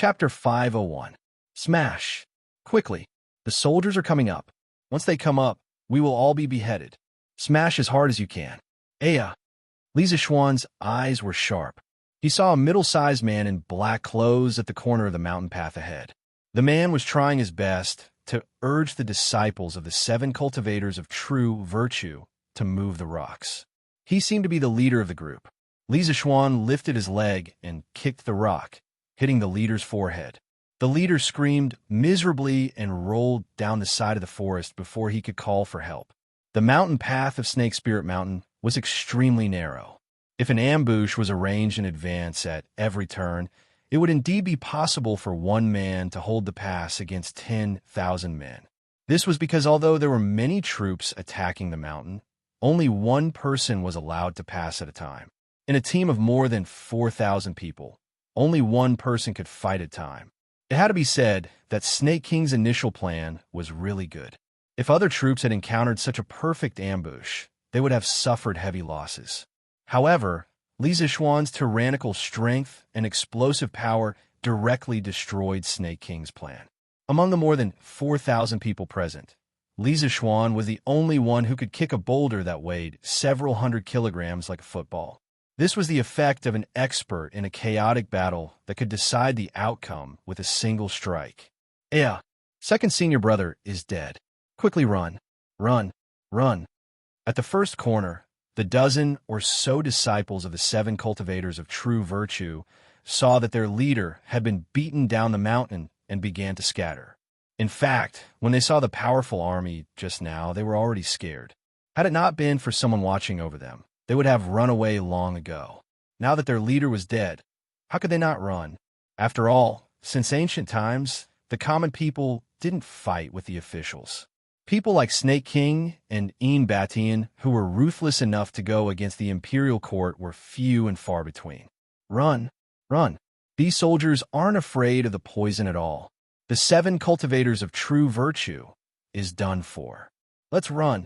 Chapter 501. Smash. Quickly. The soldiers are coming up. Once they come up, we will all be beheaded. Smash as hard as you can. Aya. Li Zishuan's eyes were sharp. He saw a middle-sized man in black clothes at the corner of the mountain path ahead. The man was trying his best to urge the disciples of the 7 cultivators of true virtue to move the rocks. He seemed to be the leader of the group. Li Zishuan lifted his leg and kicked the rock, hitting the leader's forehead. The leader screamed miserably and rolled down the side of the forest before he could call for help. The mountain path of Snake Spirit Mountain was extremely narrow. If an ambush was arranged in advance at every turn, it would indeed be possible for one man to hold the pass against 10,000 men. This was because although there were many troops attacking the mountain, only one person was allowed to pass at a time. In a team of more than 4,000 people, only one person could fight at a time. It had to be said that Snake King's initial plan was really good. If other troops had encountered such a perfect ambush, they would have suffered heavy losses. However, Li Zishuan's tyrannical strength and explosive power directly destroyed Snake King's plan. Among the more than 4,000 people present, Li Zishuan was the only one who could kick a boulder that weighed several hundred kilograms like a football. This was the effect of an expert in a chaotic battle that could decide the outcome with a single strike. Aya, second senior brother, is dead. Quickly run. Run. Run. At the first corner, the dozen or so disciples of the 7 cultivators of true virtue saw that their leader had been beaten down the mountain and began to scatter. In fact, when they saw the powerful army just now, they were already scared. Had it not been for someone watching over them, they would have run away long ago. Now that their leader was dead, how could they not run? After all, since ancient times, the common people didn't fight with the officials. People like Snake King and Batian, who were ruthless enough to go against the imperial court, were few and far between. Run, run. These soldiers aren't afraid of the poison at all. The 7 cultivators of true virtue is done for. Let's run.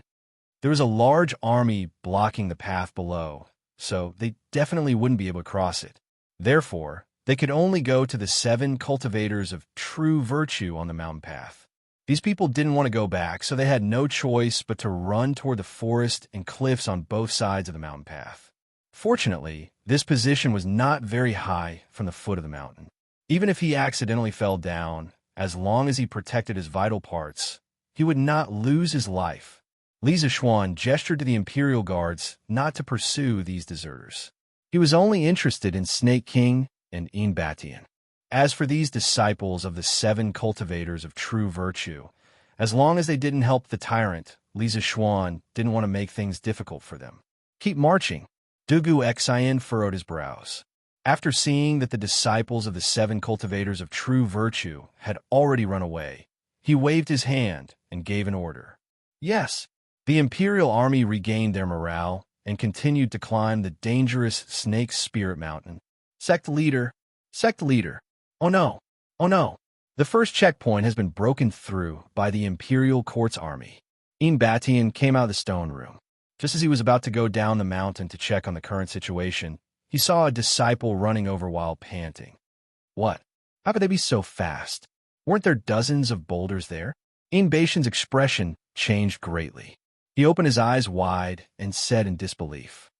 There was a large army blocking the path below, so they definitely wouldn't be able to cross it. Therefore, they could only go to the 7 cultivators of true virtue on the mountain path. These people didn't want to go back, so they had no choice but to run toward the forest and cliffs on both sides of the mountain path. Fortunately, this position was not very high from the foot of the mountain. Even if he accidentally fell down, as long as he protected his vital parts, he would not lose his life. Li Zishuan gestured to the Imperial Guards not to pursue these deserters. He was only interested in Snake King and Batian. As for these disciples of the 7 cultivators of true virtue, as long as they didn't help the tyrant, Li Zishuan didn't want to make things difficult for them. Keep marching. Dugu Xian furrowed his brows. After seeing that the disciples of the 7 cultivators of true virtue had already run away, he waved his hand and gave an order. Yes. The Imperial Army regained their morale and continued to climb the dangerous Snake Spirit Mountain. Sect leader. Oh no. Oh no. The first checkpoint has been broken through by the Imperial Court's army. Batian came out of the stone room. Just as he was about to go down the mountain to check on the current situation, he saw a disciple running over while panting. What? How could they be so fast? Weren't there dozens of boulders there? Batian's expression changed greatly. He opened his eyes wide and said in disbelief,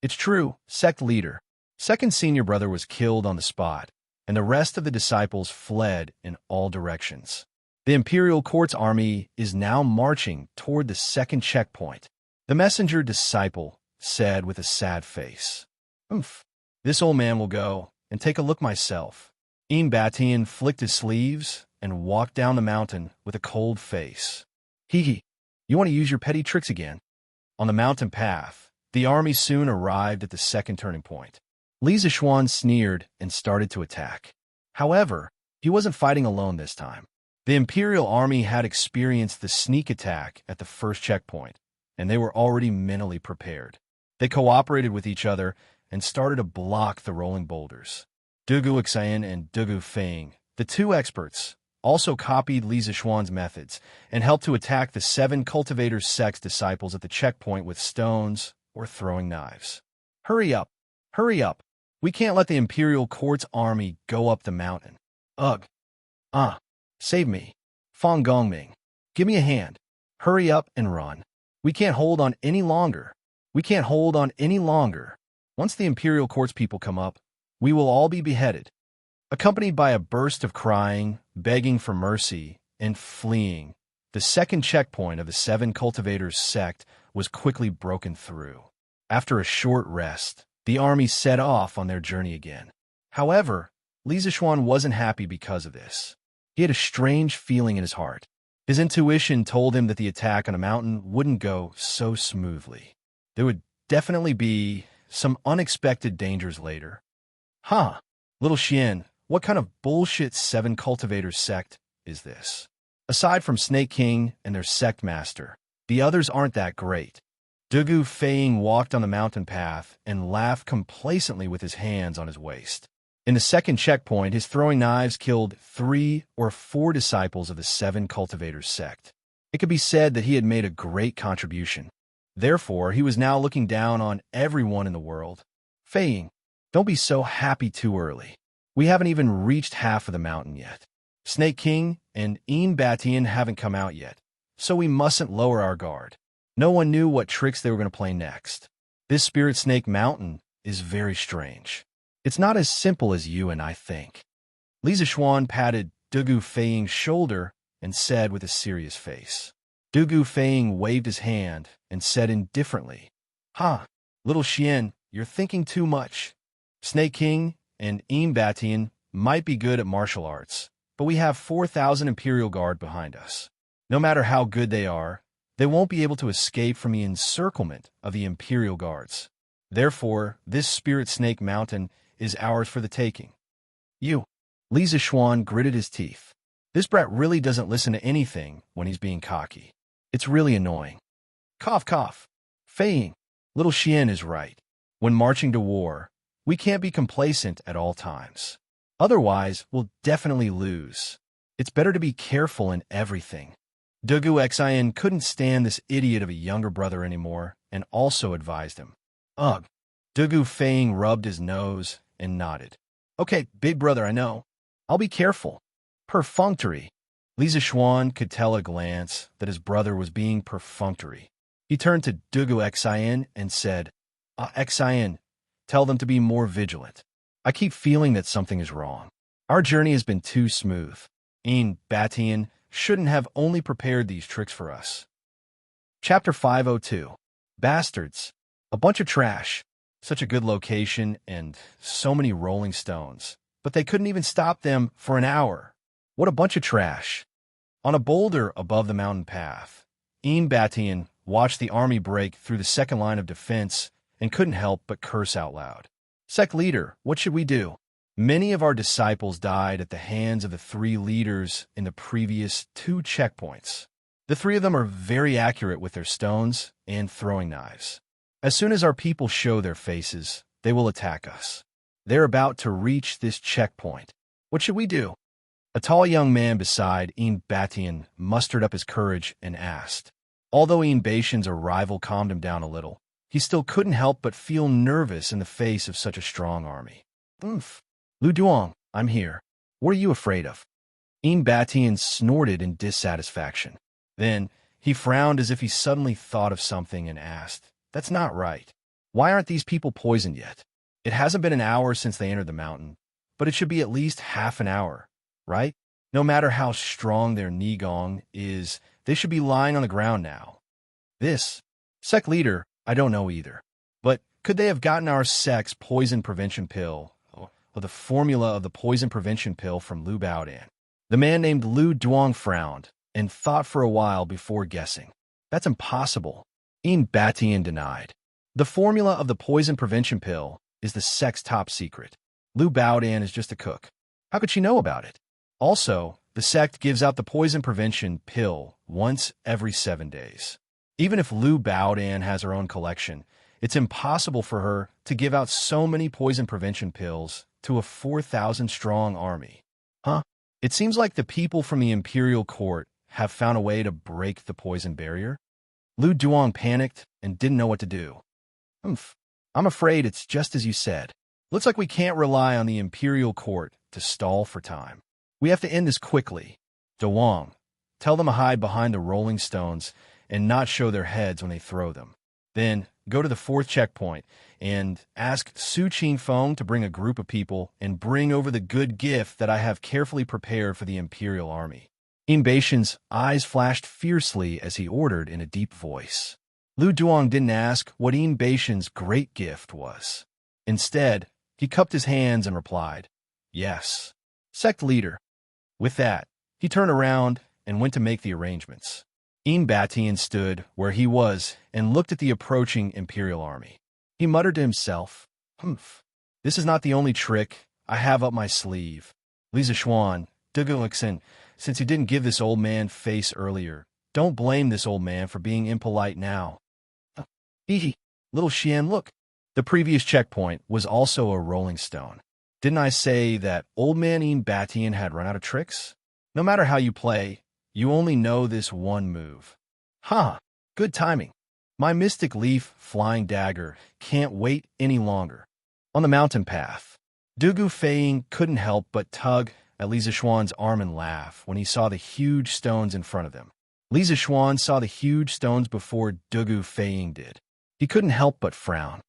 "It's true, sect leader. Second senior brother was killed on the spot, and the rest of the disciples fled in all directions. The Imperial Court's army is now marching toward the second checkpoint." The messenger disciple said with a sad face, "This old man will go and take a look myself." Batian flicked his sleeves and walked down the mountain with a cold face. "Hee. You want to use your petty tricks again?" On the mountain path, the army soon arrived at the second turning point. Li Zishuan sneered and started to attack. However, he wasn't fighting alone this time. The Imperial Army had experienced the sneak attack at the first checkpoint, and they were already mentally prepared. They cooperated with each other and started to block the rolling boulders. Dugu Xian and Dugu Feng, the 2 experts, also copied Li Zishuan's methods and helped to attack the 7 cultivators' sect's disciples at the checkpoint with stones or throwing knives. Hurry up! Hurry up! We can't let the Imperial Court's army go up the mountain." Ugh. Ah. Save me. Fong Gongming. Give me a hand. Hurry up and run. We can't hold on any longer. We can't hold on any longer. Once the Imperial Court's people come up, we will all be beheaded. Accompanied by a burst of crying, begging for mercy, and fleeing, the second checkpoint of the Seven Cultivators sect was quickly broken through. After a short rest, the army set off on their journey again. However, Li Zishuan wasn't happy because of this. He had a strange feeling in his heart. His intuition told him that the attack on a mountain wouldn't go so smoothly. There would definitely be some unexpected dangers later. Huh, little Xian, what kind of bullshit Seven Cultivators sect is this? Aside from Snake King and their sect master, the others aren't that great. Dugu Feiying walked on the mountain path and laughed complacently with his hands on his waist. In the second checkpoint, his throwing knives killed 3 or 4 disciples of the Seven Cultivators sect. It could be said that he had made a great contribution. Therefore, he was now looking down on everyone in the world. Feiying, don't be so happy too early. We haven't even reached half of the mountain yet. Snake King and Batian haven't come out yet, so we mustn't lower our guard. No one knew what tricks they were going to play next. This Spirit Snake Mountain is very strange. It's not as simple as you and I think. Li Zishuan patted Dugu Feiying's shoulder and said with a serious face. Dugu Feiying waved his hand and said indifferently, "Ha, little Xian, you're thinking too much. Snake King and Batian might be good at martial arts, but we have 4,000 Imperial Guard behind us. No matter how good they are, they won't be able to escape from the encirclement of the Imperial Guards. Therefore, this Spirit Snake Mountain is ours for the taking." You. Li Zishuan gritted his teeth. This brat really doesn't listen to anything when he's being cocky. It's really annoying. Cough, cough. Feiying, little Xian is right. When marching to war, we can't be complacent at all times. Otherwise, we'll definitely lose. It's better to be careful in everything. Dugu Xian couldn't stand this idiot of a younger brother anymore and also advised him. Ugh. Dugu Feiying rubbed his nose and nodded. Okay, big brother, I know. I'll be careful. Perfunctory. Li Zishuan could tell at a glance that his brother was being perfunctory. He turned to Dugu Xian and said, Xian, tell them to be more vigilant. I keep feeling that something is wrong. Our journey has been too smooth. Batian shouldn't have only prepared these tricks for us. Chapter 502. Bastards. A bunch of trash. Such a good location and so many rolling stones. But they couldn't even stop them for an hour. What a bunch of trash. On a boulder above the mountain path, Batian watched the army break through the second line of defense and couldn't help but curse out loud. Sect leader, what should we do? Many of our disciples died at the hands of the 3 leaders in the previous 2 checkpoints. The 3 of them are very accurate with their stones and throwing knives. As soon as our people show their faces, they will attack us. They're about to reach this checkpoint. What should we do? A tall young man beside Batian mustered up his courage and asked. Although Batian's arrival calmed him down a little, he still couldn't help but feel nervous in the face of such a strong army. Lu Duong, I'm here. What are you afraid of? Batian snorted in dissatisfaction. Then, he frowned as if he suddenly thought of something and asked, That's not right. Why aren't these people poisoned yet? It hasn't been an hour since they entered the mountain, but it should be at least half an hour, right? No matter how strong their Nigong is, they should be lying on the ground now. This, sect leader, I don't know either. But could they have gotten our sect's poison prevention pill, or the formula of the poison prevention pill from Lu Baodan? The man named Lu Duong frowned and thought for a while before guessing. That's impossible. Batian denied. The formula of the poison prevention pill is the sect's top secret. Lu Baodan is just a cook. How could she know about it? Also, the sect gives out the poison prevention pill once every 7 days. Even if Lu Baodan has her own collection, it's impossible for her to give out so many poison prevention pills to a 4,000-strong army. Huh? It seems like the people from the Imperial Court have found a way to break the poison barrier. Lu Duong panicked and didn't know what to do. I'm afraid it's just as you said. Looks like we can't rely on the Imperial Court to stall for time. We have to end this quickly. De Wong, tell them to hide behind the rolling stones and not show their heads when they throw them. Then go to the 4th checkpoint and ask Su Qingfeng to bring a group of people and bring over the good gift that I have carefully prepared for the Imperial Army. Yin Beixian's eyes flashed fiercely as he ordered in a deep voice. Lu Duong didn't ask what Yin Beixian's great gift was. Instead, he cupped his hands and replied, "Yes, sect leader." With that, he turned around and went to make the arrangements. Yin Beixian stood where he was and looked at the approaching Imperial Army. He muttered to himself, "Humph, this is not the only trick I have up my sleeve. Li Zishuan, Duguixin, since you didn't give this old man face earlier, don't blame this old man for being impolite now." Hee little Xian, look. The previous checkpoint was also a rolling stone. Didn't I say that old man Yin Beixian had run out of tricks? No matter how you play, you only know this one move. Good timing. My mystic leaf flying dagger can't wait any longer. On the mountain path, Dugu Feiying couldn't help but tug at Li Zishuan's arm and laugh when he saw the huge stones in front of them. Li Zishuan saw the huge stones before Dugu Feiying did. He couldn't help but frown.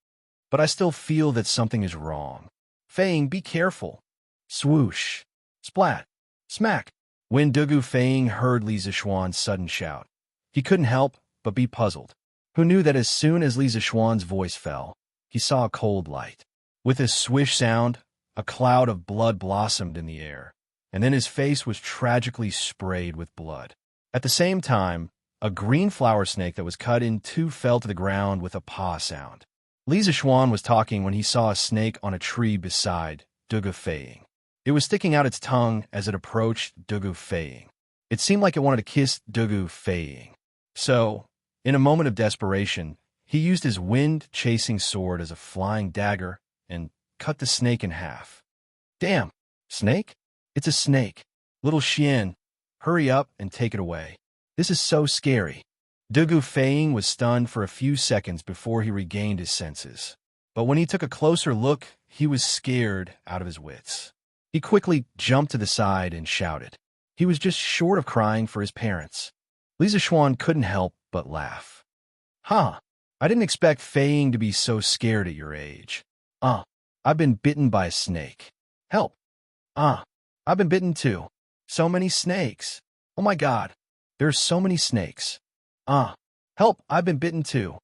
But I still feel that something is wrong. Feiying, be careful. Swoosh. Splat. Smack. When Dugu Feiying heard Li Zishuan's sudden shout, he couldn't help but be puzzled. Who knew that as soon as Li Zishuan's voice fell, he saw a cold light. With a swish sound, a cloud of blood blossomed in the air, and then his face was tragically sprayed with blood. At the same time, a green flower snake that was cut in two fell to the ground with a paw sound. Li Zishuan was talking when he saw a snake on a tree beside Dugu Feiying. It was sticking out its tongue as it approached Dugu Feiying. It seemed like it wanted to kiss Dugu Feiying. So, in a moment of desperation, he used his wind-chasing sword as a flying dagger and cut the snake in half. Damn! Snake? It's a snake. Little Xian, hurry up and take it away. This is so scary. Dugu Feiying was stunned for a few seconds before he regained his senses. But when he took a closer look, he was scared out of his wits. He quickly jumped to the side and shouted. He was just short of crying for his parents. Li Zishuan couldn't help but laugh. I didn't expect Feiying to be so scared at your age. I've been bitten by a snake. Help. I've been bitten too. So many snakes. Oh my God. There's so many snakes. Help, I've been bitten too.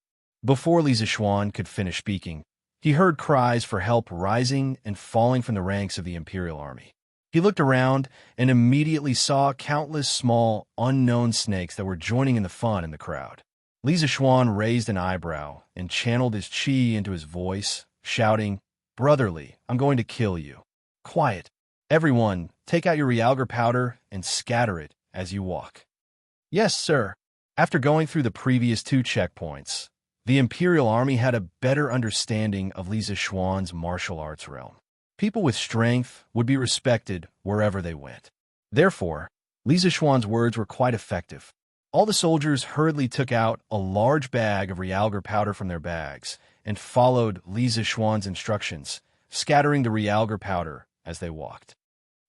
Before Li Zishuan could finish speaking, he heard cries for help rising and falling from the ranks of the Imperial Army. He looked around and immediately saw countless small, unknown snakes that were joining in the fun in the crowd. Li Zishuan raised an eyebrow and channeled his qi into his voice, shouting, "Brotherly, I'm going to kill you." Quiet. Everyone, take out your realgar powder and scatter it as you walk. Yes, sir. After going through the previous two checkpoints, the Imperial Army had a better understanding of Li Zishuan's martial arts realm. People with strength would be respected wherever they went. Therefore, Li Zishuan's words were quite effective. All the soldiers hurriedly took out a large bag of realgar powder from their bags and followed Li Zishuan's instructions, scattering the realgar powder as they walked.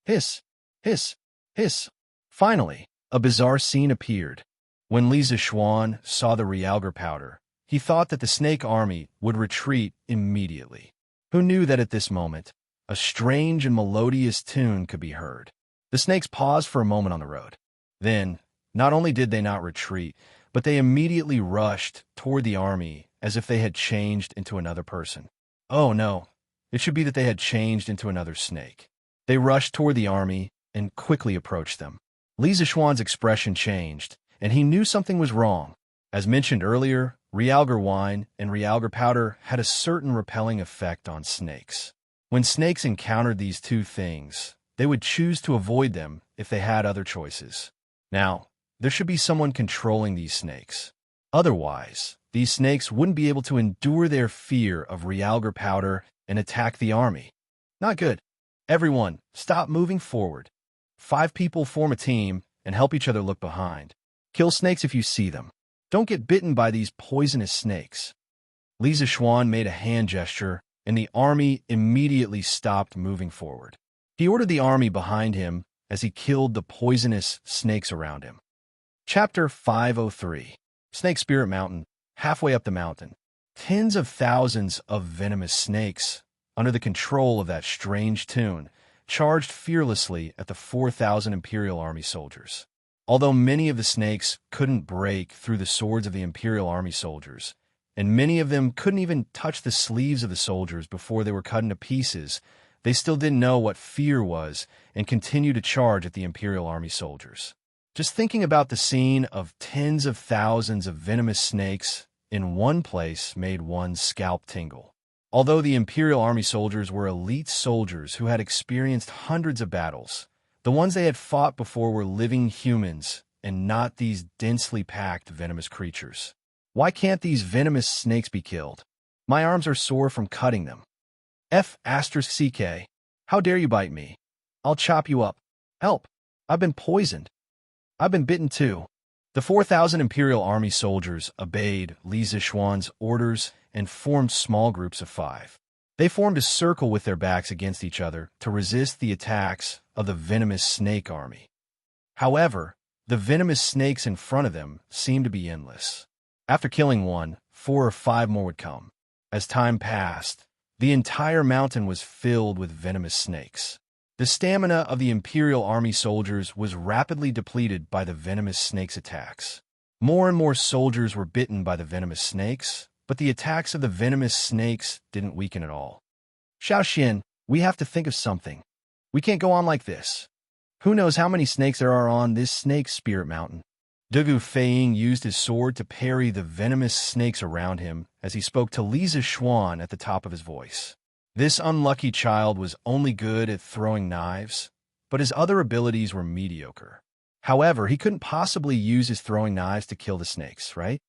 Hiss, hiss, hiss. Finally, a bizarre scene appeared. When Li Zishuan saw the realgar powder, he thought that the snake army would retreat immediately. Who knew that at this moment, a strange and melodious tune could be heard? The snakes paused for a moment on the road. Then, not only did they not retreat, but they immediately rushed toward the army as if they had changed into another person. Oh no, it should be that they had changed into another snake. They rushed toward the army and quickly approached them. Li Zishuan's expression changed, and he knew something was wrong. As mentioned earlier, realgar wine and realgar powder had a certain repelling effect on snakes. When snakes encountered these two things, they would choose to avoid them if they had other choices. Now, there should be someone controlling these snakes. Otherwise, these snakes wouldn't be able to endure their fear of realgar powder and attack the army. Not good. Everyone, stop moving forward. 5 people form a team and help each other look behind. Kill snakes if you see them. Don't get bitten by these poisonous snakes. Li Zishuan made a hand gesture, and the army immediately stopped moving forward. He ordered the army behind him as he killed the poisonous snakes around him. Chapter 503. Snake Spirit Mountain. Halfway up the mountain, tens of thousands of venomous snakes, under the control of that strange tune, charged fearlessly at the 4,000 Imperial Army soldiers. Although many of the snakes couldn't break through the swords of the Imperial Army soldiers, and many of them couldn't even touch the sleeves of the soldiers before they were cut into pieces, they still didn't know what fear was and continued to charge at the Imperial Army soldiers. Just thinking about the scene of tens of thousands of venomous snakes in one place made one's scalp tingle. Although the Imperial Army soldiers were elite soldiers who had experienced hundreds of battles, the ones they had fought before were living humans and not these densely packed venomous creatures. Why can't these venomous snakes be killed? My arms are sore from cutting them. F***CK. How dare you bite me? I'll chop you up. Help! I've been poisoned. I've been bitten too. The 4,000 Imperial Army soldiers obeyed Li Zishuan's orders and formed small groups of 5. They formed a circle with their backs against each other to resist the attacks of the venomous snake army. However, the venomous snakes in front of them seemed to be endless. After killing one, 4 or 5 more would come. As time passed, the entire mountain was filled with venomous snakes. The stamina of the Imperial Army soldiers was rapidly depleted by the venomous snakes' attacks. More and more soldiers were bitten by the venomous snakes, but the attacks of the venomous snakes didn't weaken at all. Xiaoxian, we have to think of something. We can't go on like this. Who knows how many snakes there are on this snake spirit mountain? Dugu Feiying used his sword to parry the venomous snakes around him as he spoke to Li Zishuan at the top of his voice. This unlucky child was only good at throwing knives, but his other abilities were mediocre. However, he couldn't possibly use his throwing knives to kill the snakes, right?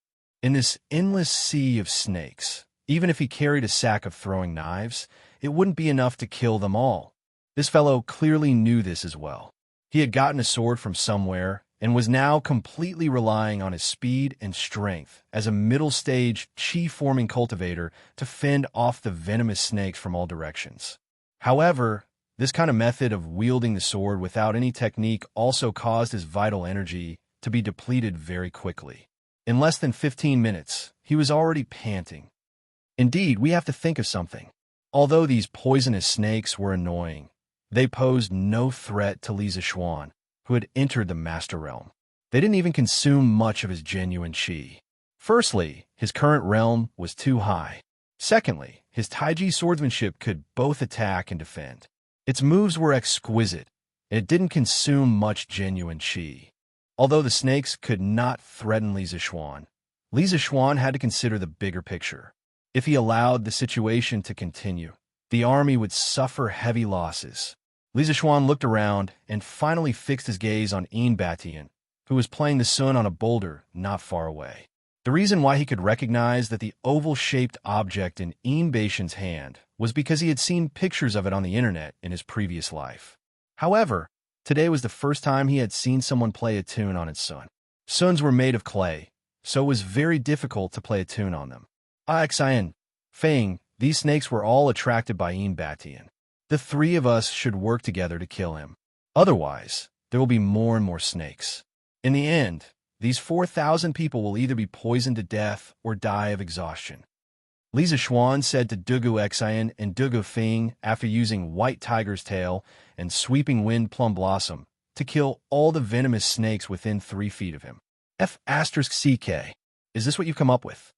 In this endless sea of snakes, even if he carried a sack of throwing knives, it wouldn't be enough to kill them all. This fellow clearly knew this as well. He had gotten a sword from somewhere and was now completely relying on his speed and strength as a middle-stage chi-forming cultivator to fend off the venomous snakes from all directions. However, this kind of method of wielding the sword without any technique also caused his vital energy to be depleted very quickly. In less than 15 minutes, he was already panting. Indeed, we have to think of something. Although these poisonous snakes were annoying, they posed no threat to Li Zishuan, who had entered the Master Realm. They didn't even consume much of his genuine qi. Firstly, his current realm was too high. Secondly, his Taiji swordsmanship could both attack and defend. Its moves were exquisite, and it didn't consume much genuine qi. Although the snakes could not threaten Li Zishuan had to consider the bigger picture. If he allowed the situation to continue, the army would suffer heavy losses. Li Zishuan looked around and finally fixed his gaze on Batian, who was playing the sun on a boulder not far away. The reason why he could recognize that the oval-shaped object in Batian's hand was because he had seen pictures of it on the internet in his previous life. However, today was the first time he had seen someone play a tune on its sun. Suns were made of clay, so it was very difficult to play a tune on them. Xian, Feng, these snakes were all attracted by Batian. The 3 of us should work together to kill him. Otherwise, there will be more and more snakes. In the end, these 4,000 people will either be poisoned to death or die of exhaustion. Li Zishuan said to Dugu Xian and Dugu Feng after using White Tiger's Tail and Sweeping Wind Plum Blossom to kill all the venomous snakes within 3 feet of him. F***CK. Is this what you've come up with?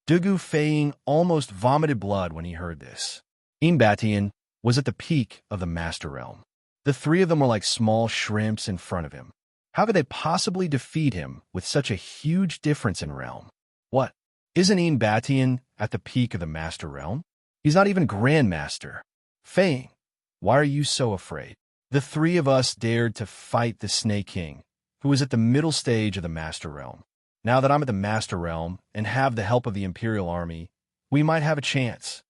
Dugu Feiying almost vomited blood when he heard this. Batian was at the peak of the Master Realm. The 3 of them were like small shrimps in front of him. How could they possibly defeat him with such a huge difference in realm? What? Isn't Batian at the peak of the Master Realm? He's not even Grandmaster. Feng, why are you so afraid? The 3 of us dared to fight the Snake King, who was at the middle stage of the Master Realm. Now that I'm at the Master Realm and have the help of the Imperial Army, we might have a chance.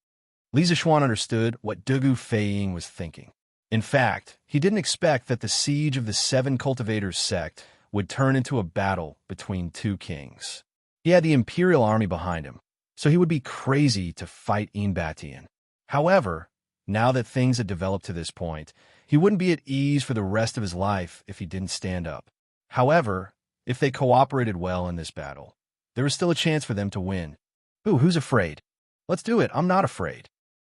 Li Zishuan understood what Dugu Feiying was thinking. In fact, he didn't expect that the siege of the 7 Cultivators sect would turn into a battle between 2 kings. He had the Imperial Army behind him, so he would be crazy to fight Batian. However, now that things had developed to this point, He wouldn't be at ease for the rest of his life if he didn't stand up. However, if they cooperated well in this battle, there was still a chance for them to win. Ooh, who's afraid? Let's do it. I'm not afraid.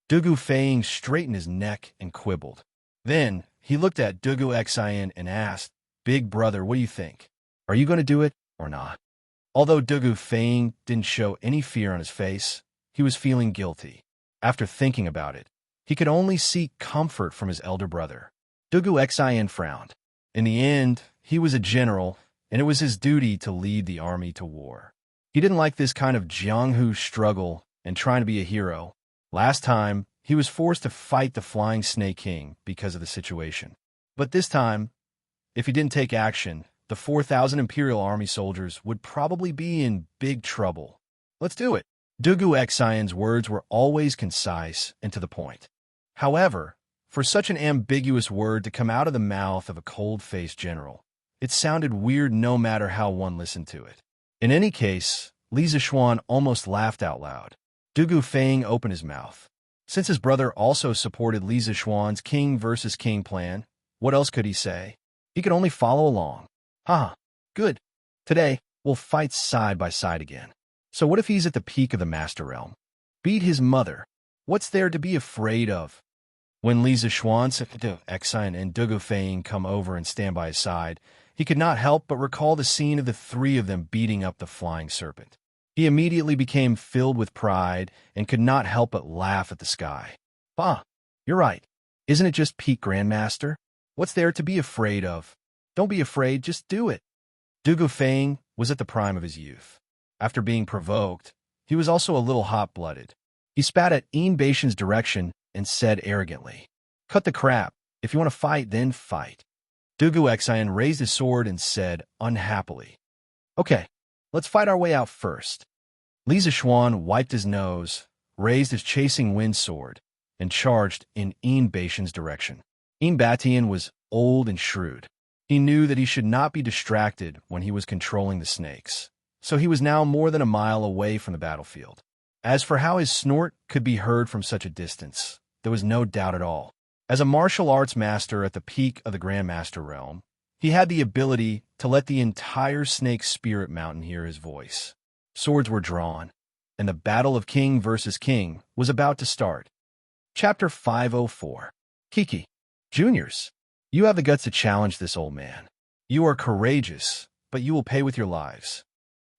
Dugu Feiying straightened his neck and quibbled. Then he looked at Dugu Xian and asked, Big brother, what do you think? Are you going to do it or not? Although Dugu Feiying didn't show any fear on his face, he was feeling guilty. After thinking about it, he could only seek comfort from his elder brother. Dugu Xian frowned. In the end, he was a general, and it was his duty to lead the army to war. He didn't like this kind of Jianghu struggle and trying to be a hero. Last time, he was forced to fight the Flying Snake King because of the situation. But this time, if he didn't take action, the 4,000 Imperial Army soldiers would probably be in big trouble. Let's do it. Dugu Xian's words were always concise and to the point. However, for such an ambiguous word to come out of the mouth of a cold-faced general, it sounded weird no matter how one listened to it. In any case, Li Zishuan almost laughed out loud. Dugu Feiying opened his mouth. Since his brother also supported Li Zishuan's king versus king plan, what else could he say? He could only follow along. Haha, good. Today, we'll fight side by side again. So what if he's at the peak of the Master Realm? Beat his mother. What's there to be afraid of? When Li Zishuan, Xian, and Dugu Feiying come over and stand by his side, he could not help but recall the scene of the three of them beating up the flying serpent. He immediately became filled with pride and could not help but laugh at the sky. Bah, you're right. Isn't it just peak Grandmaster? What's there to be afraid of? Don't be afraid, just do it. Dugu Feiying was at the prime of his youth. After being provoked, he was also a little hot-blooded. He spat at Yin Baishan's direction and said arrogantly, Cut the crap. If you want to fight, then fight. Dugu Xian raised his sword and said unhappily, Okay, let's fight our way out first. Li Zishuan wiped his nose, raised his chasing wind sword, and charged in Yin Baishan's direction. Yin Batian was old and shrewd. He knew that he should not be distracted when he was controlling the snakes, so he was now more than a mile away from the battlefield. As for how his snort could be heard from such a distance, there was no doubt at all. As a martial arts master at the peak of the Grandmaster realm, he had the ability to let the entire Snake Spirit Mountain hear his voice. Swords were drawn, and the battle of king versus king was about to start. Chapter 504. Kiki. Juniors, you have the guts to challenge this old man. You are courageous, but you will pay with your lives.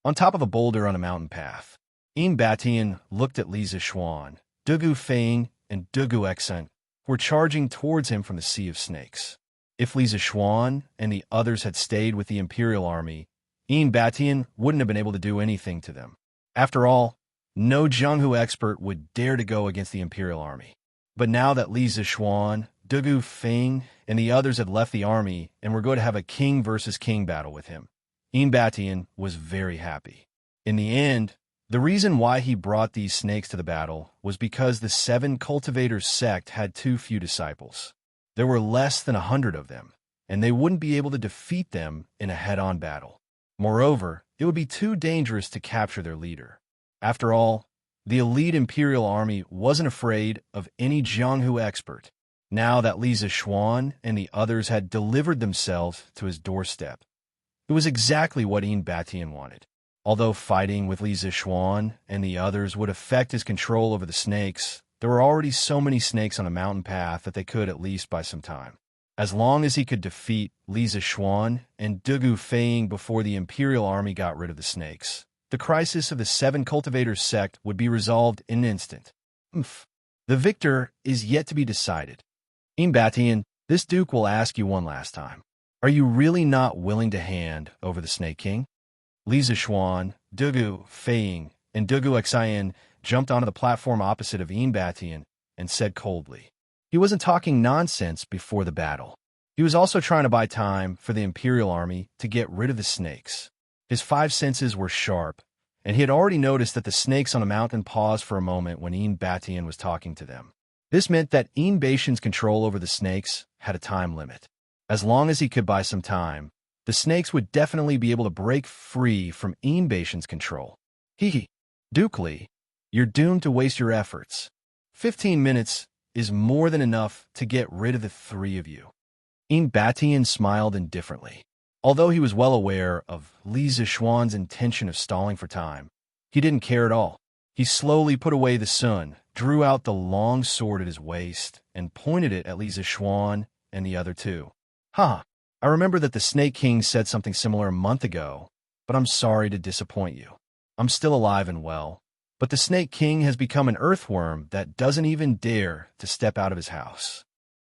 On top of a boulder on a mountain path, Yin Batian looked at Li Zishuan, Dugu Feiying, and Dugu Xian, who were charging towards him from the Sea of Snakes. If Li Zishuan and the others had stayed with the Imperial Army, Yin Batian wouldn't have been able to do anything to them. After all, no Jianghu expert would dare to go against the Imperial Army. But now that Li Zishuan, Dugu Feiying, and the others had left the army and were going to have a king versus king battle with him, Yin Batian was very happy. In the end, the reason why he brought these snakes to the battle was because the 7 Cultivators sect had too few disciples. There were less than 100 of them, and they wouldn't be able to defeat them in a head-on battle. Moreover, it would be too dangerous to capture their leader. After all, the elite Imperial Army wasn't afraid of any Jianghu expert, now that Li Zishuan and the others had delivered themselves to his doorstep. It was exactly what Yin Batian wanted. Although fighting with Li Zishuan and the others would affect his control over the snakes, there were already so many snakes on a mountain path that they could at least buy some time. As long as he could defeat Li Zishuan and Dugu Feiying before the Imperial Army got rid of the snakes, the crisis of the 7 Cultivators sect would be resolved in an instant. The victor is yet to be decided. Yin Batian, this Duke will ask you one last time. Are you really not willing to hand over the Snake King? Li Zishuan, Dugu Feiying, and Dugu Xian jumped onto the platform opposite of Yin Batian and said coldly. He wasn't talking nonsense before the battle. He was also trying to buy time for the Imperial Army to get rid of the snakes. His 5 senses were sharp, and he had already noticed that the snakes on the mountain paused for a moment when Yin Batian was talking to them. This meant that Yin Baishan's control over the snakes had a time limit. As long as he could buy some time, the snakes would definitely be able to break free from Yin Baishan's control. Duke Li, you're doomed to waste your efforts. 15 minutes is more than enough to get rid of the three of you. Batian smiled indifferently. Although he was well aware of Li Zixuan's intention of stalling for time, he didn't care at all. He slowly put away the sun, drew out the long sword at his waist, and pointed it at Li Zixuan and the other two. "Ha! I remember that the Snake King said something similar a month ago, but I'm sorry to disappoint you. I'm still alive and well, but the Snake King has become an earthworm that doesn't even dare to step out of his house."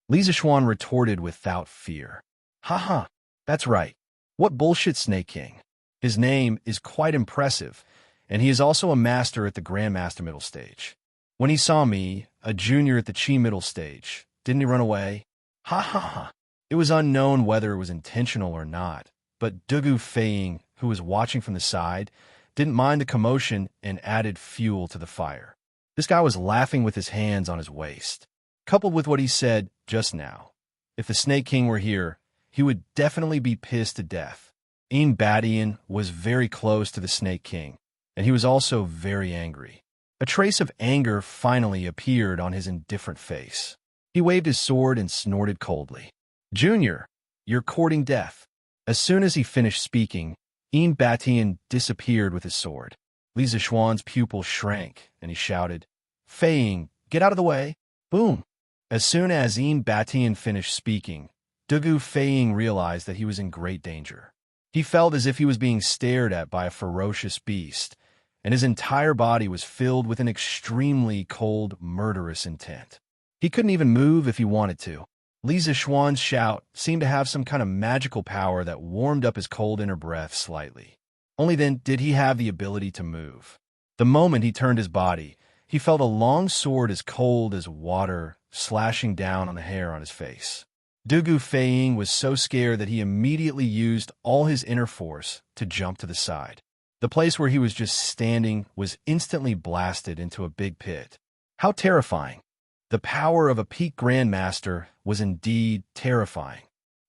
Li Zixuan retorted without fear. "Ha ha, that's right. What bullshit Snake King? His name is quite impressive, and he is also a master at the Grandmaster middle stage. When he saw me, a junior at the Qi middle stage, didn't he run away? Ha ha ha." It was unknown whether it was intentional or not, but Dugu Feiying, who was watching from the side, didn't mind the commotion and added fuel to the fire. This guy was laughing with his hands on his waist. Coupled with what he said just now, if the Snake King were here, he would definitely be pissed to death. Batian was very close to the Snake King, and he was also very angry. A trace of anger finally appeared on his indifferent face. He waved his sword and snorted coldly. "Junior, you're courting death." As soon as he finished speaking, Batian disappeared with his sword. Li Zixuan's pupil shrank, and he shouted, "Feiying, get out of the way!" Boom! As soon as Batian finished speaking, Dugu Feiying realized that he was in great danger. He felt as if he was being stared at by a ferocious beast, and his entire body was filled with an extremely cold, murderous intent. He couldn't even move if he wanted to. Li Zixuan's shout seemed to have some kind of magical power that warmed up his cold inner breath slightly. Only then did he have the ability to move. The moment he turned his body, he felt a long sword as cold as water slashing down on the hair on his face. Dugu Feiying was so scared that he immediately used all his inner force to jump to the side. The place where he was just standing was instantly blasted into a big pit. How terrifying! The power of a peak grandmaster was indeed terrifying.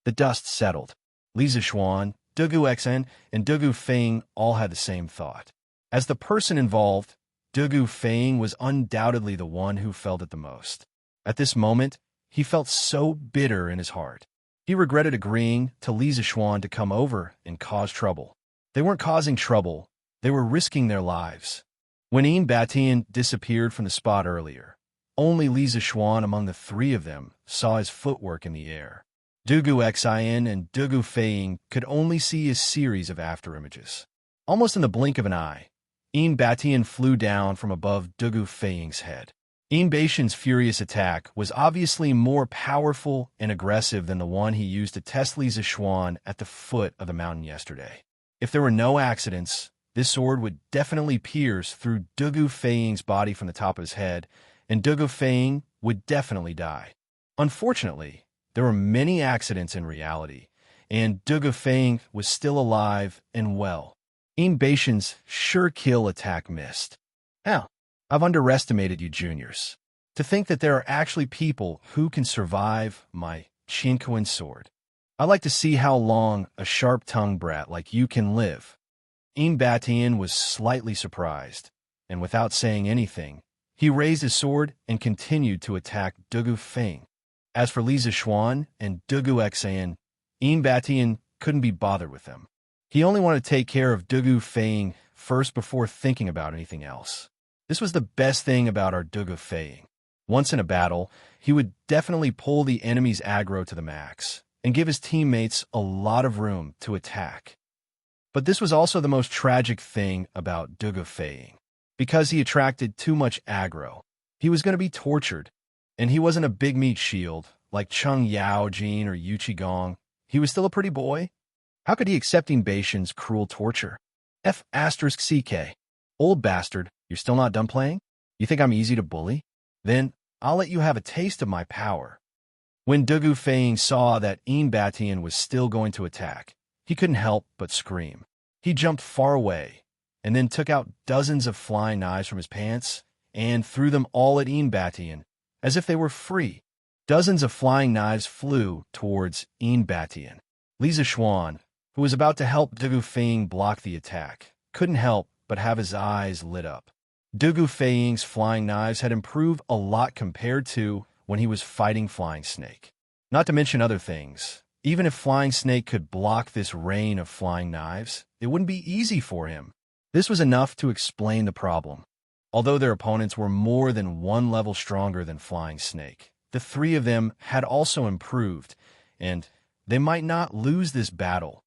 The dust settled. Li Zixuan, Dugu Xen, and Dugu Feiying all had the same thought. As the person involved, Dugu Feiying was undoubtedly the one who felt it the most. At this moment, he felt so bitter in his heart. He regretted agreeing to Li Zixuan to come over and cause trouble. They weren't causing trouble, they were risking their lives. When Batian disappeared from the spot earlier, only Li Zixuan among the three of them saw his footwork in the air. Dugu Xin and Dugu Feiying could only see a series of afterimages. Almost in the blink of an eye, Batian flew down from above Dugu Feiying's head. Baishan's furious attack was obviously more powerful and aggressive than the one he used to test Li Zixuan at the foot of the mountain yesterday. If there were no accidents, this sword would definitely pierce through Dugu Feiying's body from the top of his head, and Dugu Feiying would definitely die. Unfortunately, there were many accidents in reality, and Dugu Feiying was still alive and well. Baishan's sure kill attack missed. Now, I've underestimated you juniors. To think that there are actually people who can survive my Qinkuan sword. I'd like to see how long a sharp-tongued brat like you can live. Batian was slightly surprised, and without saying anything, he raised his sword and continued to attack Dugu Feiying. As for Li Zixuan and Dugu Xan, Batian couldn't be bothered with them. He only wanted to take care of Dugu Feiying first before thinking about anything else. This was the best thing about our Dugu Feiying. Once in a battle, he would definitely pull the enemy's aggro to the max and give his teammates a lot of room to attack. But this was also the most tragic thing about Dugu Feiying. Because he attracted too much aggro, he was going to be tortured, and he wasn't a big meat shield like Cheng Yaojin or Yu Qigong. He was still a pretty boy. How could he accept Baishan's cruel torture? F***CK. Old bastard, you're still not done playing? You think I'm easy to bully? Then I'll let you have a taste of my power. When Dugu Feiying saw that Batian was still going to attack, he couldn't help but scream. He jumped far away, and then took out dozens of flying knives from his pants and threw them all at Batian, as if they were free. Dozens of flying knives flew towards Batian. Li Zixuan, who was about to help Dugu Feiying block the attack, couldn't help but have his eyes lit up. Dugu Feiying's flying knives had improved a lot compared to when he was fighting Flying Snake. Not to mention other things. Even if Flying Snake could block this rain of flying knives, it wouldn't be easy for him. This was enough to explain the problem. Although their opponents were more than one level stronger than Flying Snake, the three of them had also improved, and they might not lose this battle.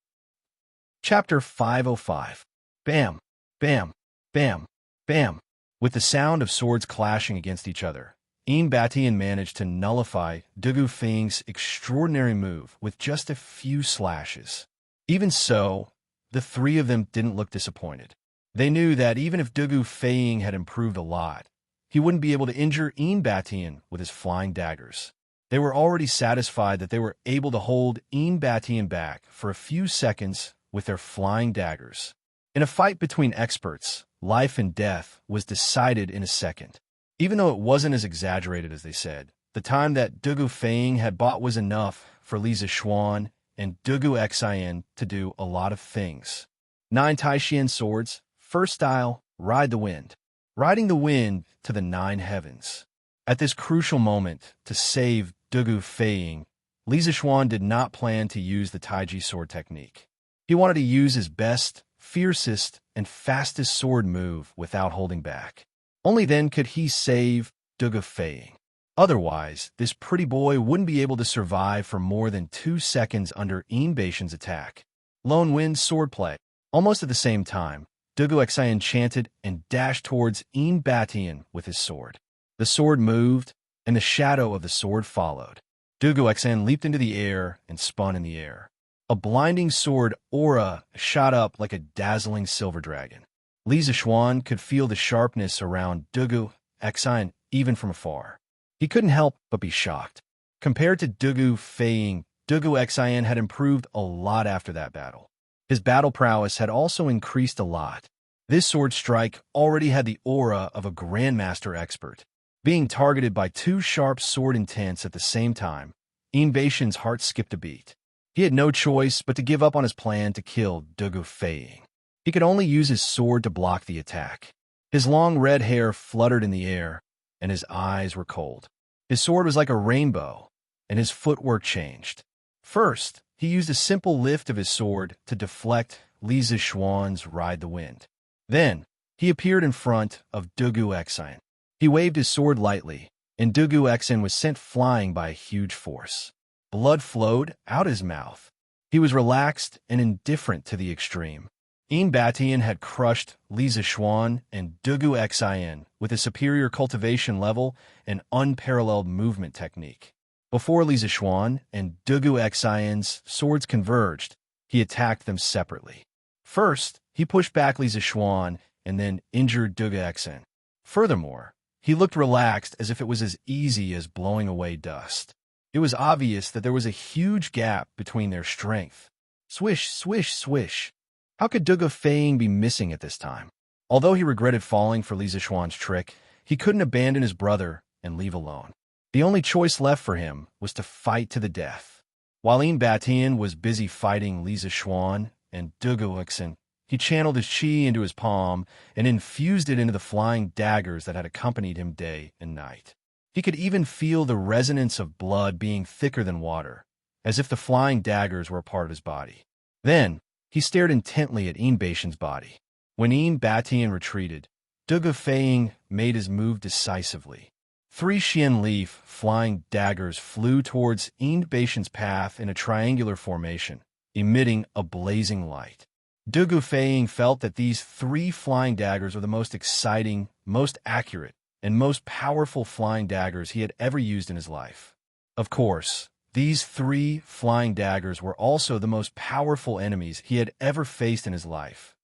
Chapter 505. Bam, bam, bam, bam. With the sound of swords clashing against each other, Batian managed to nullify Dugu Feiying's extraordinary move with just a few slashes. Even so, the three of them didn't look disappointed. They knew that even if Dugu Feiying had improved a lot, he wouldn't be able to injure Batian with his flying daggers. They were already satisfied that they were able to hold Batian back for a few seconds with their flying daggers. In a fight between experts, life and death was decided in a second. Even though it wasn't as exaggerated as they said, the time that Dugu Feiying had bought was enough for Li Zixuan and Dugu Xian to do a lot of things. 9 Taishian swords, first style, ride the wind. Riding the wind to the 9 heavens. At this crucial moment, to save Dugu Feiying, Li Zixuan did not plan to use the Taiji sword technique. He wanted to use his best, fiercest, and fastest sword move without holding back. Only then could he save Dugu Feiying. Otherwise, this pretty boy wouldn't be able to survive for more than 2 seconds under Baishan's attack. Lone Wind swordplay. Almost at the same time, Dugu Xian chanted and dashed towards Batian with his sword. The sword moved, and the shadow of the sword followed. Dugu Xian leaped into the air and spun in the air. A blinding sword aura shot up like a dazzling silver dragon. Li Zixuan could feel the sharpness around Dugu Xian even from afar. He couldn't help but be shocked. Compared to Dugu Feiying, Dugu Xian had improved a lot after that battle. His battle prowess had also increased a lot. This sword strike already had the aura of a grandmaster expert. Being targeted by 2 sharp sword intents at the same time, Baishan's heart skipped a beat. He had no choice but to give up on his plan to kill Dugu Feiying. He could only use his sword to block the attack. His long red hair fluttered in the air, and his eyes were cold. His sword was like a rainbow, and his footwork changed. First, he used a simple lift of his sword to deflect Li Zixuan's Ride the Wind. Then, he appeared in front of Dugu Xian. He waved his sword lightly, and Dugu Xian was sent flying by a huge force. Blood flowed out his mouth. He was relaxed and indifferent to the extreme. Batian had crushed Li Zixuan and Dugu Xian with a superior cultivation level and unparalleled movement technique. Before Li Zixuan and Dugu Xian's swords converged, he attacked them separately. First, he pushed back Li Zixuan and then injured Dugu Xian. Furthermore, he looked relaxed as if it was as easy as blowing away dust. It was obvious that there was a huge gap between their strength. Swish, swish, swish. How could Dugu Feiying be missing at this time? Although he regretted falling for Li Zixuan's trick, he couldn't abandon his brother and leave alone. The only choice left for him was to fight to the death. While Batian was busy fighting Li Zixuan and Dugu Xian, he channeled his chi into his palm and infused it into the flying daggers that had accompanied him day and night. He could even feel the resonance of blood being thicker than water, as if the flying daggers were a part of his body. Then, he stared intently at Baishan's body. When Batian retreated, Dugu Feiying made his move decisively. 3 Xian Leaf flying daggers flew towards Baishan's path in a triangular formation, emitting a blazing light. Dugu Feiying felt that these 3 flying daggers were the most exciting, most accurate, and most powerful flying daggers he had ever used in his life. Of course, these 3 flying daggers were also the most powerful enemies he had ever faced in his life.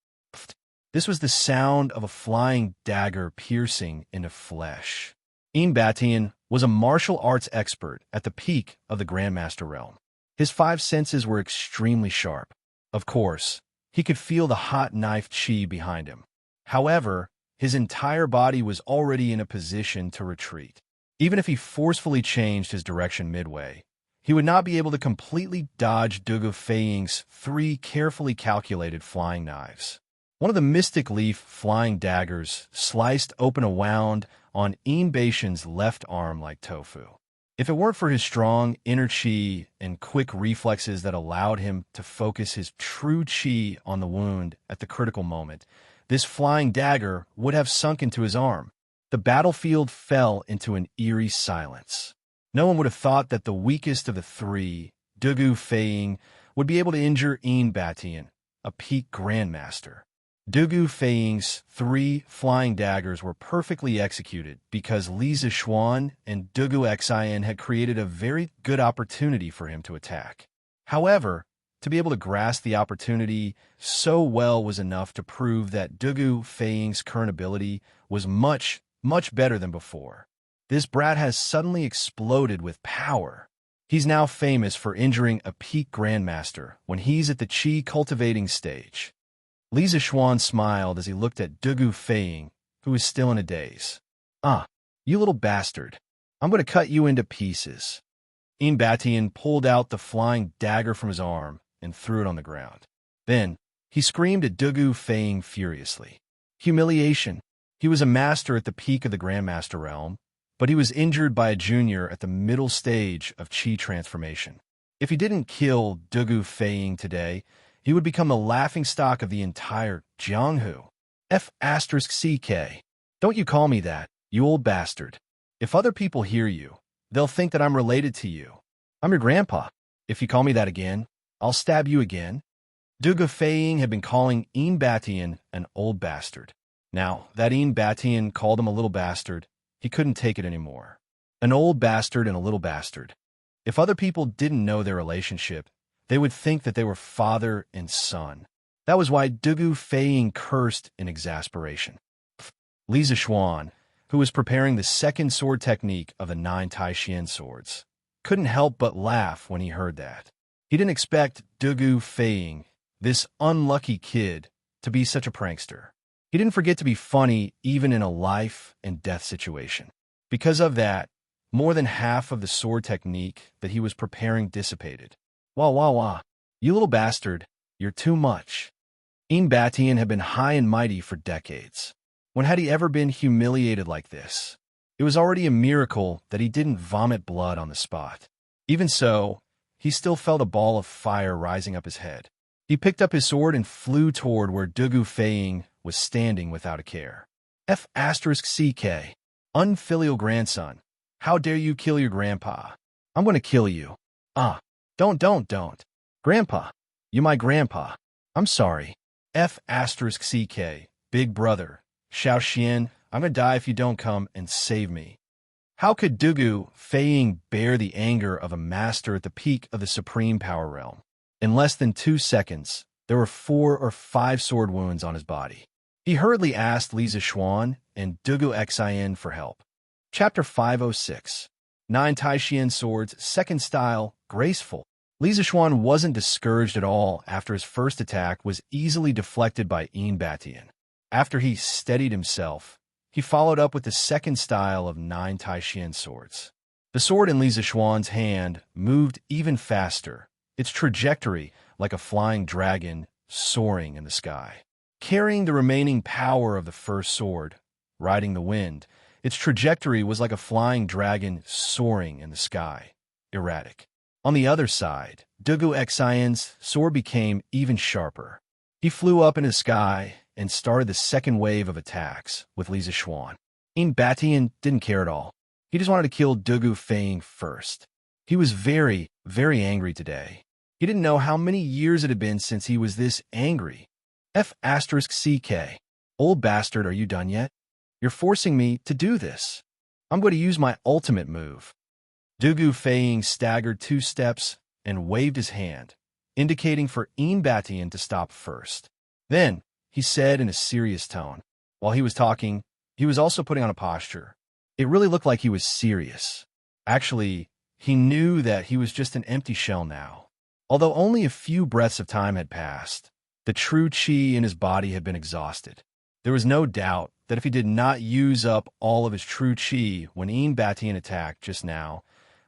This was the sound of a flying dagger piercing into flesh. Batian was a martial arts expert at the peak of the Grandmaster realm. His 5 senses were extremely sharp. Of course, he could feel the hot knife chi behind him. However, his entire body was already in a position to retreat. Even if he forcefully changed his direction midway, he would not be able to completely dodge Dugu Feiying's 3 carefully calculated flying knives. One of the Mystic Leaf flying daggers sliced open a wound on Baishan's left arm like tofu. If it weren't for his strong inner chi and quick reflexes that allowed him to focus his true chi on the wound at the critical moment, this flying dagger would have sunk into his arm. The battlefield fell into an eerie silence. No one would have thought that the weakest of the three, Dugu Feiying, would be able to injure Yin Batian, a peak grandmaster. Dugu Feiying's 3 flying daggers were perfectly executed because Li Zixuan and Dugu Xian had created a very good opportunity for him to attack. However, to be able to grasp the opportunity so well was enough to prove that Dugu Feiying's current ability was much better than before. This brat has suddenly exploded with power. He's now famous for injuring a peak grandmaster when he's at the chi cultivating stage. Li Zixuan smiled as he looked at Dugu Feiying, who was still in a daze. "Ah, you little bastard. I'm going to cut you into pieces." Yin Batian pulled out the flying dagger from his arm and threw it on the ground. Then, he screamed at Dugu Feiying furiously. Humiliation. He was a master at the peak of the Grandmaster realm, but he was injured by a junior at the middle stage of chi transformation. If he didn't kill Dugu Feiying today, he would become the laughingstock of the entire Jianghu. F***CK. Don't you call me that, you old bastard. If other people hear you, they'll think that I'm related to you. I'm your grandpa. If you call me that again, I'll stab you again. Dugu Feiying had been calling Yin Batian an old bastard. Now, that Yin Batian called him a little bastard, he couldn't take it anymore. An old bastard and a little bastard. If other people didn't know their relationship, they would think that they were father and son. That was why Dugu Feiying cursed in exasperation. Li Zixuan, who was preparing the second sword technique of the 9 Taishian swords, couldn't help but laugh when he heard that. He didn't expect Dugu Feiying, this unlucky kid, to be such a prankster. He didn't forget to be funny even in a life and death situation. Because of that, more than half of the sword technique that he was preparing dissipated. Wah. You little bastard, you're too much. Yin Batian had been high and mighty for decades. When had he ever been humiliated like this? It was already a miracle that he didn't vomit blood on the spot. Even so, he still felt a ball of fire rising up his head. He picked up his sword and flew toward where Dugu Feiying was standing without a care. F***CK. Unfilial grandson. How dare you kill your grandpa? I'm going to kill you. Don't. Grandpa. You my grandpa. I'm sorry. F***CK. Big brother. Xiaoxian, I'm going to die if you don't come and save me. How could Dugu Feiying bear the anger of a master at the peak of the supreme power realm? In less than 2 seconds, there were 4 or 5 sword wounds on his body. He hurriedly asked Li Zixuan and Dugu Xian for help. Chapter 506. 9 Taishian Swords, Second Style, Graceful. Li Zixuan wasn't discouraged at all after his first attack was easily deflected by Yin Batian. After he steadied himself, he followed up with the second style of 9 Taishian swords. The sword in Li Zixuan's hand moved even faster, its trajectory like a flying dragon soaring in the sky. Carrying the remaining power of the first sword, riding the wind, its trajectory was like a flying dragon soaring in the sky, erratic. On the other side, Dugu Xian's sword became even sharper. He flew up into the sky and started the second wave of attacks with Li Zixuan. Yin Batian didn't care at all. He just wanted to kill Dugu Feiying first. He was very angry today. He didn't know how many years it had been since he was this angry. F***CK. Old bastard, are you done yet? You're forcing me to do this. I'm going to use my ultimate move. Dugu Feiying staggered 2 steps and waved his hand, indicating for Yin Batian to stop first. Then, he said in a serious tone. While he was talking, he was also putting on a posture. It really looked like he was serious. Actually, he knew that he was just an empty shell now. Although only a few breaths of time had passed, the true chi in his body had been exhausted. There was no doubt that if he did not use up all of his true chi when Yin Batian attacked just now,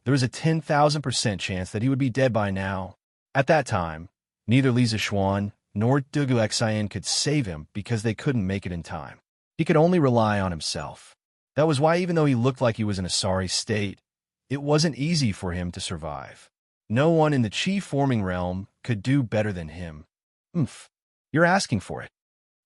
there was a 10,000% chance that he would be dead by now. At that time, neither Li Zixuan nor Dugu Xian could save him because they couldn't make it in time. He could only rely on himself. That was why even though he looked like he was in a sorry state, it wasn't easy for him to survive. No one in the chi-forming realm could do better than him. Oomph, you're asking for it.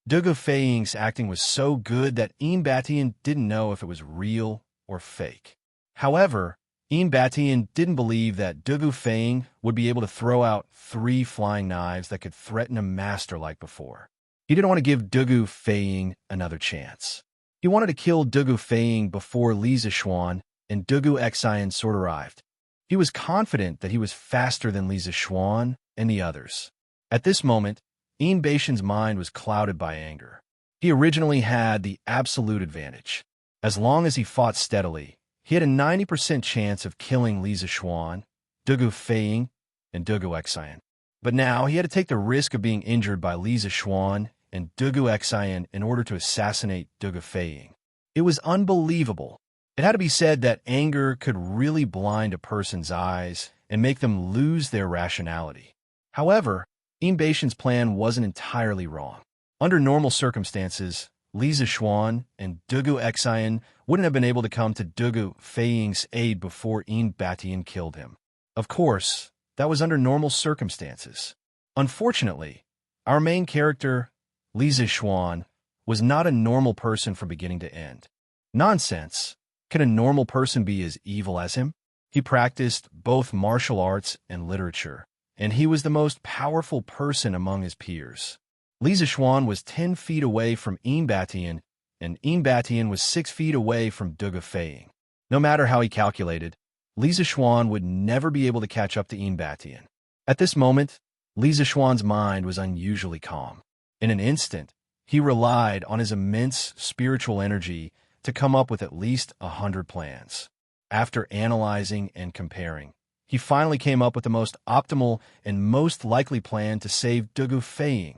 Dugu Feiying's acting was so good that Ian Batian didn't know if it was real or fake. However, Ian Batian didn't believe that Dugu Feiying would be able to throw out 3 flying knives that could threaten a master like before. He didn't want to give Dugu Feiying another chance. He wanted to kill Dugu Feiying before Li Zixuan and Dugu Xian sword arrived. He was confident that he was faster than Li Zixuan and the others. At this moment, Ian Batian's mind was clouded by anger. He originally had the absolute advantage. As long as he fought steadily, he had a 90% chance of killing Li Zixuan, Dugu Feiying, and Dugu Xian. But now he had to take the risk of being injured by Li Zixuan and Dugu Xian in order to assassinate Dugu Feiying. It was unbelievable. It had to be said that anger could really blind a person's eyes and make them lose their rationality. However, Ian Batian's plan wasn't entirely wrong. Under normal circumstances, Li Zixuan and Dugu Xian wouldn't have been able to come to Dugu Feiying's aid before Ian Batian killed him. Of course, that was under normal circumstances. Unfortunately, our main character, Li Zixuan, was not a normal person from beginning to end. Nonsense! Can a normal person be as evil as him? He practiced both martial arts and literature, and he was the most powerful person among his peers. Li Zixuan was 10 feet away from Ian Batian, and Ian Batian was 6 feet away from Dugu Feiying. No matter how he calculated, Li Zixuan would never be able to catch up to Ian Batian. At this moment, Li Zixuan's mind was unusually calm. In an instant, he relied on his immense spiritual energy to come up with at least 100 plans. After analyzing and comparing, he finally came up with the most optimal and most likely plan to save Dugu Feiying.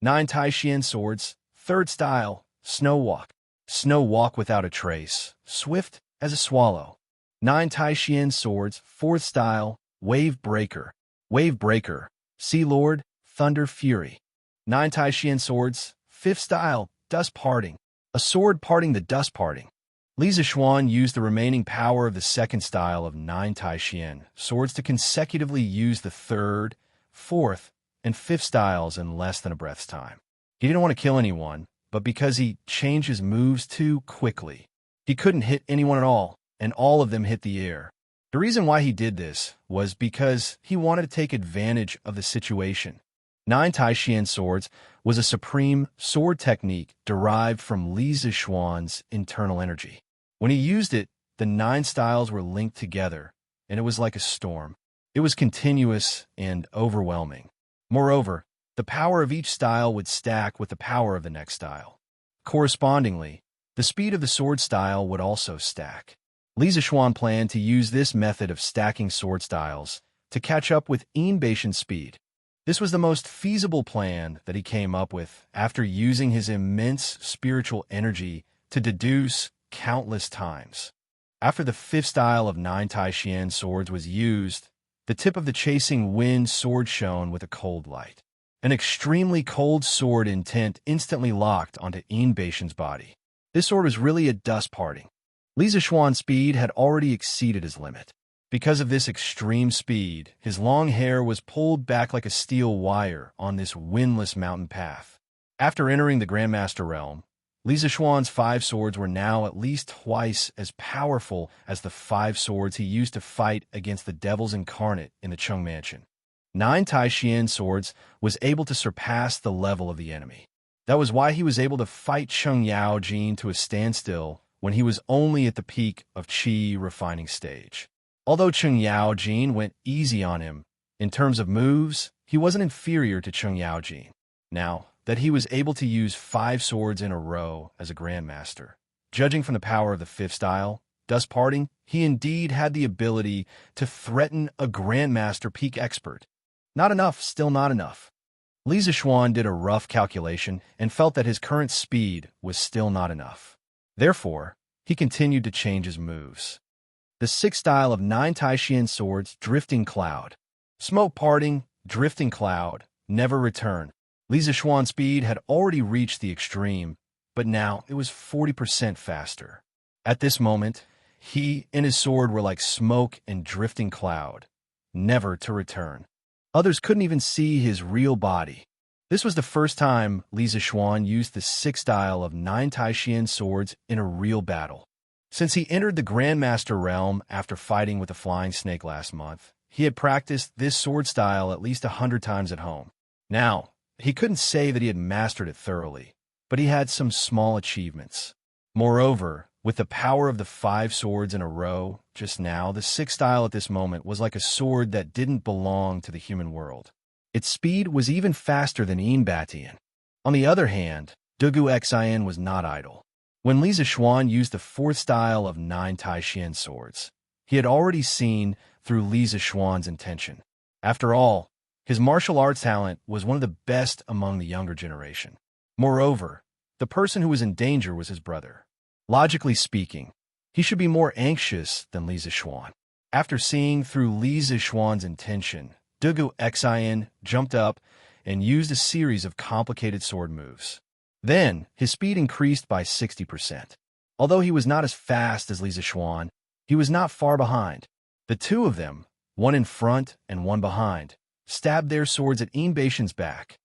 9 Tai-Chien swords, 3rd style, Snow Walk. Snow Walk without a trace, swift as a swallow. 9 Tai-Chien swords, 4th style, Wave Breaker. Wave Breaker, Sea Lord, Thunder Fury. 9 Tai-Chien swords, 5th style, Dust Parting. A sword parting the dust parting. Li Zixuan used the remaining power of the 2nd style of 9 Tai-Chien swords to consecutively use the 3rd, 4th, and 5th styles in less than a breath's time. He didn't want to kill anyone, but because he changed his moves too quickly, he couldn't hit anyone at all, and all of them hit the air. The reason why he did this was because he wanted to take advantage of the situation. 9 Tai-Chien swords was a supreme sword technique derived from Li Zixuan's internal energy. When he used it, the 9 styles were linked together, and it was like a storm. It was continuous and overwhelming. Moreover, the power of each style would stack with the power of the next style. Correspondingly, the speed of the sword style would also stack. Li Zixuan planned to use this method of stacking sword styles to catch up with Ian Batian's speed. This was the most feasible plan that he came up with after using his immense spiritual energy to deduce countless times. After the 5th style of 9 Tai-Chien swords was used, the tip of the chasing wind sword shone with a cold light. An extremely cold sword intent instantly locked onto Ian Batian's body. This sword was really a dust parting. Li Zixuan's speed had already exceeded his limit. Because of this extreme speed, his long hair was pulled back like a steel wire on this windless mountain path. After entering the Grandmaster realm, Li Zixuan's 5 swords were now at least twice as powerful as the 5 swords he used to fight against the devils incarnate in the Chung Mansion. 9 Tai-Chien swords was able to surpass the level of the enemy. That was why he was able to fight Chung Yaojin to a standstill when he was only at the peak of Qi refining stage. Although Chung Yaojin went easy on him, in terms of moves, he wasn't inferior to Chung Yaojin. Now that he was able to use 5 swords in a row as a Grandmaster, judging from the power of the 5th style, Dust Parting, he indeed had the ability to threaten a Grandmaster peak expert. Not enough, still not enough. Li Zixuan did a rough calculation and felt that his current speed was still not enough. Therefore, he continued to change his moves. The 6th style of 9 Tai-Chien swords, Drifting Cloud. Smoke Parting, Drifting Cloud, Never Return. Li Zixuan's speed had already reached the extreme, but now it was 40% faster. At this moment, He and his sword were like smoke and drifting cloud, never to return. Others couldn't even see his real body. This was the first time Li Zixuan used the 6 style of 9 Taishian swords in a real battle. Since he entered the Grandmaster realm after fighting with the Flying Snake last month, he had practiced this sword style at least 100 times at home. Now, he couldn't say that he had mastered it thoroughly, but he had some small achievements. Moreover, with the power of the 5 swords in a row, just now, the 6 style at this moment was like a sword that didn't belong to the human world. Its speed was even faster than Yin Batian. On the other hand, Dugu Xian was not idle. When Li Zixuan used the 4th style of 9 Taishian swords, he had already seen through Li Zixuan's intention. After all, his martial arts talent was one of the best among the younger generation. Moreover, the person who was in danger was his brother. Logically speaking, he should be more anxious than Li Zixuan. After seeing through Li Zixuan's intention, Dugu Xian jumped up and used a series of complicated sword moves. Then, his speed increased by 60%. Although he was not as fast as Li Zixuan, he was not far behind. The two of them, one in front and one behind, stabbed their swords at Yin Batian's back.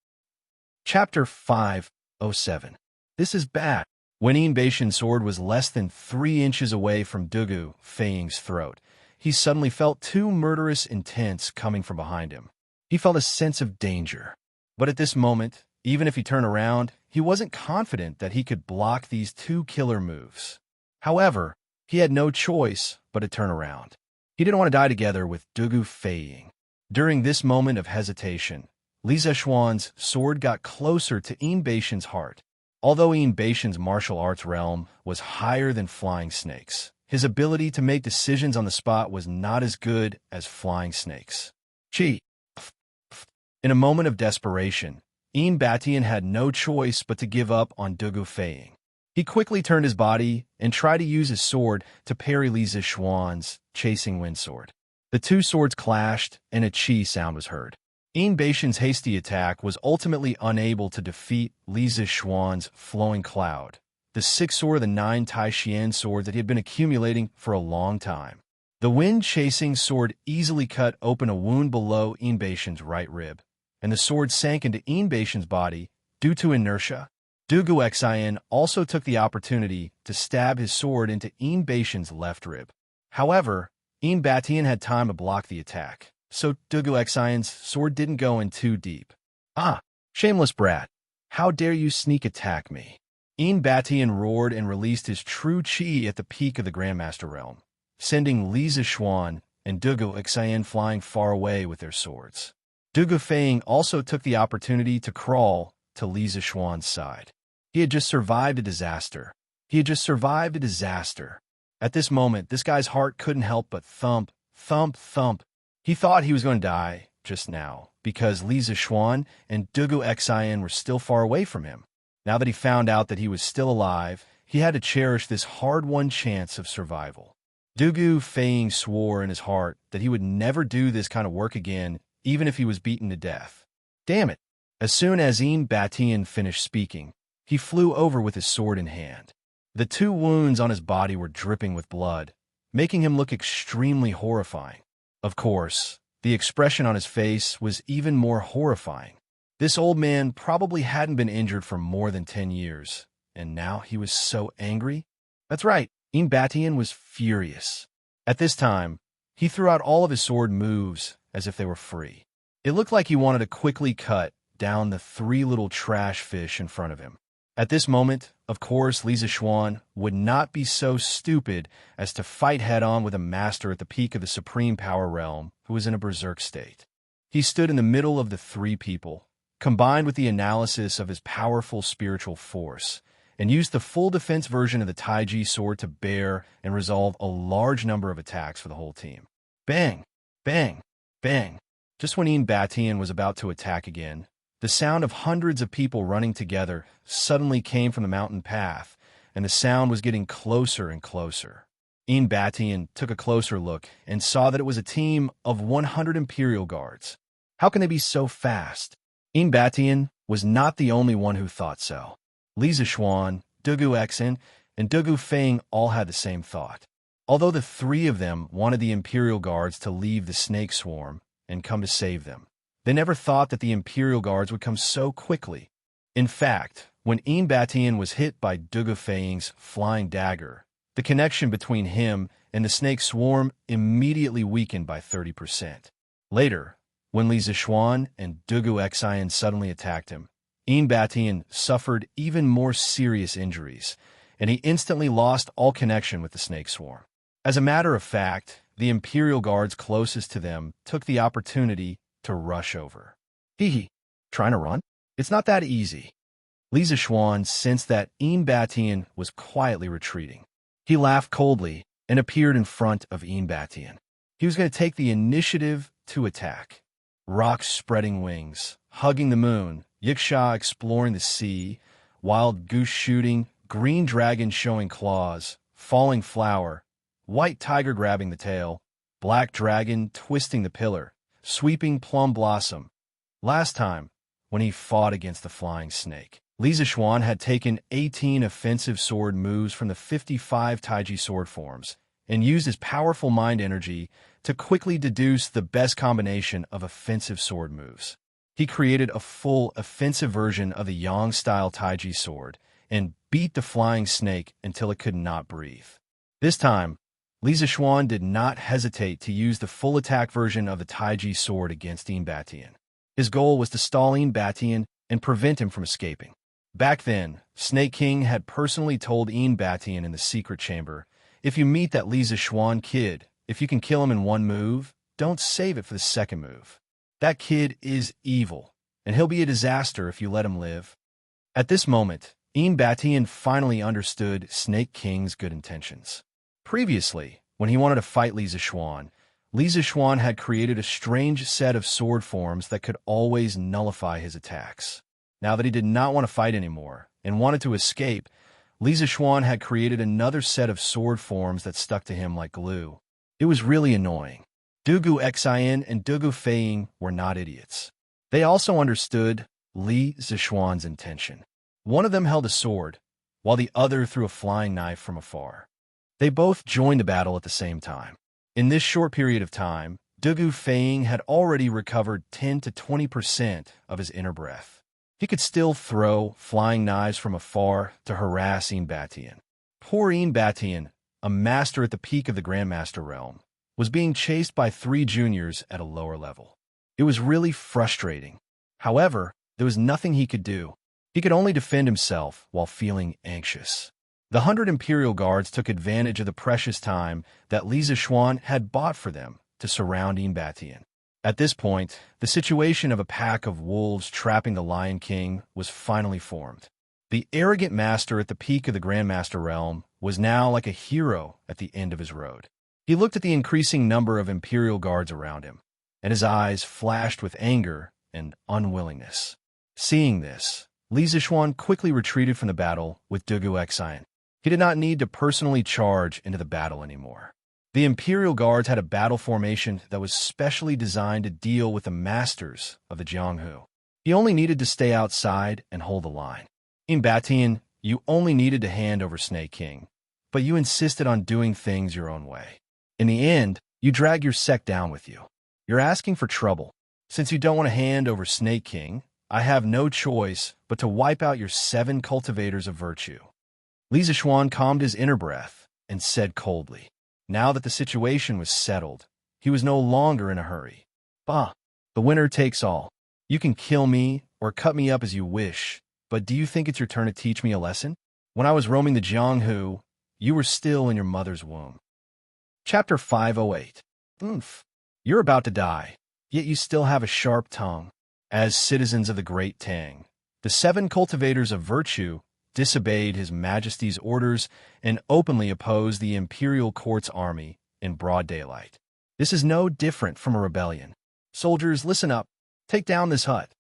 Chapter 507. This is bad. When Yin Batian's sword was less than 3 inches away from Dugu Feiying's throat, he suddenly felt 2 murderous intents coming from behind him. He felt a sense of danger. But at this moment, even if he turned around, he wasn't confident that he could block these 2 killer moves. However, he had no choice but to turn around. He didn't want to die together with Dugu Feiying. During this moment of hesitation, Li Zixuan's sword got closer to Yin Batian's heart. Although Yin Batian's martial arts realm was higher than Flying Snake's, his ability to make decisions on the spot was not as good as Flying Snake's. In a moment of desperation, Yin Batian had no choice but to give up on Dugu Feiying. He quickly turned his body and tried to use his sword to parry Li Zixuan's chasing wind sword. The 2 swords clashed and a chi sound was heard. Yin Batian's hasty attack was ultimately unable to defeat Li Zixuan's flowing cloud, the 6 sword of the 9 Taishian swords that he had been accumulating for a long time. The wind-chasing sword easily cut open a wound below Yin Batian's right rib, and the sword sank into Yin Batian's body due to inertia. Dugu Xian also took the opportunity to stab his sword into Yin Batian's left rib. However, Yin Batian had time to block the attack, so Dugu Xian's sword didn't go in too deep. "Ah, shameless brat! How dare you sneak attack me?" Yin Batian roared and released his true chi at the peak of the Grandmaster realm, sending Li Zixuan and Dugu Xian flying far away with their swords. Dugu Feiying also took the opportunity to crawl to Li Zixuan's side. He had just survived a disaster. At this moment, this guy's heart couldn't help but thump, thump, thump. He thought he was going to die just now because Li Zixuan and Dugu Xian were still far away from him. Now that he found out that he was still alive, he had to cherish this hard-won chance of survival. Dugu Feiying swore in his heart that he would never do this kind of work again, even if he was beaten to death. Damn it! As soon as Yin Batian finished speaking, he flew over with his sword in hand. The 2 wounds on his body were dripping with blood, making him look extremely horrifying. Of course, the expression on his face was even more horrifying. This old man probably hadn't been injured for more than 10 years, and now he was so angry. That's right, Yin Batian was furious. At this time, he threw out all of his sword moves as if they were free. It looked like he wanted to quickly cut down the 3 little trash fish in front of him. At this moment, of course, Li Zixuan would not be so stupid as to fight head-on with a master at the peak of the supreme power realm who was in a berserk state. He stood in the middle of the 3 people, combined with the analysis of his powerful spiritual force, and used the full defense version of the Taiji sword to bear and resolve a large number of attacks for the whole team. Bang! Bang! Bang! Just when Yin Batian was about to attack again, the sound of hundreds of people running together suddenly came from the mountain path, and the sound was getting closer and closer. Yin Batian took a closer look and saw that it was a team of 100 Imperial Guards. How can they be so fast? Yin Batian was not the only one who thought so. Li Zixuan, Dugu Xian, and Dugu Feiying all had the same thought. Although the three of them wanted the Imperial Guards to leave the snake swarm and come to save them, they never thought that the Imperial Guards would come so quickly. In fact, when Eanbatian was hit by Dugu Feiying's flying dagger, the connection between him and the snake swarm immediately weakened by 30%. Later, when Li Zixuan and Dugu Xian suddenly attacked him, Eanbatian suffered even more serious injuries, and he instantly lost all connection with the snake swarm. As a matter of fact, the Imperial Guards closest to them took the opportunity to rush over. Hee, trying to run? It's not that easy. Li Zixuan sensed that Eanbatian was quietly retreating. He laughed coldly and appeared in front of Eanbatian. He was going to take the initiative to attack. Rocks spreading wings, hugging the moon, Yiksha exploring the sea, wild goose shooting, green dragon showing claws, falling flower, white tiger grabbing the tail, black dragon twisting the pillar, sweeping plum blossom. Last time, when he fought against the flying snake, Li Zixuan had taken 18 offensive sword moves from the 55 Taiji sword forms and used his powerful mind energy to quickly deduce the best combination of offensive sword moves. He created a full offensive version of the Yang-style Taiji sword and beat the flying snake until it could not breathe. This time, Li Zixuan did not hesitate to use the full attack version of the Taiji sword against Eanbatian. His goal was to stall Eanbatian and prevent him from escaping. Back then, Snake King had personally told Eanbatian in the secret chamber, "If you meet that Li Zixuan kid, if you can kill him in one move, don't save it for the second move. That kid is evil, and he'll be a disaster if you let him live." At this moment, Eanbatian finally understood Snake King's good intentions. Previously, when he wanted to fight Li Zixuan had created a strange set of sword forms that could always nullify his attacks. Now that he did not want to fight anymore and wanted to escape, Li Zixuan had created another set of sword forms that stuck to him like glue. It was really annoying. Dugu Xian and Dugu Feiying were not idiots. They also understood Li Zixuan's intention. One of them held a sword, while the other threw a flying knife from afar. They both joined the battle at the same time. In this short period of time, Dugu Feiying had already recovered 10 to 20% of his inner breath. He could still throw flying knives from afar to harass Eanbatian. Poor Eanbatian, a master at the peak of the Grandmaster realm, was being chased by 3 juniors at a lower level. It was really frustrating. However, there was nothing he could do. He could only defend himself while feeling anxious. The 100 Imperial Guards took advantage of the precious time that Li Zixuan had bought for them to surround Eanbatian. At this point, the situation of a pack of wolves trapping the Lion King was finally formed. The arrogant master at the peak of the Grandmaster realm was now like a hero at the end of his road. He looked at the increasing number of Imperial Guards around him, and his eyes flashed with anger and unwillingness. Seeing this, Li Zixuan quickly retreated from the battle with Dugu Xian. He did not need to personally charge into the battle anymore. The Imperial Guards had a battle formation that was specially designed to deal with the masters of the Jianghu. He only needed to stay outside and hold the line. Eanbatian, you only needed to hand over Snake King, but you insisted on doing things your own way. In the end, you drag your sect down with you. You're asking for trouble. Since you don't want to hand over Snake King, I have no choice but to wipe out your 7 cultivators of virtue. Li Zixuan calmed his inner breath and said coldly. Now that the situation was settled, he was no longer in a hurry. Bah, the winner takes all. You can kill me or cut me up as you wish, but do you think it's your turn to teach me a lesson? When I was roaming the Jianghu, you were still in your mother's womb. Chapter 508. You're about to die, yet you still have a sharp tongue. As citizens of the Great Tang, the 7 cultivators of virtue disobeyed His Majesty's orders and openly opposed the imperial court's army in broad daylight. This is no different from a rebellion. Soldiers, listen up. Take down this hut.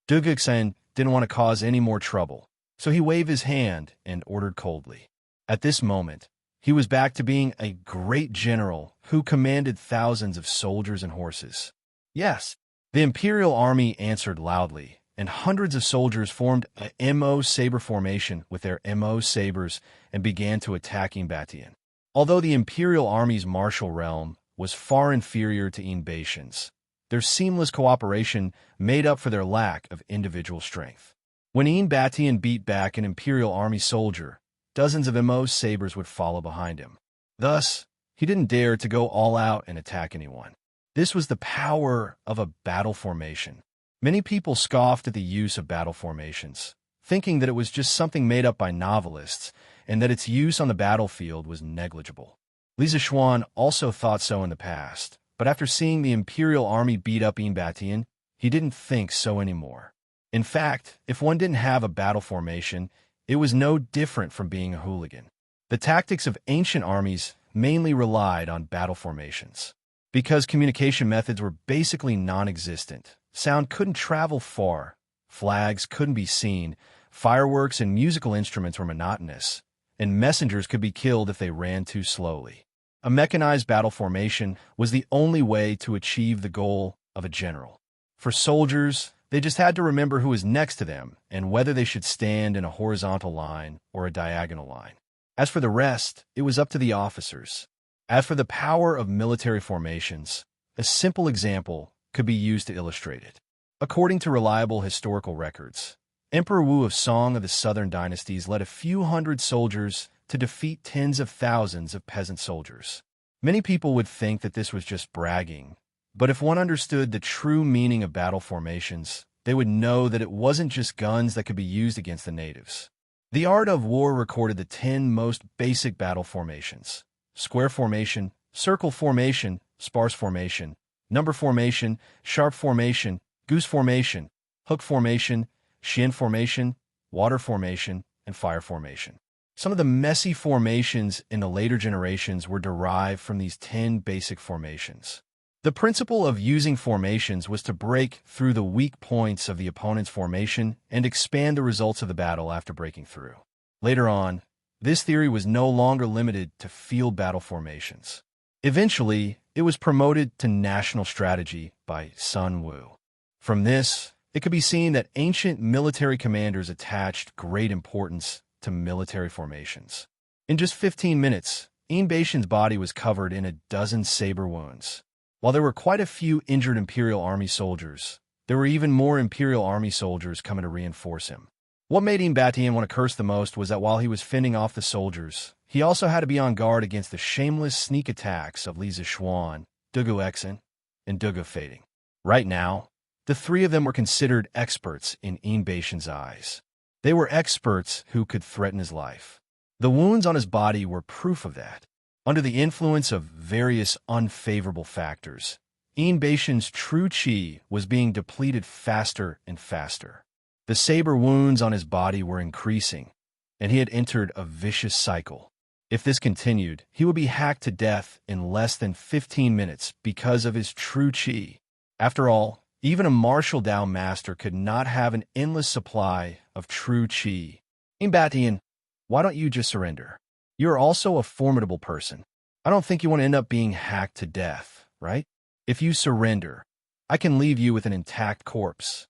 Dugu Xian didn't want to cause any more trouble, so he waved his hand and ordered coldly. At this moment, he was back to being a great general who commanded thousands of soldiers and horses. Yes, the imperial army answered loudly, and hundreds of soldiers formed a MO saber formation with their MO sabers and began to attack Eanbatian. Although the Imperial Army's martial realm was far inferior to Baishan's, their seamless cooperation made up for their lack of individual strength. When Batian beat back an Imperial Army soldier, dozens of Immerse sabers would follow behind him. Thus, he didn't dare to go all out and attack anyone. This was the power of a battle formation. Many people scoffed at the use of battle formations, thinking that it was just something made up by novelists and that its use on the battlefield was negligible. Li Zishuan also thought so in the past, but after seeing the Imperial Army beat up Batian, he didn't think so anymore. In fact, if one didn't have a battle formation, it was no different from being a hooligan. The tactics of ancient armies mainly relied on battle formations. Because communication methods were basically non-existent, sound couldn't travel far, flags couldn't be seen, fireworks and musical instruments were monotonous, and messengers could be killed if they ran too slowly. A mechanized battle formation was the only way to achieve the goal of a general. For soldiers, they just had to remember who was next to them and whether they should stand in a horizontal line or a diagonal line. As for the rest, it was up to the officers. As for the power of military formations, a simple example could be used to illustrate it. According to reliable historical records, Emperor Wu of Song of the Southern Dynasties led a few hundred soldiers to defeat tens of thousands of peasant soldiers. Many people would think that this was just bragging, but if one understood the true meaning of battle formations, they would know that it wasn't just guns that could be used against the natives. The Art of War recorded the 10 most basic battle formations: square formation, circle formation, sparse formation, number formation, sharp formation, goose formation, hook formation, shin formation, water formation, and fire formation. Some of the messy formations in the later generations were derived from these 10 basic formations. The principle of using formations was to break through the weak points of the opponent's formation and expand the results of the battle after breaking through. Later on, this theory was no longer limited to field battle formations. Eventually, it was promoted to national strategy by Sun Wu. From this, it could be seen that ancient military commanders attached great importance to military formations. In just 15 minutes, Baishan's body was covered in a dozen saber wounds. While there were quite a few injured Imperial Army soldiers, there were even more Imperial Army soldiers coming to reinforce him. What made Batian want to curse the most was that while he was fending off the soldiers, he also had to be on guard against the shameless sneak attacks of Li Zishuan, Dugu Exin, and Dugu Fading. Right now, the three of them were considered experts in Baishan's eyes. They were experts who could threaten his life. The wounds on his body were proof of that. Under the influence of various unfavorable factors, Baishan's true chi was being depleted faster and faster. The saber wounds on his body were increasing, and he had entered a vicious cycle. If this continued, he would be hacked to death in less than 15 minutes because of his true chi. After all, even a martial Dao master could not have an endless supply of true chi. Batian, why don't you just surrender? You're also a formidable person. I don't think you want to end up being hacked to death, right? If you surrender, I can leave you with an intact corpse.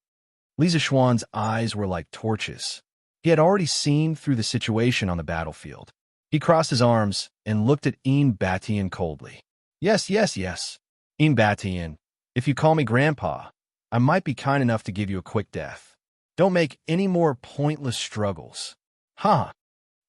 Li Zishuan's eyes were like torches. He had already seen through the situation on the battlefield. He crossed his arms and looked at Batian coldly. Yes. Batian, if you call me Grandpa, I might be kind enough to give you a quick death. Don't make any more pointless struggles. Ha!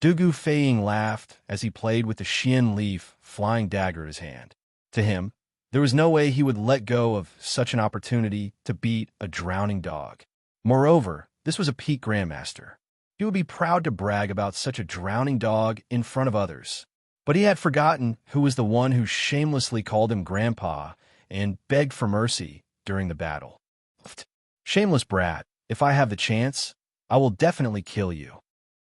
Dugu Feiying laughed as he played with the Xian leaf flying dagger in his hand. To him, there was no way he would let go of such an opportunity to beat a drowning dog. Moreover, this was a peak grandmaster. He would be proud to brag about such a drowning dog in front of others. But he had forgotten who was the one who shamelessly called him Grandpa and begged for mercy during the battle. Shameless brat, if I have the chance, I will definitely kill you.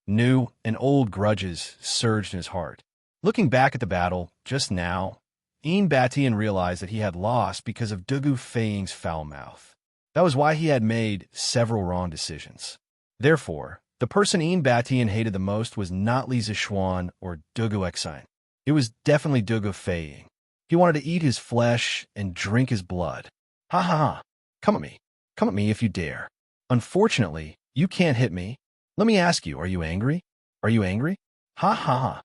New and old grudges surged in his heart. Looking back at the battle just now, Batian realized that he had lost because of Dugu Feiying's foul mouth. That was why he had made several wrong decisions. Therefore, the person Batian hated the most was not Li Zishuan or Dugu Exin. It was definitely Dugu Feiying. He wanted to eat his flesh and drink his blood. Ha ha ha! Come at me. Come at me if you dare. Unfortunately, you can't hit me. Let me ask you, are you angry? Are you angry? Ha ha ha.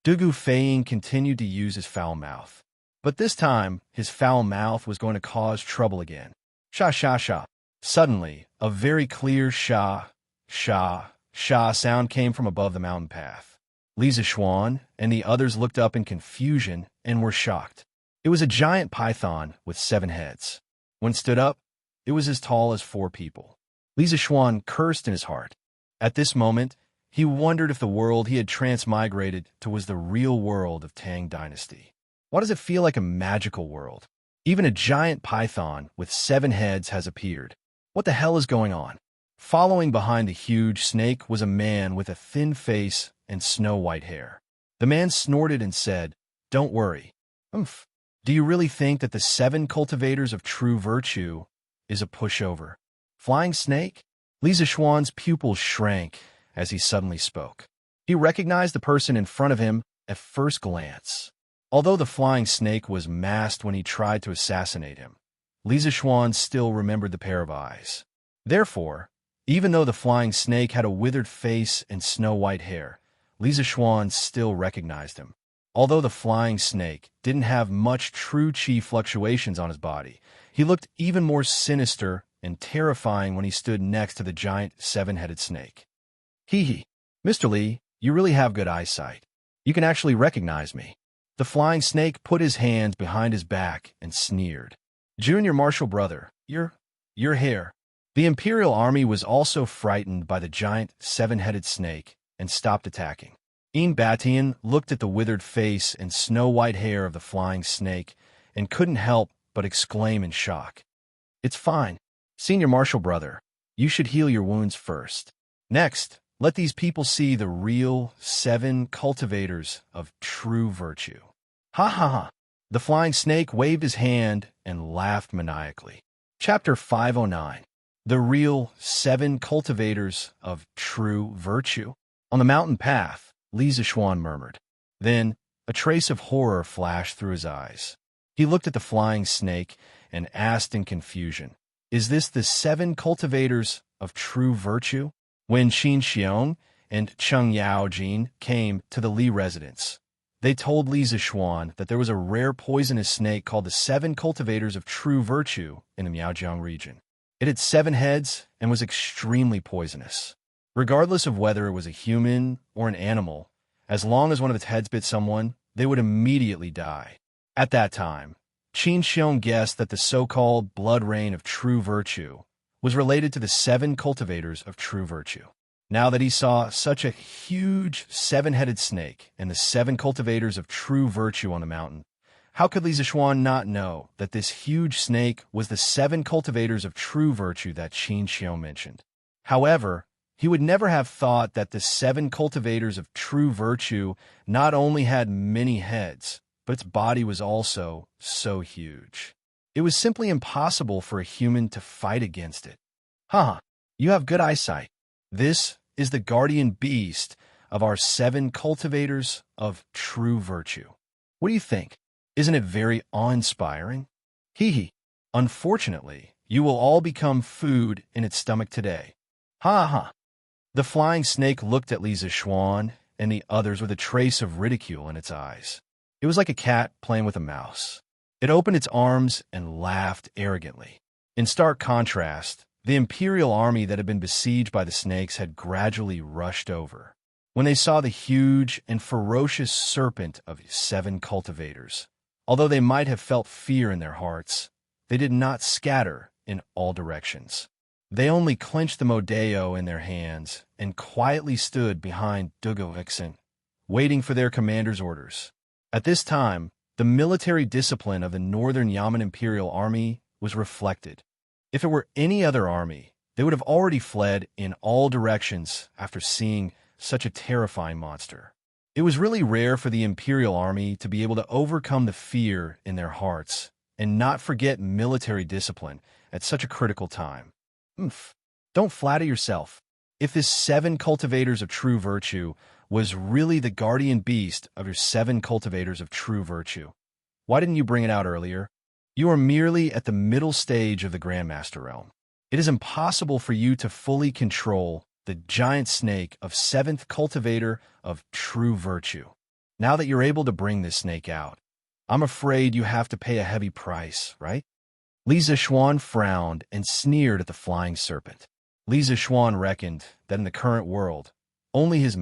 Dugu Feiying continued to use his foul mouth. But this time, his foul mouth was going to cause trouble again. Sha sha sha. Suddenly, a very clear sha, sha, sha sound came from above the mountain path. Li Zishuan and the others looked up in confusion and were shocked. It was a giant python with 7 heads. When it stood up, it was as tall as 4 people. Li Zishuan cursed in his heart. At this moment, he wondered if the world he had transmigrated to was the real world of Tang Dynasty. Why does it feel like a magical world? Even a giant python with 7 heads has appeared. What the hell is going on? Following behind the huge snake was a man with a thin face and snow-white hair. The man snorted and said, "Don't worry. Umph. Do you really think that the 7 cultivators of true virtue is a pushover? Flying snake?" Li Zishuan's pupils shrank as he suddenly spoke. He recognized the person in front of him at first glance. Although the flying snake was masked when he tried to assassinate him, Li Zishuan still remembered the pair of eyes. Therefore, even though the flying snake had a withered face and snow-white hair, Li Zishuan still recognized him. Although the flying snake didn't have much true chi fluctuations on his body, he looked even more sinister and terrifying when he stood next to the giant 7-headed snake. Hee hee. Mr. Li, you really have good eyesight. You can actually recognize me. The flying snake put his hands behind his back and sneered. Junior Marshal Brother, your hair. The Imperial Army was also frightened by the giant 7-headed snake and stopped attacking. Een Batian looked at the withered face and snow-white hair of the flying snake and couldn't help but exclaim in shock. It's fine. Senior Marshal Brother, you should heal your wounds first. Next, let these people see the real 7 cultivators of true virtue. Ha ha ha. The flying snake waved his hand and laughed maniacally. Chapter 509. The real 7 cultivators of true virtue. On the mountain path, Li Zishuan murmured. Then, a trace of horror flashed through his eyes. He looked at the flying snake and asked in confusion, "Is this the 7 cultivators of true virtue?" When Qin Xiong and Cheng Yaojin came to the Li residence, they told Li Zishuan that there was a rare poisonous snake called the 7 cultivators of true virtue in the Miaojiang region. It had 7 heads and was extremely poisonous. Regardless of whether it was a human or an animal, as long as one of its heads bit someone, they would immediately die. At that time, Qin Xiong guessed that the so-called blood rain of true virtue was related to the 7 cultivators of true virtue. Now that he saw such a huge 7-headed snake and the 7 cultivators of true virtue on the mountain, how could Li Zishuan not know that this huge snake was the 7 cultivators of true virtue that Qin Xiong mentioned? However, he would never have thought that the 7 cultivators of true virtue not only had many heads, but its body was also so huge. It was simply impossible for a human to fight against it. Haha, you have good eyesight. This is the guardian beast of our 7 cultivators of true virtue. What do you think? Isn't it very awe-inspiring? Hee hee. Unfortunately, you will all become food in its stomach today. Ha ha. The flying snake looked at Li Zishuan and the others with a trace of ridicule in its eyes. It was like a cat playing with a mouse. It opened its arms and laughed arrogantly. In stark contrast, the Imperial Army that had been besieged by the snakes had gradually rushed over. When they saw the huge and ferocious serpent of 7 cultivators, although they might have felt fear in their hearts, they did not scatter in all directions. They only clenched the Modeo in their hands and quietly stood behind Dugo Ixin, waiting for their commander's orders. At this time, the military discipline of the Northern Yamen Imperial Army was reflected. If it were any other army, they would have already fled in all directions after seeing such a terrifying monster. It was really rare for the Imperial Army to be able to overcome the fear in their hearts and not forget military discipline at such a critical time. Don't flatter yourself. If this 7 cultivators of true virtue was really the guardian beast of your 7 cultivators of true virtue, why didn't you bring it out earlier? You are merely at the middle stage of the Grandmaster realm. It is impossible for you to fully control the giant snake of 7th cultivator of true virtue. Now that you're able to bring this snake out, I'm afraid you have to pay a heavy price, right? Li Zishuan frowned and sneered at the flying serpent. Li Zishuan reckoned that in the current world, only his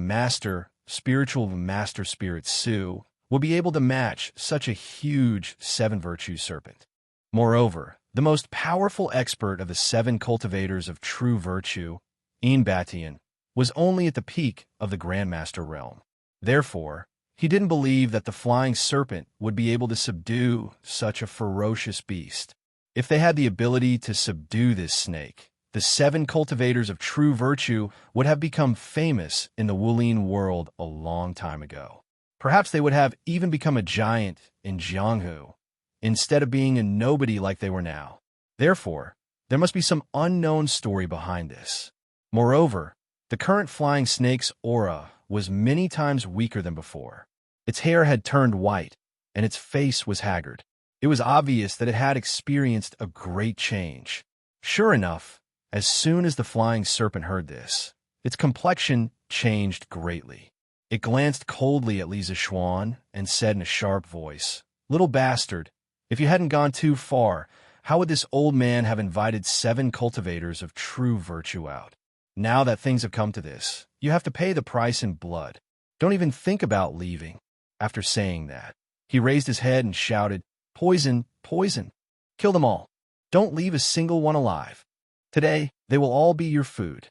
spiritual master spirit Su, would be able to match such a huge seven-virtue serpent. Moreover, the most powerful expert of the seven cultivators of true virtue, Batian, was only at the peak of the Grandmaster realm. Therefore, he didn't believe that the flying serpent would be able to subdue such a ferocious beast. If they had the ability to subdue this snake, the seven cultivators of true virtue would have become famous in the Wulin world a long time ago. Perhaps they would have even become a giant in Jianghu, instead of being a nobody like they were now. Therefore, there must be some unknown story behind this. Moreover, the current flying snake's aura was many times weaker than before. Its hair had turned white, and its face was haggard. It was obvious that it had experienced a great change. Sure enough, as soon as the flying serpent heard this, its complexion changed greatly. It glanced coldly at Li Zishuan and said in a sharp voice, "Little bastard, if you hadn't gone too far, how would this old man have invited seven cultivators of true virtue out? Now that things have come to this, you have to pay the price in blood. Don't even think about leaving." After saying that, he raised his head and shouted, "Poison, poison! Kill them all. Don't leave a single one alive. Today, they will all be your food."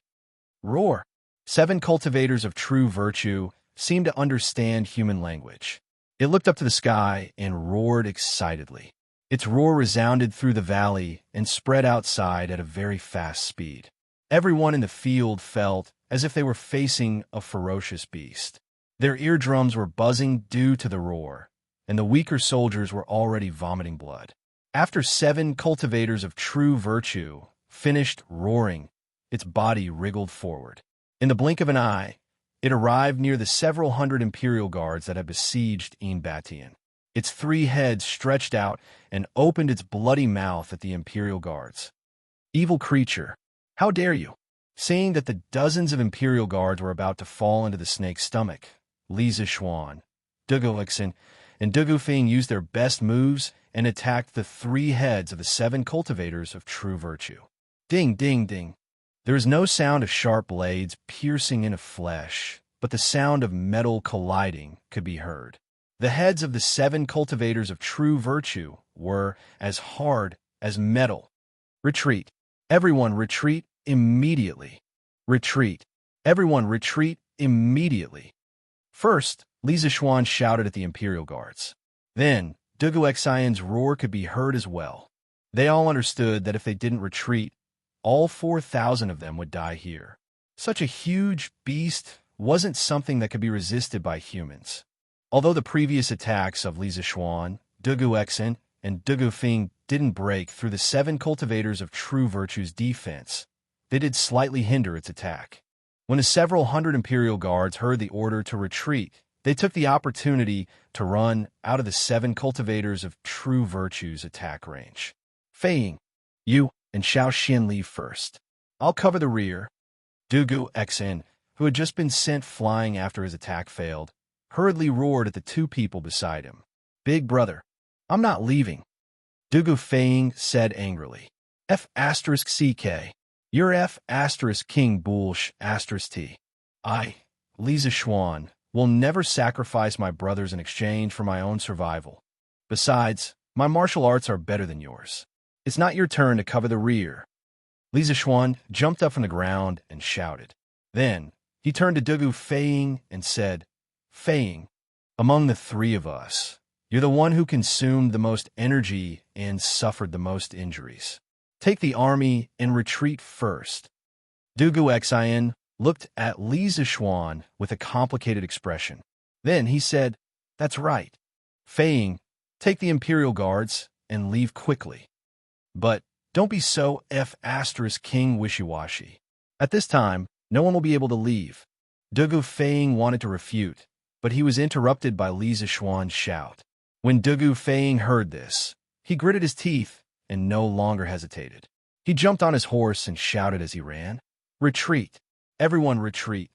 Roar! Seven cultivators of true virtue seemed to understand human language. It looked up to the sky and roared excitedly. Its roar resounded through the valley and spread outside at a very fast speed. Everyone in the field felt as if they were facing a ferocious beast. Their eardrums were buzzing due to the roar, and the weaker soldiers were already vomiting blood. After seven cultivators of true virtue finished roaring, its body wriggled forward. In the blink of an eye, it arrived near the several hundred Imperial guards that had besieged Batian. Its three heads stretched out and opened its bloody mouth at the Imperial guards. "Evil creature, how dare you?" Seeing that the dozens of Imperial guards were about to fall into the snake's stomach, Li Zishuan, Duguixin, and Dugufeng used their best moves and attacked the three heads of the seven cultivators of true virtue. Ding, ding, ding. There is no sound of sharp blades piercing into flesh, but the sound of metal colliding could be heard. The heads of the seven cultivators of true virtue were as hard as metal. "Retreat! Everyone retreat immediately! Retreat! Everyone retreat immediately!" First, Li Zishuan shouted at the Imperial guards. Then, Duguixion's roar could be heard as well. They all understood that if they didn't retreat, all 4,000 of them would die here. Such a huge beast wasn't something that could be resisted by humans. Although the previous attacks of Li Zishuan, Duguixin, and Dugufeng didn't break through the seven cultivators of true virtue's defense, they did slightly hinder its attack. When the several hundred Imperial guards heard the order to retreat, they took the opportunity to run out of the seven cultivators of true virtue's attack range. "Fei, you and Xiao Xin leave first. I'll cover the rear." Duguixin, who had just been sent flying after his attack failed, hurriedly roared at the two people beside him. "Big brother, I'm not leaving," Dugufeng said angrily. F***CK. You're F***King Bullsh***T. I, Li Zishuan, will never sacrifice my brothers in exchange for my own survival. Besides, my martial arts are better than yours. It's not your turn to cover the rear." Li Zishuan jumped up from the ground and shouted. Then, he turned to Dugufeng and said, "Fei, among the three of us, you're the one who consumed the most energy and suffered the most injuries. Take the army and retreat first." Duguixin looked at Li Zishuan with a complicated expression. Then he said, "That's right. Fei, take the Imperial guards and leave quickly. But don't be so King wishy-washy. At this time, no one will be able to leave." Dugufeng wanted to refute, but he was interrupted by Li Zishuan's shout. When Dugufeng heard this, he gritted his teeth and no longer hesitated. He jumped on his horse and shouted as he ran, "Retreat! Everyone retreat!"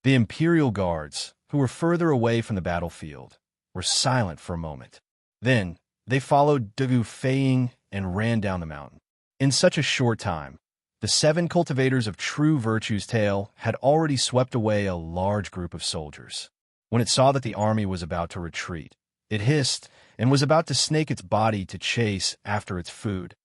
The Imperial guards, who were further away from the battlefield, were silent for a moment. Then, they followed Dugu Feiying and ran down the mountain. In such a short time, the 7 cultivators of true virtue's tail had already swept away a large group of soldiers. When it saw that the army was about to retreat, it hissed and was about to snake its body to chase after its food.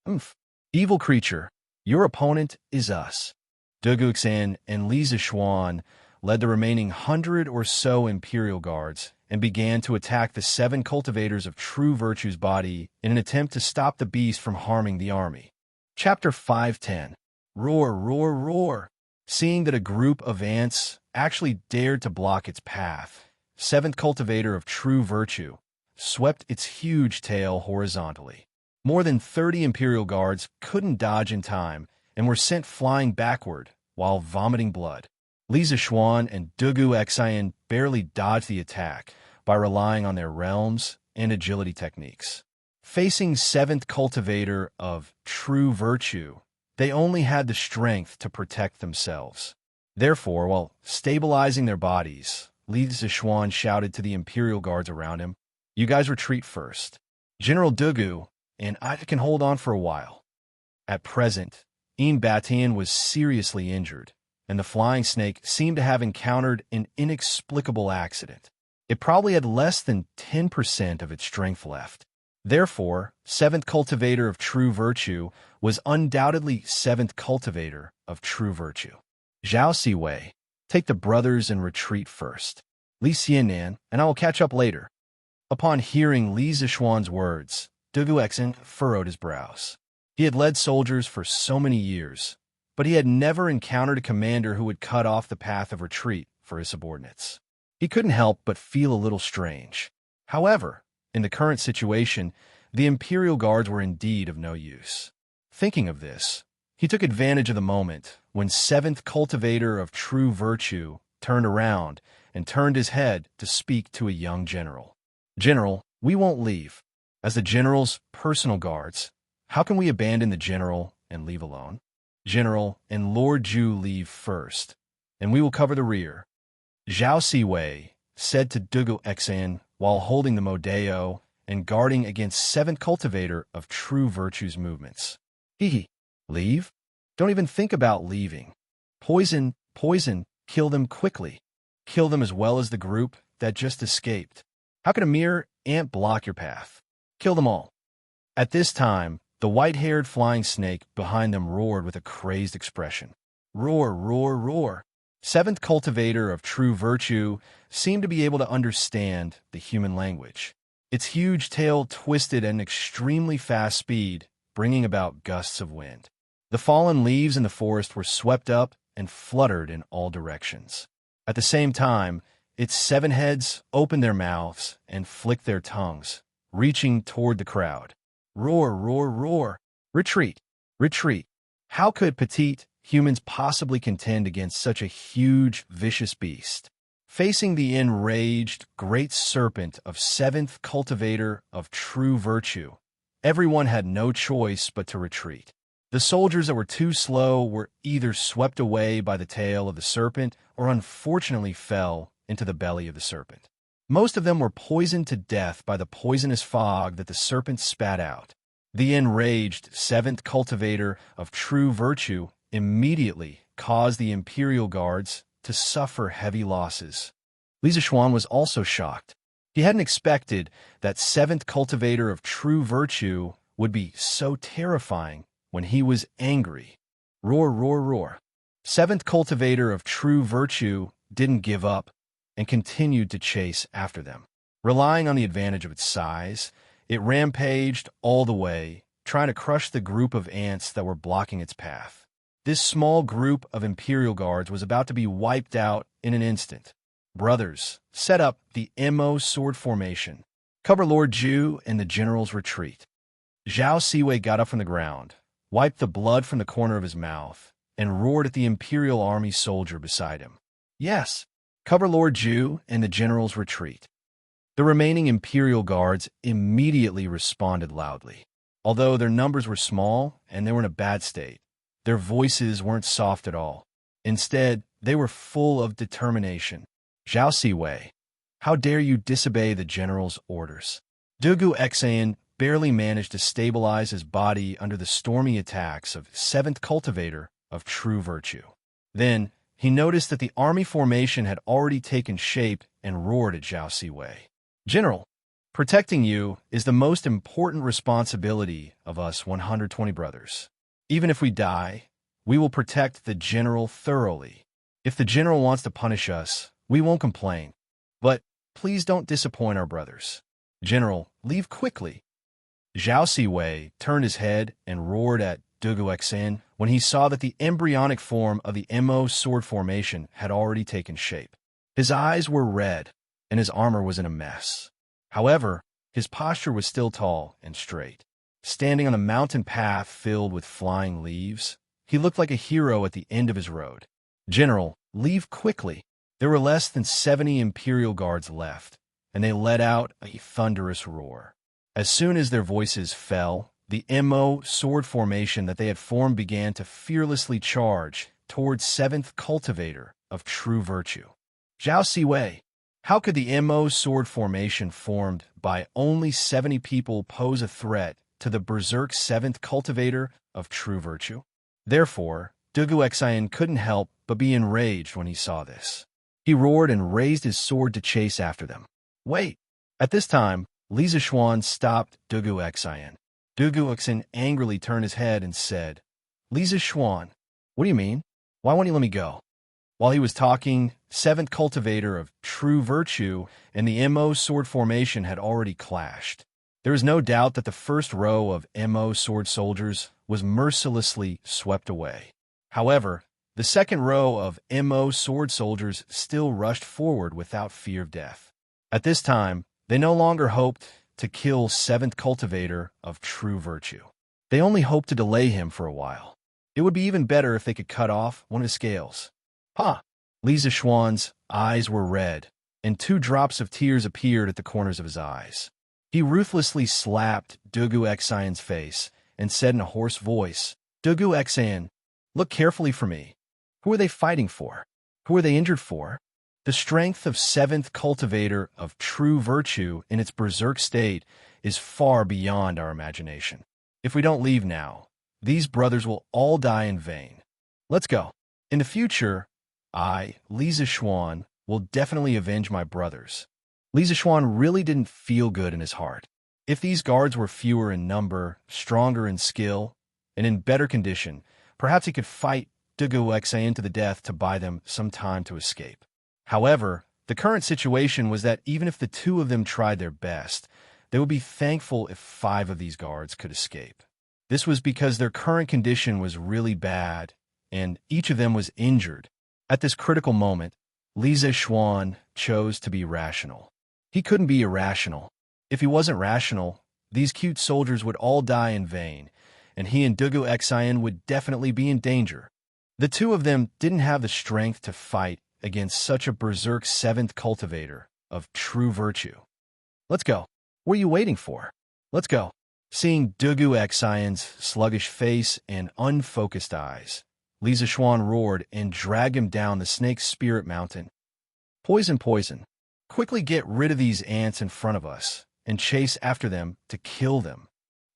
"Umph, evil creature, your opponent is us." Duguxin and Li Zishuan led the remaining 100 or so Imperial Guards and began to attack the 7 cultivators of true virtue's body in an attempt to stop the beast from harming the army. Chapter 510. Roar, roar, roar. Seeing that a group of ants actually dared to block its path, 7th cultivator of true virtue swept its huge tail horizontally. More than 30 Imperial Guards couldn't dodge in time and were sent flying backward while vomiting blood. Li Zishuan and Dugu Xian barely dodged the attack by relying on their realms and agility techniques. Facing 7th cultivator of true virtue, they only had the strength to protect themselves. Therefore, while stabilizing their bodies, Li Zishuan shouted to the Imperial Guards around him, "You guys retreat first. General Dugu and I can hold on for a while." At present, Batian was seriously injured, and the flying snake seemed to have encountered an inexplicable accident. It probably had less than 10% of its strength left. Therefore, 7th cultivator of true virtue was undoubtedly 7th cultivator of true virtue. Zhao Siwei, take the brothers and retreat first. Li Xianan, and I will catch up later. Upon hearing Li Zishuan's words, Dugu Xen furrowed his brows. He had led soldiers for so many years, but he had never encountered a commander who would cut off the path of retreat for his subordinates. He couldn't help but feel a little strange. However, in the current situation, the Imperial Guards were indeed of no use. Thinking of this, he took advantage of the moment when 7th cultivator of true virtue turned around and turned his head to speak to a young general. "General, we won't leave. As the general's personal guards, how can we abandon the general and leave alone? General and Lord Ju leave first, and we will cover the rear." Zhao Siwei said to Dugu Xan while holding the Modeo and guarding against 7th cultivator of true virtue's movements. "Hee, leave? Don't even think about leaving. Poison, poison, kill them quickly. Kill them as well as the group that just escaped. How can a mere ant block your path? Kill them all." At this time, the white-haired flying snake behind them roared with a crazed expression. Roar, roar, roar. 7th cultivator of true virtue seemed to be able to understand the human language. Its huge tail twisted at an extremely fast speed, bringing about gusts of wind. The fallen leaves in the forest were swept up and fluttered in all directions. At the same time, its 7 heads opened their mouths and flicked their tongues, reaching toward the crowd. Roar, roar, roar. Retreat, retreat. How could petite humans possibly contend against such a huge, vicious beast? Facing the enraged great serpent of 7th cultivator of true virtue, everyone had no choice but to retreat. The soldiers that were too slow were either swept away by the tail of the serpent or unfortunately fell into the belly of the serpent. Most of them were poisoned to death by the poisonous fog that the serpent spat out. The enraged 7th cultivator of true virtue immediately caused the Imperial Guards to suffer heavy losses. Li Zishuan was also shocked. He hadn't expected that 7th cultivator of true virtue would be so terrifying when he was angry. Roar, roar, roar. 7th cultivator of true virtue didn't give up and continued to chase after them. Relying on the advantage of its size, it rampaged all the way, trying to crush the group of ants that were blocking its path. This small group of Imperial Guards was about to be wiped out in an instant. Brothers, set up the MO sword formation. Cover Lord Ju and the general's retreat. Zhao Siwei got up from the ground, wiped the blood from the corner of his mouth, and roared at the Imperial Army soldier beside him. Yes, cover Lord Ju and the general's retreat. The remaining Imperial Guards immediately responded loudly. Although their numbers were small and they were in a bad state, their voices weren't soft at all. Instead, they were full of determination. Zhao Siwei, how dare you disobey the general's orders? Dugu Exayan barely managed to stabilize his body under the stormy attacks of 7th Cultivator of True Virtue. Then, he noticed that the army formation had already taken shape and roared at Zhao Siwei. General, protecting you is the most important responsibility of us 120 brothers. Even if we die, we will protect the general thoroughly. If the general wants to punish us, we won't complain. But please don't disappoint our brothers. General, leave quickly. Zhao Siwei turned his head and roared at Dugu Exayan when he saw that the embryonic form of the Mo sword formation had already taken shape. His eyes were red, and his armor was in a mess. However, his posture was still tall and straight. Standing on a mountain path filled with flying leaves, he looked like a hero at the end of his road. General, leave quickly. There were less than 70 Imperial guards left, and they let out a thunderous roar. As soon as their voices fell, the Mo sword formation that they had formed began to fearlessly charge towards 7th Cultivator of True Virtue. Zhao Siwei, how could the Mo sword formation formed by only 70 people pose a threat to the berserk 7th Cultivator of True Virtue? Therefore, Dugu Exayan couldn't help but be enraged when he saw this. He roared and raised his sword to chase after them. Wait! At this time, Li Zishuan stopped Dugu Exayan. Dugu Exayan angrily turned his head and said, Li Zishuan, what do you mean? Why won't you let me go? While he was talking, 7th Cultivator of True Virtue and the Mo sword formation had already clashed. There is no doubt that the first row of Mo sword soldiers was mercilessly swept away. However, the second row of Mo sword soldiers still rushed forward without fear of death. At this time, they no longer hoped to kill 7th Cultivator of True Virtue. They only hoped to delay him for a while. It would be even better if they could cut off one of his scales. Ha! Li Zishuan's eyes were red, and 2 drops of tears appeared at the corners of his eyes. He ruthlessly slapped Dugu Exayan's face and said in a hoarse voice, Dugu Exayan, look carefully for me. Who are they fighting for? Who are they injured for? The strength of 7th Cultivator of True Virtue in its berserk state is far beyond our imagination. If we don't leave now, these brothers will all die in vain. Let's go. In the future, I, Li Zishuan, will definitely avenge my brothers. Li Zishuan really didn't feel good in his heart. If these guards were fewer in number, stronger in skill, and in better condition, perhaps he could fight Dugu Exayan to the death to buy them some time to escape. However, the current situation was that even if the 2 of them tried their best, they would be thankful if 5 of these guards could escape. This was because their current condition was really bad, and each of them was injured. At this critical moment, Li Zishuan chose to be rational. He couldn't be irrational. If he wasn't rational, these cute soldiers would all die in vain, and he and Dugu Exayan would definitely be in danger. The 2 of them didn't have the strength to fight against such a berserk 7th Cultivator of True Virtue. Let's go. What are you waiting for? Let's go. Seeing Dugu Exayan's sluggish face and unfocused eyes, Li Zishuan roared and dragged him down the Snake Spirit Mountain. Poison, poison. Quickly get rid of these ants in front of us and chase after them to kill them.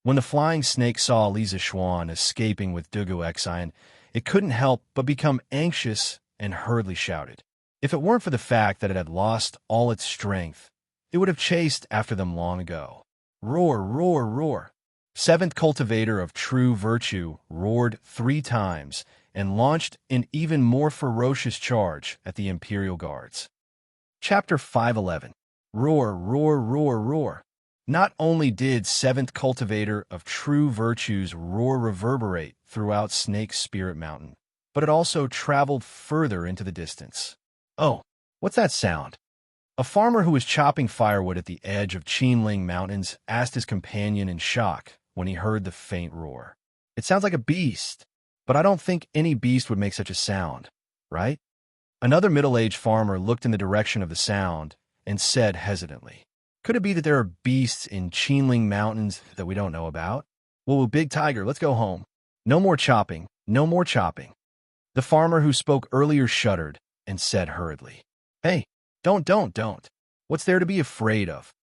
When the flying snake saw Li Zishuan escaping with Dugu Exayan, it couldn't help but become anxious and hurriedly shouted. If it weren't for the fact that it had lost all its strength, it would have chased after them long ago. Roar, roar, roar. 7th Cultivator of True Virtue roared 3 times and launched an even more ferocious charge at the Imperial Guards. Chapter 511. Roar, roar, roar, roar. Not only did 7th Cultivator of True Virtue's roar reverberate throughout Snake Spirit Mountain, but it also traveled further into the distance. Oh, what's that sound? A farmer who was chopping firewood at the edge of Qinling Mountains asked his companion in shock when he heard the faint roar. It sounds like a beast, but I don't think any beast would make such a sound, right? Another middle-aged farmer looked in the direction of the sound and said hesitantly, could it be that there are beasts in Qinling Mountains that we don't know about? Well, Big Tiger, let's go home. No more chopping, no more chopping. The farmer who spoke earlier shuddered and said hurriedly, hey, Don't. What's there to be afraid of?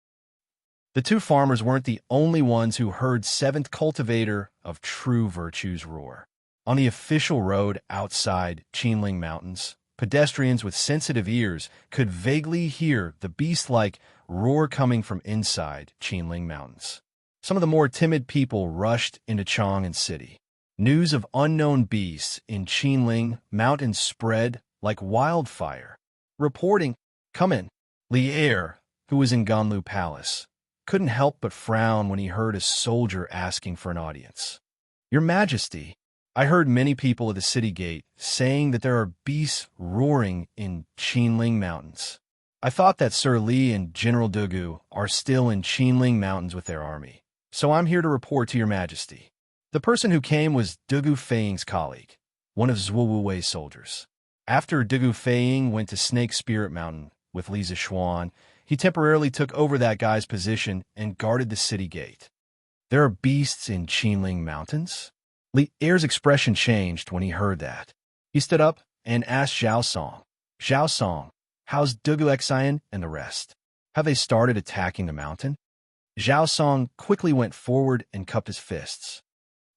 The two farmers weren't the only ones who heard seventh cultivator of true virtues roar. On the official road outside Qinling Mountains, pedestrians with sensitive ears could vaguely hear the beast-like roar coming from inside Qinling Mountains. Some of the more timid people rushed into Chang'an City. News of unknown beasts in Qinling Mountains spread like wildfire. Reporting, "Come in." Li Er, who was in Ganlu Palace, couldn't help but frown when he heard a soldier asking for an audience. "Your Majesty, I heard many people at the city gate saying that there are beasts roaring in Qinling Mountains. I thought that Sir Li and General Dugu are still in Qinling Mountains with their army, so I'm here to report to your Majesty." The person who came was Dugu Feiying's colleague, one of Zhuo Wuwei's soldiers. After Dugu Feiying went to Snake Spirit Mountain with Li Zishuan, he temporarily took over that guy's position and guarded the city gate. "There are beasts in Qinling Mountains?" Li Er's expression changed when he heard that. He stood up and asked Zhao Song, "Zhao Song, how's Dugu Xian and the rest? Have they started attacking the mountain?" Zhao Song quickly went forward and cupped his fists.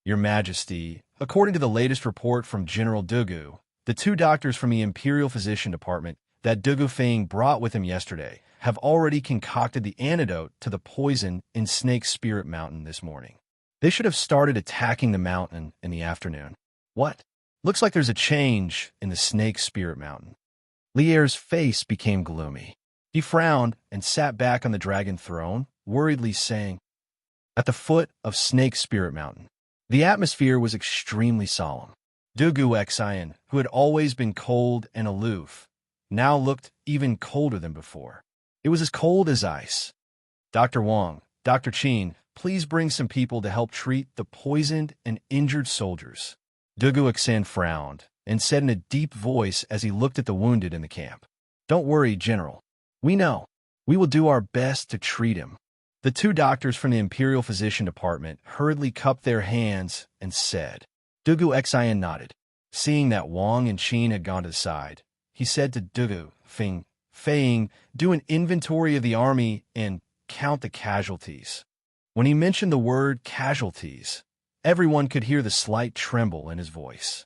"Your Majesty, according to the latest report from General Dugu, the two doctors from the Imperial Physician Department that Dugu Feiying brought with him yesterday have already concocted the antidote to the poison in Snake Spirit Mountain this morning. They should have started attacking the mountain in the afternoon." "What? Looks like there's a change in the Snake Spirit Mountain." Li Er's face became gloomy. He frowned and sat back on the dragon throne, worriedly saying, "At the foot of Snake Spirit Mountain, the atmosphere was extremely solemn. Dugu Xian, who had always been cold and aloof, now looked even colder than before. It was as cold as ice. Dr. Wang, Dr. Qin, please bring some people to help treat the poisoned and injured soldiers." Dugu Xian frowned and said in a deep voice as he looked at the wounded in the camp, "Don't worry, General. We know. We will do our best to treat him." The two doctors from the Imperial Physician Department hurriedly cupped their hands and said. Dugu Xian nodded. Seeing that Wang and Qin had gone to the side, he said to Dugu Feiying, "Do an inventory of the army and count the casualties." When he mentioned the word casualties, everyone could hear the slight tremble in his voice.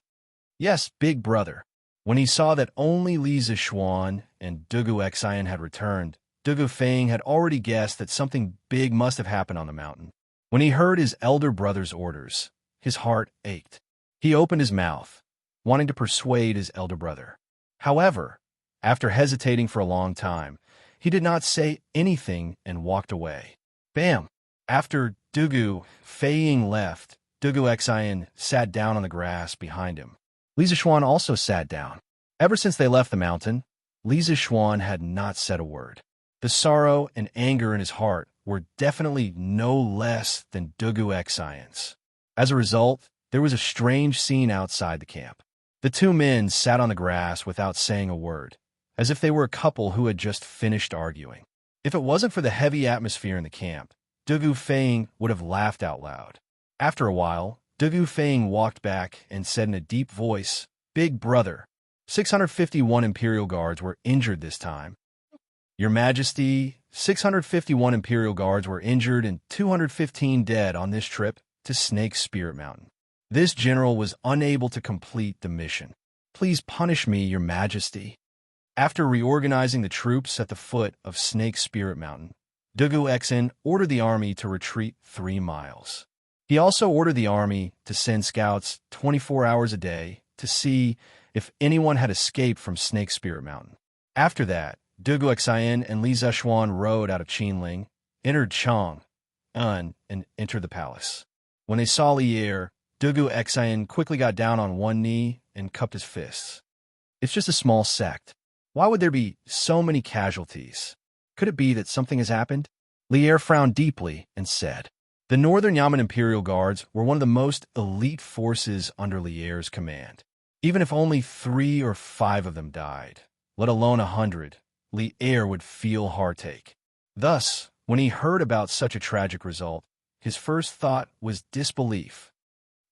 "Yes, big brother." When he saw that only Li Zishuan and Dugu Xian had returned, Dugu Feiying had already guessed that something big must have happened on the mountain. When he heard his elder brother's orders, his heart ached. He opened his mouth, wanting to persuade his elder brother. However, after hesitating for a long time, he did not say anything and walked away. Bam! After Dugu Feiying left, Dugu Xian sat down on the grass behind him. Li Zishuan also sat down. Ever since they left the mountain, Li Zishuan had not said a word. The sorrow and anger in his heart were definitely no less than Dugu Xian's. As a result, there was a strange scene outside the camp. The two men sat on the grass without saying a word, as if they were a couple who had just finished arguing. If it wasn't for the heavy atmosphere in the camp, Dugu Feiying would have laughed out loud. After a while, Dugu Feiying walked back and said in a deep voice, "Big brother, 651 Imperial Guards were injured this time." "Your Majesty, 651 Imperial Guards were injured and 215 dead on this trip to Snake Spirit Mountain. This general was unable to complete the mission. Please punish me, Your Majesty." After reorganizing the troops at the foot of Snake Spirit Mountain, Dugu Xian ordered the army to retreat 3 miles. He also ordered the army to send scouts 24 hours a day to see if anyone had escaped from Snake Spirit Mountain. After that, Dugu Xian and Li Zishuan rode out of Qinling, entered Chang'an, and entered the palace. When they saw Li Er, Dugu Xian quickly got down on one knee and cupped his fists. "It's just a small sect. Why would there be so many casualties? Could it be that something has happened?" Li Er frowned deeply and said, "The Northern Yamen Imperial Guards were one of the most elite forces under Li Er's command. Even if only 3 or 5 of them died, let alone 100, Li Er would feel heartache." Thus, when he heard about such a tragic result, his first thought was disbelief.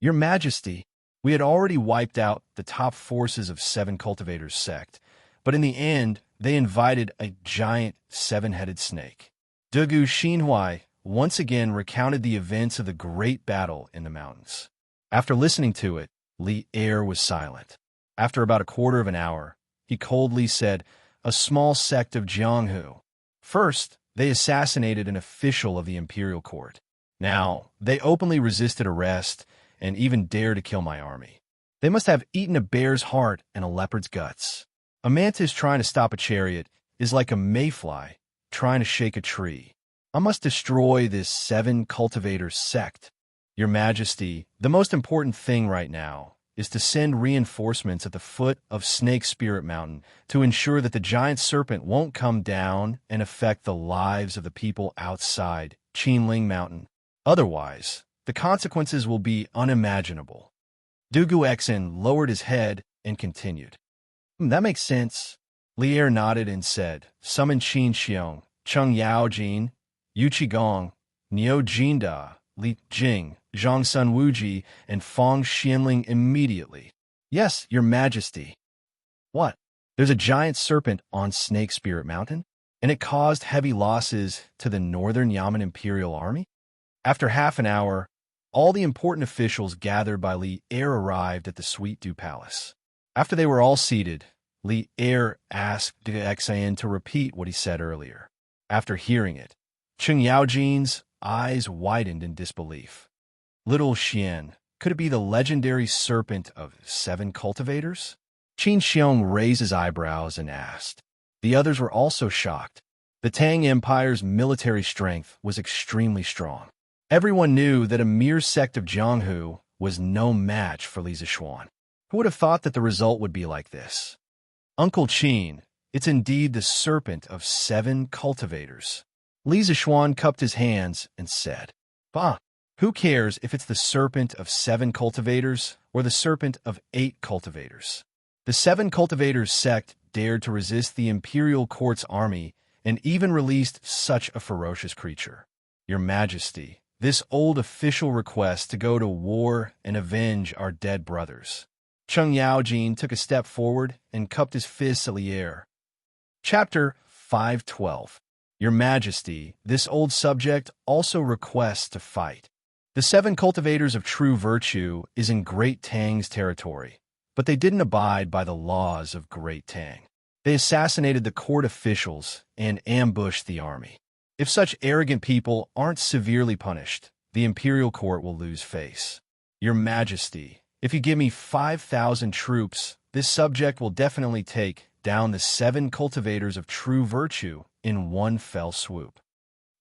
"Your Majesty, we had already wiped out the top forces of 7 Cultivators sect. But in the end, they invited a giant seven-headed snake. Dugu Xinhuai once again recounted the events of the great battle in the mountains. After listening to it, Li Er was silent. After about a quarter of an hour, he coldly said, "A small sect of Jianghu. First, they assassinated an official of the imperial court. Now, they openly resisted arrest and even dared to kill my army. They must have eaten a bear's heart and a leopard's guts. A mantis trying to stop a chariot is like a mayfly trying to shake a tree. I must destroy this 7 cultivator sect. Your Majesty, the most important thing right now is to send reinforcements at the foot of Snake Spirit Mountain to ensure that the giant serpent won't come down and affect the lives of the people outside Qinling Mountain. Otherwise, the consequences will be unimaginable." Dugu Exin lowered his head and continued. "That makes sense." Li Er nodded and said, "Summon Qin Xiong, Cheng Yaojin, Yu Qigong, Niu Jinda, Li Jing, Zhang Sun Wuji, and Fong Xianling immediately." "Yes, Your Majesty." "What? There's a giant serpent on Snake Spirit Mountain, and it caused heavy losses to the Northern Yamen Imperial Army?" After half an hour, all the important officials gathered by Li Er arrived at the Sweet Dew Palace. After they were all seated, Li Er asked De Exayan to repeat what he said earlier. After hearing it, Cheng Yaojin's eyes widened in disbelief. "Little Xian, could it be the legendary serpent of 7 cultivators?" Qin Xiong raised his eyebrows and asked. The others were also shocked. The Tang Empire's military strength was extremely strong. Everyone knew that a mere sect of Jianghu was no match for Li Zishuan. Who would have thought that the result would be like this? "Uncle Qin, it's indeed the serpent of 7 cultivators." Li Zishuan cupped his hands and said, "Bah, who cares if it's the serpent of 7 cultivators or the serpent of 8 cultivators? The 7 cultivators sect dared to resist the imperial court's army and even released such a ferocious creature. Your Majesty, this old official request to go to war and avenge our dead brothers." Cheng Yaojin took a step forward and cupped his fists at Li Er. Chapter 512. Your Majesty, this old subject also requests to fight. The 7 cultivators of true virtue is in Great Tang's territory, but they didn't abide by the laws of Great Tang. They assassinated the court officials and ambushed the army. If such arrogant people aren't severely punished, the imperial court will lose face. Your Majesty, if you give me 5,000 troops, this subject will definitely take down the 7 cultivators of true virtue in one fell swoop.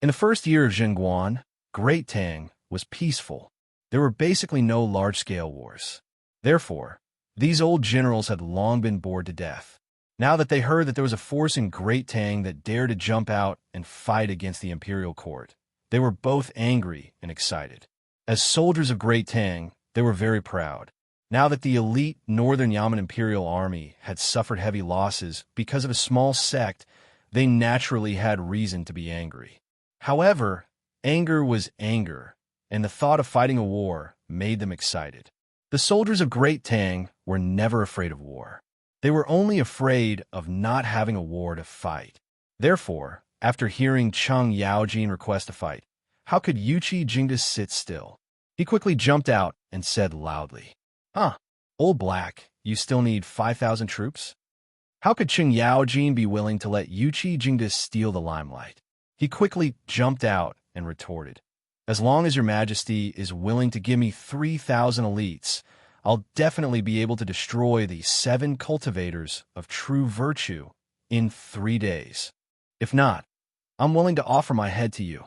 In the first year of Zhengguan, Great Tang was peaceful. There were basically no large-scale wars. Therefore, these old generals had long been bored to death. Now that they heard that there was a force in Great Tang that dared to jump out and fight against the imperial court, they were both angry and excited. As soldiers of Great Tang, they were very proud. Now that the elite Northern Yamen Imperial Army had suffered heavy losses because of a small sect, they naturally had reason to be angry. However, anger was anger, and the thought of fighting a war made them excited. The soldiers of Great Tang were never afraid of war. They were only afraid of not having a war to fight. Therefore, after hearing Cheng Yaojin request to fight, how could Yuqi Jingda sit still? He quickly jumped out and said loudly, "Huh, Old Black, you still need 5,000 troops?" How could Cheng Yaojin be willing to let Yuqi Jingda steal the limelight? He quickly jumped out and retorted, "As long as Your Majesty is willing to give me 3,000 elites, I'll definitely be able to destroy the 7 cultivators of true virtue in 3 days. If not, I'm willing to offer my head to you."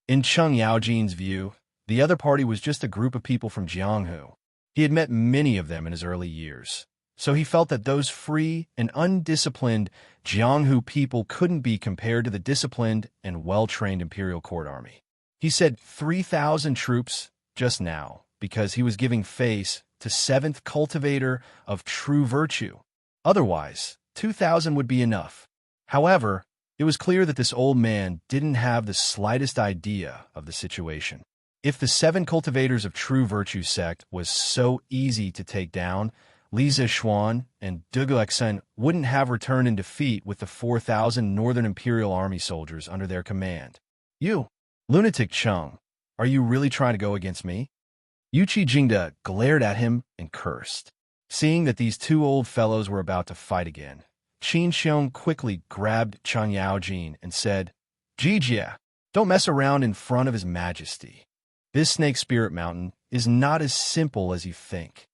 In Cheng Yaojin's view, the other party was just a group of people from Jianghu. He had met many of them in his early years, so he felt that those free and undisciplined Jianghu people couldn't be compared to the disciplined and well-trained imperial court army. He said 3,000 troops just now because he was giving face to 7th cultivator of true virtue. Otherwise, 2,000 would be enough. However, it was clear that this old man didn't have the slightest idea of the situation. If the 7 cultivators of true virtue sect was so easy to take down, Li Zishuan and Duguexen wouldn't have returned in defeat with the 4,000 Northern Imperial Army soldiers under their command. You, lunatic Chung, are you really trying to go against me? Yuchi Jingda glared at him and cursed. Seeing that these two old fellows were about to fight again, Qin Xiong quickly grabbed Chang Yaojin and said, Jijia, don't mess around in front of His Majesty. This Snake Spirit Mountain is not as simple as you think.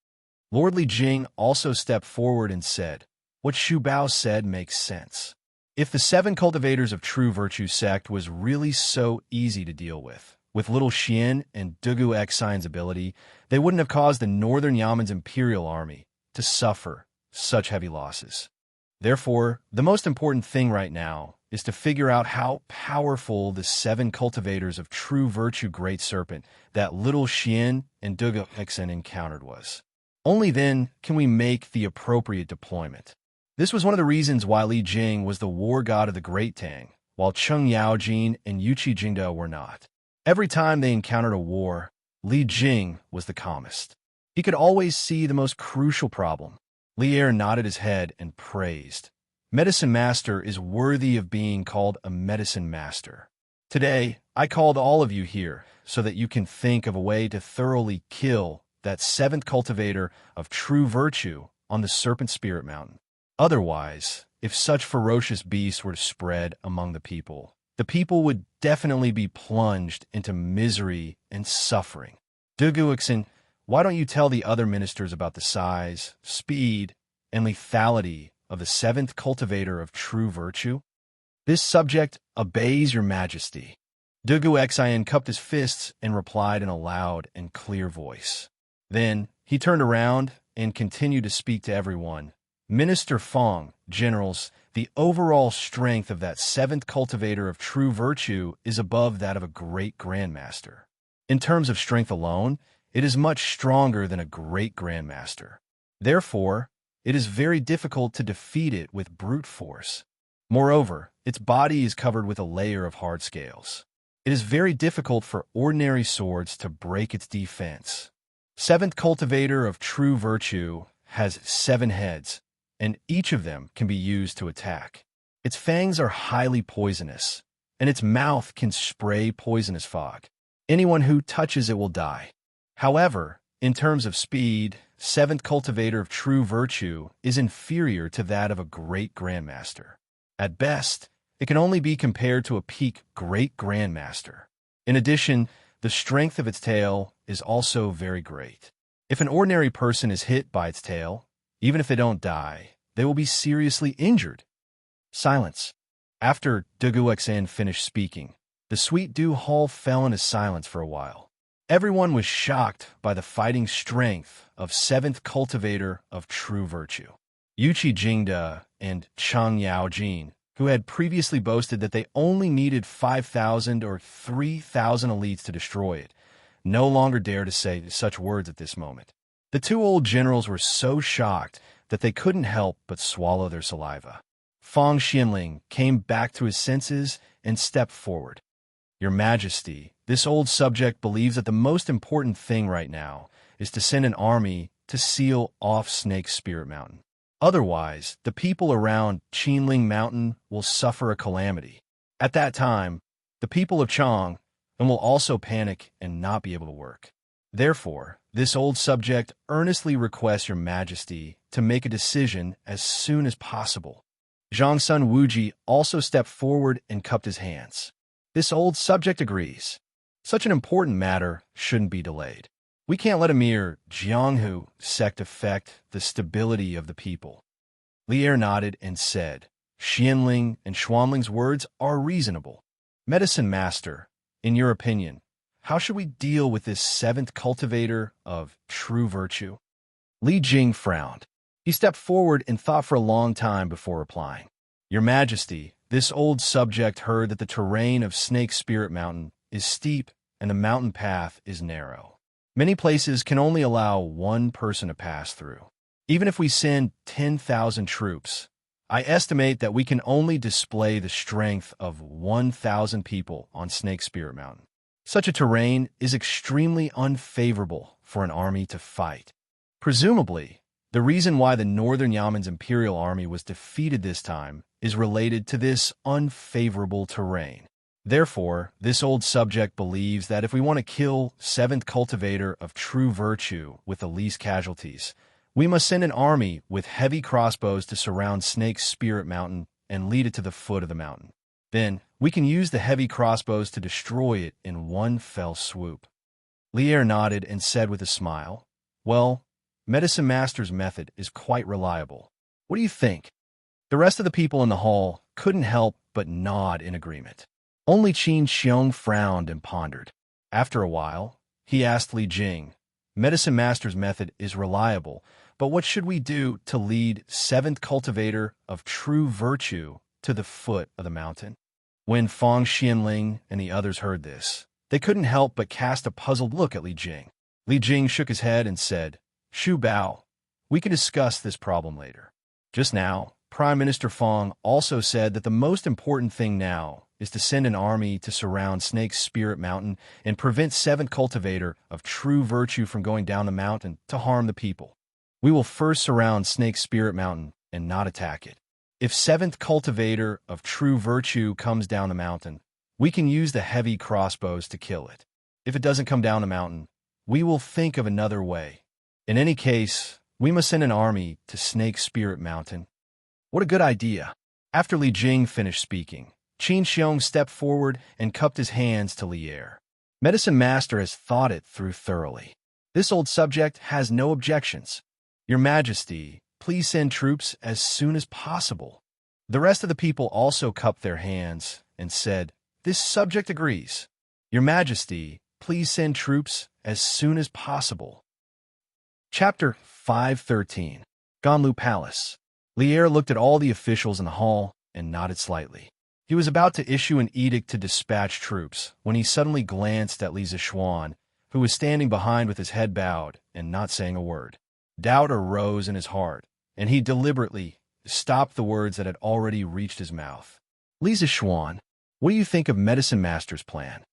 Lord Li Jing also stepped forward and said, what Xu Bao said makes sense. If the 7 cultivators of true virtue sect was really so easy to deal with little Xian and Dugu Xian's ability, they wouldn't have caused the Northern Yaman's Imperial Army to suffer such heavy losses. Therefore, the most important thing right now is to figure out how powerful the 7 cultivators of true virtue Great Serpent that little Xian and Dugu Xian encountered was. Only then can we make the appropriate deployment. This was one of the reasons why Li Jing was the war god of the Great Tang, while Cheng Yaojin and Yuchi Jingda were not. Every time they encountered a war, Li Jing was the calmest. He could always see the most crucial problem. Li Er nodded his head and praised. Medicine Master is worthy of being called a Medicine Master. Today, I called all of you here so that you can think of a way to thoroughly kill that 7th cultivator of true virtue on the Serpent Spirit Mountain. Otherwise, if such ferocious beasts were to spread among the people would definitely be plunged into misery and suffering. Duguixin, why don't you tell the other ministers about the size, speed, and lethality of the 7th cultivator of true virtue? This subject obeys your majesty. Duguxian cupped his fists and replied in a loud and clear voice. Then he turned around and continued to speak to everyone. Minister Fong, generals, the overall strength of that 7th cultivator of true virtue is above that of a great grandmaster. In terms of strength alone, it is much stronger than a great grandmaster. Therefore, it is very difficult to defeat it with brute force. Moreover, its body is covered with a layer of hard scales. It is very difficult for ordinary swords to break its defense. 7th cultivator of true virtue has 7 heads, and each of them can be used to attack. Its fangs are highly poisonous, and its mouth can spray poisonous fog. Anyone who touches it will die. However, in terms of speed, 7th cultivator of true virtue is inferior to that of a great grandmaster. At best, it can only be compared to a peak great grandmaster. In addition, the strength of its tail is also very great. If an ordinary person is hit by its tail, even if they don't die, they will be seriously injured. Silence. After Duguxan finished speaking, the Sweet Dew Hall fell into silence for a while. Everyone was shocked by the fighting strength of 7th cultivator of true virtue. Yuchi Jingda and Chang Yaojin, who had previously boasted that they only needed 5,000 or 3,000 elites to destroy it, no longer dared to say such words at this moment. The 2 old generals were so shocked that they couldn't help but swallow their saliva. Fong Xianling came back to his senses and stepped forward. Your Majesty, this old subject believes that the most important thing right now is to send an army to seal off Snake Spirit Mountain. Otherwise, the people around Qinling Mountain will suffer a calamity. At that time, the people of Chang will also panic and not be able to work. Therefore, this old subject earnestly requests your Majesty to make a decision as soon as possible. Zhang Sun Wuji also stepped forward and cupped his hands. This old subject agrees. Such an important matter shouldn't be delayed. We can't let a mere Jianghu sect affect the stability of the people. Li Er nodded and said, Xianling and Xuanling's words are reasonable. Medicine Master, in your opinion, how should we deal with this 7th cultivator of true virtue? Li Jing frowned. He stepped forward and thought for a long time before replying. Your Majesty, this old subject heard that the terrain of Snake Spirit Mountain is steep and the mountain path is narrow. Many places can only allow 1 person to pass through. Even if we send 10,000 troops, I estimate that we can only display the strength of 1,000 people on Snake Spirit Mountain. Such a terrain is extremely unfavorable for an army to fight. Presumably, The reason why the Northern Yaman's imperial army was defeated this time is related to this unfavorable terrain. Therefore, this old subject believes that if we want to kill 7th cultivator of true virtue with the least casualties, we must send an army with heavy crossbows to surround Snake's Spirit Mountain and lead it to the foot of the mountain. Then, we can use the heavy crossbows to destroy it in one fell swoop. Lier nodded and said with a smile, "Well, Medicine Master's method is quite reliable. What do you think?" The rest of the people in the hall couldn't help but nod in agreement. Only Qin Xiong frowned and pondered. After a while, he asked Li Jing, "Medicine Master's method is reliable, but what should we do to lead 7th cultivator of true virtue to the foot of the mountain?" When Fang Xianling and the others heard this, they couldn't help but cast a puzzled look at Li Jing. Li Jing shook his head and said, "Shu Bao, we can discuss this problem later. Just now, Prime Minister Fang also said that the most important thing now is to send an army to surround Snake's Spirit Mountain and prevent 7th cultivator of true virtue from going down the mountain to harm the people. We will first surround Snake's Spirit Mountain and not attack it. If 7th cultivator of true virtue comes down the mountain, we can use the heavy crossbows to kill it. If it doesn't come down the mountain, we will think of another way. In any case, we must send an army to Snake Spirit Mountain." What a good idea. After Li Jing finished speaking, Qin Xiong stepped forward and cupped his hands to Lier. "Medicine Master has thought it through thoroughly. This old subject has no objections. Your Majesty, please send troops as soon as possible." The rest of the people also cupped their hands and said, "This subject agrees. Your Majesty, please send troops as soon as possible." Chapter 513. Ganlu Palace. Lier looked at all the officials in the hall and nodded slightly. He was about to issue an edict to dispatch troops when he suddenly glanced at Li Zixuan, who was standing behind with his head bowed and not saying a word. Doubt arose in his heart, and he deliberately stopped the words that had already reached his mouth. "Li Zixuan, what do you think of Medicine Master's plan?"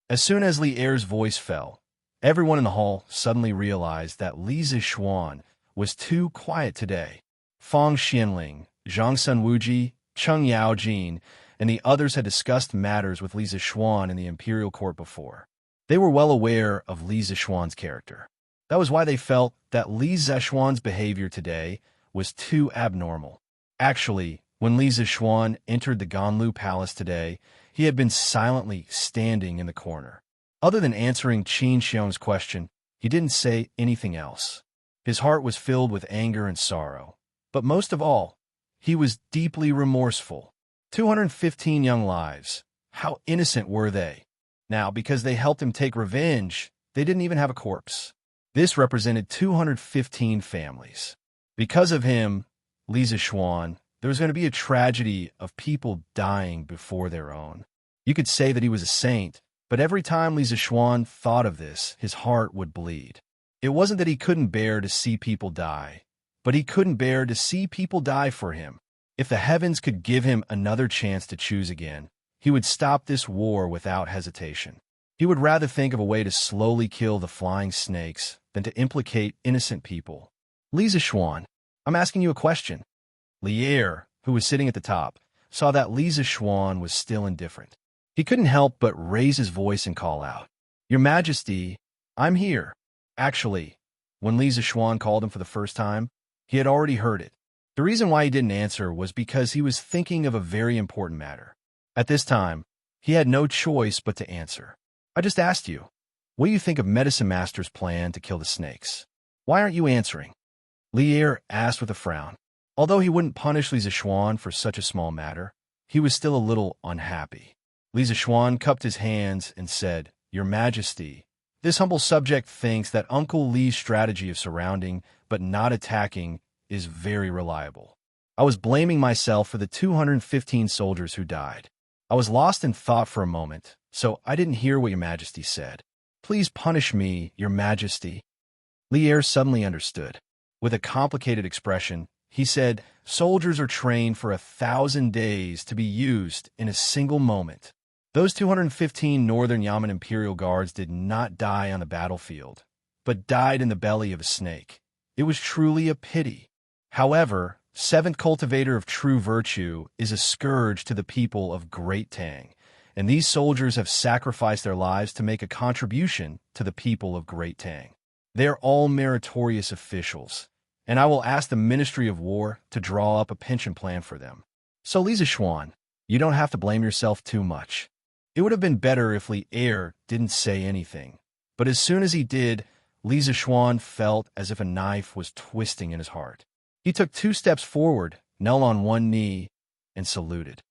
As soon as Lier's voice fell, everyone in the hall suddenly realized that Li Zixuan was too quiet today. Fang Xianling, Zhang Sunwuji, Cheng Yaojin, and the others had discussed matters with Li Zixuan in the imperial court before. They were well aware of Li Zixuan's character. That was why they felt that Li Zixuan's behavior today was too abnormal. Actually, when Li Zixuan entered the Ganlu Palace today, he had been silently standing in the corner. Other than answering Qin Xiong's question, he didn't say anything else. His heart was filled with anger and sorrow. But most of all, he was deeply remorseful. 215 young lives. How innocent were they? Now, because they helped him take revenge, they didn't even have a corpse. This represented 215 families. Because of him, Li Zixuan, there was going to be a tragedy of people dying before their own. You could say that he was a saint, but every time Li Zixuan thought of this, his heart would bleed. It wasn't that he couldn't bear to see people die, but he couldn't bear to see people die for him. If the heavens could give him another chance to choose again, he would stop this war without hesitation. He would rather think of a way to slowly kill the flying snakes than to implicate innocent people. "Li Zixuan, I'm asking you a question." Lier, who was sitting at the top, saw that Li Zixuan was still indifferent. He couldn't help but raise his voice and call out, "Your Majesty, I'm here." Actually, when Li Zixuan called him for the first time, he had already heard it. The reason why he didn't answer was because he was thinking of a very important matter. At this time, he had no choice but to answer. "I just asked you, what do you think of Medicine Master's plan to kill the snakes? Why aren't you answering?" Lier asked with a frown. Although he wouldn't punish Li Zixuan for such a small matter, he was still a little unhappy. Li Zixuan cupped his hands and said, "Your Majesty, this humble subject thinks that Uncle Li's strategy of surrounding but not attacking is very reliable. I was blaming myself for the 215 soldiers who died. I was lost in thought for a moment, so I didn't hear what Your Majesty said. Please punish me, Your Majesty." Lier suddenly understood. With a complicated expression, he said, "Soldiers are trained for 1,000 days to be used in a single moment. Those 215 Northern Yamen Imperial Guards did not die on the battlefield, but died in the belly of a snake. It was truly a pity. However, seventh cultivator of true virtue is a scourge to the people of Great Tang, and these soldiers have sacrificed their lives to make a contribution to the people of Great Tang. They are all meritorious officials, and I will ask the Ministry of War to draw up a pension plan for them. So Lisa Xuan, you don't have to blame yourself too much. It would have been better if Li Er didn't say anything, but as soon as he did, Li Zishuan felt as if a knife was twisting in his heart. He took 2 steps forward, knelt on one knee, and saluted.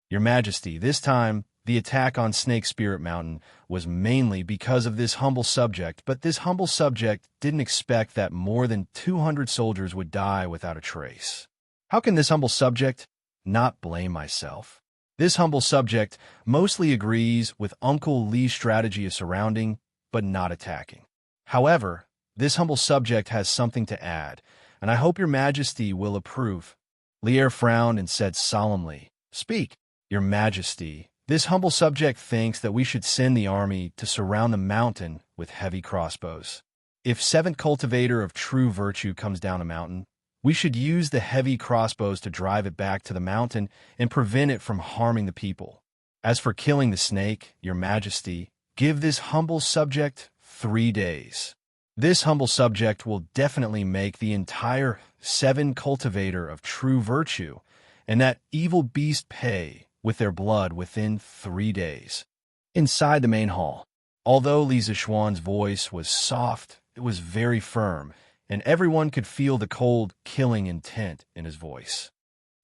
Your Majesty, this time, the attack on Snake Spirit Mountain was mainly because of this humble subject, but this humble subject didn't expect that more than 200 soldiers would die without a trace. How can this humble subject not blame myself? This humble subject mostly agrees with Uncle Li's strategy of surrounding, but not attacking. However, this humble subject has something to add, and I hope your Majesty will approve. Li Er frowned and said solemnly, Speak, your Majesty. This humble subject thinks that we should send the army to surround the mountain with heavy crossbows. If seventh cultivator of true virtue comes down a mountain, we should use the heavy crossbows to drive it back to the mountain and prevent it from harming the people. As for killing the snake, your Majesty, give this humble subject 3 days. This humble subject will definitely make the entire 7 cultivator of true virtue and that evil beast pay with their blood within 3 days. Inside the main hall, although Li Zishuan's voice was soft, it was very firm, and everyone could feel the cold, killing intent in his voice.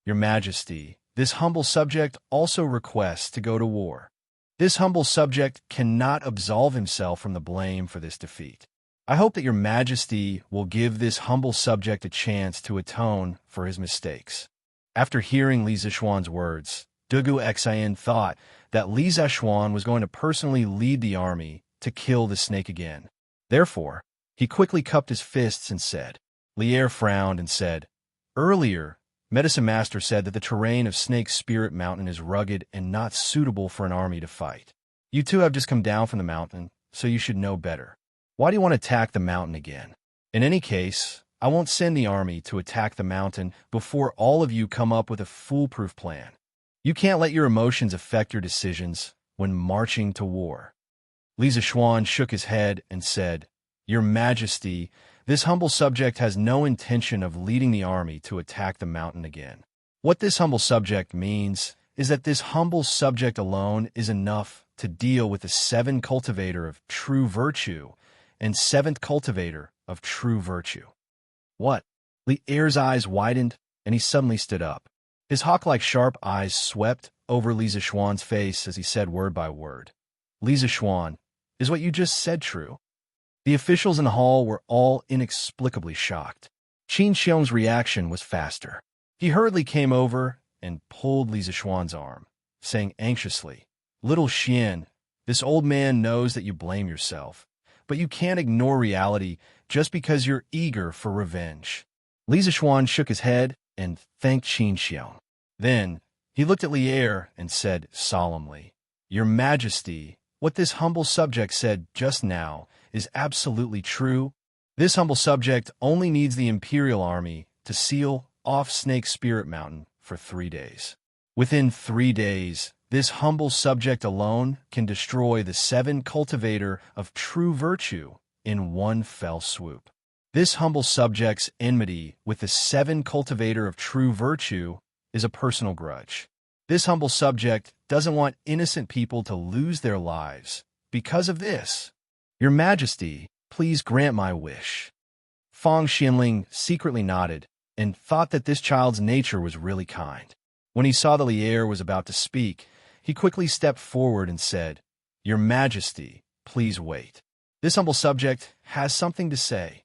Your Majesty, this humble subject also requests to go to war. This humble subject cannot absolve himself from the blame for this defeat. I hope that your Majesty will give this humble subject a chance to atone for his mistakes. After hearing Li Zishuan's words, Dugu Xian thought that Li Zishuan was going to personally lead the army to kill the snake again. Therefore, he quickly cupped his fists and said, Li Er frowned and said, Earlier, Medicine Master said that the terrain of Snake Spirit Mountain is rugged and not suitable for an army to fight. You two have just come down from the mountain, so you should know better. Why do you want to attack the mountain again? In any case, I won't send the army to attack the mountain before all of you come up with a foolproof plan. You can't let your emotions affect your decisions when marching to war. Li Zishuan shook his head and said, Your Majesty, this humble subject has no intention of leading the army to attack the mountain again. What this humble subject means is that this humble subject alone is enough to deal with the 7 cultivator of true virtue and 7th cultivator of true virtue. What? Li Er's eyes widened, and he suddenly stood up. His hawk-like sharp eyes swept over Li Zishuan's face as he said word by word, Li Zishuan, is what you just said true? The officials in the hall were all inexplicably shocked. Qin Xiong's reaction was faster. He hurriedly came over and pulled Li Zishuan's arm, saying anxiously, Little Xian, this old man knows that you blame yourself, but you can't ignore reality just because you're eager for revenge. Li Zishuan shook his head and thanked Qin Xiong. Then, he looked at Li Er and said solemnly, Your Majesty, what this humble subject said just now is absolutely true. This humble subject only needs the Imperial Army to seal off Snake Spirit Mountain for 3 days. Within 3 days, this humble subject alone can destroy the 7 cultivator of true virtue in one fell swoop. This humble subject's enmity with the 7 cultivator of true virtue is a personal grudge. This humble subject doesn't want innocent people to lose their lives because of this. Your Majesty, please grant my wish. Fang Xianling secretly nodded and thought that this child's nature was really kind. When he saw that Li Er was about to speak, he quickly stepped forward and said, Your Majesty, please wait. This humble subject has something to say.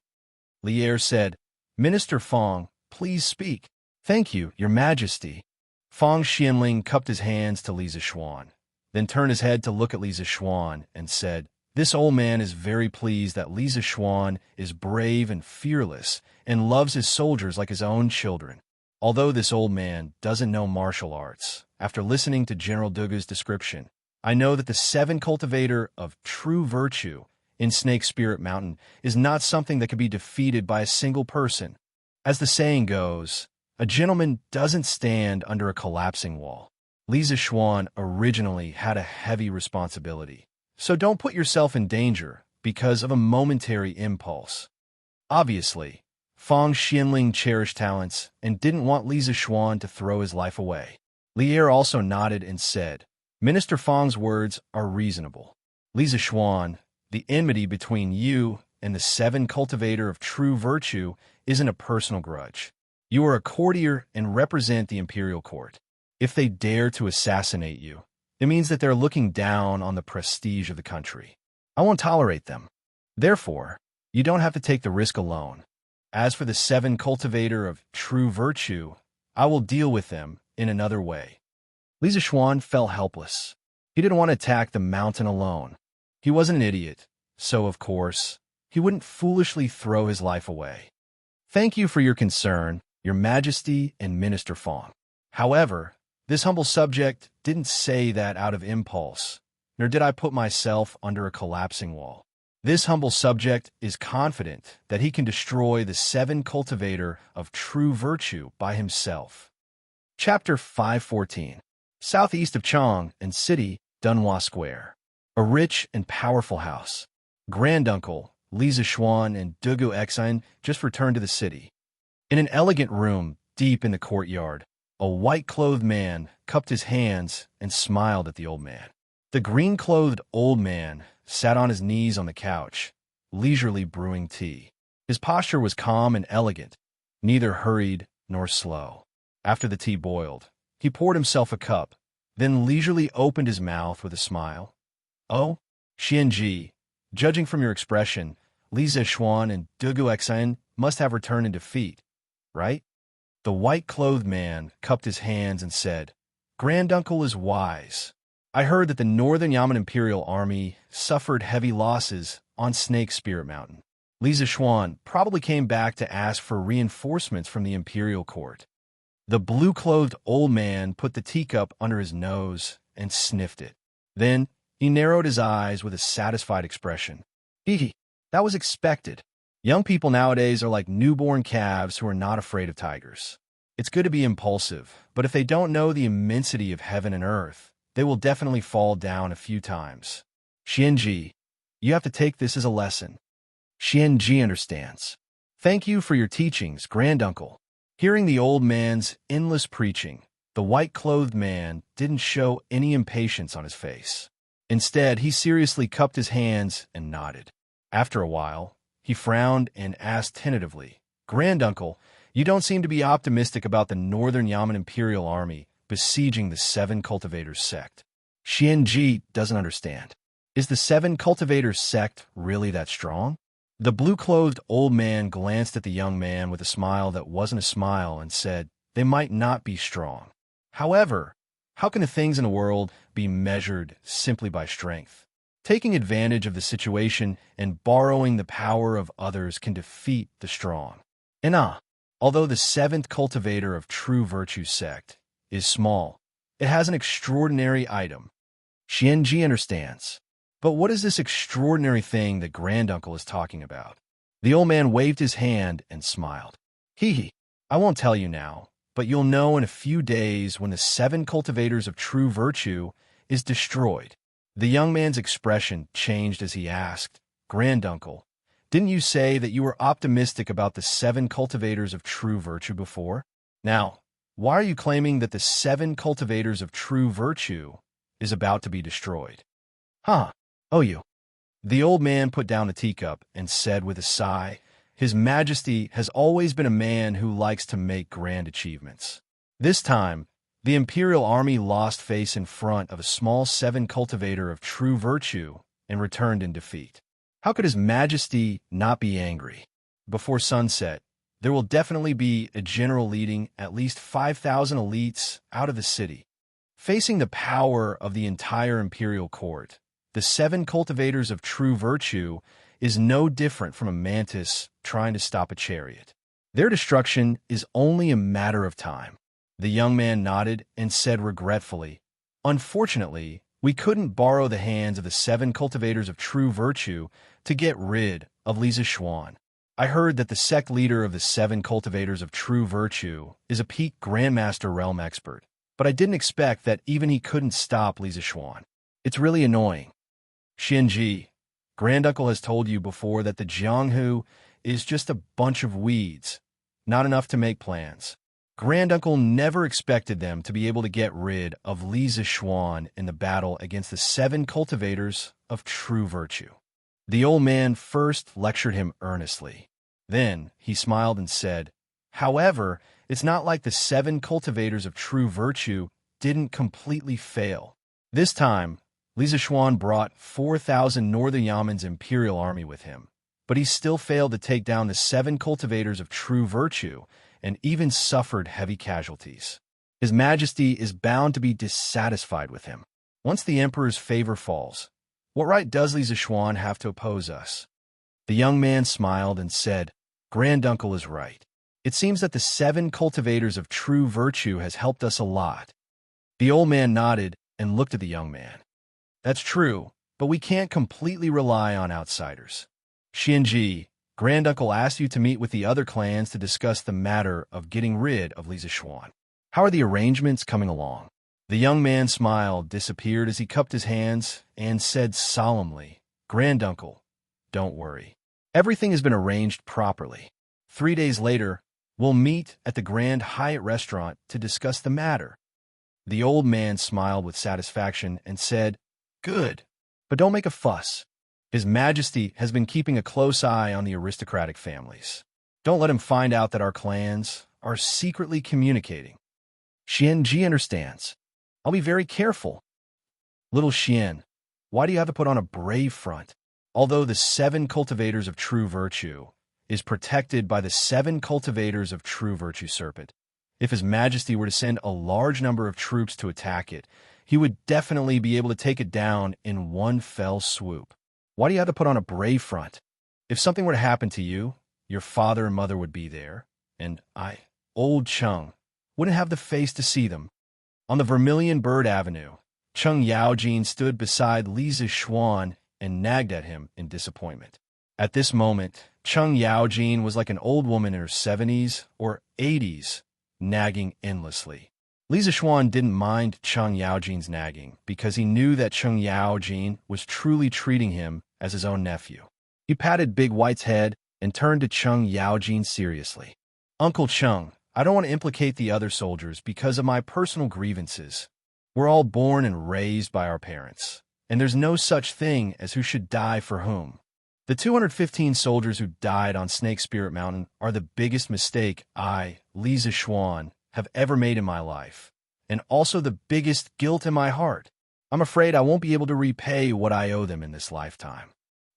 Li Er said, Minister Fang, please speak. Thank you, Your Majesty. Fang Xianling cupped his hands to Li Zishuan, then turned his head to look at Li Zishuan and said, This old man is very pleased that Li Zishuan is brave and fearless and loves his soldiers like his own children. Although this old man doesn't know martial arts, after listening to General Dugu's description, I know that the 7 cultivator of true virtue in Snake Spirit Mountain is not something that can be defeated by a single person. As the saying goes, a gentleman doesn't stand under a collapsing wall. Lisa Schwan originally had a heavy responsibility, so don't put yourself in danger because of a momentary impulse. Obviously, Fang Xianling cherished talents and didn't want Lisa Schwan to throw his life away. Lier also nodded and said, Minister Fang's words are reasonable. Lisa Schwan, the enmity between you and the seven cultivator of true virtue isn't a personal grudge. You are a courtier and represent the imperial court. If they dare to assassinate you, it means that they're looking down on the prestige of the country. I won't tolerate them. Therefore, you don't have to take the risk alone. As for the seven cultivator of true virtue, I will deal with them in another way. Lisa Schwan felt helpless. He didn't want to attack the mountain alone. He wasn't an idiot, so of course, he wouldn't foolishly throw his life away. Thank you for your concern, Your Majesty and Minister Fang. However, this humble subject didn't say that out of impulse, nor did I put myself under a collapsing wall. This humble subject is confident that he can destroy the seven cultivator of true virtue by himself. Chapter 514. Southeast of Chang and City, Dunhua Square. A rich and powerful house. Granduncle, Lisa Schwan and Dugu Exine just returned to the city. In an elegant room deep in the courtyard, a white-clothed man cupped his hands and smiled at the old man. The green-clothed old man sat on his knees on the couch, leisurely brewing tea. His posture was calm and elegant, neither hurried nor slow. After the tea boiled, he poured himself a cup, then leisurely opened his mouth with a smile. Oh, Xianji, judging from your expression, Lisa Schwan and Dugu Exine must have returned in defeat, right? The white-clothed man cupped his hands and said, Granduncle is wise. I heard that the Northern Yamen Imperial Army suffered heavy losses on Snake Spirit Mountain. Lisa Schwan probably came back to ask for reinforcements from the Imperial Court. The blue-clothed old man put the teacup under his nose and sniffed it. Then he narrowed his eyes with a satisfied expression. Hee, that was expected. Young people nowadays are like newborn calves who are not afraid of tigers. It's good to be impulsive, but if they don't know the immensity of heaven and earth, they will definitely fall down a few times. Xianji, you have to take this as a lesson. Xianji understands. Thank you for your teachings, Granduncle. Hearing the old man's endless preaching, the white-clothed man didn't show any impatience on his face. Instead, he seriously cupped his hands and nodded. After a while, he frowned and asked tentatively, Granduncle, you don't seem to be optimistic about the Northern Yamen Imperial Army besieging the Seven Cultivators sect. Xianji doesn't understand. Is the Seven Cultivators sect really that strong? The blue-clothed old man glanced at the young man with a smile that wasn't a smile and said, they might not be strong. However, how can the things in the world be measured simply by strength? Taking advantage of the situation and borrowing the power of others can defeat the strong. And although the seventh cultivator of true virtue sect is small, it has an extraordinary item. Xianji understands. But what is this extraordinary thing that Granduncle is talking about? The old man waved his hand and smiled. Hee, I won't tell you now, but you'll know in a few days when the seven cultivators of true virtue is destroyed. The young man's expression changed as he asked, Granduncle, didn't you say that you were optimistic about the seven cultivators of true virtue before? Now, why are you claiming that the seven cultivators of true virtue is about to be destroyed? Oh, you. The old man put down the teacup and said with a sigh, His Majesty has always been a man who likes to make grand achievements. This time, the Imperial Army lost face in front of a small seven cultivator of true virtue and returned in defeat. How could His Majesty not be angry? Before sunset, there will definitely be a general leading at least 5,000 elites out of the city. Facing the power of the entire imperial court, the seven cultivators of true virtue is no different from a mantis trying to stop a chariot. Their destruction is only a matter of time. The young man nodded and said regretfully, Unfortunately, We couldn't borrow the hands of the 7 cultivators of true virtue to get rid of Lisa Schwann. I heard that the sect leader of the 7 cultivators of true virtue is a peak Grandmaster realm expert, but I didn't expect that even he couldn't stop Lisa Schwann. It's really annoying. Shinji, Granduncle has told you before that the Jianghu is just a bunch of weeds, not enough to make plans. Granduncle never expected them to be able to get rid of Lisa Schwann in the battle against the 7 cultivators of true virtue. The old man first lectured him earnestly. Then he smiled and said, "However, it's not like the 7 cultivators of true virtue didn't completely fail. This time, Lisa Schwann brought 4,000 Northern Yaman's imperial army with him, but he still failed to take down the 7 cultivators of true virtue and even suffered heavy casualties. His Majesty is bound to be dissatisfied with him. Once the Emperor's favor falls, what right does Lisa Schwann have to oppose us?" The young man smiled and said, "Granduncle is right. It seems that the 7 cultivators of true virtue has helped us a lot." The old man nodded and looked at the young man. "That's true, but we can't completely rely on outsiders. Shinji, Granduncle asked you to meet with the other clans to discuss the matter of getting rid of Lisa Schwann. How are the arrangements coming along?" The young man's smile disappeared as he cupped his hands and said solemnly, "Granduncle, don't worry. Everything has been arranged properly. 3 days later, we'll meet at the Grand Hyatt restaurant to discuss the matter." The old man smiled with satisfaction and said, "Good, but don't make a fuss. His Majesty has been keeping a close eye on the aristocratic families. Don't let him find out that our clans are secretly communicating." Xianji understands. "I'll be very careful." Little Xian, why do you have to put on a brave front? Although the 7 cultivators of true virtue is protected by the 7 cultivators of true virtue serpent, if His Majesty were to send a large number of troops to attack it, he would definitely be able to take it down in one fell swoop. Why do you have to put on a brave front? If something were to happen to you, your father and mother would be there, and I, old Chung, wouldn't have the face to see them. On the Vermilion Bird Avenue, Chung Yaojin stood beside Lisa Schwann and nagged at him in disappointment. At this moment, Chung Yaojin was like an old woman in her 70s or 80s, nagging endlessly. Lisa Schwann didn't mind Chung Yaojin's nagging because he knew that Chung Yaojin was truly treating him as his own nephew. He patted Big White's head and turned to Chung Yaojin seriously. "Uncle Chung, I don't want to implicate the other soldiers because of my personal grievances. We're all born and raised by our parents, and there's no such thing as who should die for whom. The 215 soldiers who died on Snake Spirit Mountain are the biggest mistake I, Lisa Schwann, have ever made in my life, and also the biggest guilt in my heart. I'm afraid I won't be able to repay what I owe them in this lifetime.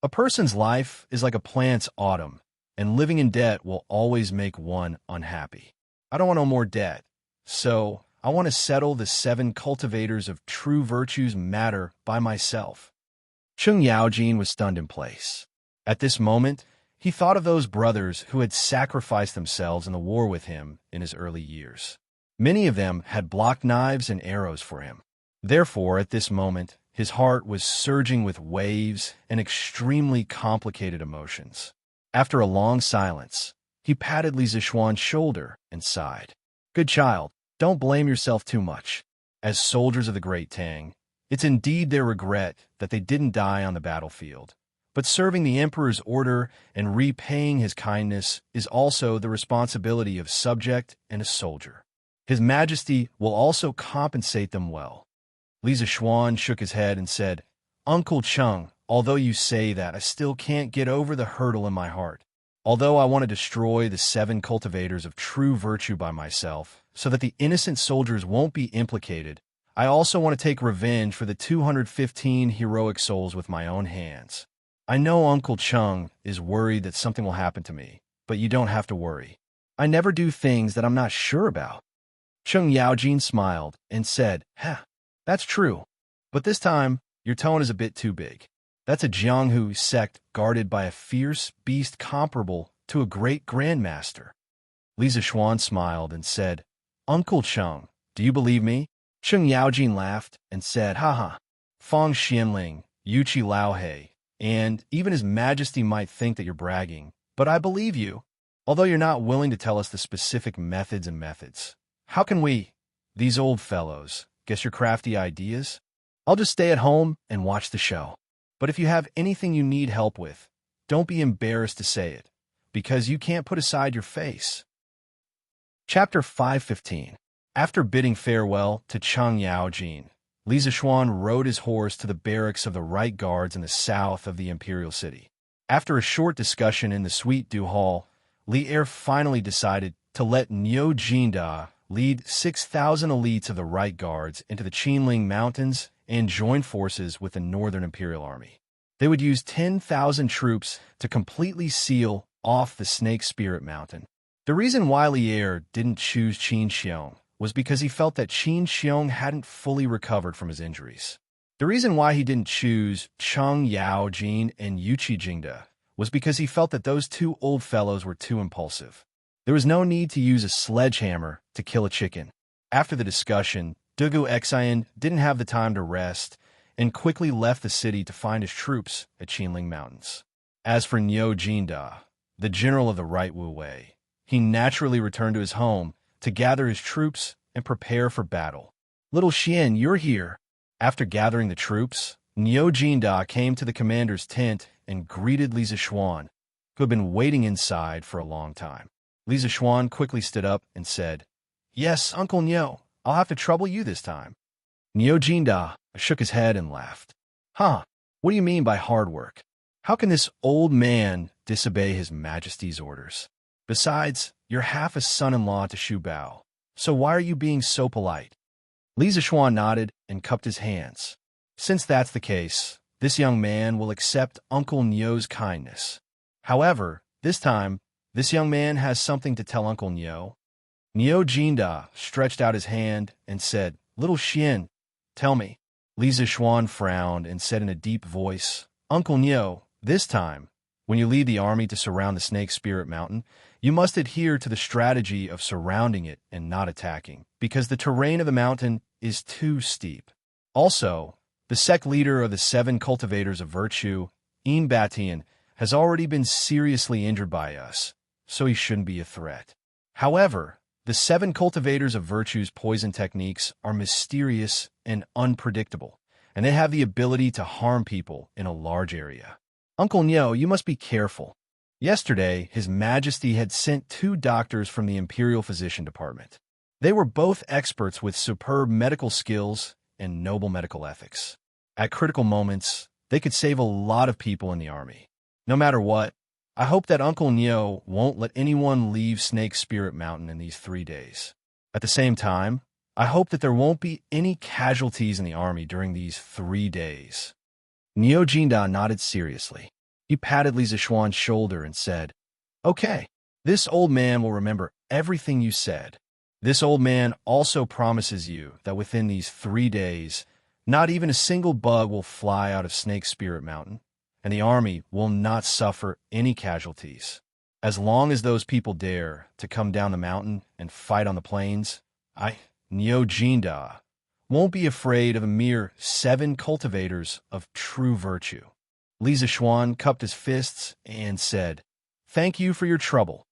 A person's life is like a plant's autumn, and living in debt will always make one unhappy. I don't want no more debt, so I want to settle the 7 cultivators of true virtue's matter by myself." Chung Yaojin was stunned in place. At this moment, he thought of those brothers who had sacrificed themselves in the war with him in his early years. Many of them had blocked knives and arrows for him. Therefore, at this moment, his heart was surging with waves and extremely complicated emotions. After a long silence, he patted Lisa Schwann's shoulder and sighed. "Good child, don't blame yourself too much. As soldiers of the Great Tang, it's indeed their regret that they didn't die on the battlefield. But serving the Emperor's order and repaying his kindness is also the responsibility of subject and a soldier. His Majesty will also compensate them well." Lisa Schwann shook his head and said, "Uncle Chung, although you say that, I still can't get over the hurdle in my heart. Although I want to destroy the 7 cultivators of true virtue by myself, so that the innocent soldiers won't be implicated, I also want to take revenge for the 215 heroic souls with my own hands. I know Uncle Chung is worried that something will happen to me, but you don't have to worry. I never do things that I'm not sure about." Chung Yaojin smiled and said, "That's true, but this time your tone is a bit too big. That's a Jianghu sect guarded by a fierce beast comparable to a great grandmaster." Lisa Schwann smiled and said, "Uncle Chung, do you believe me?" Chung Yaojin laughed and said, "Haha, Feng Xianling, Yuqi Laohe, and even His Majesty might think that you're bragging, but I believe you, although you're not willing to tell us the specific methods. How can we, these old fellows, guess your crafty ideas? I'll just stay at home and watch the show. But if you have anything you need help with, don't be embarrassed to say it, because you can't put aside your face. Chapter 515. After bidding farewell to Cheng Yaojin, Li Zixuan rode his horse to the barracks of the Right Guards in the south of the imperial city. After a short discussion in the Suite du Hall, Li Er finally decided to let Niu Jinda lead 6,000 elites of the Right Guards into the Qinling Mountains and join forces with the Northern Imperial Army. They would use 10,000 troops to completely seal off the Snake Spirit Mountain. The reason why Li Er didn't choose Qin Xiong was because he felt that Qin Xiong hadn't fully recovered from his injuries. The reason why he didn't choose Cheng Yaojin and Yuqi Jingda was because he felt that those two old fellows were too impulsive. There was no need to use a sledgehammer to kill a chicken. After the discussion, Dugu Xian didn't have the time to rest and quickly left the city to find his troops at Qinling Mountains. As for Niu Jinda, the general of the Right Wu Wei, he naturally returned to his home to gather his troops and prepare for battle. Little Xian, you're here. After gathering the troops, Niu Jinda came to the commander's tent and greeted Li Zixuan, who had been waiting inside for a long time. Li Zixuan quickly stood up and said, "Yes, Uncle Niu, I'll have to trouble you this time." Niu Jinda shook his head and laughed. Huh, what do you mean by hard work? How can this old man disobey His Majesty's orders? Besides, you're half a son-in-law to Shu Bao, so why are you being so polite? Li Zixuan nodded and cupped his hands. Since that's the case, this young man will accept Uncle Niu's kindness. However, this time, this young man has something to tell Uncle Niu. Niu Jinda stretched out his hand and said, "Little Xian, tell me." Li Zixuan frowned and said in a deep voice, "Uncle Niu, this time, when you lead the army to surround the Snake Spirit Mountain, you must adhere to the strategy of surrounding it and not attacking, because the terrain of the mountain is too steep. Also, the sect leader of the 7 cultivators of virtue, Batian, has already been seriously injured by us, so he shouldn't be a threat. However, the 7 cultivators of virtue's poison techniques are mysterious and unpredictable, and they have the ability to harm people in a large area. Uncle Niu, you must be careful. Yesterday, His Majesty had sent 2 doctors from the Imperial Physician Department. They were both experts with superb medical skills and noble medical ethics. At critical moments, they could save a lot of people in the army. No matter what, I hope that Uncle Niu won't let anyone leave Snake Spirit Mountain in these 3 days. At the same time, I hope that there won't be any casualties in the army during these 3 days." Niu Jinda nodded seriously. He patted Li Zixuan's shoulder and said, "Okay, this old man will remember everything you said. This old man also promises you that within these 3 days, not even a single bug will fly out of Snake Spirit Mountain, and the army will not suffer any casualties. As long as those people dare to come down the mountain and fight on the plains, I, Niu Jinda, won't be afraid of a mere 7 cultivators of true virtue." Li Zixuan cupped his fists and said, "Thank you for your trouble."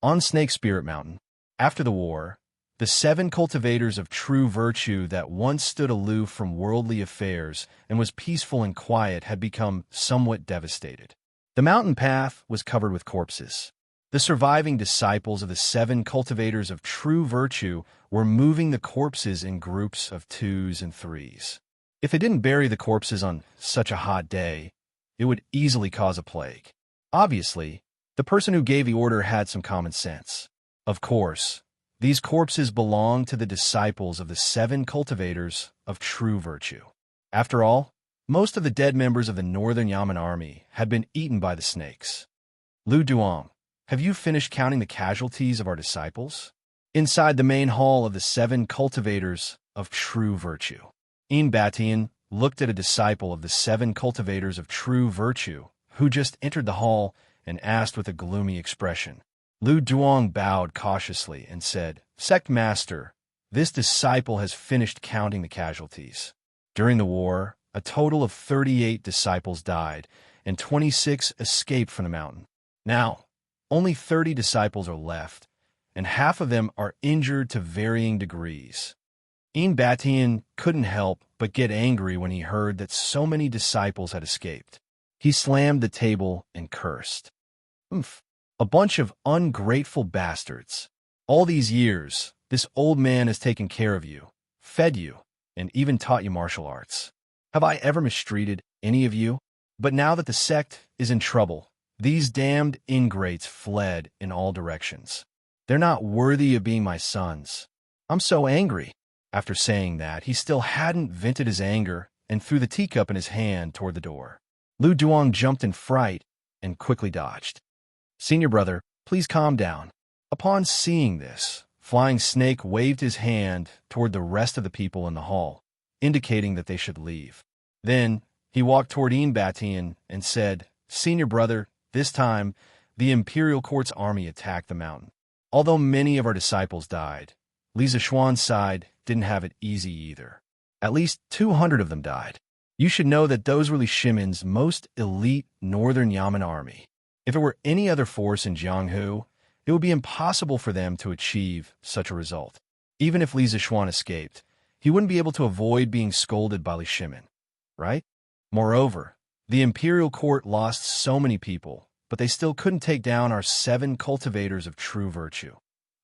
On Snake Spirit Mountain, after the war, the 7 cultivators of true virtue that once stood aloof from worldly affairs and was peaceful and quiet had become somewhat devastated. The mountain path was covered with corpses. The surviving disciples of the 7 cultivators of true virtue were moving the corpses in groups of 2s and 3s. If they didn't bury the corpses on such a hot day, it would easily cause a plague. Obviously, the person who gave the order had some common sense. Of course, these corpses belonged to the disciples of the 7 cultivators of true virtue. After all, most of the dead members of the Northern Yamen army had been eaten by the snakes. "Lu Duong, have you finished counting the casualties of our disciples?" Inside the main hall of the 7 cultivators of true virtue, Batian looked at a disciple of the 7 cultivators of true virtue who just entered the hall and asked with a gloomy expression. Lu Duong bowed cautiously and said, "Sect Master, this disciple has finished counting the casualties." During the war, a total of 38 disciples died, and 26 escaped from the mountain. Now, only 30 disciples are left, and half of them are injured to varying degrees. Batian couldn't help but get angry when he heard that so many disciples had escaped. He slammed the table and cursed. "Oomph, a bunch of ungrateful bastards. All these years, this old man has taken care of you, fed you, and even taught you martial arts. Have I ever mistreated any of you? But now that the sect is in trouble, these damned ingrates fled in all directions. They're not worthy of being my sons. I'm so angry." After saying that, he still hadn't vented his anger and threw the teacup in his hand toward the door. Lu Duong jumped in fright and quickly dodged. "Senior brother, please calm down." Upon seeing this, Flying Snake waved his hand toward the rest of the people in the hall, indicating that they should leave. Then he walked toward Batian and said, "Senior brother, this time the Imperial Court's army attacked the mountain. Although many of our disciples died, Li Zishuan's side didn't have it easy either. At least 200 of them died. You should know that those were Li Shimin's most elite northern Yamen army. If it were any other force in Jianghu, it would be impossible for them to achieve such a result. Even if Li Zishuan escaped, he wouldn't be able to avoid being scolded by Li Shimin, right? Moreover, the Imperial Court lost so many people, but they still couldn't take down our 7 cultivators of true virtue,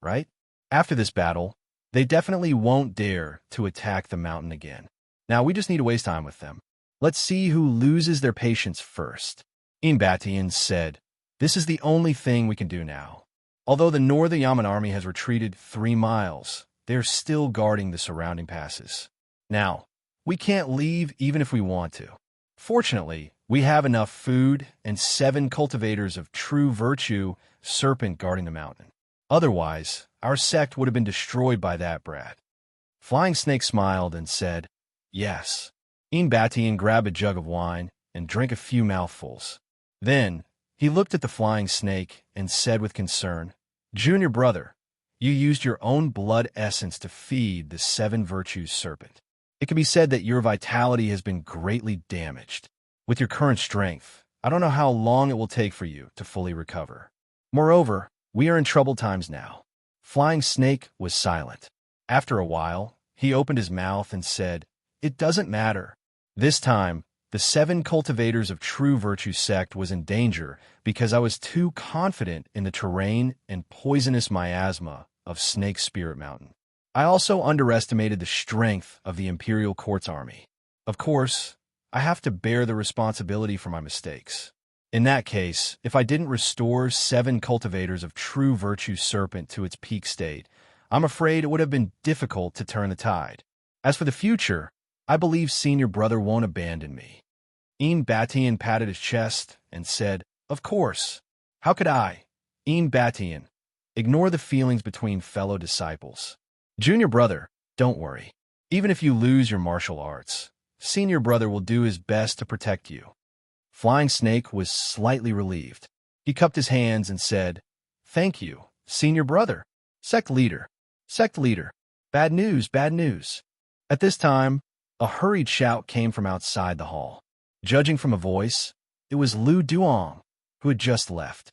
right? After this battle, they definitely won't dare to attack the mountain again. Now we just need to waste time with them. Let's see who loses their patience first." Batian said, "This is the only thing we can do now. Although the Northern Yamen army has retreated 3 miles, they're still guarding the surrounding passes. Now, we can't leave even if we want to. Fortunately, we have enough food and 7 cultivators of true virtue serpent guarding the mountain. Otherwise, our sect would have been destroyed by that brat." Flying Snake smiled and said, "Yes." Batian grabbed a jug of wine and drank a few mouthfuls. Then, he looked at the Flying Snake and said with concern, "Junior brother, you used your own blood essence to feed the 7 virtues serpent. It can be said that your vitality has been greatly damaged. With your current strength, I don't know how long it will take for you to fully recover. Moreover, we are in troubled times now." Flying Snake was silent. After a while, he opened his mouth and said, "It doesn't matter. This time, the 7 cultivators of true virtue sect was in danger because I was too confident in the terrain and poisonous miasma of Snake Spirit Mountain. I also underestimated the strength of the Imperial Court's army. Of course, I have to bear the responsibility for my mistakes. In that case, if I didn't restore 7 cultivators of true virtue serpent to its peak state, I'm afraid it would have been difficult to turn the tide. As for the future, I believe senior brother won't abandon me." Batian patted his chest and said, "Of course. How could I, Batian, ignore the feelings between fellow disciples? Junior brother, don't worry. Even if you lose your martial arts, senior brother will do his best to protect you." Flying Snake was slightly relieved. He cupped his hands and said, "Thank you, senior brother. Sect leader. Sect leader. Bad news, bad news." At this time, a hurried shout came from outside the hall. Judging from a voice, it was Lu Duong, who had just left.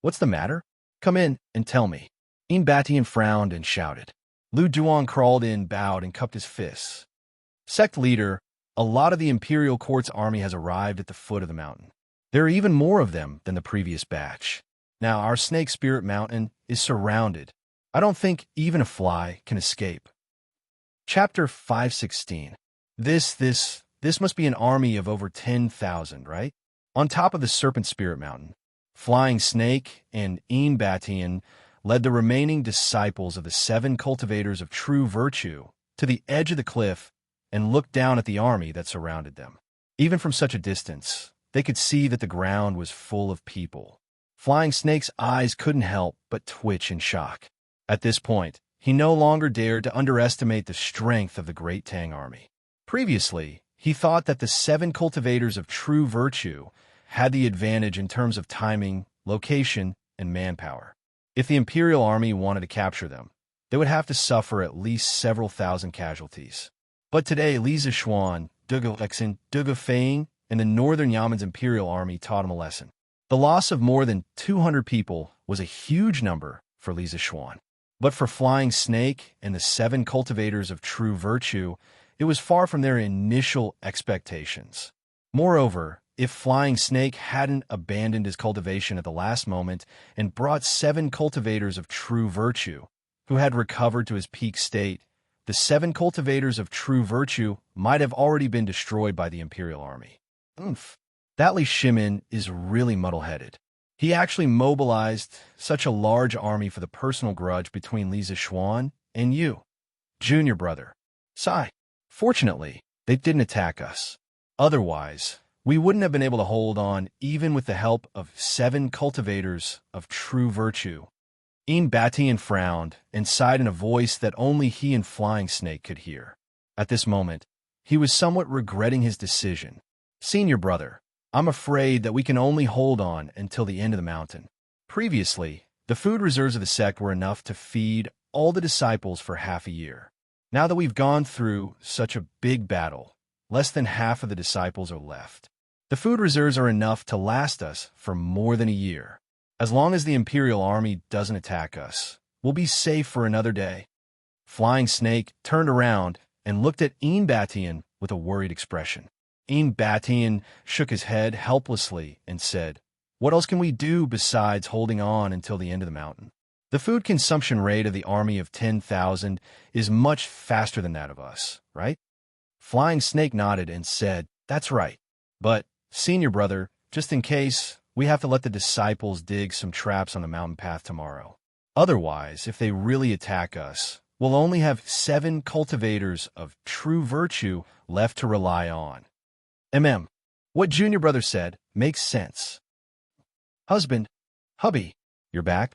"What's the matter? Come in and tell me." Batian frowned and shouted. Lu Duong crawled in, bowed, and cupped his fists. "Sect leader, a lot of the Imperial Court's army has arrived at the foot of the mountain. There are even more of them than the previous batch. Now our Snake Spirit Mountain is surrounded. I don't think even a fly can escape." Chapter 516. This must be an army of over 10,000, right? On top of the Serpent Spirit Mountain, Flying Snake and Batian led the remaining disciples of the 7 cultivators of true virtue to the edge of the cliff and looked down at the army that surrounded them. Even from such a distance, they could see that the ground was full of people. Flying Snake's eyes couldn't help but twitch in shock. At this point, he no longer dared to underestimate the strength of the Great Tang army. Previously, he thought that the 7 cultivators of true virtue had the advantage in terms of timing, location, and manpower. If the Imperial army wanted to capture them, they would have to suffer at least several thousand casualties. But today, Li Zishuan, Dugu Exin, Dugu Feng, and the Northern Yaman's Imperial Army taught him a lesson. The loss of more than 200 people was a huge number for Li Zishuan. But for Flying Snake and the 7 cultivators of true virtue, it was far from their initial expectations. Moreover, if Flying Snake hadn't abandoned his cultivation at the last moment and brought 7 cultivators of true virtue, who had recovered to his peak state, the 7 cultivators of true virtue might have already been destroyed by the Imperial Army. Oomph. That Li Shimin is really muddle-headed. He actually mobilized such a large army for the personal grudge between Li Zishuan and you, junior brother. Sigh. Fortunately, they didn't attack us. Otherwise, we wouldn't have been able to hold on even with the help of 7 cultivators of true virtue. Batian frowned and sighed in a voice that only he and Flying Snake could hear. At this moment, he was somewhat regretting his decision. Senior brother, I'm afraid that we can only hold on until the end of the mountain. Previously, the food reserves of the sect were enough to feed all the disciples for half a year. Now that we've gone through such a big battle, less than half of the disciples are left. The food reserves are enough to last us for more than a year. As long as the Imperial Army doesn't attack us, we'll be safe for another day. Flying Snake turned around and looked at Batian with a worried expression. Batian shook his head helplessly and said, "What else can we do besides holding on until the end of the mountain? The food consumption rate of the army of 10,000 is much faster than that of us, right?" Flying Snake nodded and said, "That's right. But, senior brother, just in case, we have to let the disciples dig some traps on the mountain path tomorrow. Otherwise, if they really attack us, we'll only have 7 cultivators of true virtue left to rely on." What junior brother said makes sense. Husband, hubby, you're back?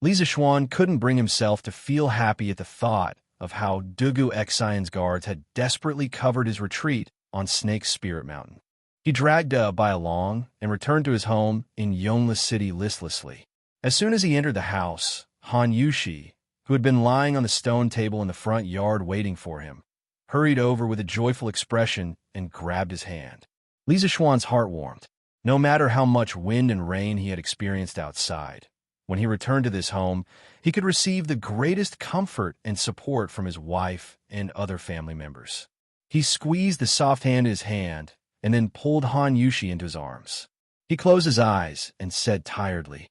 Li Zishuan couldn't bring himself to feel happy at the thought of how Dugu Xian's guards had desperately covered his retreat on Snake's Spirit Mountain. He dragged Bai along and returned to his home in Yongle City listlessly. As soon as he entered the house, Han Yushi, who had been lying on the stone table in the front yard waiting for him, hurried over with a joyful expression and grabbed his hand. Li Zishuan's heart warmed. No matter how much wind and rain he had experienced outside, when he returned to this home, he could receive the greatest comfort and support from his wife and other family members. He squeezed the soft hand in his hand and then pulled Han Yushi into his arms. He closed his eyes and said tiredly,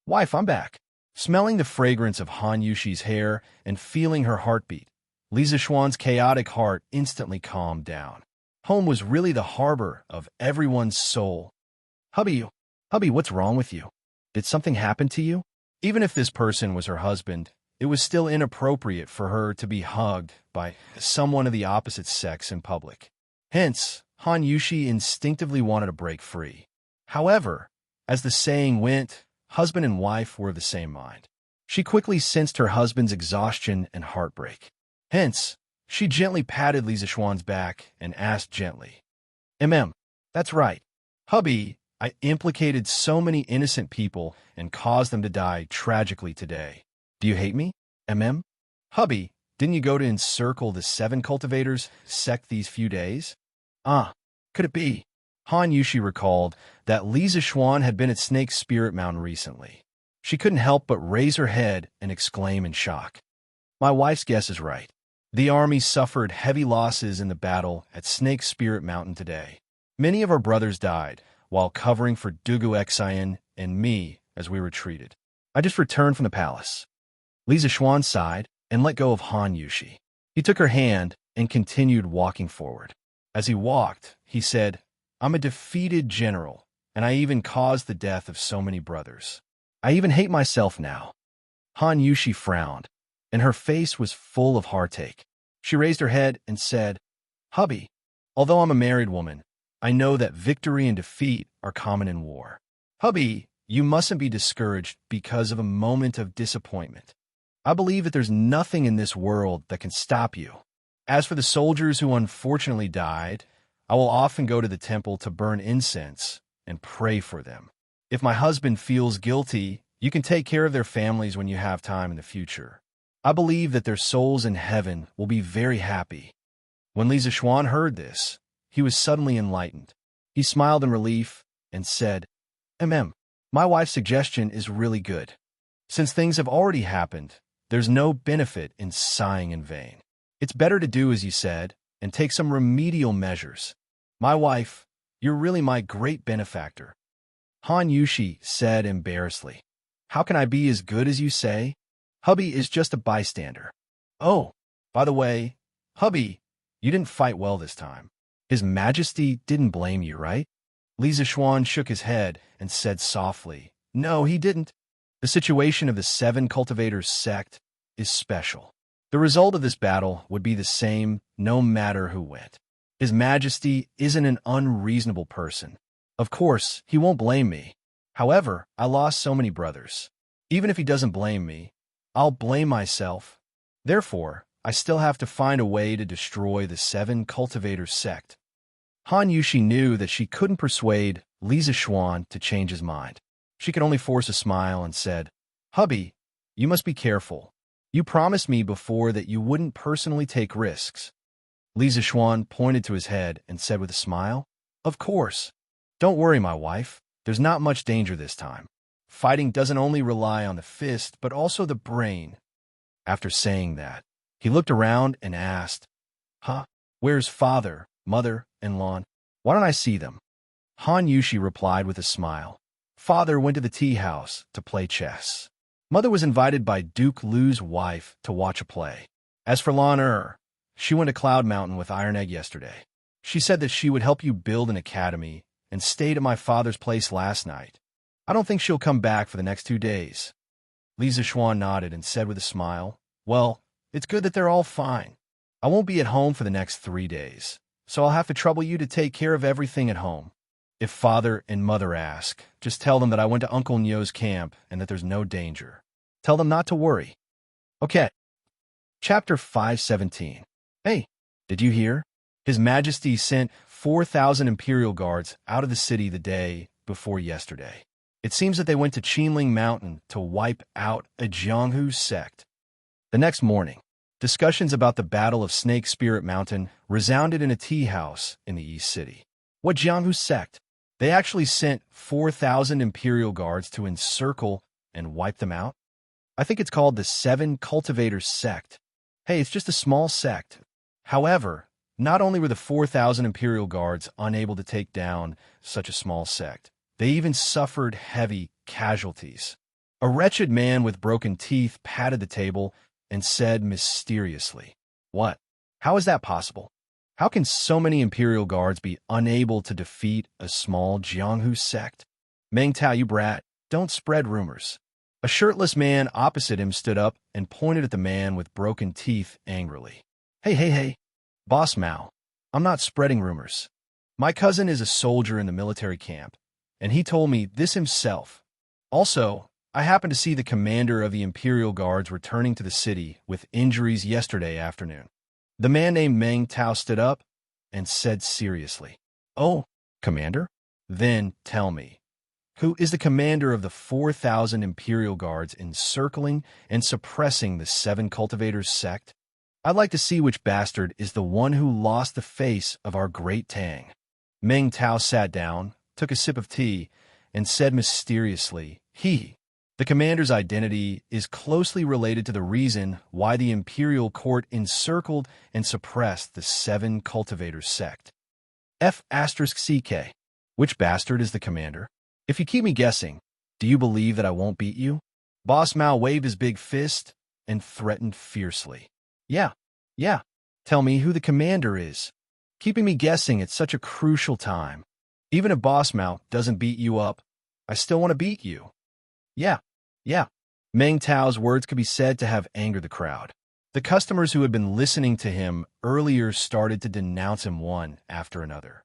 "Wife, I'm back." Smelling the fragrance of Han Yushi's hair and feeling her heartbeat, Li Zishuan's chaotic heart instantly calmed down. Home was really the harbor of everyone's soul. Hubby, what's wrong with you? Did something happen to you?" Even if this person was her husband, it was still inappropriate for her to be hugged by someone of the opposite sex in public. Hence, Han Yushi instinctively wanted to break free. However, as the saying went, husband and wife were of the same mind. She quickly sensed her husband's exhaustion and heartbreak. Hence, she gently patted Li Zishuan's back and asked gently, That's right. Hubby, I implicated so many innocent people and caused them to die tragically today. Do you hate me? Hubby, didn't you go to encircle the 7 cultivators sect these few days?" Could it be? Han Yushi recalled that Li Zishuan had been at Snake Spirit Mountain recently. She couldn't help but raise her head and exclaim in shock. My wife's guess is right. The army suffered heavy losses in the battle at Snake Spirit Mountain today. Many of our brothers died while covering for Dugu Xian and me as we retreated. I just returned from the palace. Li Zishuan sighed and let go of Han Yushi. He took her hand and continued walking forward. As he walked, he said, I'm a defeated general, and I even caused the death of so many brothers. I even hate myself now. Han Yushi frowned, and her face was full of heartache. She raised her head and said, Hubby, although I'm a married woman, I know that victory and defeat are common in war. Hubby, you mustn't be discouraged because of a moment of disappointment. I believe that there's nothing in this world that can stop you. As for the soldiers who unfortunately died, I will often go to the temple to burn incense and pray for them. If my husband feels guilty, you can take care of their families when you have time in the future. I believe that their souls in heaven will be very happy. When Li Zishuan heard this, he was suddenly enlightened. He smiled in relief and said, my wife's suggestion is really good. Since things have already happened, there's no benefit in sighing in vain. It's better to do as you said and take some remedial measures. My wife, you're really my great benefactor. Han Yushi said embarrassedly. How can I be as good as you say? Hubby is just a bystander. Oh, by the way, hubby, you didn't fight well this time. His Majesty didn't blame you, right? Li Zishuan shook his head and said softly, No, he didn't. The situation of the 7 cultivators sect is special. The result of this battle would be the same no matter who went. His Majesty isn't an unreasonable person. Of course, he won't blame me. However, I lost so many brothers. Even if he doesn't blame me, I'll blame myself. Therefore, I still have to find a way to destroy the 7 cultivators sect. Han Yushi knew that she couldn't persuade Li Zishuan to change his mind. She could only force a smile and said, Hubby, you must be careful. You promised me before that you wouldn't personally take risks. Li Zishuan pointed to his head and said with a smile, Of course. Don't worry, my wife. There's not much danger this time. Fighting doesn't only rely on the fist, but also the brain. After saying that, he looked around and asked, Where's father, mother, and Lon? Why don't I see them? Han Yushi replied with a smile. Father went to the tea house to play chess. Mother was invited by Duke Lu's wife to watch a play. As for Lon, she went to Cloud Mountain with Iron Egg yesterday. She said that she would help you build an academy and stayed at my father's place last night. I don't think she'll come back for the next 2 days. Li Zishuan nodded and said with a smile, Well, it's good that they're all fine. I won't be at home for the next 3 days, so I'll have to trouble you to take care of everything at home. If father and mother ask, just tell them that I went to Uncle Nyo's camp and that there's no danger. Tell them not to worry. Okay. Chapter 517. Hey, did you hear? His Majesty sent 4,000 Imperial Guards out of the city the day before yesterday. It seems that they went to Qinling Mountain to wipe out a Jianghu sect. The next morning, discussions about the Battle of Snake Spirit Mountain resounded in a tea house in the East City. What Jianghu sect? They actually sent 4,000 Imperial Guards to encircle and wipe them out? I think it's called the 7 Cultivators sect. Hey, it's just a small sect. However, not only were the 4,000 Imperial Guards unable to take down such a small sect, they even suffered heavy casualties. A wretched man with broken teeth patted the table and said mysteriously, What? How is that possible? How can so many Imperial Guards be unable to defeat a small Jianghu sect? Meng Tao, you brat, don't spread rumors. A shirtless man opposite him stood up and pointed at the man with broken teeth angrily. Hey, Boss Mao, I'm not spreading rumors. My cousin is a soldier in the military camp, and he told me this himself. Also, I happened to see the commander of the Imperial Guards returning to the city with injuries yesterday afternoon. The man named Meng Tao stood up and said seriously, Oh, Commander? Then tell me, who is the commander of the 4,000 Imperial Guards encircling and suppressing the 7 Cultivators sect? I'd like to see which bastard is the one who lost the face of our great Tang. Meng Tao sat down, took a sip of tea, and said mysteriously, The commander's identity is closely related to the reason why the imperial court encircled and suppressed the 7 Cultivators sect. F*CK. Which bastard is the commander? If you keep me guessing, do you believe that I won't beat you? Boss Mao waved his big fist and threatened fiercely. Yeah. Tell me who the commander is. Keeping me guessing at such a crucial time. Even if Boss Mao doesn't beat you up, I still want to beat you. Yeah. Meng Tao's words could be said to have angered the crowd. The customers who had been listening to him earlier started to denounce him one after another.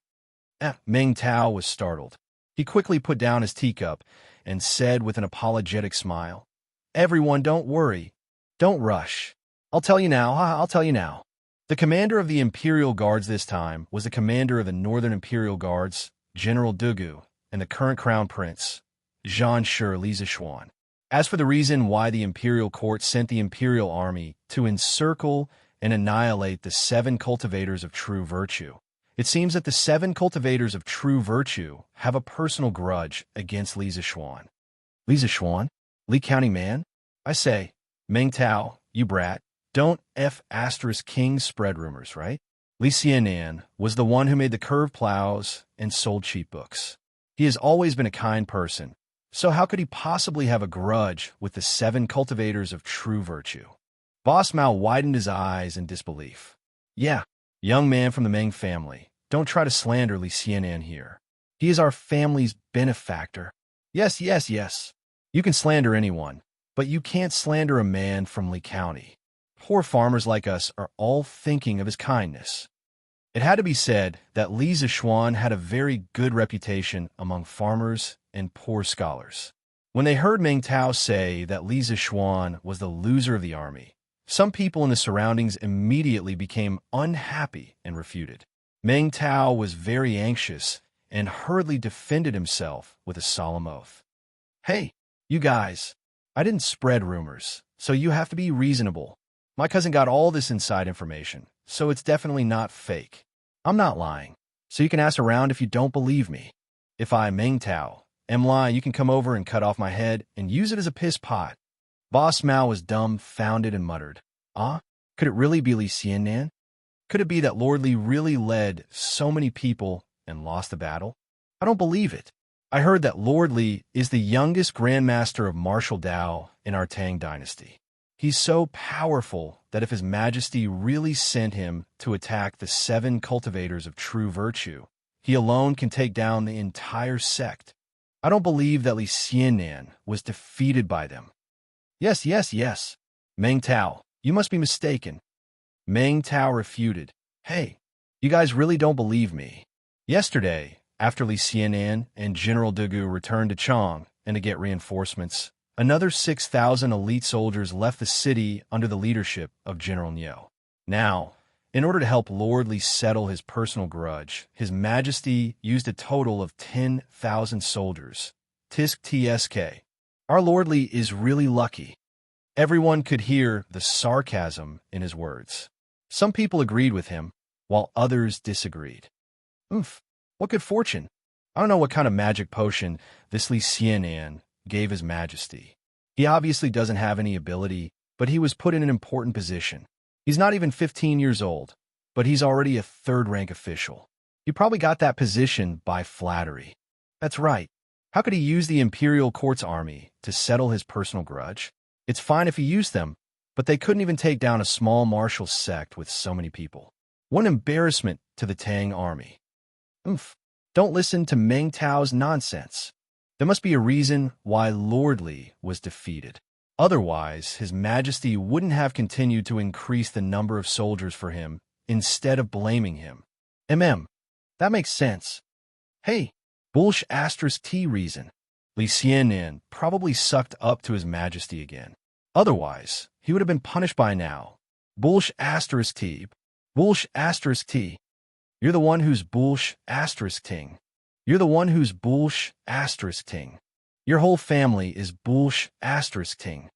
Meng Tao was startled. He quickly put down his teacup and said with an apologetic smile, Everyone, don't worry. Don't rush. I'll tell you now. The commander of the Imperial Guards this time was the commander of the Northern Imperial Guards, General Dugu, and the current Crown Prince, Zhan Shi Li Zishuan. As for the reason why the Imperial Court sent the Imperial Army to encircle and annihilate the 7 cultivators of true virtue. It seems that the 7 cultivators of true virtue have a personal grudge against Li Zixuan. Li Zixuan? Li County man? I say, Meng Tao, you brat, don't King spread rumors, right? Li Xianan was the one who made the curved plows and sold cheap books. He has always been a kind person, so how could he possibly have a grudge with the 7 cultivators of true virtue? Boss Mao widened his eyes in disbelief. Yeah, young man from the Meng family, don't try to slander Li Xianan here. He is our family's benefactor. Yes. You can slander anyone, but you can't slander a man from Li County. Poor farmers like us are all thinking of his kindness. It had to be said that Li Zixuan had a very good reputation among farmers and poor scholars. When they heard Meng Tao say that Li Zixuan was the loser of the army, some people in the surroundings immediately became unhappy and refuted. Meng Tao was very anxious and hurriedly defended himself with a solemn oath. Hey, you guys, I didn't spread rumors, so you have to be reasonable. My cousin got all this inside information, so it's definitely not fake. I'm not lying, so you can ask around if you don't believe me. If I, Meng Tao, am lying, you can come over and cut off my head and use it as a piss pot. Boss Mao was dumbfounded and muttered, could it really be Li Xianan? Could it be that Lord Li really led so many people and lost the battle? I don't believe it. I heard that Lord Li is the youngest Grandmaster of Martial Dao in our Tang dynasty. He's so powerful that if His Majesty really sent him to attack the 7 cultivators of true virtue, he alone can take down the entire sect. I don't believe that Li Xianan was defeated by them. Yes. Meng Tao, you must be mistaken. Meng Tao refuted. Hey, you guys really don't believe me. Yesterday, after Li Xianan and General Dugu returned to Chang and to get reinforcements, another 6,000 elite soldiers left the city under the leadership of General Niu. Now, in order to help Lord Li settle his personal grudge, His Majesty used a total of 10,000 soldiers. Tsk. Our Lord Li is really lucky. Everyone could hear the sarcasm in his words. Some people agreed with him, while others disagreed. What good fortune. I don't know what kind of magic potion this Li Xianan gave His Majesty. He obviously doesn't have any ability, but he was put in an important position. He's not even 15 years old, but he's already a third-rank official. He probably got that position by flattery. That's right. How could he use the imperial court's army to settle his personal grudge? It's fine if he used them, but they couldn't even take down a small martial sect with so many people. What an embarrassment to the Tang army. Don't listen to Meng Tao's nonsense. There must be a reason why Lord Li was defeated. Otherwise, His Majesty wouldn't have continued to increase the number of soldiers for him instead of blaming him. That makes sense. Hey, T reason. Li Xianan probably sucked up to His Majesty again. Otherwise, he would have been punished by now. T. You're the one who's ting. You're the one who's ting. Your whole family is ting.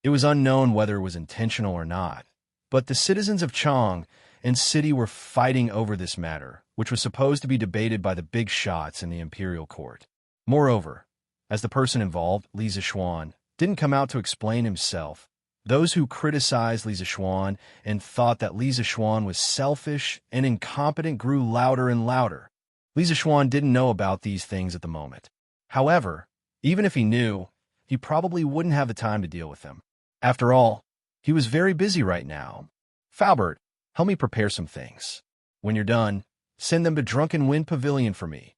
It was unknown whether it was intentional or not, but the citizens of Chang and city were fighting over this matter, which was supposed to be debated by the big shots in the imperial court. Moreover, as the person involved, Li Zixuan, didn't come out to explain himself, those who criticized Li Zixuan and thought that Li Zixuan was selfish and incompetent grew louder and louder. Li Zixuan didn't know about these things at the moment. However, even if he knew, he probably wouldn't have the time to deal with them. After all, he was very busy right now. Faubert, help me prepare some things. When you're done, send them to Drunken Wind Pavilion for me.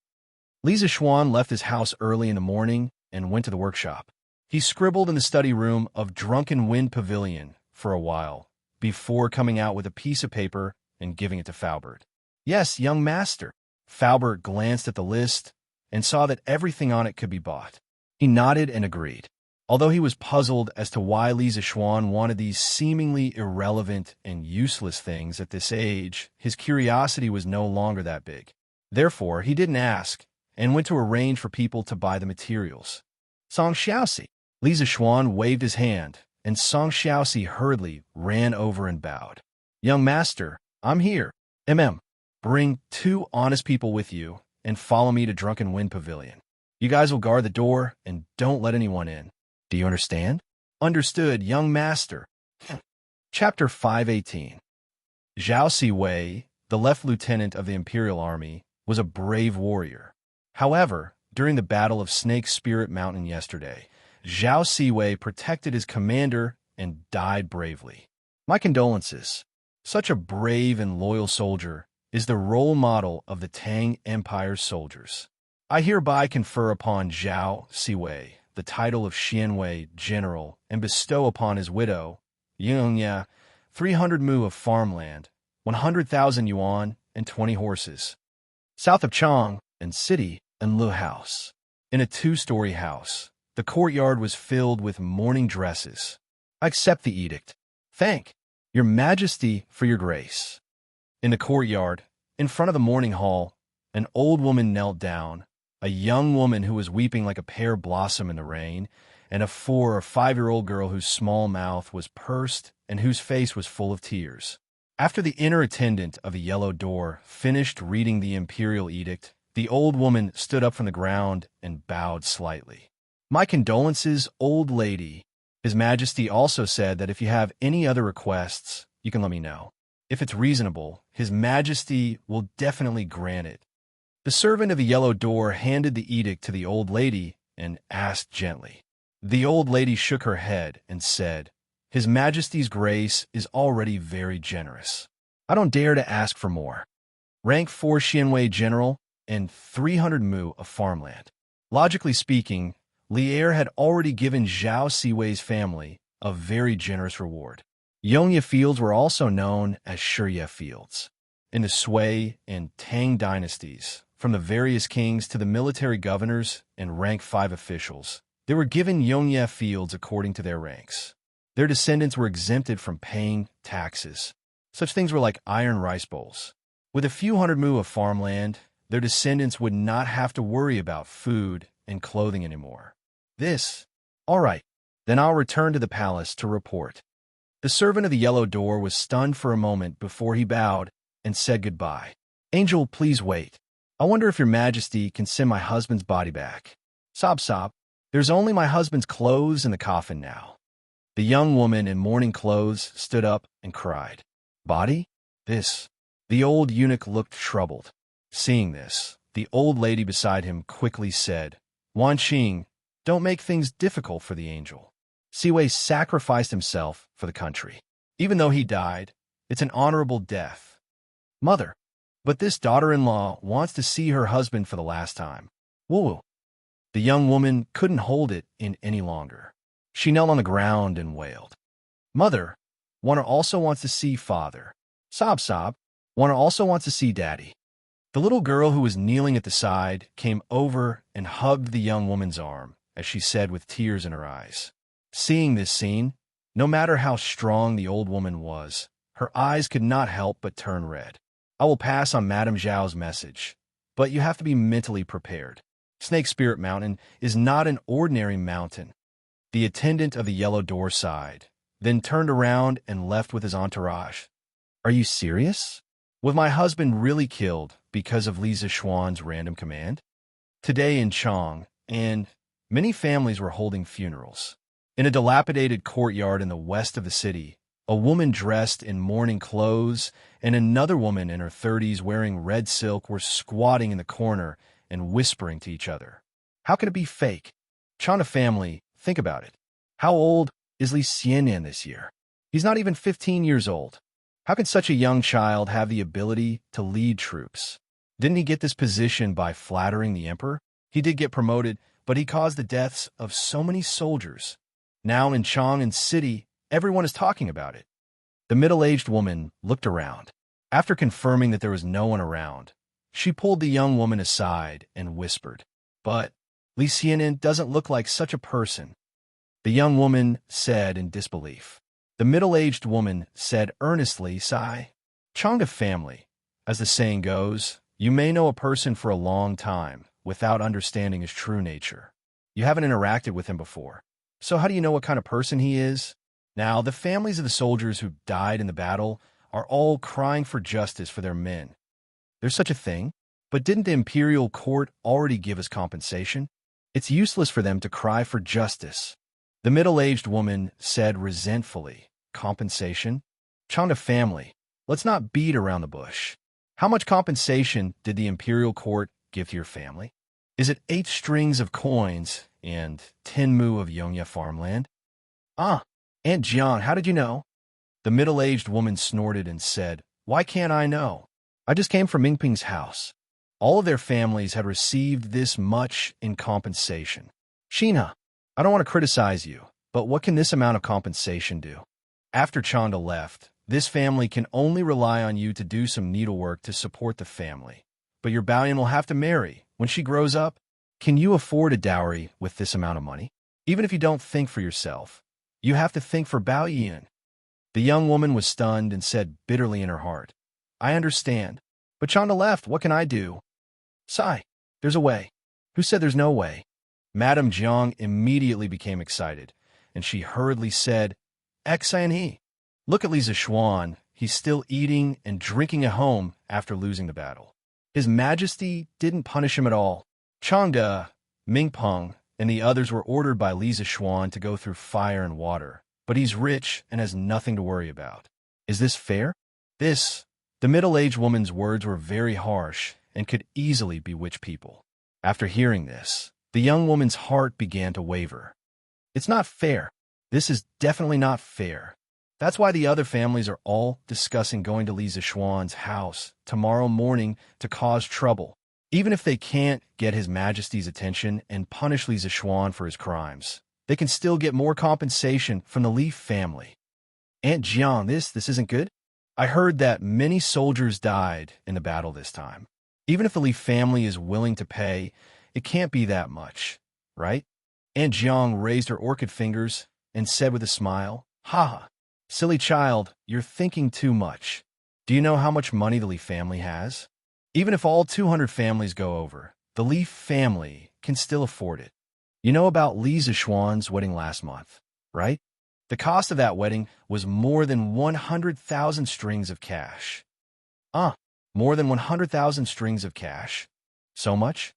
Li Zixuan left his house early in the morning and went to the workshop. He scribbled in the study room of Drunken Wind Pavilion for a while, before coming out with a piece of paper and giving it to Faubert. Yes, young master. Faubert glanced at the list and saw that everything on it could be bought. He nodded and agreed. Although he was puzzled as to why Li Zixuan wanted these seemingly irrelevant and useless things at this age, his curiosity was no longer that big. Therefore, he didn't ask and went to arrange for people to buy the materials. Song Xiaoxi. Li Zixuan waved his hand, and Song Xiaoxi hurriedly ran over and bowed. Young master, I'm here. Bring 2 honest people with you and follow me to Drunken Wind Pavilion. You guys will guard the door and don't let anyone in. Do you understand? Understood, young master. Chapter 518. Zhao Siwei, the left lieutenant of the Imperial Army, was a brave warrior. However, during the Battle of Snake Spirit Mountain yesterday, Zhao Siwei protected his commander and died bravely. My condolences. Such a brave and loyal soldier is the role model of the Tang Empire's soldiers. I hereby confer upon Zhao Siwei the title of Xianwei General and bestow upon his widow, Yongya, 300 mu of farmland, 100,000 yuan, and 20 horses. South of Chang and city and Lu House. In a 2-story house, the courtyard was filled with mourning dresses. I accept the edict. Thank your majesty for your grace. In the courtyard, in front of the mourning hall, an old woman knelt down, a young woman who was weeping like a pear blossom in the rain, and a 4 or 5-year-old girl whose small mouth was pursed and whose face was full of tears. After the inner attendant of the yellow door finished reading the imperial edict, the old woman stood up from the ground and bowed slightly. My condolences, old lady. His Majesty also said that if you have any other requests, you can let me know. If it's reasonable, His Majesty will definitely grant it. The servant of the yellow door handed the edict to the old lady and asked gently. The old lady shook her head and said, His Majesty's grace is already very generous. I don't dare to ask for more. Rank 4 Xianwei General and 300 mu of farmland. Logically speaking, Lier had already given Zhao Siwei's family a very generous reward. Yongye Fields were also known as Shiye Fields. In the Sui and Tang dynasties, from the various kings to the military governors and rank 5 officials, they were given Yongye Fields according to their ranks. Their descendants were exempted from paying taxes. Such things were like iron rice bowls. With a few hundred mu of farmland, their descendants would not have to worry about food and clothing anymore. All right, then I'll return to the palace to report. The servant of the yellow door was stunned for a moment before he bowed and said goodbye. Angel, please wait. I wonder if your majesty can send my husband's body back. Sob. There's only my husband's clothes in the coffin now. The young woman in mourning clothes stood up and cried. Body? The old eunuch looked troubled. Seeing this, the old lady beside him quickly said, Wanqing, don't make things difficult for the angel. Siwei sacrificed himself for the country. Even though he died, it's an honorable death. Mother, but this daughter-in-law wants to see her husband for the last time. Woo. The young woman couldn't hold it in any longer. She knelt on the ground and wailed. Mother, one also wants to see father. Sob. One also wants to see daddy. The little girl who was kneeling at the side came over and hugged the young woman's arm, as she said with tears in her eyes. Seeing this scene, no matter how strong the old woman was, her eyes could not help but turn red. I will pass on Madame Zhao's message, but you have to be mentally prepared. Snake Spirit Mountain is not an ordinary mountain. The attendant of the yellow door sighed, then turned around and left with his entourage. Are you serious? Was my husband really killed because of Li Zishuan's random command? Today in Chang, and many families were holding funerals. In a dilapidated courtyard in the west of the city, a woman dressed in mourning clothes and another woman in her 30s wearing red silk were squatting in the corner and whispering to each other. How can it be fake? Chana family, think about it. How old is Li Xiannian this year? He's not even 15 years old. How can such a young child have the ability to lead troops? Didn't he get this position by flattering the emperor? He did get promoted, but he caused the deaths of so many soldiers. Now in Chang'an City, everyone is talking about it. The middle-aged woman looked around. After confirming that there was no one around, she pulled the young woman aside and whispered, But Li Xianin doesn't look like such a person. The young woman said in disbelief. The middle-aged woman said earnestly, Sigh. Chang'an family, as the saying goes, you may know a person for a long time without understanding his true nature. You haven't interacted with him before. So how do you know what kind of person he is? Now, the families of the soldiers who died in the battle are all crying for justice for their men. There's such a thing? But didn't the imperial court already give us compensation? It's useless for them to cry for justice. The middle-aged woman said resentfully, compensation? Chanda family, let's not beat around the bush. How much compensation did the imperial court give to your family? Is it 8 strings of coins and 10 mu of Yongya farmland? Ah, Aunt Jiang, how did you know? The middle-aged woman snorted and said, why can't I know? I just came from Mingping's house. All of their families had received this much in compensation. Sheena, I don't want to criticize you, but what can this amount of compensation do? After Chanda left, this family can only rely on you to do some needlework to support the family. But your Baoyan will have to marry. When she grows up, can you afford a dowry with this amount of money? Even if you don't think for yourself, you have to think for Baoyan. The young woman was stunned and said bitterly in her heart, I understand, but Chanda left. What can I do? Sigh, there's a way. Who said there's no way? Madame Jiang immediately became excited, and she hurriedly said, He. Look at Li Zishuan. He's still eating and drinking at home after losing the battle. His Majesty didn't punish him at all. Changde, Mingpeng, and the others were ordered by Li Zishuan to go through fire and water, but he's rich and has nothing to worry about. Is this fair? The middle-aged woman's words were very harsh and could easily bewitch people. After hearing this, the young woman's heart began to waver. It's not fair. This is definitely not fair. That's why the other families are all discussing going to Li Zishuan's house tomorrow morning to cause trouble. Even if they can't get His Majesty's attention and punish Li Zishuan for his crimes, they can still get more compensation from the Li family. Aunt Jiang, this isn't good. I heard that many soldiers died in the battle this time. Even if the Li family is willing to pay, it can't be that much, right? Aunt Jiang raised her orchid fingers and said with a smile, ha, silly child, you're thinking too much. Do you know how much money the Li family has? Even if all 200 families go over, the Li family can still afford it. You know about Li Zishuan's wedding last month, right? The cost of that wedding was more than 100,000 strings of cash. More than 100,000 strings of cash? So much?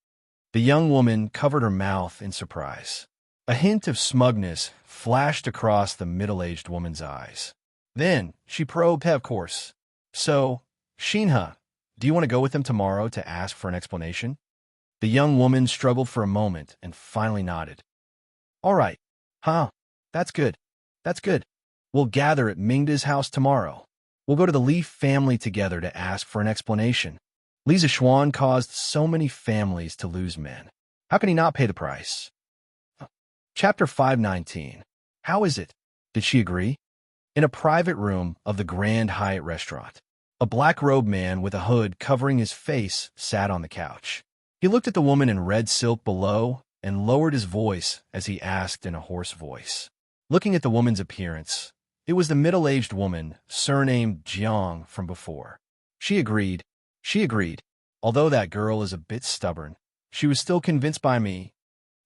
The young woman covered her mouth in surprise. A hint of smugness flashed across the middle-aged woman's eyes. Then she probed, of course. So, Shinha, do you want to go with them tomorrow to ask for an explanation? The young woman struggled for a moment and finally nodded. All right. That's good. That's good. We'll gather at Mingda's house tomorrow. We'll go to the Li family together to ask for an explanation. Li Zishuan caused so many families to lose men. How can he not pay the price? Chapter 519. How is it? Did she agree? In a private room of the Grand Hyatt restaurant, a black-robed man with a hood covering his face sat on the couch. He looked at the woman in red silk below and lowered his voice as he asked in a hoarse voice. Looking at the woman's appearance, it was the middle-aged woman, surnamed Jiang, from before. She agreed. Although that girl is a bit stubborn, she was still convinced by me.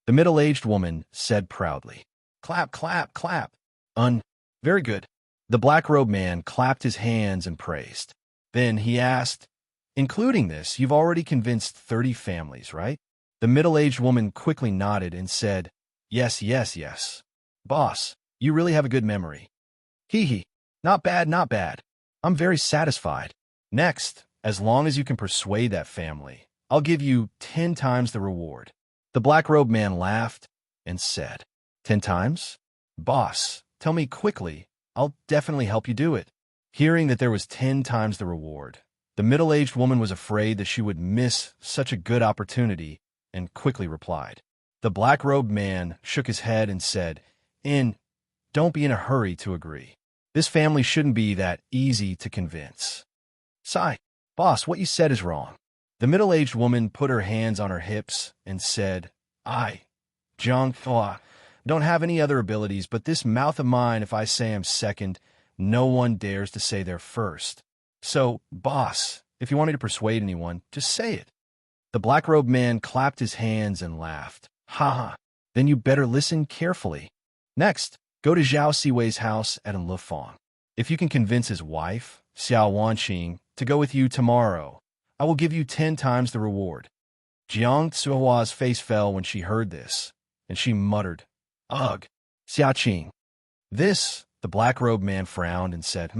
The middle-aged woman said proudly. Clap, clap, clap. Very good. The black-robed man clapped his hands and praised. Then he asked, including this, you've already convinced 30 families, right? The middle-aged woman quickly nodded and said, yes. Boss, you really have a good memory. Hee. Not bad. I'm very satisfied. Next, as long as you can persuade that family, I'll give you 10 times the reward. The black-robed man laughed and said, 10 times? Boss, tell me quickly. I'll definitely help you do it. Hearing that there was 10 times the reward, the middle-aged woman was afraid that she would miss such a good opportunity and quickly replied. The black-robed man shook his head and said, don't be in a hurry to agree. This family shouldn't be that easy to convince. Sigh, boss, what you said is wrong. The middle-aged woman put her hands on her hips and said, I, Jiang Hua, don't have any other abilities, but this mouth of mine, if I say I'm second, no one dares to say they're first. So, boss, if you want me to persuade anyone, just say it. The black-robed man clapped his hands and laughed. Ha. Then you better listen carefully. Next, go to Zhao Siwei's house at Lufang. If you can convince his wife, Xiao Wanqing, to go with you tomorrow. I will give you 10 times the reward. Jiang Tsuhua's face fell when she heard this, and she muttered, Ugh, Xiaoqing. The black-robed man frowned and said,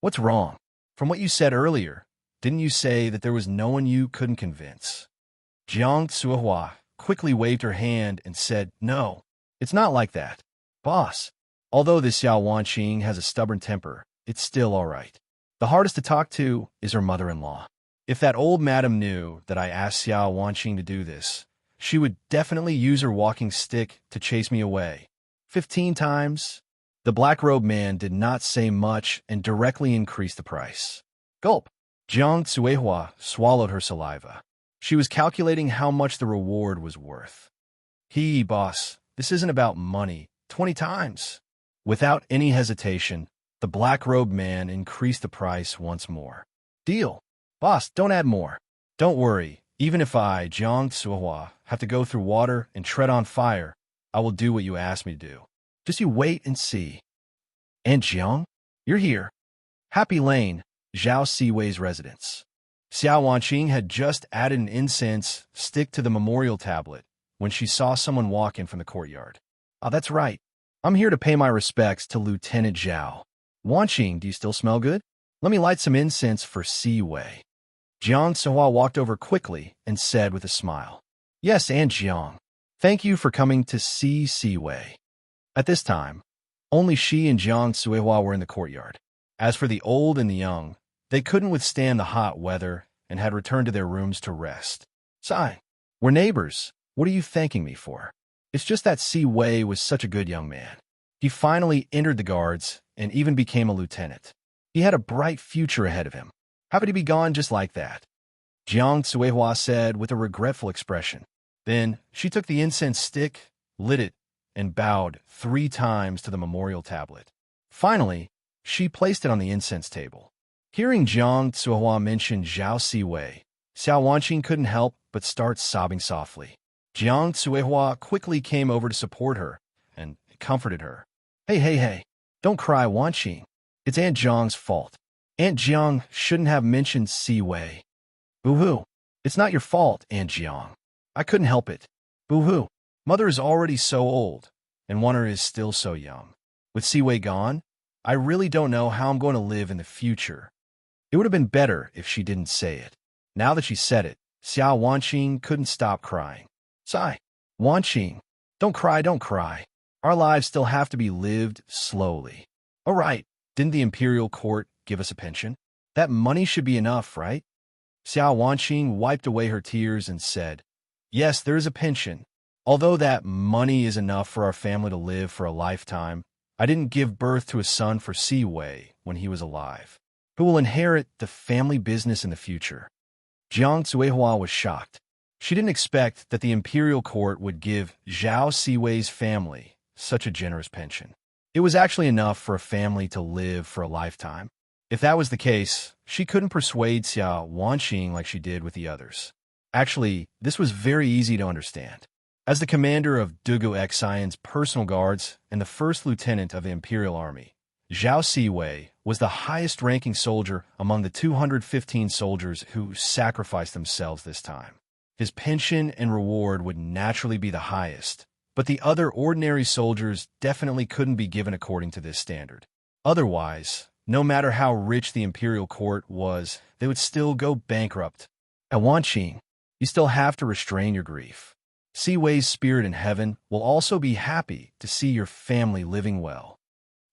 What's wrong? From what you said earlier, didn't you say that there was no one you couldn't convince? Jiang Tsuhua quickly waved her hand and said, No, it's not like that. Boss, although this Xiao Wanqing has a stubborn temper, it's still all right. The hardest to talk to is her mother-in-law. If that old madam knew that I asked Xiao Wanqing to do this, she would definitely use her walking stick to chase me away. 15 times? The black-robed man did not say much and directly increased the price. Gulp. Jiang Tsuehua swallowed her saliva. She was calculating how much the reward was worth. Boss, this isn't about money. 20 times. Without any hesitation, the black-robed man increased the price once more. Deal. Boss, don't add more. Don't worry, even if I, Jiang Tsuehua, have to go through water and tread on fire, I will do what you asked me to do. Just you wait and see. And Jiang, you're here. Happy Lane, Zhao Siwei's residence. Xiao Wanqing had just added an incense stick to the memorial tablet when she saw someone walk in from the courtyard. Oh, that's right. I'm here to pay my respects to Lieutenant Zhao. Wanqing, do you still smell good? Let me light some incense for Siwei. Jiang Tsuhua walked over quickly and said with a smile, Yes, and Jiang. Thank you for coming to see Siwei. At this time, only she and Jiang Tsuehua were in the courtyard. As for the old and the young, they couldn't withstand the hot weather and had returned to their rooms to rest. Sai, we're neighbors. What are you thanking me for? It's just that Siwei was such a good young man. He finally entered the guards and even became a lieutenant. He had a bright future ahead of him. How could he be gone just like that? Jiang Tsuehua said with a regretful expression. Then she took the incense stick, lit it, and bowed 3 times to the memorial tablet. Finally, she placed it on the incense table. Hearing Jiang Tsuehua mention Zhao Siwei, Xiao Wanqing couldn't help but start sobbing softly. Jiang Tsuehua quickly came over to support her and comforted her. Hey, don't cry, Wanqing. It's Aunt Jiang's fault. Aunt Jiang shouldn't have mentioned Siwei. Boo-hoo. It's not your fault, Aunt Jiang. I couldn't help it. Boo-hoo. Mother is already so old, and Wonder is still so young. With Siwei gone, I really don't know how I'm going to live in the future. It would have been better if she didn't say it. Now that she said it, Xiao Wanqing couldn't stop crying. Sigh. Wanqing, don't cry. Our lives still have to be lived slowly. All right, didn't the imperial court give us a pension? That money should be enough, right? Xiao Wanqing wiped away her tears and said, Yes, there is a pension. Although that money is enough for our family to live for a lifetime, I didn't give birth to a son for Siwei when he was alive, who will inherit the family business in the future. Jiang Tsuehua was shocked. She didn't expect that the imperial court would give Zhao Siwei's family such a generous pension. It was actually enough for a family to live for a lifetime. If that was the case, she couldn't persuade Xiao Wanqing like she did with the others. Actually, this was very easy to understand. As the commander of Dugu Xian's personal guards and the first lieutenant of the Imperial Army, Zhao Siwei was the highest-ranking soldier among the 215 soldiers who sacrificed themselves this time. His pension and reward would naturally be the highest, but the other ordinary soldiers definitely couldn't be given according to this standard. Otherwise, no matter how rich the imperial court was, they would still go bankrupt. At Wanqing, you still have to restrain your grief. Siwei's spirit in heaven will also be happy to see your family living well.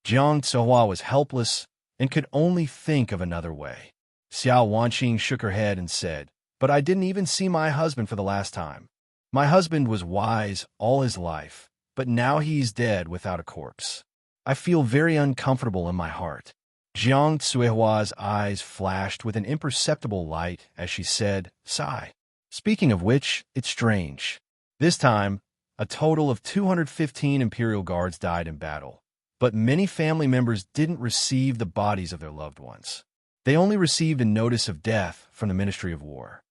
Jiang Tsuehua was helpless and could only think of another way. Xiao Wanqing shook her head and said, But I didn't even see my husband for the last time. My husband was wise all his life, but now he's dead without a corpse. I feel very uncomfortable in my heart. Jiang Tsuehua's eyes flashed with an imperceptible light as she said, Sigh. Speaking of which, it's strange. This time, a total of 215 Imperial Guards died in battle, but many family members didn't receive the bodies of their loved ones. They only received a notice of death from the Ministry of War.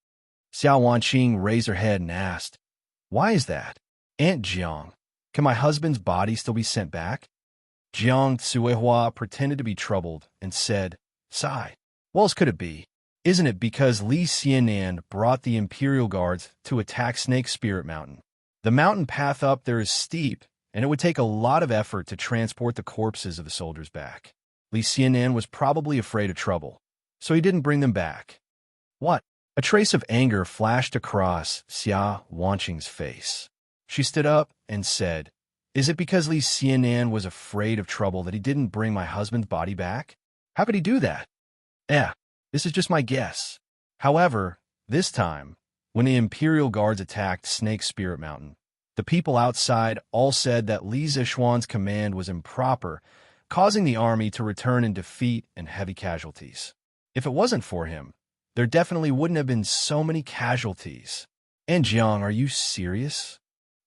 Xiao Wanqing raised her head and asked, Why is that? Aunt Jiang, can my husband's body still be sent back? Jiang Tsuehua pretended to be troubled and said, Sigh. What else could it be? Isn't it because Li Xianan brought the Imperial Guards to attack Snake Spirit Mountain? The mountain path up there is steep, and it would take a lot of effort to transport the corpses of the soldiers back. Li Xianan was probably afraid of trouble, so he didn't bring them back. What? A trace of anger flashed across Xia Wanqing's face. She stood up and said, "Is it because Li Xianan was afraid of trouble that he didn't bring my husband's body back? How could he do that?" This is just my guess. However, this time, when the Imperial Guards attacked Snake Spirit Mountain, the people outside all said that Li Zishuan's command was improper, causing the army to return in defeat and heavy casualties. If it wasn't for him, there definitely wouldn't have been so many casualties. And Jiang, are you serious?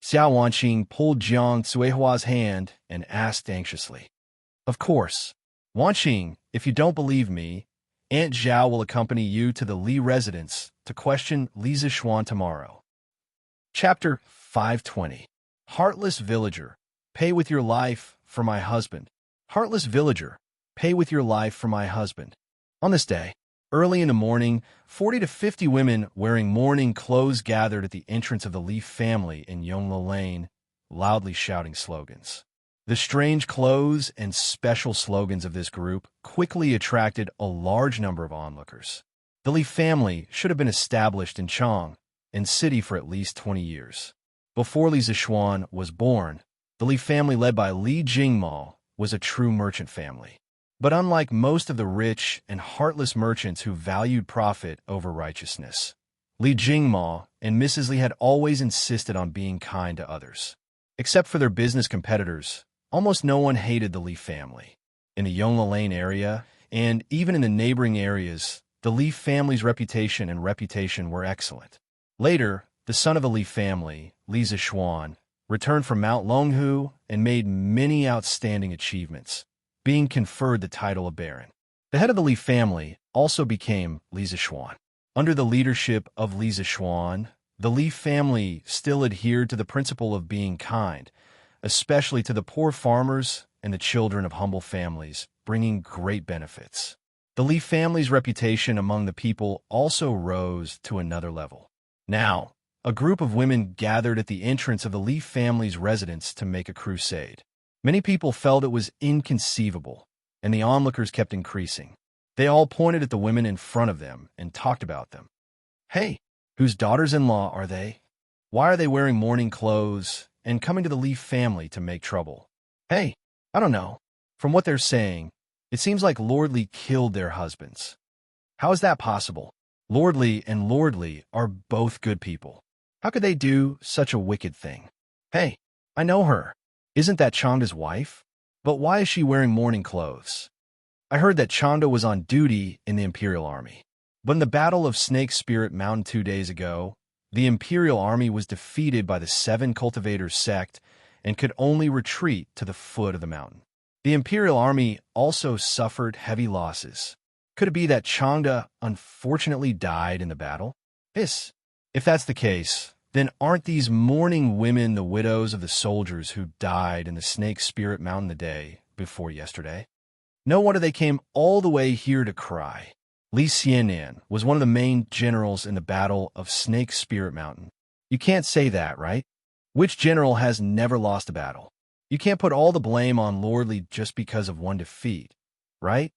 Xia Wanqing pulled Jiang Cuihua's hand and asked anxiously. Of course. Wanqing, if you don't believe me, Aunt Zhao will accompany you to the Li residence to question Li Zishuan tomorrow. Chapter 520. Heartless Villager, pay with your life for my husband. Heartless Villager, pay with your life for my husband. On this day, early in the morning, 40 to 50 women wearing mourning clothes gathered at the entrance of the Li family in Yongla Lane, loudly shouting slogans. The strange clothes and special slogans of this group quickly attracted a large number of onlookers. The Li family should have been established in Chang and city for at least 20 years. Before Li Zishuan was born, the Li family led by Li Jingmao was a true merchant family. But unlike most of the rich and heartless merchants who valued profit over righteousness, Li Jingmao and Mrs. Li had always insisted on being kind to others. Except for their business competitors, almost no one hated the Li family. In the Yongla Lane area, and even in the neighboring areas, the Li family's reputation were excellent. Later, the son of the Li family, Li Zishuan, returned from Mount Longhu and made many outstanding achievements, being conferred the title of Baron. The head of the Li family also became Li Zishuan. Under the leadership of Li Zishuan, the Li family still adhered to the principle of being kind, especially to the poor farmers and the children of humble families, bringing great benefits. The Li family's reputation among the people also rose to another level. Now, a group of women gathered at the entrance of the Li family's residence to make a crusade. Many people felt it was inconceivable, and the onlookers kept increasing. They all pointed at the women in front of them and talked about them. Hey, whose daughters-in-law are they? Why are they wearing mourning clothes and coming to the Li family to make trouble? Hey, I don't know. From what they're saying, it seems like Lord Li killed their husbands. How is that possible? Lord Li and Lord Li are both good people. How could they do such a wicked thing? Hey, I know her. Isn't that Chanda's wife? But why is she wearing mourning clothes? I heard that Chanda was on duty in the Imperial Army. But in the Battle of Snake Spirit Mountain 2 days ago, the Imperial Army was defeated by the 7 Cultivators sect and could only retreat to the foot of the mountain. The Imperial Army also suffered heavy losses. Could it be that Changda unfortunately died in the battle? If that's the case, then aren't these mourning women the widows of the soldiers who died in the Snake Spirit Mountain the day before yesterday? No wonder they came all the way here to cry. Li Xianan was one of the main generals in the Battle of Snake Spirit Mountain. You can't say that, right? Which general has never lost a battle? You can't put all the blame on Lord Li just because of one defeat, right?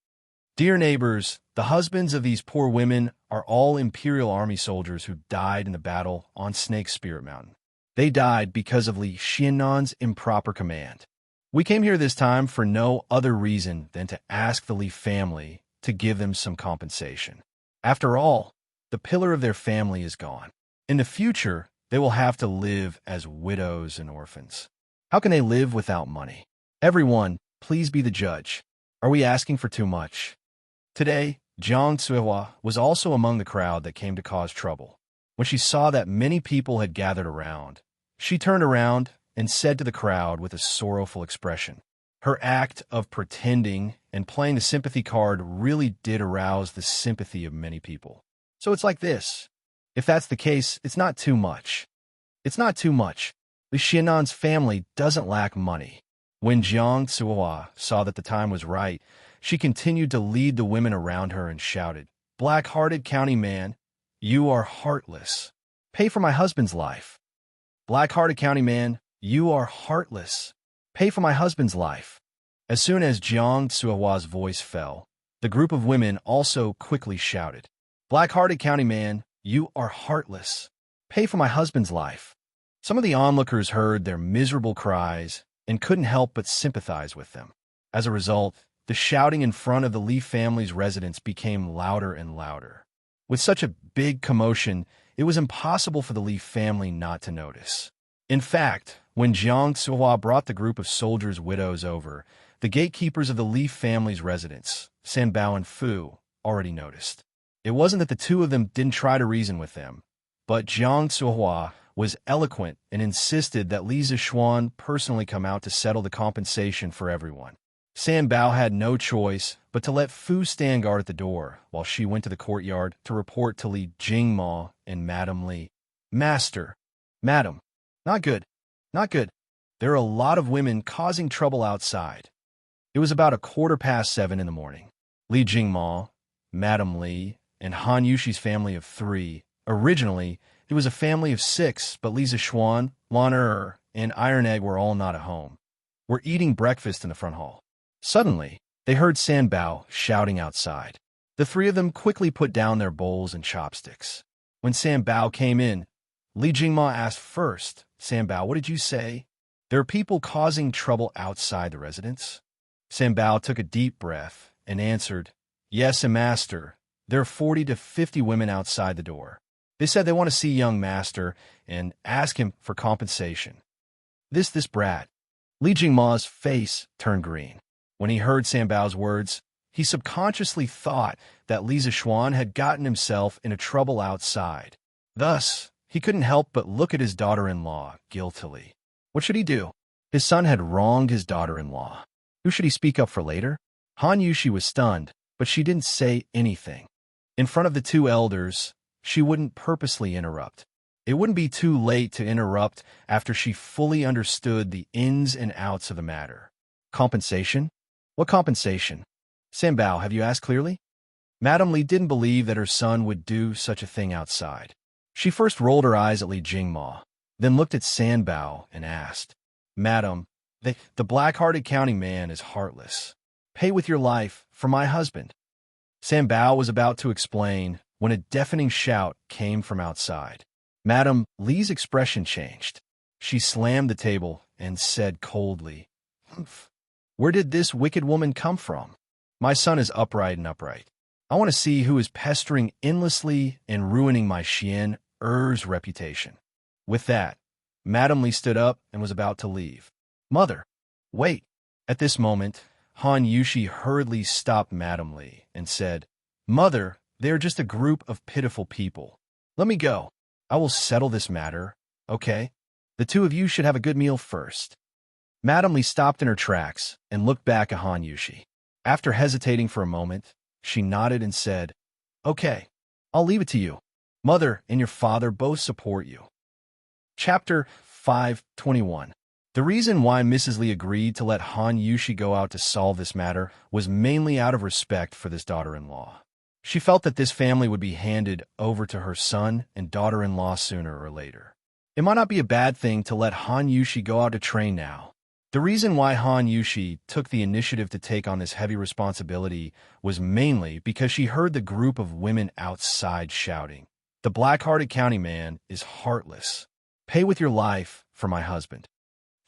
Dear neighbors, the husbands of these poor women are all Imperial Army soldiers who died in the battle on Snake Spirit Mountain. They died because of Li Xianan's improper command. We came here this time for no other reason than to ask the Li family to give them some compensation. After all, the pillar of their family is gone. In the future, they will have to live as widows and orphans. How can they live without money? Everyone, please be the judge. Are we asking for too much? Today, Jiang Cuihua was also among the crowd that came to cause trouble. When she saw that many people had gathered around, she turned around and said to the crowd with a sorrowful expression. Her act of pretending and playing the sympathy card really did arouse the sympathy of many people. So it's like this. If that's the case, it's not too much. It's not too much. Li Xianan's family doesn't lack money. When Jiang Cuihua saw that the time was right, she continued to lead the women around her and shouted, "Black-hearted county man, you are heartless. Pay for my husband's life. Black-hearted county man, you are heartless. Pay for my husband's life." As soon as Jiang Tsuohua's voice fell, the group of women also quickly shouted, "Black-hearted county man, you are heartless. Pay for my husband's life." Some of the onlookers heard their miserable cries and couldn't help but sympathize with them. As a result, the shouting in front of the Li family's residence became louder and louder. With such a big commotion, it was impossible for the Li family not to notice. In fact, when Jiang Tsuohua brought the group of soldiers' widows over, the gatekeepers of the Li family's residence, San Bao and Fu, already noticed. It wasn't that the two of them didn't try to reason with them, but Jiang Tsuohua was eloquent and insisted that Li Zixuan personally come out to settle the compensation for everyone. San Bao had no choice but to let Fu stand guard at the door while she went to the courtyard to report to Li Jingma and Madame Li. "Master, Madam, not good, not good. There are a lot of women causing trouble outside." It was about 7:15 in the morning. Li Jingma, Madame Li, and Han Yushi's family of 3. Originally, it was a family of 6, but Li Zixuan, Lan Er, and Iron Egg were all not at home. Were eating breakfast in the front hall. Suddenly, they heard San Bao shouting outside. The 3 of them quickly put down their bowls and chopsticks. When San Bao came in, Li Jingma asked first, "San Bao, what did you say? There are people causing trouble outside the residence?" San Bao took a deep breath and answered, "Yes, master. There are 40 to 50 women outside the door. They said they want to see young master and ask him for compensation." This brat. Li Jingma's face turned green. When he heard San Bao's words, he subconsciously thought that Li Zixuan had gotten himself into trouble outside. Thus, he couldn't help but look at his daughter-in-law guiltily. What should he do? His son had wronged his daughter-in-law. Who should he speak up for later? Han Yushi was stunned, but she didn't say anything. In front of the 2 elders, she wouldn't purposely interrupt. It wouldn't be too late to interrupt after she fully understood the ins and outs of the matter. Compensation? What compensation? San Bao, have you asked clearly? Madame Li didn't believe that her son would do such a thing outside. She first rolled her eyes at Li Jingma, then looked at San Bao and asked, "Madam, the black-hearted county man is heartless. Pay with your life for my husband." San Bao was about to explain when a deafening shout came from outside. Madame Li's expression changed. She slammed the table and said coldly, "Humph. Where did this wicked woman come from? My son is upright and upright. I want to see who is pestering endlessly and ruining my Xian Er's reputation." With that, Madame Li stood up and was about to leave. "Mother, wait." At this moment, Han Yushi hurriedly stopped Madame Li and said, "Mother, they are just a group of pitiful people. Let me go. I will settle this matter, okay? The 2 of you should have a good meal first." Madame Li stopped in her tracks and looked back at Han Yushi. After hesitating for a moment, she nodded and said, "Okay, I'll leave it to you. Mother and your father both support you." Chapter 5:21. The reason why Mrs. Li agreed to let Han Yushi go out to solve this matter was mainly out of respect for this daughter-in-law. She felt that this family would be handed over to her son and daughter-in-law sooner or later. It might not be a bad thing to let Han Yushi go out to train now. The reason why Han Yushi took the initiative to take on this heavy responsibility was mainly because she heard the group of women outside shouting, "The black-hearted county man is heartless. Pay with your life for my husband."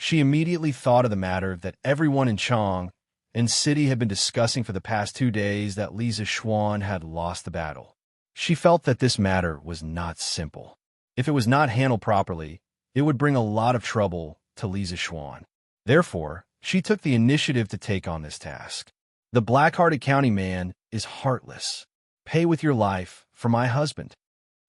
She immediately thought of the matter that everyone in Chang and City had been discussing for the past 2 days, that Li Zixuan had lost the battle. She felt that this matter was not simple. If it was not handled properly, it would bring a lot of trouble to Li Zixuan. Therefore, she took the initiative to take on this task. "The black-hearted county man is heartless. Pay with your life for my husband."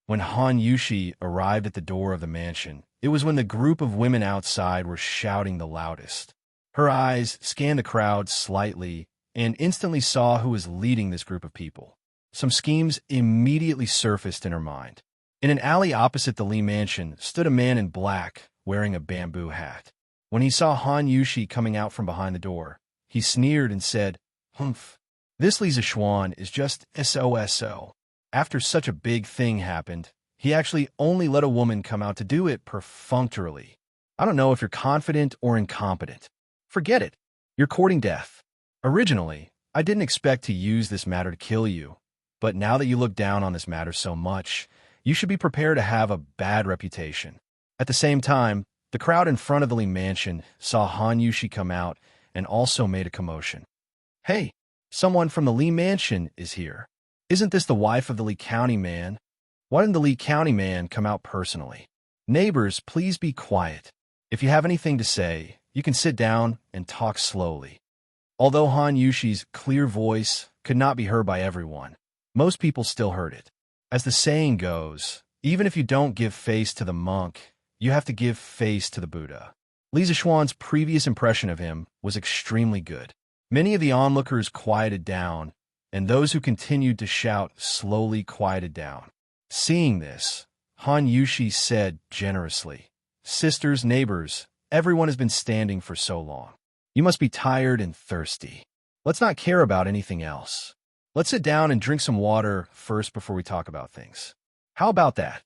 When Han Yushi arrived at the door of the mansion, it was when the group of women outside were shouting the loudest. Her eyes scanned the crowd slightly and instantly saw who was leading this group of people. Some schemes immediately surfaced in her mind. In an alley opposite the Li mansion stood a man in black wearing a bamboo hat. When he saw Han Yushi coming out from behind the door, he sneered and said, "Humph, This Lisa Schwan is just SOSO. After such a big thing happened, he actually only let a woman come out to do it perfunctorily. I don't know if you're confident or incompetent. Forget it. You're courting death. Originally, I didn't expect to use this matter to kill you, but now that you look down on this matter so much, you should be prepared to have a bad reputation. At the same time, the crowd in front of the Lee mansion saw Han Yushi come out and also made a commotion. Hey, someone from the Lee mansion is here. Isn't this the wife of the Lee County man? Why didn't the Lee County man come out personally? Neighbors, please be quiet. If you have anything to say, you can sit down and talk slowly. Although Han Yushi's clear voice could not be heard by everyone, most people still heard it. As the saying goes, even if you don't give face to the monk, you have to give face to the Buddha. Lisa Schwan's previous impression of him was extremely good. Many of the onlookers quieted down, and those who continued to shout slowly quieted down. Seeing this, Han Yushi said generously, "Sisters, neighbors, everyone has been standing for so long. You must be tired and thirsty. Let's not care about anything else. Let's sit down and drink some water first before we talk about things. How about that?"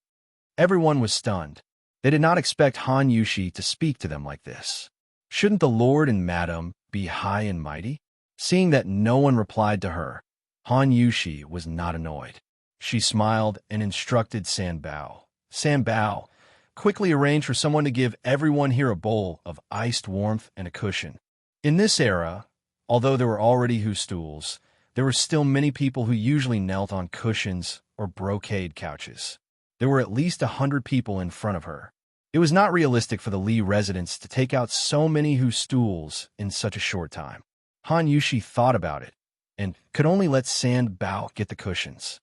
Everyone was stunned. They did not expect Han Yushi to speak to them like this. Shouldn't the Lord and Madam be high and mighty? Seeing that no one replied to her, Han Yushi was not annoyed. She smiled and instructed Sanbao. Sanbao, quickly arrange for someone to give everyone here a bowl of iced warmth and a cushion. In this era, although there were already stools, there were still many people who usually knelt on cushions or brocade couches. There were at least 100 people in front of her. It was not realistic for the Lee residents to take out so many stools in such a short time. Han Yushi thought about it and could only let Sanbao get the cushions.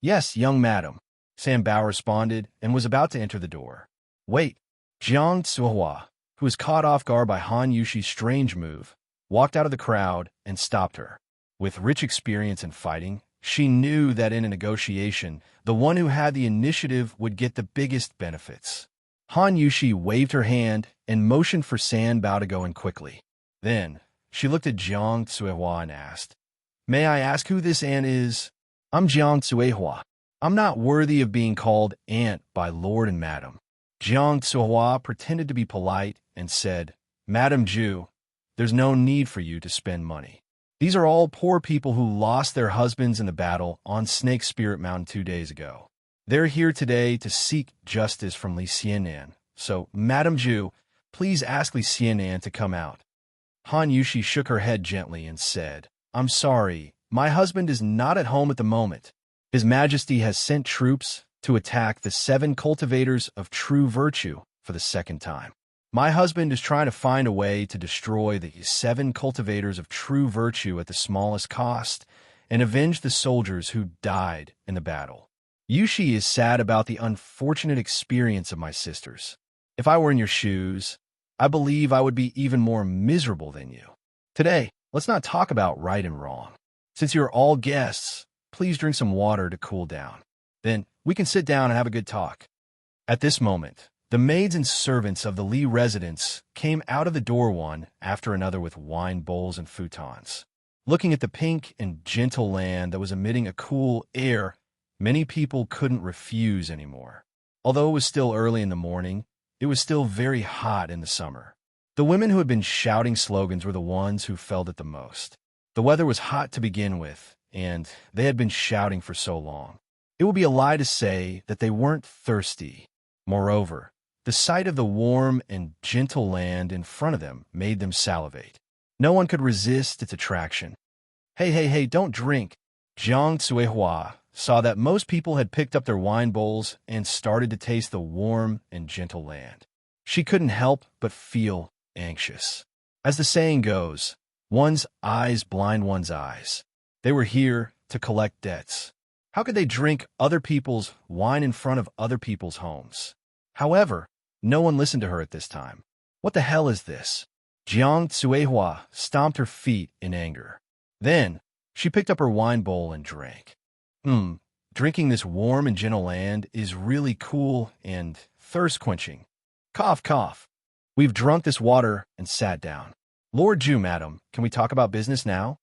"Yes, young madam," Sanbao responded and was about to enter the door. "Wait." Jiang Tsuhua, who was caught off guard by Han Yushi's strange move, walked out of the crowd and stopped her. With rich experience in fighting, she knew that in a negotiation, the one who had the initiative would get the biggest benefits. Han Yushi waved her hand and motioned for Sanbao to go in quickly. Then, she looked at Jiang Tsuehua and asked, "May I ask who this aunt is?" "I'm Jiang Tsuehua. I'm not worthy of being called aunt by Lord and Madam." Jiang Tsuehua pretended to be polite and said, "Madam Ju, there's no need for you to spend money. These are all poor people who lost their husbands in the battle on Snake Spirit Mountain 2 days ago. They're here today to seek justice from Li Xianan. So, Madam Ju, please ask Li Xianan to come out." Han Yushi shook her head gently and said, "I'm sorry, my husband is not at home at the moment. His Majesty has sent troops to attack the 7 cultivators of true virtue for the 2nd time. My husband is trying to find a way to destroy the 7 cultivators of true virtue at the smallest cost and avenge the soldiers who died in the battle. Yushi is sad about the unfortunate experience of my sisters. If I were in your shoes, I believe I would be even more miserable than you. Today, let's not talk about right and wrong. Since you're all guests, please drink some water to cool down. Then we can sit down and have a good talk." At this moment, the maids and servants of the Lee residence came out of the door one after another with wine bowls and futons. Looking at the pink and gentle land that was emitting a cool air, many people couldn't refuse anymore. Although it was still early in the morning, it was still very hot in the summer. The women who had been shouting slogans were the ones who felt it the most. The weather was hot to begin with, and they had been shouting for so long. It would be a lie to say that they weren't thirsty. Moreover, the sight of the warm and gentle land in front of them made them salivate. No one could resist its attraction. Hey, don't drink." Jiang Tsuehua saw that most people had picked up their wine bowls and started to taste the warm and gentle land. She couldn't help but feel anxious. As the saying goes, one's eyes blind one's eyes. They were here to collect debts. How could they drink other people's wine in front of other people's homes? However, no one listened to her at this time. What the hell is this? Jiang Tsuehua stomped her feet in anger. Then, she picked up her wine bowl and drank. Drinking this warm and gentle land is really cool and thirst-quenching. Cough, cough. We've drunk this water and sat down. Lord Ju, madam, can we talk about business now?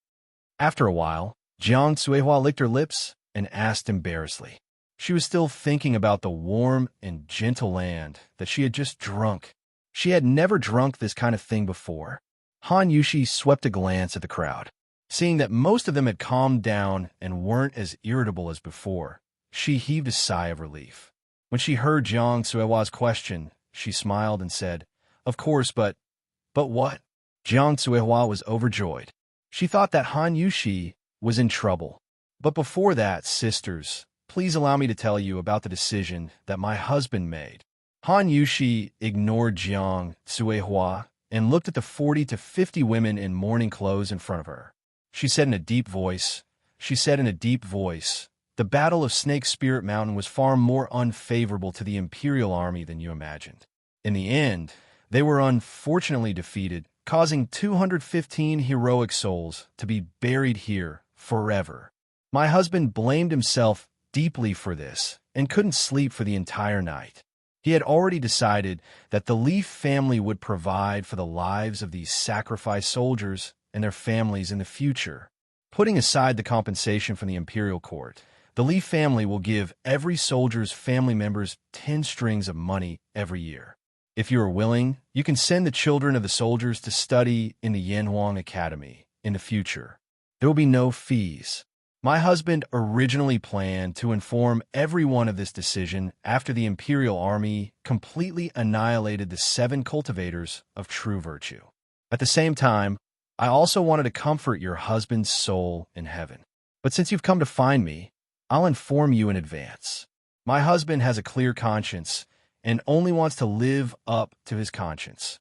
After a while, Jiang Suihua licked her lips and asked embarrassedly. She was still thinking about the warm and gentle land that she had just drunk. She had never drunk this kind of thing before. Han Yushi swept a glance at the crowd. Seeing that most of them had calmed down and weren't as irritable as before, she heaved a sigh of relief. When she heard Jiang Suihua's question, she smiled and said, "Of course, but what?" Jiang Suihua was overjoyed. She thought that Han Yushi was in trouble. "But before that, sisters, please allow me to tell you about the decision that my husband made." Han Yushi ignored Jiang Suihua and looked at the 40 to 50 women in mourning clothes in front of her. She said in a deep voice, "The Battle of Snake Spirit Mountain was far more unfavorable to the Imperial Army than you imagined. In the end, they were unfortunately defeated, causing 215 heroic souls to be buried here forever. My husband blamed himself deeply for this and couldn't sleep for the entire night. He had already decided that the Leaf family would provide for the lives of these sacrificed soldiers and their families in the future. Putting aside the compensation from the Imperial Court, the Leaf family will give every soldier's family members 10 strings of money every year. If you are willing, you can send the children of the soldiers to study in the Yanhuang Academy in the future. There will be no fees. My husband originally planned to inform everyone of this decision after the Imperial Army completely annihilated the 7 cultivators of true virtue. At the same time, I also wanted to comfort your husband's soul in heaven. But since you've come to find me, I'll inform you in advance. My husband has a clear conscience and only wants to live up to his conscience."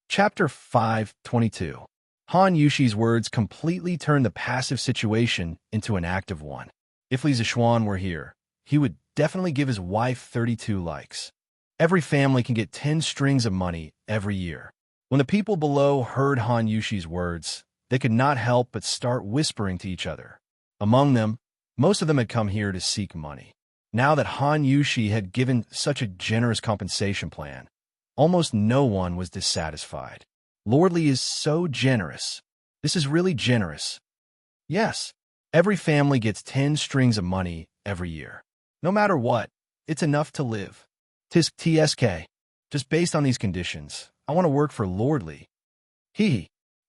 Chapter 522. Han Yushi's words completely turned the passive situation into an active one. If Li Zixuan were here, he would definitely give his wife 32 likes. Every family can get 10 strings of money every year. When the people below heard Han Yushi's words, they could not help but start whispering to each other. Among them, most of them had come here to seek money. Now that Han Yushi had given such a generous compensation plan, almost no one was dissatisfied. "Lord Li is so generous. This is really generous." "Yes, every family gets 10 strings of money every year. No matter what, it's enough to live. Tisk TSK. Just based on these conditions, I want to work for Lord Li."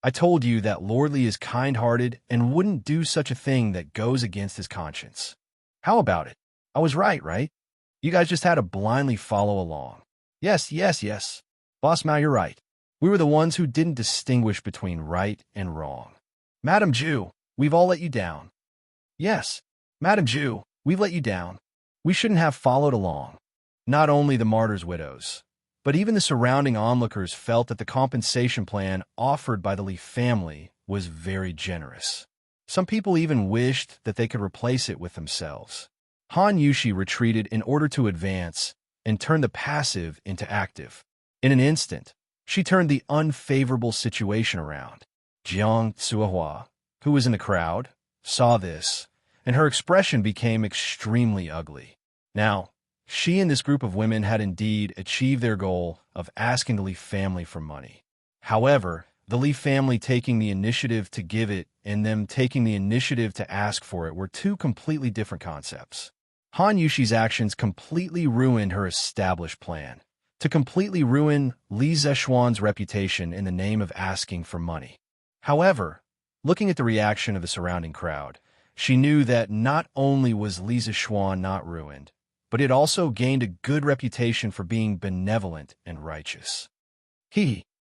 I told you that Lord Li is kind-hearted and wouldn't do such a thing that goes against his conscience. How about it? I was right? You guys just had to blindly follow along. Yes. Boss Mao, you're right. We were the ones who didn't distinguish between right and wrong. Madam Ju, we've all let you down. Yes, Madam Ju, we've let you down. We shouldn't have followed along. Not only the martyrs' widows, but even the surrounding onlookers felt that the compensation plan offered by the Li family was very generous. Some people even wished that they could replace it with themselves. Han Yushi retreated in order to advance and turn the passive into active. In an instant, she turned the unfavorable situation around. Jiang Suihua, who was in the crowd, saw this, and her expression became extremely ugly. Now, she and this group of women had indeed achieved their goal of asking the Li family for money. However, the Li family taking the initiative to give it and them taking the initiative to ask for it were two completely different concepts. Han Yushi's actions completely ruined her established plan, to completely ruin Li Zixuan's reputation in the name of asking for money. However, looking at the reaction of the surrounding crowd, she knew that not only was Li Zixuan not ruined, but it also gained a good reputation for being benevolent and righteous.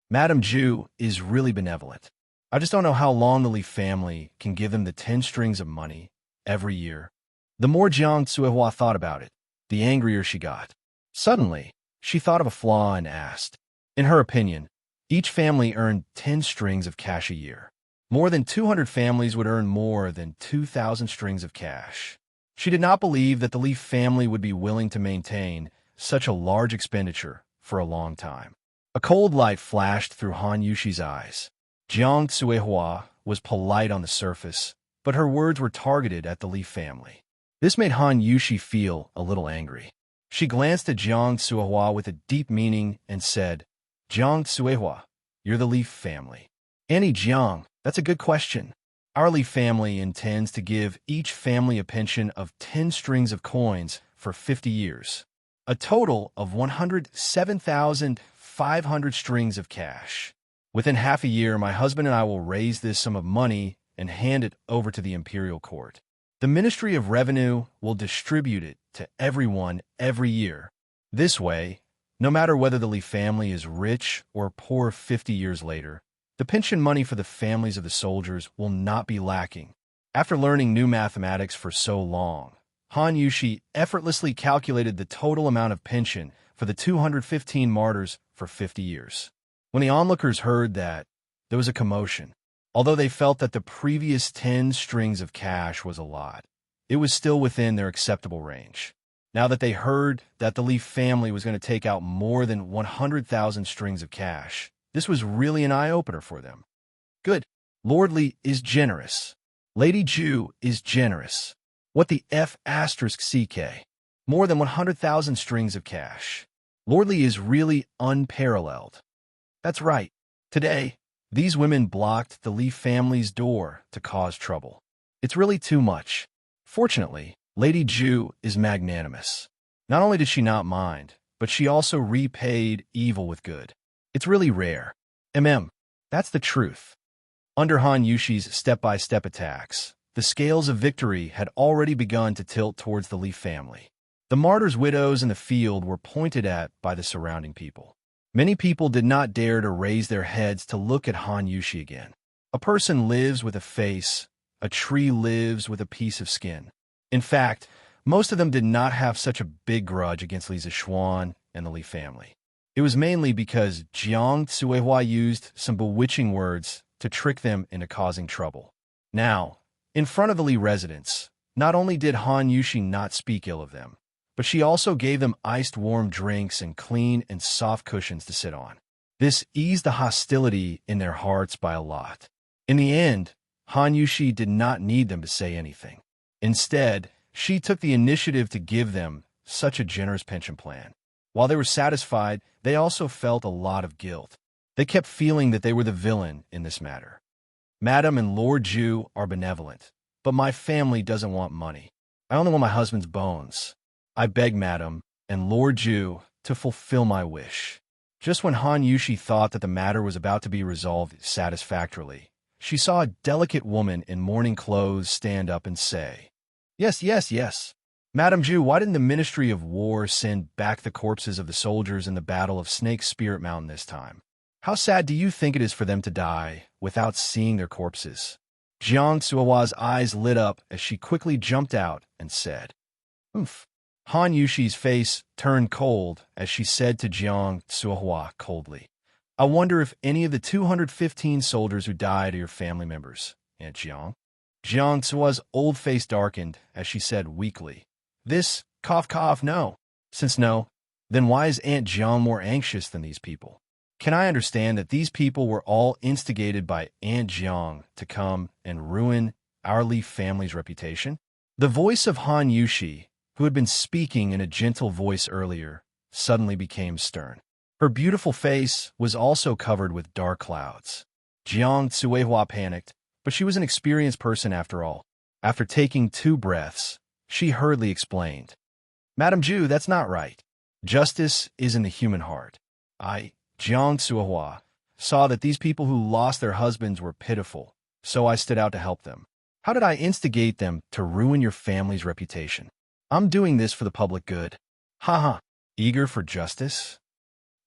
Madame Ju is really benevolent. I just don't know how long the Li family can give them the 10 strings of money every year. The more Jiang Suihua thought about it, the angrier she got. Suddenly, she thought of a flaw and asked. In her opinion, each family earned 10 strings of cash a year. More than 200 families would earn more than 2,000 strings of cash. She did not believe that the Li family would be willing to maintain such a large expenditure for a long time. A cold light flashed through Han Yushi's eyes. Jiang Suihua was polite on the surface, but her words were targeted at the Li family. This made Han Yushi feel a little angry. She glanced at Jiang Suihua with a deep meaning and said, "Jiang Suihua, you're the Li family." "Annie Jiang, that's a good question. Our Li family intends to give each family a pension of 10 strings of coins for 50 years, a total of 107,500 strings of cash. Within half a year, my husband and I will raise this sum of money and hand it over to the imperial court. The Ministry of Revenue will distribute it to everyone every year. This way, no matter whether the Li family is rich or poor 50 years later, the pension money for the families of the soldiers will not be lacking. After learning new mathematics for so long, Han Yushi effortlessly calculated the total amount of pension for the 215 martyrs for 50 years. When the onlookers heard that, there was a commotion. Although they felt that the previous 10 strings of cash was a lot, it was still within their acceptable range. Now that they heard that the Li family was going to take out more than 100,000 strings of cash, this was really an eye-opener for them. Good. Lord Li is generous. Lady Ju is generous. What the F***CK? More than 100,000 strings of cash. Lord Li is really unparalleled. That's right. Today, these women blocked the Li family's door to cause trouble. It's really too much. Fortunately, Lady Ju is magnanimous. Not only did she not mind, but she also repaid evil with good. It's really rare. That's the truth. Under Han Yushi's step-by-step attacks, the scales of victory had already begun to tilt towards the Li family. The martyrs' widows in the field were pointed at by the surrounding people. Many people did not dare to raise their heads to look at Han Yushi again. A person lives with a face, a tree lives with a piece of skin. In fact, most of them did not have such a big grudge against Li Zixuan and the Li family. It was mainly because Jiang Tsuehua used some bewitching words to trick them into causing trouble. Now, in front of the Li residents, not only did Han Yushi not speak ill of them, but she also gave them iced warm drinks and clean and soft cushions to sit on. This eased the hostility in their hearts by a lot. In the end, Han Yushi did not need them to say anything. Instead, she took the initiative to give them such a generous pension plan. While they were satisfied, they also felt a lot of guilt. They kept feeling that they were the villain in this matter. Madam and Lord Ju are benevolent, but my family doesn't want money. I only want my husband's bones. I beg Madam and Lord Ju to fulfill my wish. Just when Han Yushi thought that the matter was about to be resolved satisfactorily, she saw a delicate woman in mourning clothes stand up and say, "Yes, yes, yes. Madam Ju, why didn't the Ministry of War send back the corpses of the soldiers in the Battle of Snake Spirit Mountain this time? How sad do you think it is for them to die without seeing their corpses?" Jiang Tsuehua's eyes lit up as she quickly jumped out and said, "Oomph." Han Yushi's face turned cold as she said to Jiang Tsuehua coldly, "I wonder if any of the 215 soldiers who died are your family members, Aunt Jiang." Jiang Tsuehua's old face darkened as she said weakly, "This, no. Since no, then why is Aunt Jiang more anxious than these people? Can I understand that these people were all instigated by Aunt Jiang to come and ruin our Li family's reputation?" The voice of Han Yushi, who had been speaking in a gentle voice earlier, suddenly became stern. Her beautiful face was also covered with dark clouds. Jiang Tsuehua panicked, but she was an experienced person after all. After taking 2 breaths, she hurriedly explained, "Madam Ju, that's not right. Justice is in the human heart. I, Jiang Tsuehua, saw that these people who lost their husbands were pitiful, so I stood out to help them. How did I instigate them to ruin your family's reputation? I'm doing this for the public good." "Ha. Eager for justice?"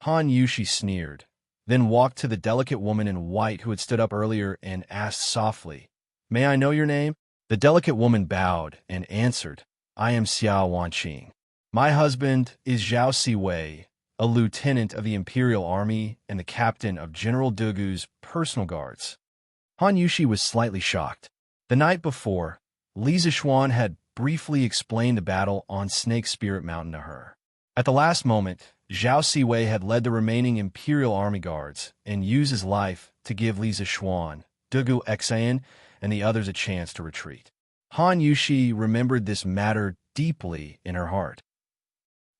Han Yushi sneered, then walked to the delicate woman in white who had stood up earlier and asked softly, "May I know your name?" The delicate woman bowed and answered, "I am Xiao Wanqing. My husband is Zhao Siwei, a lieutenant of the Imperial Army and the captain of General Dugu's personal guards." Han Yushi was slightly shocked. The night before, Li Zixuan had briefly explained the battle on Snake Spirit Mountain to her. At the last moment, Zhao Siwei had led the remaining Imperial Army guards and used his life to give Li Zixuan, Dugu Xian, and the others a chance to retreat. Han Yushi remembered this matter deeply in her heart.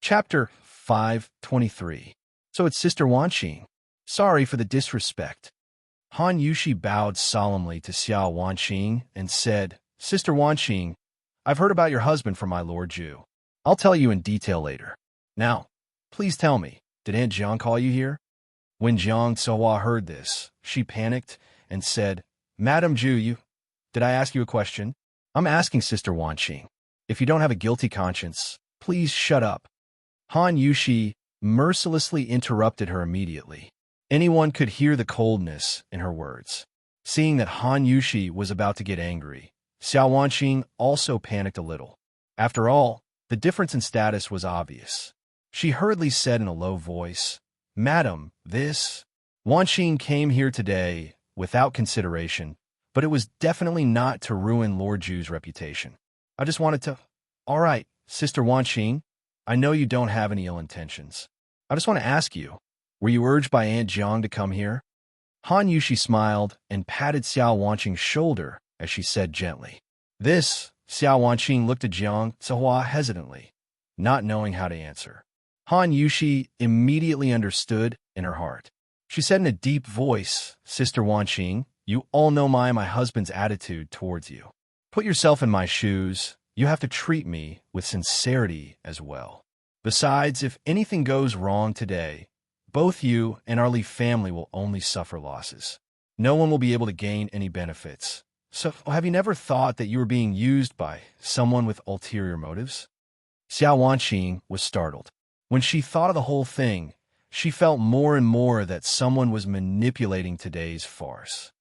Chapter 523. So it's Sister Wanqing. Sorry for the disrespect. Han Yushi bowed solemnly to Xiao Wanqing and said, Sister Wanqing, I've heard about your husband from my Lord Ju. I'll tell you in detail later. Now, please tell me, did Aunt Jiang call you here? When Jiang Tsuhua heard this, she panicked and said, Madam Ju, did I ask you a question? I'm asking Sister Wanqing. If you don't have a guilty conscience, please shut up. Han Yushi mercilessly interrupted her immediately. Anyone could hear the coldness in her words. Seeing that Han Yushi was about to get angry, Xiao Wanqing also panicked a little. After all, the difference in status was obvious. She hurriedly said in a low voice, Madam, this Wanqing came here today without consideration, but it was definitely not to ruin Lord Ju's reputation. I just wanted to... All right, Sister Wanqing, I know you don't have any ill intentions. I just want to ask you, were you urged by Aunt Jiang to come here? Han Yushi smiled and patted Xiao Wanqing's shoulder as she said gently. This, Xiao Wanqing looked at Jiang Tsuhua hesitantly, not knowing how to answer. Han Yushi immediately understood in her heart. She said in a deep voice, Sister Wanqing, you all know my husband's attitude towards you. Put yourself in my shoes. You have to treat me with sincerity as well. Besides, if anything goes wrong today, both you and our Li family will only suffer losses. No one will be able to gain any benefits. So have you never thought that you were being used by someone with ulterior motives? Xiao Wanqing was startled. When she thought of the whole thing, she felt more and more that someone was manipulating today's farce.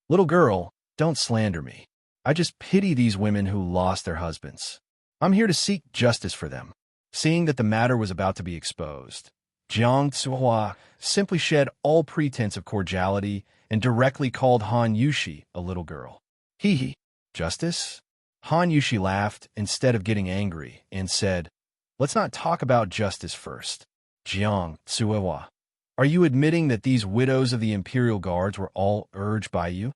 Little girl, don't slander me. I just pity these women who lost their husbands. I'm here to seek justice for them. Seeing that the matter was about to be exposed, Jiang Tsuhua simply shed all pretense of cordiality and directly called Han Yushi a little girl. Hee. Justice? Han Yushi laughed instead of getting angry and said, Let's not talk about justice first. Jiang Tsuhua, are you admitting that these widows of the Imperial Guards were all urged by you?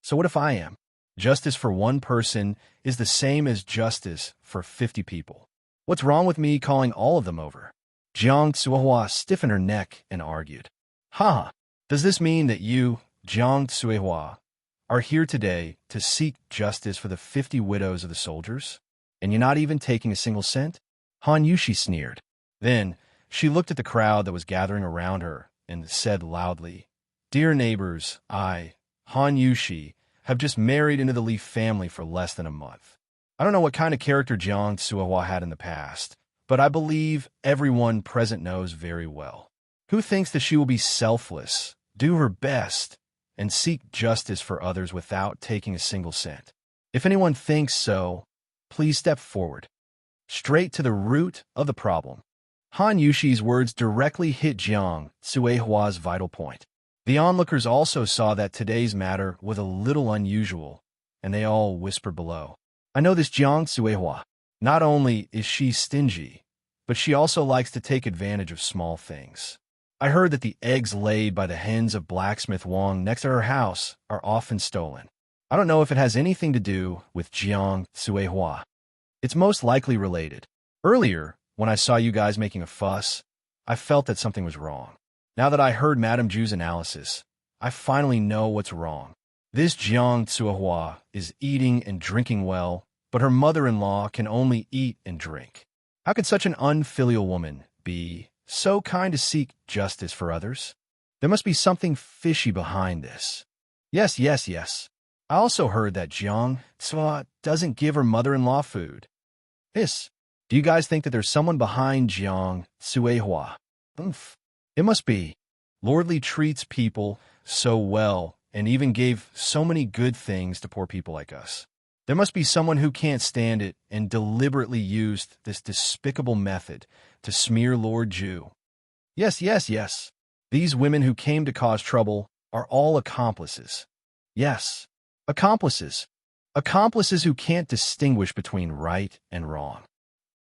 So what if I am? Justice for one person is the same as justice for 50 people. What's wrong with me calling all of them over? Jiang Tsuhua stiffened her neck and argued. Ha! Does this mean that you, Jiang Tsuhua, are here today to seek justice for the 50 widows of the soldiers? And you're not even taking a single cent? Han Yushi sneered. Then she looked at the crowd that was gathering around her and said loudly, Dear neighbors, I, Han Yushi, have just married into the Li family for less than a month. I don't know what kind of character Jiang Tsuhua had in the past, but I believe everyone present knows very well. Who thinks that she will be selfless, do her best, and seek justice for others without taking a single cent? If anyone thinks so, please step forward. Straight to the root of the problem. Han Yushi's words directly hit Jiang Tsuehua's vital point. The onlookers also saw that today's matter was a little unusual, and they all whispered below. I know this Jiang Tsuehua. Not only is she stingy, but she also likes to take advantage of small things. I heard that the eggs laid by the hens of Blacksmith Wang next to her house are often stolen. I don't know if it has anything to do with Jiang Tsuehua. It's most likely related. Earlier, when I saw you guys making a fuss, I felt that something was wrong. Now that I heard Madame Ju's analysis, I finally know what's wrong. This Jiang Tsuehua is eating and drinking well, but her mother-in-law can only eat and drink. How could such an unfilial woman be so kind to seek justice for others? There must be something fishy behind this. Yes. I also heard that Jiang Tsuehua doesn't give her mother-in-law food. Do you guys think that there's someone behind Jiang Tsuehua? It must be. Lord Li treats people so well and even gave so many good things to poor people like us. There must be someone who can't stand it and deliberately used this despicable method to smear Lord Ju. Yes. These women who came to cause trouble are all accomplices. Yes, accomplices. Accomplices who can't distinguish between right and wrong.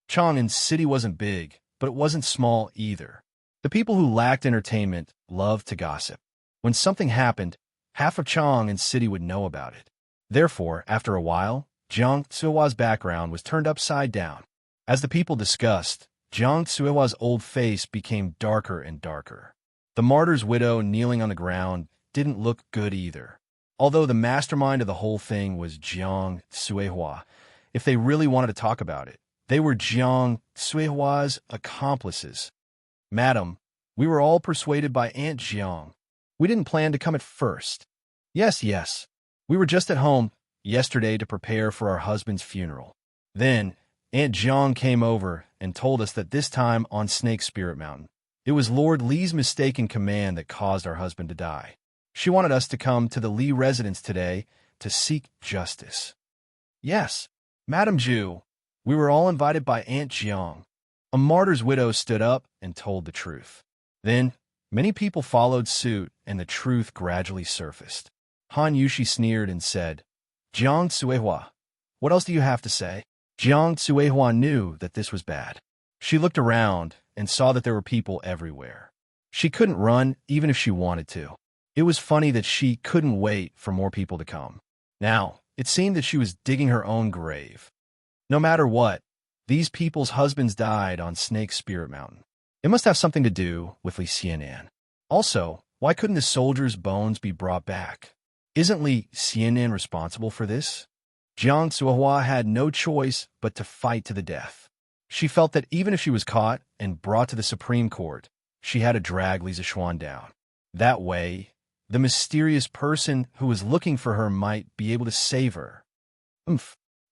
Chang'an's city wasn't big, but it wasn't small either. The people who lacked entertainment loved to gossip. When something happened, half of Chang'an's city would know about it. Therefore, after a while, Jiang Tsuehua's background was turned upside down. As the people discussed, Jiang Tsuehua's old face became darker and darker. The martyr's widow kneeling on the ground didn't look good either. Although the mastermind of the whole thing was Jiang Suihua, if they really wanted to talk about it, they were Jiang Suihua's accomplices. Madam, we were all persuaded by Aunt Jiang. We didn't plan to come at first. Yes. We were just at home yesterday to prepare for our husband's funeral. Then, Aunt Jiang came over and told us that this time on Snake Spirit Mountain, it was Lord Li's mistaken command that caused our husband to die. She wanted us to come to the Li residence today to seek justice. Yes, Madam Ju, we were all invited by Aunt Jiang. A martyr's widow stood up and told the truth. Then, many people followed suit and the truth gradually surfaced. Han Yushi sneered and said, Jiang Suihua, what else do you have to say? Jiang Suihua knew that this was bad. She looked around and saw that there were people everywhere. She couldn't run even if she wanted to. It was funny that she couldn't wait for more people to come. Now, it seemed that she was digging her own grave. No matter what, these people's husbands died on Snake Spirit Mountain. It must have something to do with Li Xianan. Also, why couldn't the soldiers' bones be brought back? Isn't Li Xianan responsible for this? Jiang Suihua had no choice but to fight to the death. She felt that even if she was caught and brought to the Supreme Court, she had to drag Li Zishuan down. That way, the mysterious person who was looking for her might be able to save her.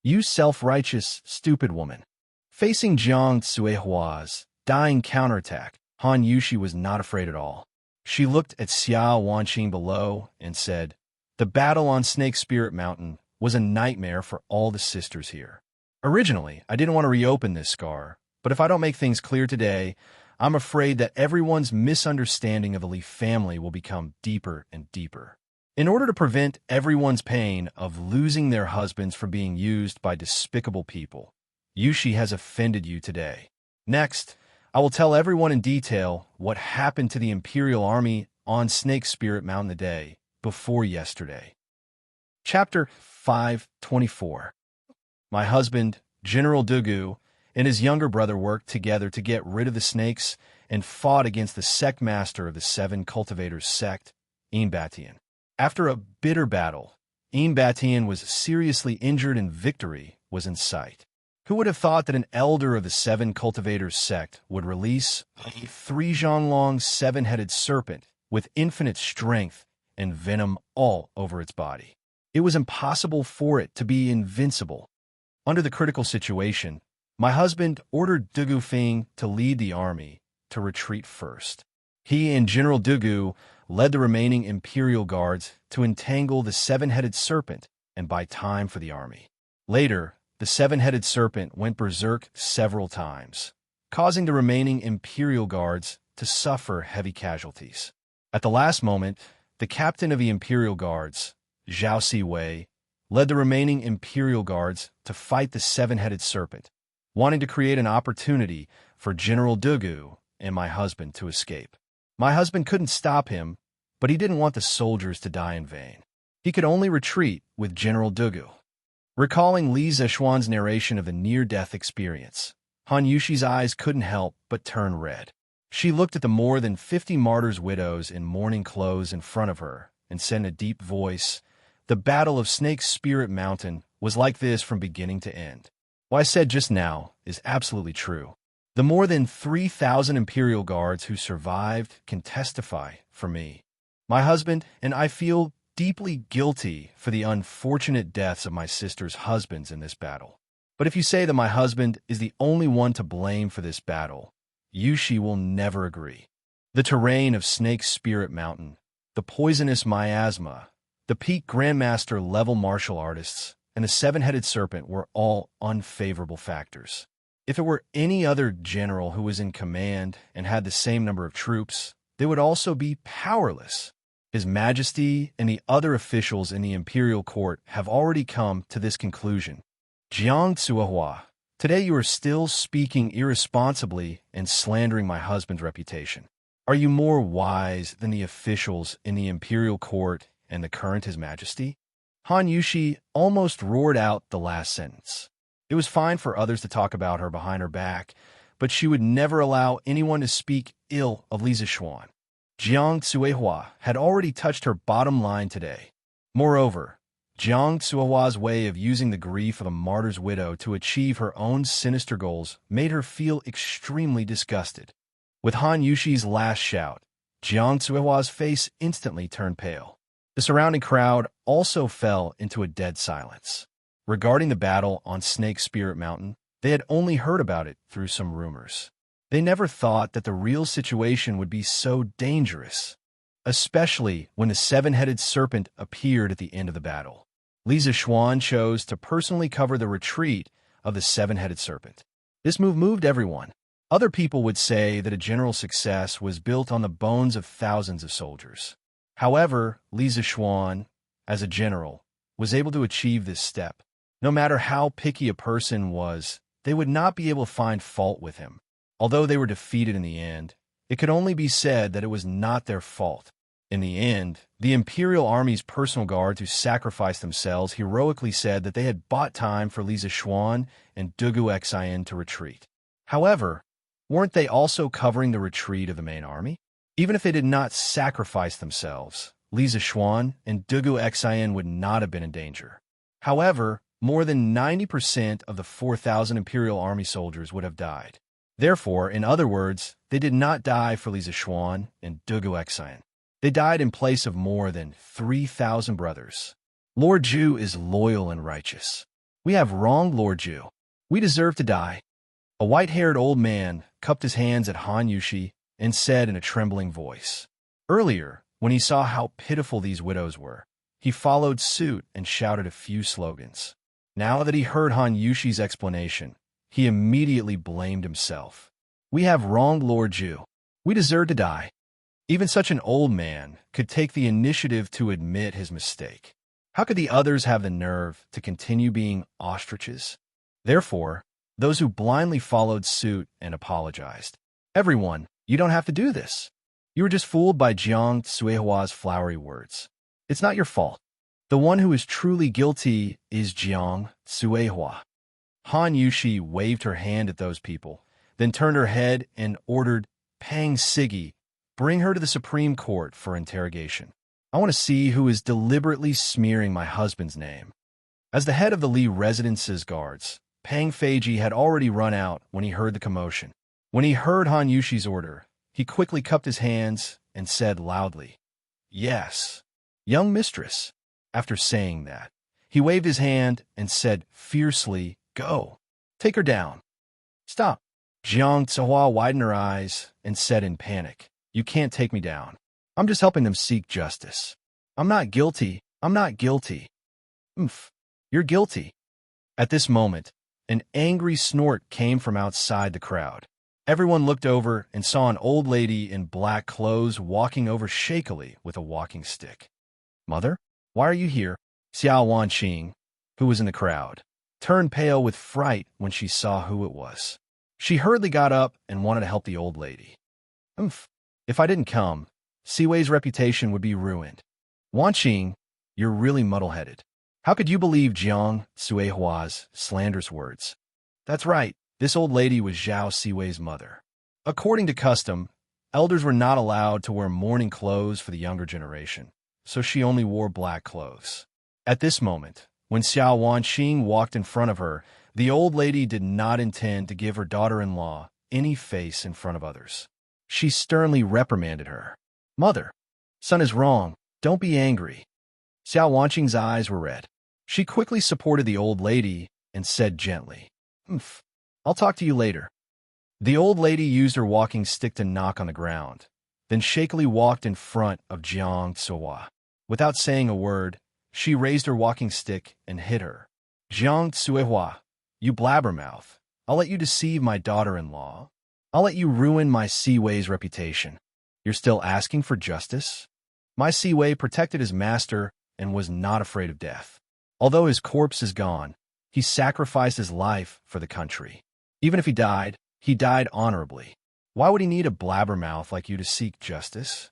You self-righteous, stupid woman. Facing Jiang Suihua's dying counterattack, Han Yushi was not afraid at all. She looked at Xiao Wanqing below and said, the battle on Snake Spirit Mountain was a nightmare for all the sisters here. Originally, I didn't want to reopen this scar, but if I don't make things clear today, I'm afraid that everyone's misunderstanding of the Li family will become deeper and deeper. In order to prevent everyone's pain of losing their husbands from being used by despicable people, Yushi has offended you today. Next, I will tell everyone in detail what happened to the Imperial Army on Snake Spirit Mountain the day before yesterday. Chapter 524. My husband, General Dugu, and his younger brother worked together to get rid of the snakes and fought against the sect master of the 7 cultivators sect, Immerse. After a bitter battle, Immerse was seriously injured and victory was in sight. Who would have thought that an elder of the 7 cultivators sect would release a 3-zhang-long 7-headed serpent with infinite strength and venom all over its body? It was impossible for it to be invincible. Under the critical situation, my husband ordered Dugu Feng to lead the army to retreat first. He and General Dugu led the remaining Imperial Guards to entangle the 7-headed serpent and buy time for the army. Later, the 7-headed serpent went berserk several times, causing the remaining Imperial Guards to suffer heavy casualties. At the last moment, the captain of the Imperial Guards, Zhao Siwei, led the remaining Imperial Guards to fight the 7-headed serpent, wanting to create an opportunity for General Dugu and my husband to escape. My husband couldn't stop him, but he didn't want the soldiers to die in vain. He could only retreat with General Dugu. Recalling Li Zishuan's narration of the near-death experience, Han Yushi's eyes couldn't help but turn red. She looked at the more than 50 martyrs' widows in mourning clothes in front of her and said in a deep voice, the Battle of Snake Spirit Mountain was like this from beginning to end. What I said just now is absolutely true. The more than 3,000 Imperial Guards who survived can testify for me. My husband and I feel deeply guilty for the unfortunate deaths of my sister's husbands in this battle. But if you say that my husband is the only one to blame for this battle, Yushi will never agree. The terrain of Snake Spirit Mountain, the poisonous miasma, the peak Grandmaster level martial artists, and the 7-headed serpent were all unfavorable factors. If it were any other general who was in command and had the same number of troops, they would also be powerless. His Majesty and the other officials in the Imperial Court have already come to this conclusion. Jiang Suihua, today you are still speaking irresponsibly and slandering my husband's reputation. Are you more wise than the officials in the Imperial Court and the current His Majesty? Han Yushi almost roared out the last sentence. It was fine for others to talk about her behind her back, but she would never allow anyone to speak ill of Li Zishuan. Jiang Tsuehua had already touched her bottom line today. Moreover, Jiang Tsuehua's way of using the grief of a martyr's widow to achieve her own sinister goals made her feel extremely disgusted. With Han Yushi's last shout, Jiang Tsuehua's face instantly turned pale. The surrounding crowd also fell into a dead silence. Regarding the battle on Snake Spirit Mountain, they had only heard about it through some rumors. They never thought that the real situation would be so dangerous, especially when the seven-headed serpent appeared at the end of the battle. Li Zixuan chose to personally cover the retreat of the seven-headed serpent. This move moved everyone. Other people would say that a general success was built on the bones of thousands of soldiers. However, Li Zixuan, as a general, was able to achieve this step. No matter how picky a person was, they would not be able to find fault with him. Although they were defeated in the end, it could only be said that it was not their fault. In the end, the Imperial Army's personal guards who sacrificed themselves heroically said that they had bought time for Li Zixuan and Dugu Xian to retreat. However, weren't they also covering the retreat of the main army? Even if they did not sacrifice themselves, Li Zixuan and Dugu Xian would not have been in danger. However, more than 90% of the 4,000 Imperial Army soldiers would have died. Therefore, in other words, they did not die for Li Zixuan and Dugu Xian. They died in place of more than 3,000 brothers. Lord Zhu is loyal and righteous. We have wronged Lord Zhu. We deserve to die. A white-haired old man cupped his hands at Han Yushi and said in a trembling voice. Earlier, when he saw how pitiful these widows were, he followed suit and shouted a few slogans. Now that he heard Han Yushi's explanation, he immediately blamed himself. We have wronged Lord Zhu. We deserve to die. Even such an old man could take the initiative to admit his mistake. How could the others have the nerve to continue being ostriches? Therefore, those who blindly followed suit and apologized. Everyone, you don't have to do this. You were just fooled by Jiang Tsuehua's flowery words. It's not your fault. The one who is truly guilty is Jiang Tsuehua. Han Yushi waved her hand at those people, then turned her head and ordered Pang Sigi, bring her to the Supreme Court for interrogation. I want to see who is deliberately smearing my husband's name. As the head of the Li Residence's guards, Pang Feiji had already run out when he heard the commotion. When he heard Han Yushi's order, he quickly cupped his hands and said loudly, "Yes, young mistress." After saying that, he waved his hand and said fiercely, "Go. Take her down." "Stop." Jiang Tsuehua widened her eyes and said in panic, "You can't take me down. I'm just helping them seek justice. I'm not guilty. I'm not guilty." You're guilty." At this moment, an angry snort came from outside the crowd. Everyone looked over and saw an old lady in black clothes walking over shakily with a walking stick. "Mother, why are you here?" Xiao Wanqing, who was in the crowd, turned pale with fright when she saw who it was. She hurriedly got up and wanted to help the old lady. If I didn't come, Siwei's reputation would be ruined." "Wanqing, you're really muddle-headed. How could you believe Jiang Tsuehua's slanderous words?" "That's right, this old lady was Zhao Siwei's mother. According to custom, elders were not allowed to wear mourning clothes for the younger generation, so she only wore black clothes." At this moment, when Xiao Wanqing walked in front of her, the old lady did not intend to give her daughter-in-law any face in front of others. She sternly reprimanded her. "Mother, son is wrong. Don't be angry." Xiao Wanqing's eyes were red. She quickly supported the old lady and said gently, "I'll talk to you later." The old lady used her walking stick to knock on the ground, then shakily walked in front of Jiang Tsuehua. Without saying a word, she raised her walking stick and hit her. "Jiang Tsuehua, you blabbermouth. I'll let you deceive my daughter-in-law. I'll let you ruin my Siwei's reputation. You're still asking for justice? My Siwei protected his master and was not afraid of death. Although his corpse is gone, he sacrificed his life for the country. Even if he died honorably. Why would he need a blabbermouth like you to seek justice?"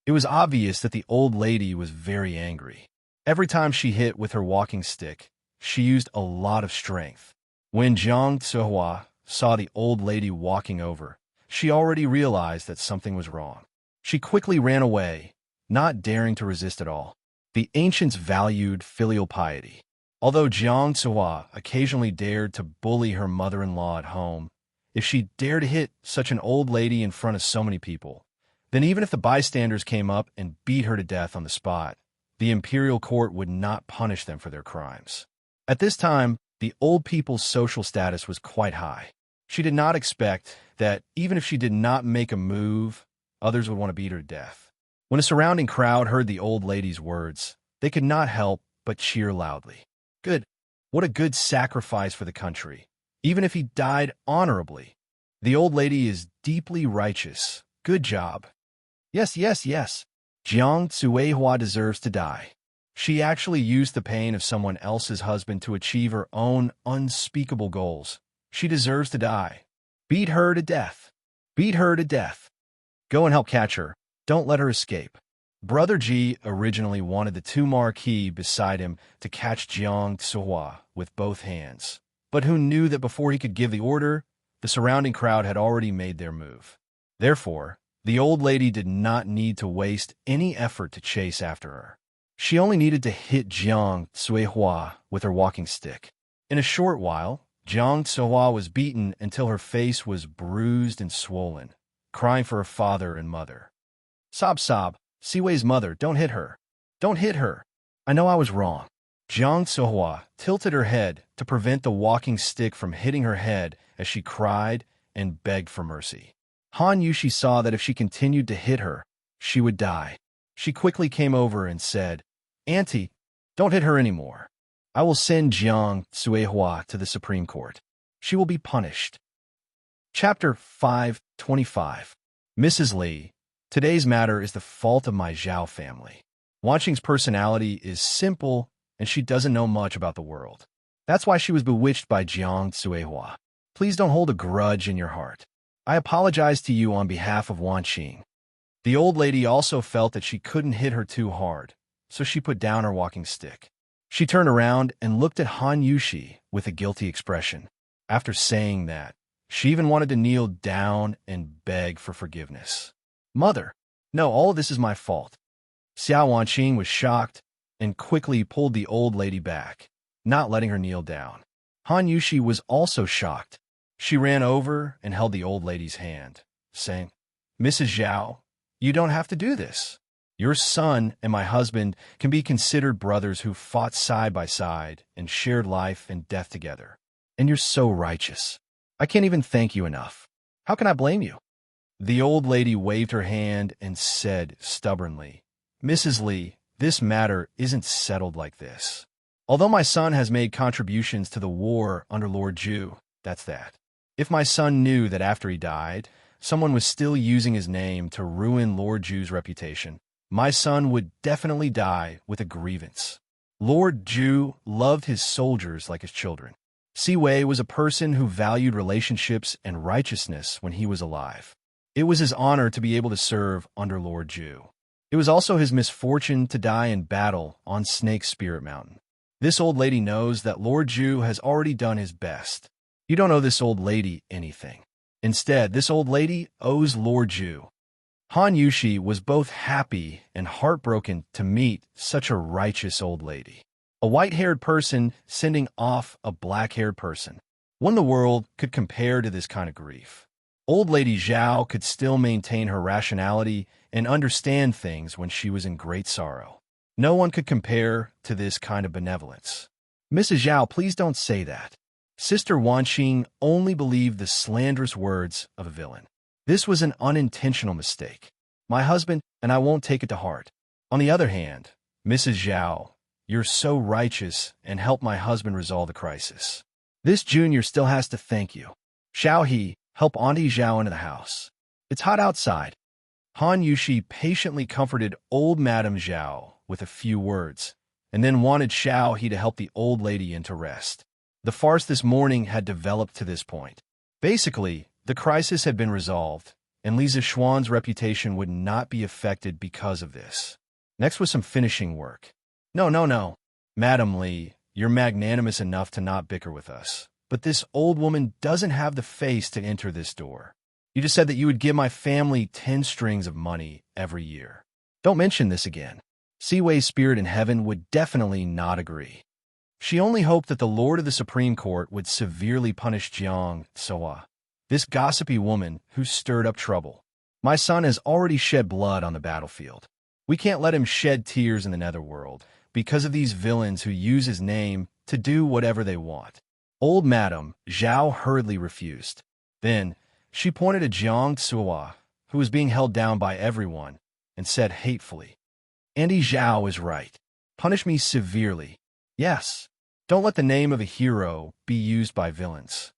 It was obvious that the old lady was very angry. Every time she hit with her walking stick, she used a lot of strength. When Jiang Tsuehua saw the old lady walking over, she already realized that something was wrong. She quickly ran away, not daring to resist at all. The ancients valued filial piety. Although Jiang Tsuhua occasionally dared to bully her mother-in-law at home, if she dared to hit such an old lady in front of so many people, then even if the bystanders came up and beat her to death on the spot, the imperial court would not punish them for their crimes. At this time, the old people's social status was quite high. She did not expect that even if she did not make a move, others would want to beat her to death. When a surrounding crowd heard the old lady's words, they could not help but cheer loudly. Good. What a good sacrifice for the country, even if he died honorably. The old lady is deeply righteous. Good job. Yes, yes, yes. Jiang Tsuehua deserves to die. She actually used the pain of someone else's husband to achieve her own unspeakable goals. She deserves to die. Beat her to death. Beat her to death. Go and help catch her. Don't let her escape. Brother Ji originally wanted the two marquis beside him to catch Jiang Tsuehua with both hands, but who knew that before he could give the order, the surrounding crowd had already made their move. Therefore, the old lady did not need to waste any effort to chase after her. She only needed to hit Jiang Tsuehua with her walking stick. In a short while, Jiang Tsuehua was beaten until her face was bruised and swollen, crying for her father and mother. Sob, sob. Siwei's mother, don't hit her. Don't hit her. I know I was wrong. Jiang Tsuehua tilted her head to prevent the walking stick from hitting her head as she cried and begged for mercy. Han Yushi saw that if she continued to hit her, she would die. She quickly came over and said, Auntie, don't hit her anymore. I will send Jiang Tsuehua to the Supreme Court. She will be punished. Chapter 525. Mrs. Li. Today's matter is the fault of my Zhao family. Wanqing's personality is simple, and she doesn't know much about the world. That's why she was bewitched by Jiang Tsuehua. Please don't hold a grudge in your heart. I apologize to you on behalf of Wanqing. The old lady also felt that she couldn't hit her too hard, so she put down her walking stick. She turned around and looked at Han Yushi with a guilty expression. After saying that, she even wanted to kneel down and beg for forgiveness. Mother, no, all of this is my fault. Xiao Wanqing was shocked and quickly pulled the old lady back, not letting her kneel down. Han Yushi was also shocked. She ran over and held the old lady's hand, saying, Mrs. Zhao, you don't have to do this. Your son and my husband can be considered brothers who fought side by side and shared life and death together. And you're so righteous. I can't even thank you enough. How can I blame you? The old lady waved her hand and said stubbornly, Mrs. Li, this matter isn't settled like this. Although my son has made contributions to the war under Lord Zhu, that's that. If my son knew that after he died, someone was still using his name to ruin Lord Zhu's reputation, my son would definitely die with a grievance. Lord Zhu loved his soldiers like his children. Siwei was a person who valued relationships and righteousness when he was alive. It was his honor to be able to serve under Lord Zhu. It was also his misfortune to die in battle on Snake Spirit Mountain. This old lady knows that Lord Zhu has already done his best. You don't owe this old lady anything. Instead, this old lady owes Lord Zhu. Han Yushi was both happy and heartbroken to meet such a righteous old lady. A white-haired person sending off a black-haired person. What in the world could compare to this kind of grief? Old Lady Zhao could still maintain her rationality and understand things when she was in great sorrow. No one could compare to this kind of benevolence. Mrs. Zhao, please don't say that. Sister Wanqing only believed the slanderous words of a villain. This was an unintentional mistake. My husband and I won't take it to heart. On the other hand, Mrs. Zhao, you're so righteous and helped my husband resolve the crisis. This junior still has to thank you. Xiao He, help Auntie Zhao into the house. It's hot outside. Han Yushi patiently comforted old Madame Zhao with a few words, and then wanted Xiao He to help the old lady into rest. The farce this morning had developed to this point. Basically, the crisis had been resolved, and Li Zixuan's reputation would not be affected because of this. Next was some finishing work. No. Madam Li, you're magnanimous enough to not bicker with us. But this old woman doesn't have the face to enter this door. You just said that you would give my family 10 strings of money every year. Don't mention this again. Siwei's spirit in heaven would definitely not agree. She only hoped that the Lord of the Supreme Court would severely punish Jiang Soa, this gossipy woman who stirred up trouble. My son has already shed blood on the battlefield. We can't let him shed tears in the netherworld because of these villains who use his name to do whatever they want. Old Madame Zhao hurriedly refused. Then, she pointed at Jiang Soa, who was being held down by everyone, and said hatefully, Andy Zhao is right. Punish me severely. Yes. Don't let the name of a hero be used by villains.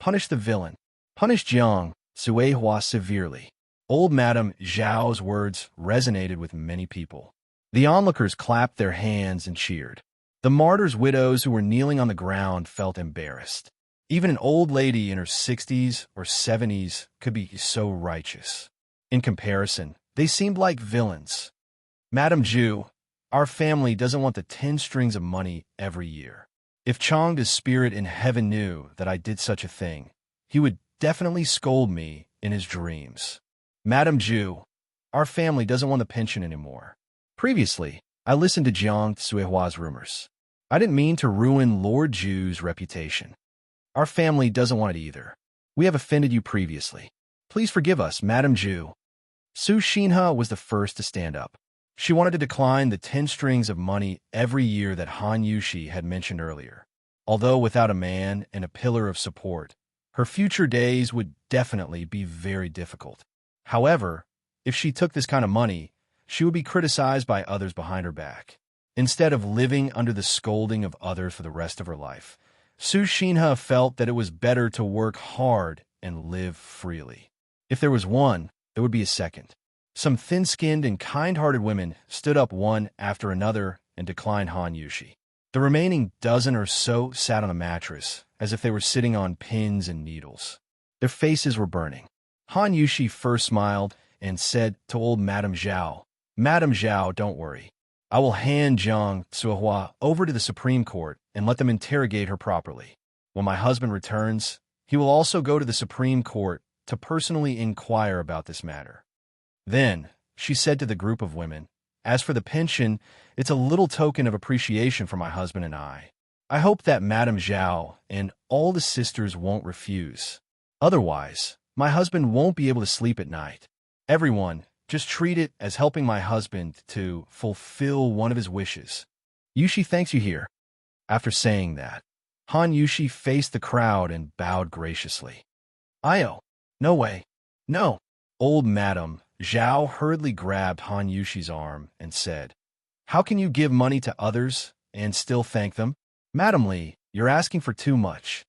Punish the villain. Punish Jiang Suihua severely. Old Madame Zhao's words resonated with many people. The onlookers clapped their hands and cheered. The martyrs' widows who were kneeling on the ground felt embarrassed. Even an old lady in her 60s or 70s could be so righteous. In comparison, they seemed like villains. Madame Zhu, our family doesn't want the 10 strings of money every year. If Chang's spirit in heaven knew that I did such a thing, he would definitely scold me in his dreams. Madame Zhu, our family doesn't want the pension anymore. Previously, I listened to Jiang Suihua's rumors. I didn't mean to ruin Lord Zhu's reputation. Our family doesn't want it either. We have offended you previously. Please forgive us, Madame Zhu. Su Xinhe was the first to stand up. She wanted to decline the 10 strings of money every year that Han Yushi had mentioned earlier. Although without a man and a pillar of support, her future days would definitely be very difficult. However, if she took this kind of money, she would be criticized by others behind her back. Instead of living under the scolding of others for the rest of her life, Su Xinhe felt that it was better to work hard and live freely. If there was one, there would be a second. Some thin-skinned and kind-hearted women stood up one after another and declined Han Yushi. The remaining dozen or so sat on a mattress, as if they were sitting on pins and needles. Their faces were burning. Han Yushi first smiled and said to old Madame Zhao, Madame Zhao, don't worry. I will hand Jiang Suihua over to the Supreme Court and let them interrogate her properly. When my husband returns, he will also go to the Supreme Court to personally inquire about this matter. Then, she said to the group of women, as for the pension, it's a little token of appreciation for my husband and I. I hope that Madame Zhao and all the sisters won't refuse. Otherwise, my husband won't be able to sleep at night. Everyone, just treat it as helping my husband to fulfill one of his wishes. Yushi thanks you here. After saying that, Han Yushi faced the crowd and bowed graciously. Io, no way. No. Old Madame Zhao hurriedly grabbed Han Yushi's arm and said, How can you give money to others and still thank them? Madame Li, you're asking for too much.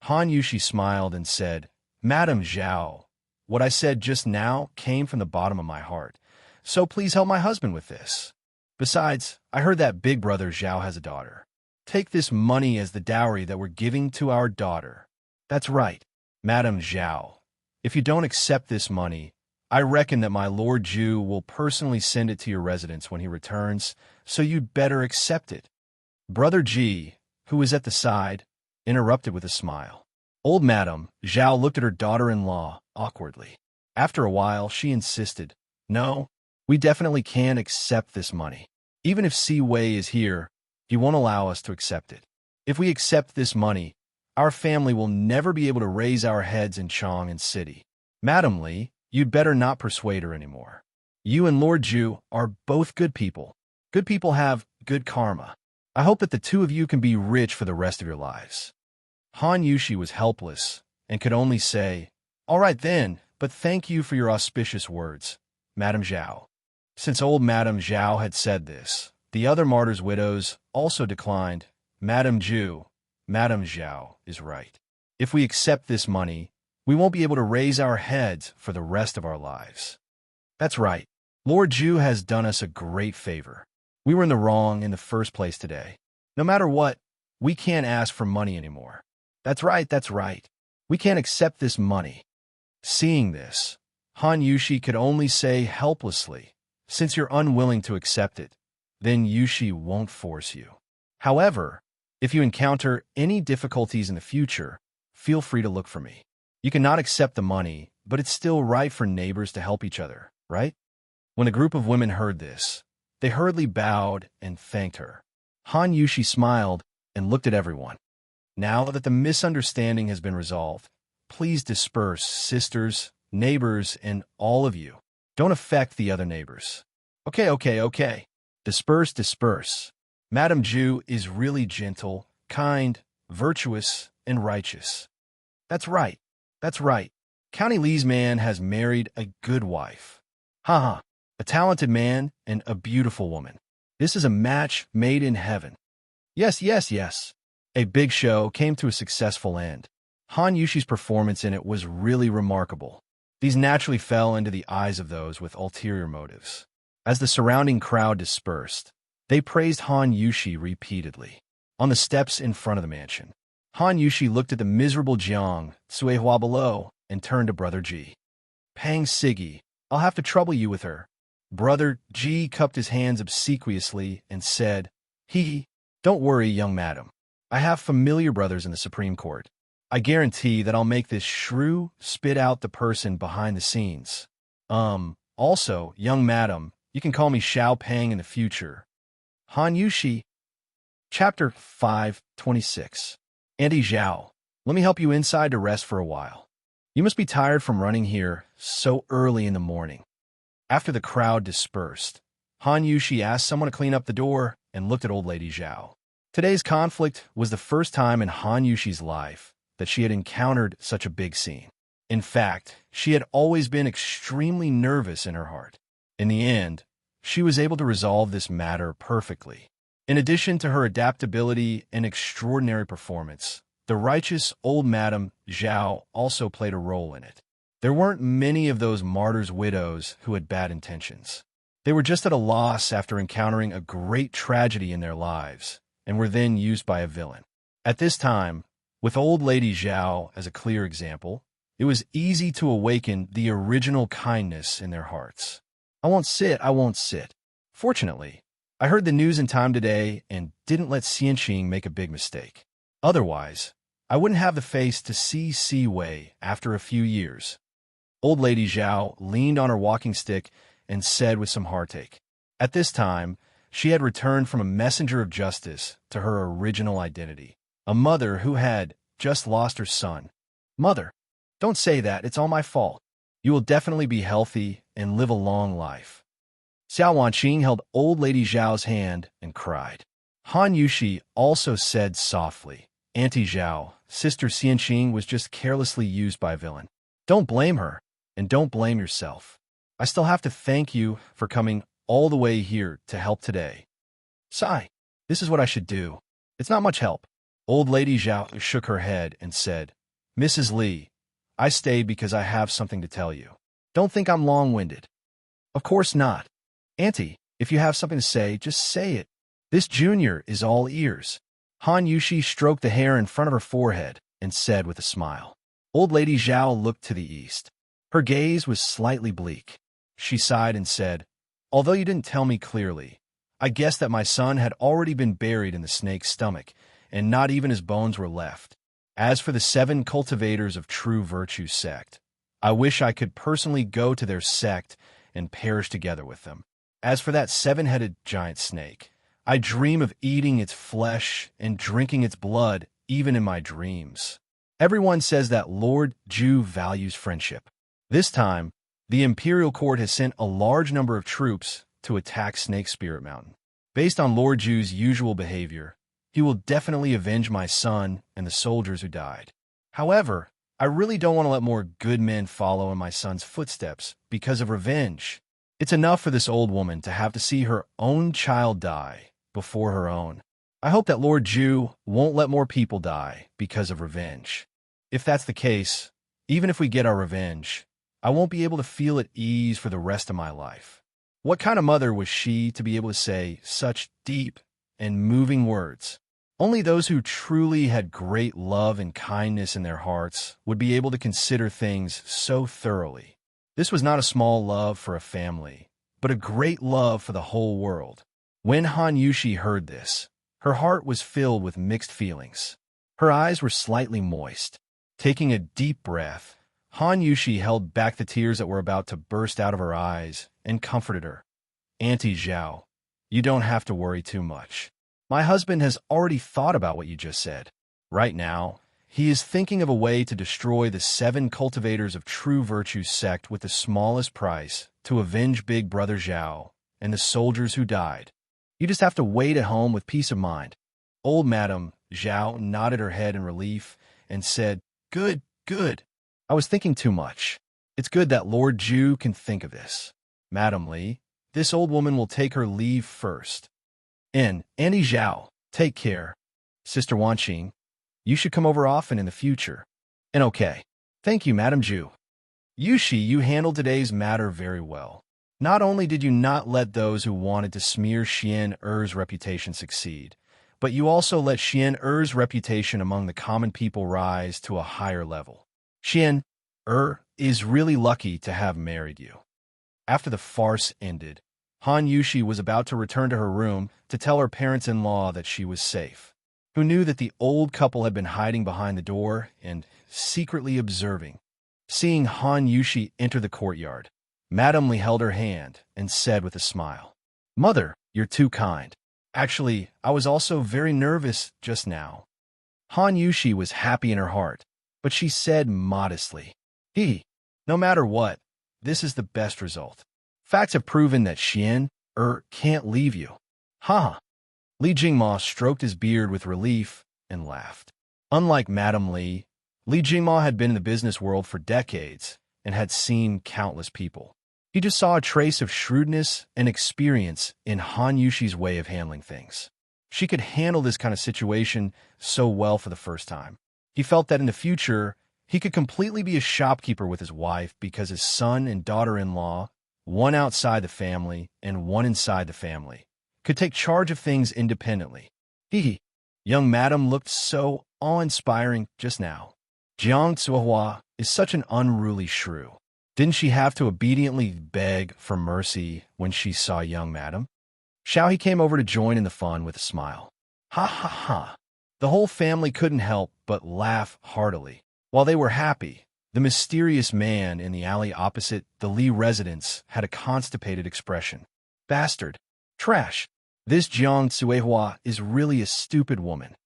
Han Yushi smiled and said, Madame Zhao, what I said just now came from the bottom of my heart, so please help my husband with this. Besides, I heard that big brother Zhao has a daughter. Take this money as the dowry that we're giving to our daughter. That's right, Madame Zhao. If you don't accept this money, I reckon that my Lord Zhu will personally send it to your residence when he returns, so you'd better accept it. Brother Ji, who was at the side, interrupted with a smile. Old Madame Zhao looked at her daughter-in-law awkwardly. After a while, she insisted, No, we definitely can't accept this money. Even if Siwei is here, he won't allow us to accept it. If we accept this money, our family will never be able to raise our heads in Chang'an City. Madame Li, you'd better not persuade her anymore. You and Lord Zhu are both good people. Good people have good karma. I hope that the two of you can be rich for the rest of your lives. Han Yushi was helpless and could only say, All right then, but thank you for your auspicious words, Madame Zhao. Since old Madame Zhao had said this, the other martyrs' widows also declined. Madame Zhu, Madame Zhao is right. If we accept this money, we won't be able to raise our heads for the rest of our lives. That's right. Lord Zhu has done us a great favor. We were in the wrong in the first place today. No matter what, we can't ask for money anymore. That's right. We can't accept this money. Seeing this, Han Yushi could only say helplessly, Since you're unwilling to accept it, then Yushi won't force you. However, if you encounter any difficulties in the future, feel free to look for me. You cannot accept the money but it's still right for neighbors to help each other, right? When a group of women heard this, they hurriedly bowed and thanked her. Han Yushi smiled and looked at everyone. Now that the misunderstanding has been resolved, please disperse, sisters, neighbors, and all of you. Don't affect the other neighbors. Okay. Disperse. Madame Ju is really gentle, kind, virtuous, and righteous. That's right. County Lee's man has married a good wife. Ha. A talented man and a beautiful woman. This is a match made in heaven. Yes. A big show came to a successful end. Han Yushi's performance in it was really remarkable. These naturally fell into the eyes of those with ulterior motives. As the surrounding crowd dispersed, they praised Han Yushi repeatedly. On the steps in front of the mansion, Han Yushi looked at the miserable Jiang Suehua below and turned to Brother Ji. Pang Siggy, I'll have to trouble you with her. Brother Ji cupped his hands obsequiously and said, Don't worry, young madam. I have familiar brothers in the Supreme Court. I guarantee that I'll make this shrew spit out the person behind the scenes. Also, young madam, you can call me Xiao Pang in the future. Han Yushi. Chapter 5:26. Auntie Zhao, let me help you inside to rest for a while. You must be tired from running here so early in the morning. After the crowd dispersed, Han Yushi asked someone to clean up the door and looked at old lady Zhao. Today's conflict was the first time in Han Yushi's life that she had encountered such a big scene. In fact, she had always been extremely nervous in her heart. In the end, she was able to resolve this matter perfectly. In addition to her adaptability and extraordinary performance, the righteous old Madame Zhao also played a role in it. There weren't many of those martyrs' widows who had bad intentions. They were just at a loss after encountering a great tragedy in their lives, and were then used by a villain. At this time, with old lady Zhao as a clear example, it was easy to awaken the original kindness in their hearts. I won't sit. Fortunately, I heard the news in time today and didn't let Xianqing make a big mistake. Otherwise, I wouldn't have the face to see Si Wei after a few years. Old lady Zhao leaned on her walking stick and said with some heartache. At this time, she had returned from a messenger of justice to her original identity, a mother who had just lost her son. Mother, don't say that, it's all my fault. You will definitely be healthy and live a long life. Xiao Wanqing held old lady Zhao's hand and cried. Han Yushi also said softly, Auntie Zhao, Sister Xianqing was just carelessly used by a villain. Don't blame her, and don't blame yourself. I still have to thank you for coming all the way here to help today. Sigh, this is what I should do. It's not much help. Old lady Zhao shook her head and said, Mrs. Li, I stayed because I have something to tell you. Don't think I'm long-winded. Of course not. Auntie, if you have something to say, just say it. This junior is all ears. Han Yushi stroked the hair in front of her forehead and said with a smile. Old lady Zhao looked to the east. Her gaze was slightly bleak. She sighed and said, Although you didn't tell me clearly, I guessed that my son had already been buried in the snake's stomach, and not even his bones were left. As for the 7 cultivators of true virtue sect, I wish I could personally go to their sect and perish together with them. As for that 7-headed giant snake, I dream of eating its flesh and drinking its blood even in my dreams. Everyone says that Lord Ju values friendship. This time, the Imperial Court has sent a large number of troops to attack Snake Spirit Mountain. Based on Lord Ju's usual behavior, he will definitely avenge my son and the soldiers who died. However, I really don't want to let more good men follow in my son's footsteps because of revenge. It's enough for this old woman to have to see her own child die before her own. I hope that Lord Ju won't let more people die because of revenge. If that's the case, even if we get our revenge, I won't be able to feel at ease for the rest of my life. What kind of mother was she to be able to say such deep and moving words? Only those who truly had great love and kindness in their hearts would be able to consider things so thoroughly. This was not a small love for a family, but a great love for the whole world. When Han Yushi heard this, her heart was filled with mixed feelings. Her eyes were slightly moist. Taking a deep breath, Han Yushi held back the tears that were about to burst out of her eyes and comforted her. Auntie Zhao, you don't have to worry too much. My husband has already thought about what you just said. Right now, he is thinking of a way to destroy the 7 cultivators of true virtue sect with the smallest price to avenge Big Brother Zhao and the soldiers who died. You just have to wait at home with peace of mind. Old Madame Zhao nodded her head in relief and said, Good, good. I was thinking too much. It's good that Lord Zhu can think of this. Madame Li, this old woman will take her leave first. And Auntie Zhao, take care. Sister Wanqing, you should come over often in the future. And okay. Thank you, Madame Zhu. Yushi, you handled today's matter very well. Not only did you not let those who wanted to smear Xian Er's reputation succeed, but you also let Xian Er's reputation among the common people rise to a higher level. Xian Er is really lucky to have married you. After the farce ended, Han Yushi was about to return to her room to tell her parents-in-law that she was safe, who knew that the old couple had been hiding behind the door and secretly observing. Seeing Han Yushi enter the courtyard, Madame Li held her hand and said with a smile, Mother, you're too kind. Actually, I was also very nervous just now. Han Yushi was happy in her heart, but she said modestly, no matter what, this is the best result. Facts have proven that Xian can't leave you. Ha! Li Jingma stroked his beard with relief and laughed. Unlike Madame Li, Li Jingma had been in the business world for decades and had seen countless people. He just saw a trace of shrewdness and experience in Han Yushi's way of handling things. She could handle this kind of situation so well for the first time. He felt that in the future, he could completely be a shopkeeper with his wife because his son and daughter-in-law, one outside the family and one inside the family, could take charge of things independently. Young Madame looked so awe-inspiring just now. Jiang Zuohua is such an unruly shrew. Didn't she have to obediently beg for mercy when she saw young Madame? Xiaohe came over to join in the fun with a smile. Ha ha ha. The whole family couldn't help but laugh heartily. While they were happy, the mysterious man in the alley opposite the Li residence had a constipated expression. Bastard. Trash. This Jiang Zuohua is really a stupid woman.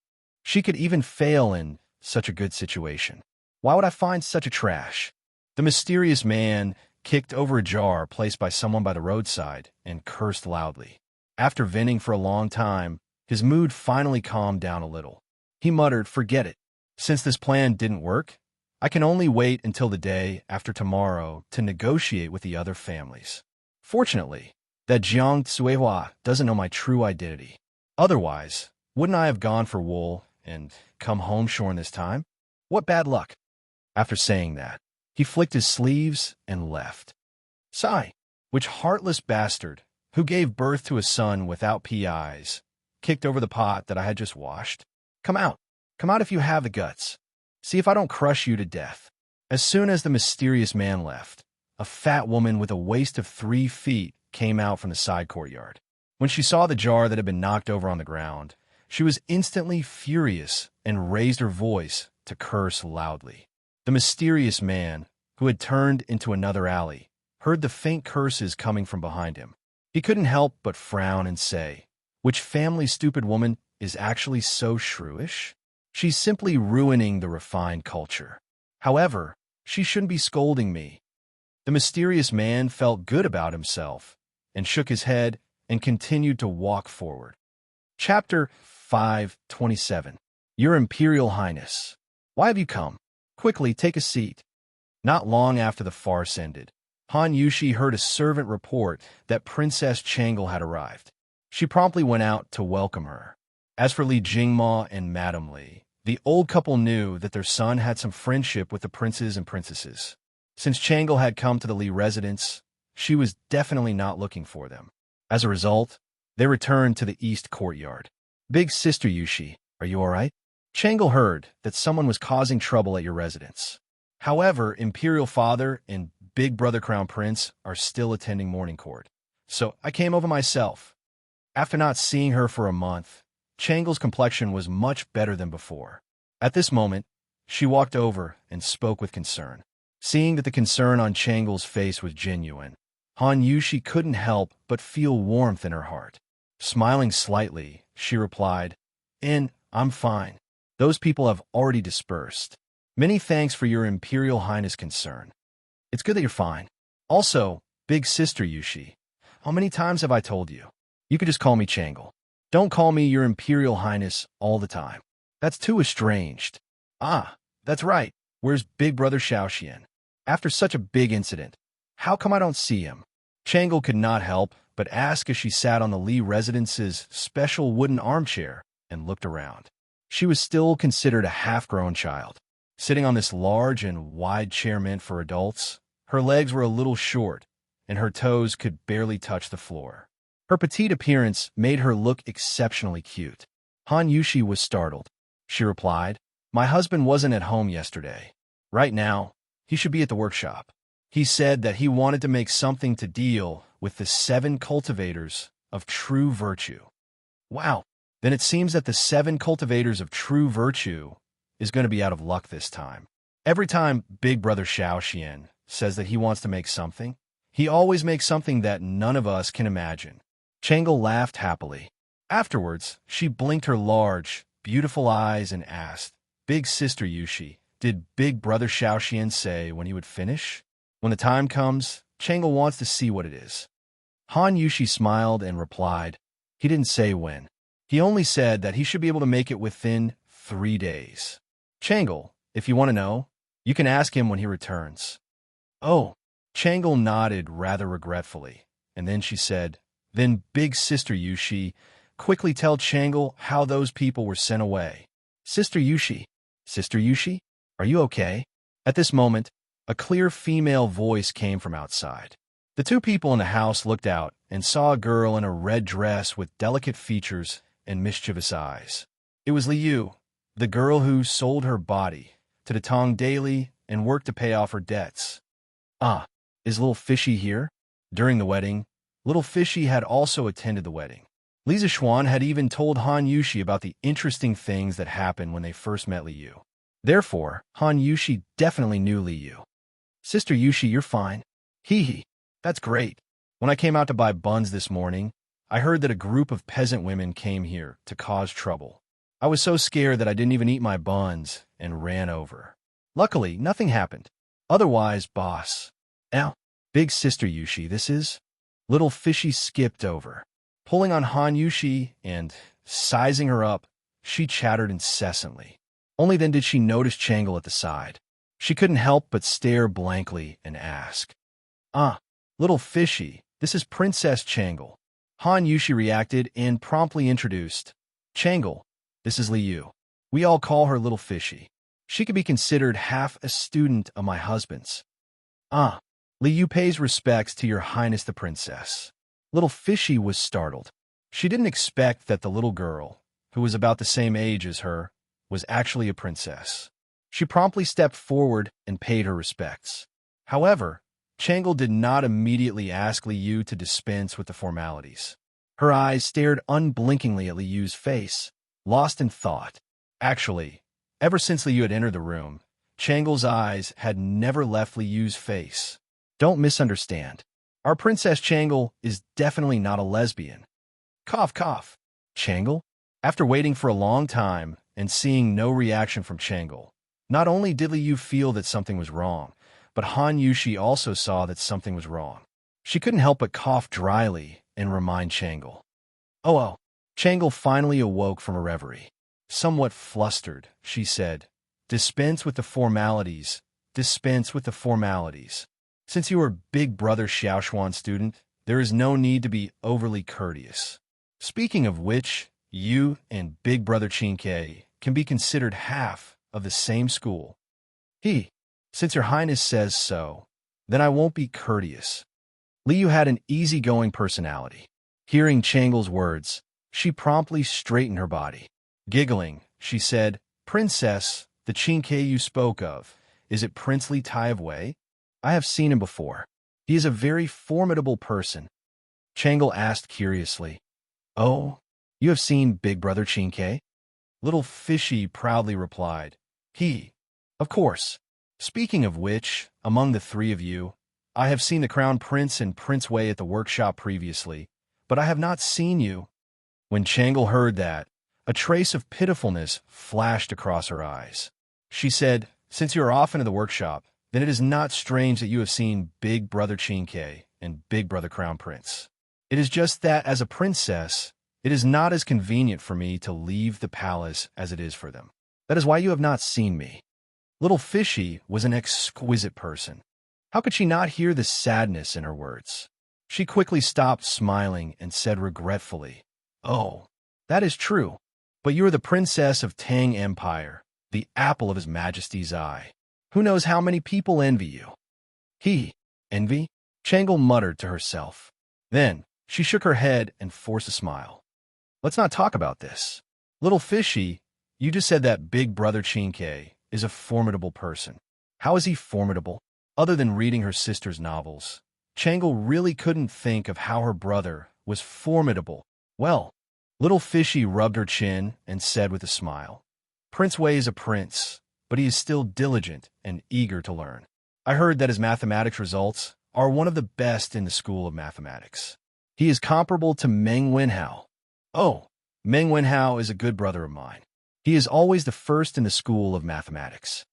She could even fail in such a good situation. Why would I find such a trash? The mysterious man kicked over a jar placed by someone by the roadside and cursed loudly. After venting for a long time, his mood finally calmed down a little. He muttered, Forget it. Since this plan didn't work, I can only wait until the day after tomorrow to negotiate with the other families. Fortunately, that Jiang Zuohua doesn't know my true identity. Otherwise, wouldn't I have gone for wool and come home shorn this time? What bad luck. After saying that, he flicked his sleeves and left. Sigh, which heartless bastard, who gave birth to a son without PIs, kicked over the pot that I had just washed? Come out if you have the guts. See if I don't crush you to death. As soon as the mysterious man left, a fat woman with a waist of 3 feet came out from the side courtyard. When she saw the jar that had been knocked over on the ground, she was instantly furious and raised her voice to curse loudly. The mysterious man, who had turned into another alley, heard the faint curses coming from behind him. He couldn't help but frown and say, Which family's stupid woman is actually so shrewish? She's simply ruining the refined culture. However, she shouldn't be scolding me. The mysterious man felt good about himself and shook his head and continued to walk forward. Chapter 527. Your Imperial Highness. Why have you come? Quickly, take a seat. Not long after the farce ended, Han Yushi heard a servant report that Princess Changle had arrived. She promptly went out to welcome her. As for Li Jingma and Madame Li, the old couple knew that their son had some friendship with the princes and princesses. Since Changle had come to the Li residence, she was definitely not looking for them. As a result, they returned to the east courtyard. Big Sister Yushi, are you all right? Changle heard that someone was causing trouble at your residence. However, Imperial Father and Big Brother Crown Prince are still attending morning court, so I came over myself. After not seeing her for a month, Changle's complexion was much better than before. At this moment, she walked over and spoke with concern. Seeing that the concern on Changle's face was genuine, Han Yushi couldn't help but feel warmth in her heart. Smiling slightly, she replied, I'm fine. Those people have already dispersed. Many thanks for your Imperial Highness concern. It's good that you're fine. Also, big sister Yushi, how many times have I told you? You could just call me Changle. Don't call me your Imperial Highness all the time. That's too estranged. Ah, that's right. Where's Big Brother Xiaoxian? After such a big incident, how come I don't see him? Changle could not help but ask as she sat on the Li residence's special wooden armchair and looked around. She was still considered a half-grown child. Sitting on this large and wide chair meant for adults, her legs were a little short, and her toes could barely touch the floor. Her petite appearance made her look exceptionally cute. Han Yushi was startled. She replied, My husband wasn't at home yesterday. Right now, he should be at the workshop. He said that he wanted to make something to deal with the 7 cultivators of true virtue. Wow, then it seems that the 7 cultivators of true virtue is going to be out of luck this time. Every time Big Brother Xiaoxian says that he wants to make something, he always makes something that none of us can imagine. Changle laughed happily. Afterwards, she blinked her large, beautiful eyes and asked, Big Sister Yushi, did Big Brother Xiaoxian say when he would finish? When the time comes, Changle wants to see what it is. Han Yushi smiled and replied, He didn't say when. He only said that he should be able to make it within 3 days. Changle, if you want to know, you can ask him when he returns. Oh, Changle nodded rather regretfully, and then she said, Then Big Sister Yushi, quickly tell Changle how those people were sent away. Sister Yushi, are you okay? At this moment, a clear female voice came from outside. The 2 people in the house looked out and saw a girl in a red dress with delicate features and mischievous eyes. It was Liu, the girl who sold her body to the Tong daily and worked to pay off her debts. Ah, is Little Fishy here? During the wedding, Little Fishy had also attended the wedding. Lisa Xuan had even told Han Yushi about the interesting things that happened when they first met Liu. Therefore, Han Yushi definitely knew Liu. Sister Yushi, you're fine. Hee, that's great. When I came out to buy buns this morning, I heard that a group of peasant women came here to cause trouble. I was so scared that I didn't even eat my buns and ran over. Luckily, nothing happened. Otherwise, boss. Now, Big Sister Yushi, this is... Little Fishy skipped over. Pulling on Han Yushi and sizing her up, she chattered incessantly. Only then did she notice Changle at the side. She couldn't help but stare blankly and ask, Ah, Little Fishy, this is Princess Changle. Han Yushi reacted and promptly introduced, Changle, this is Liu. We all call her Little Fishy. She could be considered half a student of my husband's. Ah, Liu pays respects to your highness the princess. Little Fishy was startled. She didn't expect that the little girl, who was about the same age as her, was actually a princess. She promptly stepped forward and paid her respects. However, Changle did not immediately ask Liu to dispense with the formalities. Her eyes stared unblinkingly at Liu's face, lost in thought. Actually, ever since Liu had entered the room, Changle's eyes had never left Liu's face. Don't misunderstand. Our Princess Changle is definitely not a lesbian. Cough, cough. Changle? After waiting for a long time and seeing no reaction from Changle, not only did Liu feel that something was wrong, but Han Yushi also saw that something was wrong. She couldn't help but cough dryly and remind Changle. Oh. Changle finally awoke from a reverie. Somewhat flustered, she said, Dispense with the formalities. Dispense with the formalities. Since you are Big Brother Xiaoxuan student, there is no need to be overly courteous. Speaking of which, you and Big Brother Qingke can be considered half of the same school. Since your highness says so, then I won't be courteous. Liu had an easygoing personality. Hearing Changle's words, she promptly straightened her body. Giggling, she said, Princess, the Qingke you spoke of, is it Prince Li Tai of Wei? I have seen him before. He is a very formidable person. Changle asked curiously. Oh, you have seen Big Brother Qingke? Little Fishy proudly replied. Of course. Speaking of which, among the three of you, I have seen the Crown Prince and Prince Wei at the workshop previously, but I have not seen you." When Changle heard that, a trace of pitifulness flashed across her eyes. She said, "Since you are often in the workshop, then it is not strange that you have seen Big Brother Chinke and Big Brother Crown Prince. It is just that, as a princess, it is not as convenient for me to leave the palace as it is for them. That is why you have not seen me." Little Fishy was an exquisite person. How could she not hear the sadness in her words? She quickly stopped smiling and said regretfully, "Oh, that is true, but you are the princess of Tang Empire, the apple of His Majesty's eye. Who knows how many people envy you?" Envy? Changle muttered to herself. Then she shook her head and forced a smile. "Let's not talk about this. Little Fishy, you just said that Big Brother Chinke is a formidable person. How is he formidable? Other than reading her sister's novels, Changle really couldn't think of how her brother was formidable. Well, Little Fishy rubbed her chin and said with a smile, "Prince Wei is a prince, but he is still diligent and eager to learn. I heard that his mathematics results are one of the best in the school of mathematics. He is comparable to Meng Wenhao. Oh, Meng Wenhao is a good brother of mine. He is always the first in the school of mathematics."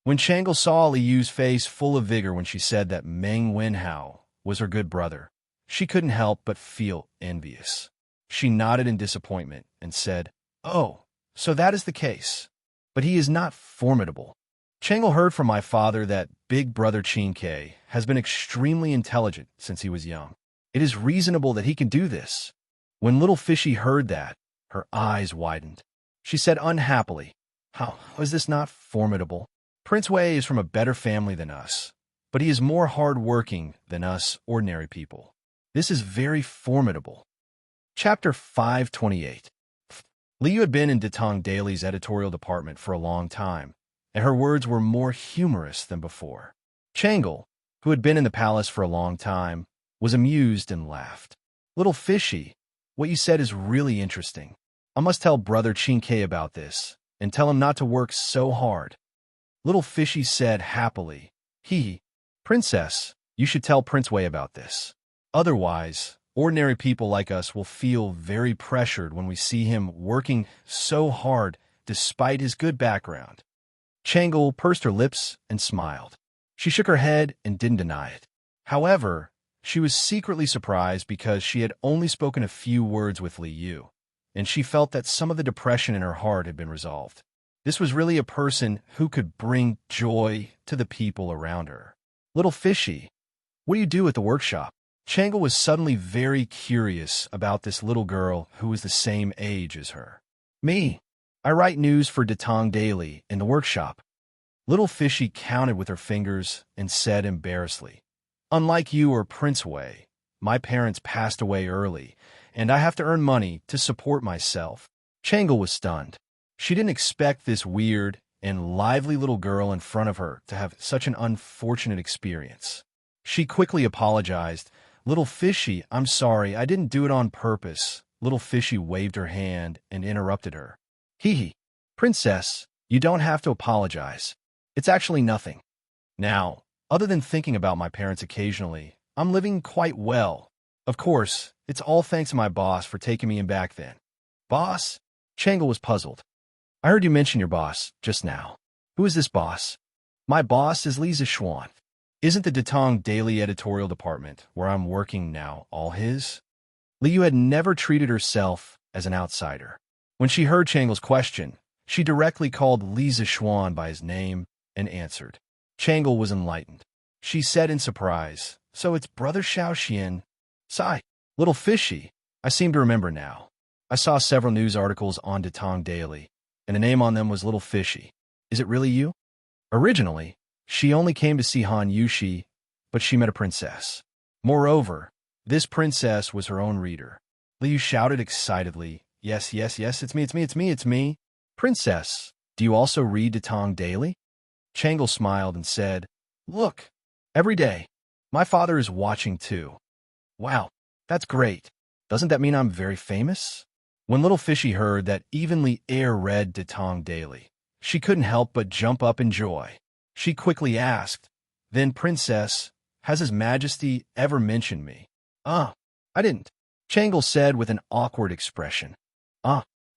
When Changle saw Li Yu's face full of vigor when she said that Meng Wenhao was her good brother, she couldn't help but feel envious. She nodded in disappointment and said, "Oh, so that is the case. But he is not formidable. Changle heard from my father that Big Brother Chinke has been extremely intelligent since he was young. It is reasonable that he can do this." When Little Fishy heard that, her eyes widened. She said unhappily, "How is this not formidable? Prince Wei is from a better family than us, but he is more hard-working than us ordinary people. This is very formidable." Chapter 528. Li Yu had been in Datong Daily's editorial department for a long time, and her words were more humorous than before. Changle, who had been in the palace for a long time, was amused and laughed. "Little Fishy, what you said is really interesting. I must tell Brother Chinke about this, and tell him not to work so hard." Little Fishy said happily, Princess, you should tell Prince Wei about this. Otherwise, ordinary people like us will feel very pressured when we see him working so hard despite his good background." Changle pursed her lips and smiled. She shook her head and didn't deny it. However, she was secretly surprised because she had only spoken a few words with Li Yu, and she felt that some of the depression in her heart had been resolved. This was really a person who could bring joy to the people around her. "Little Fishy, what do you do at the workshop?" Changle was suddenly very curious about this little girl who was the same age as her. "Me, I write news for Datong Daily in the workshop." Little Fishy counted with her fingers and said embarrassedly, "Unlike you or Prince Wei, my parents passed away early, and I have to earn money to support myself." Changle was stunned. She didn't expect this weird and lively little girl in front of her to have such an unfortunate experience. She quickly apologized. "Little Fishy, I'm sorry, I didn't do it on purpose." Little Fishy waved her hand and interrupted her. Princess, you don't have to apologize. It's actually nothing. Now, other than thinking about my parents occasionally, I'm living quite well. Of course, it's all thanks to my boss for taking me in back then." "Boss?" Changle was puzzled. "I heard you mention your boss just now. Who is this boss?" "My boss is Li Zixuan. Isn't the Datong Daily editorial department, where I'm working now, all his?" Li Yu had never treated herself as an outsider. When she heard Changle's question, she directly called Li Zixuan by his name and answered. Changle was enlightened. She said in surprise, "So it's Brother Xiaoxian." "Sigh, Little Fishy, I seem to remember now. I saw several news articles on Datong Daily, and the name on them was Little Fishy. Is it really you?" Originally, she only came to see Han Yushi, but she met a princess. Moreover, this princess was her own reader. Li Yu shouted excitedly, Yes, it's me. "Princess, do you also read Datong Daily?" Changle smiled and said, "Look, every day. My father is watching too." "Wow, that's great. Doesn't that mean I'm very famous?" When Little Fishy heard that even Li Air read Datong Daily, she couldn't help but jump up in joy. She quickly asked. Then, Princess, has His Majesty ever mentioned me? I didn't, Changle said with an awkward expression.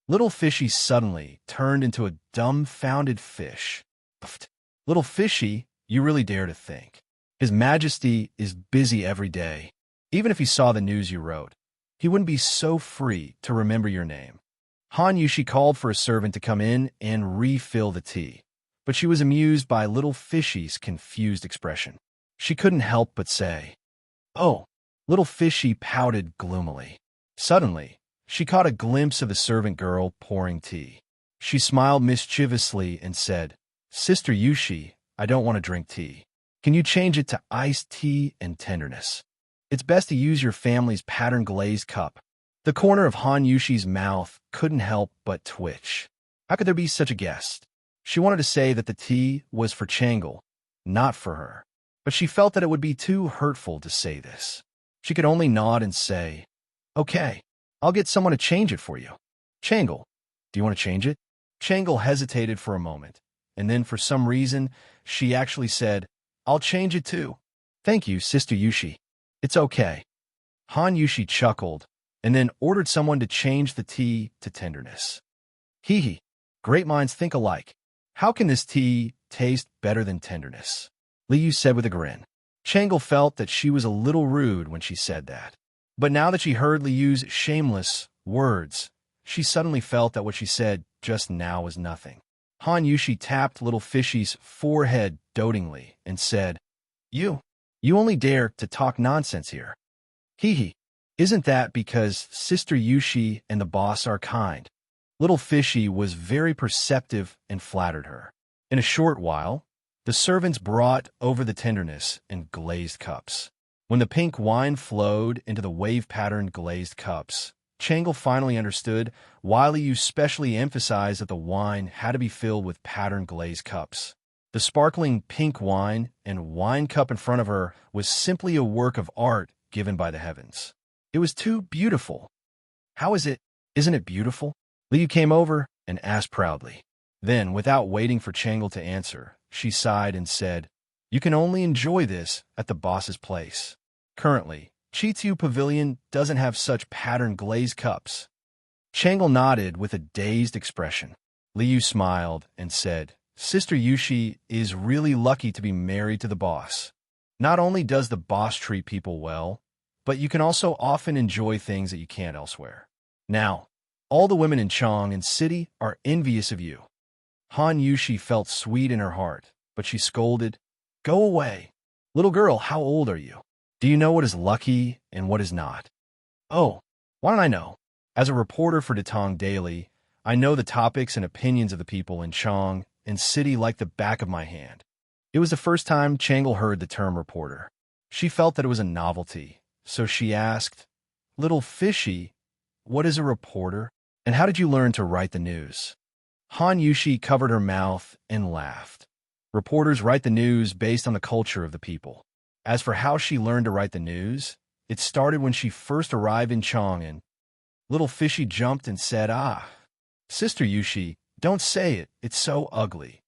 Little Fishy suddenly turned into a dumbfounded fish. Pfft. Little Fishy, you really dare to think. His Majesty is busy every day. Even if he saw the news you wrote, he wouldn't be so free to remember your name. Han Yushi called for a servant to come in and refill the tea, but she was amused by Little Fishy's confused expression. She couldn't help but say, "Oh." Little Fishy pouted gloomily. Suddenly, she caught a glimpse of the servant girl pouring tea. She smiled mischievously and said, "Sister Yushi, I don't want to drink tea. Can you change it to iced tea and tenderness? It's best to use your family's pattern glazed cup." The corner of Han Yushi's mouth couldn't help but twitch. How could there be such a guest? She wanted to say that the tea was for Changle, not for her, but she felt that it would be too hurtful to say this. She could only nod and say, "Okay, I'll get someone to change it for you." "Changle, do you want to change it?" Changle hesitated for a moment, and then for some reason, she actually said, "I'll change it too." "Thank you, Sister Yushi. It's okay." Han Yushi chuckled, and then ordered someone to change the tea to tenderness. "Hee hee, great minds think alike. How can this tea taste better than tenderness?" Liu said with a grin. Changle felt that she was a little rude when she said that. But now that she heard Liu's shameless words, she suddenly felt that what she said just now was nothing. Han Yushi tapped Little Fishy's forehead dotingly and said, You only dare to talk nonsense here." "Hee hee. Isn't that because Sister Yushi and the boss are kind?" Little Fishy was very perceptive and flattered her. In a short while, the servants brought over the tenderness and glazed cups. When the pink wine flowed into the wave-patterned glazed cups, Changle finally understood why Liu specially emphasized that the wine had to be filled with patterned glazed cups. The sparkling pink wine and wine cup in front of her was simply a work of art given by the heavens. It was too beautiful. "How is it? Isn't it beautiful?" Liu came over and asked proudly. Then, without waiting for Changle to answer, she sighed and said, "You can only enjoy this at the boss's place. Currently, Chitiu Pavilion doesn't have such patterned glazed cups." Changle nodded with a dazed expression. Liu smiled and said, "Sister Yushi is really lucky to be married to the boss. Not only does the boss treat people well, but you can also often enjoy things that you can't elsewhere. Now, all the women in Chong and City are envious of you." Han Yushi felt sweet in her heart, but she scolded, "Go away. Little girl, how old are you? Do you know what is lucky and what is not?" "Oh, why don't I know? As a reporter for Datong Daily, I know the topics and opinions of the people in Chong and City like the back of my hand." It was the first time Changle heard the term reporter. She felt that it was a novelty, so she asked, "Little Fishy, what is a reporter? And how did you learn to write the news?" Han Yushi covered her mouth and laughed. Reporters write the news based on the culture of the people. As for how she learned to write the news, it started when she first arrived in Chong'an. Little Fishy jumped and said, Sister Yushi, don't say it, it's so ugly."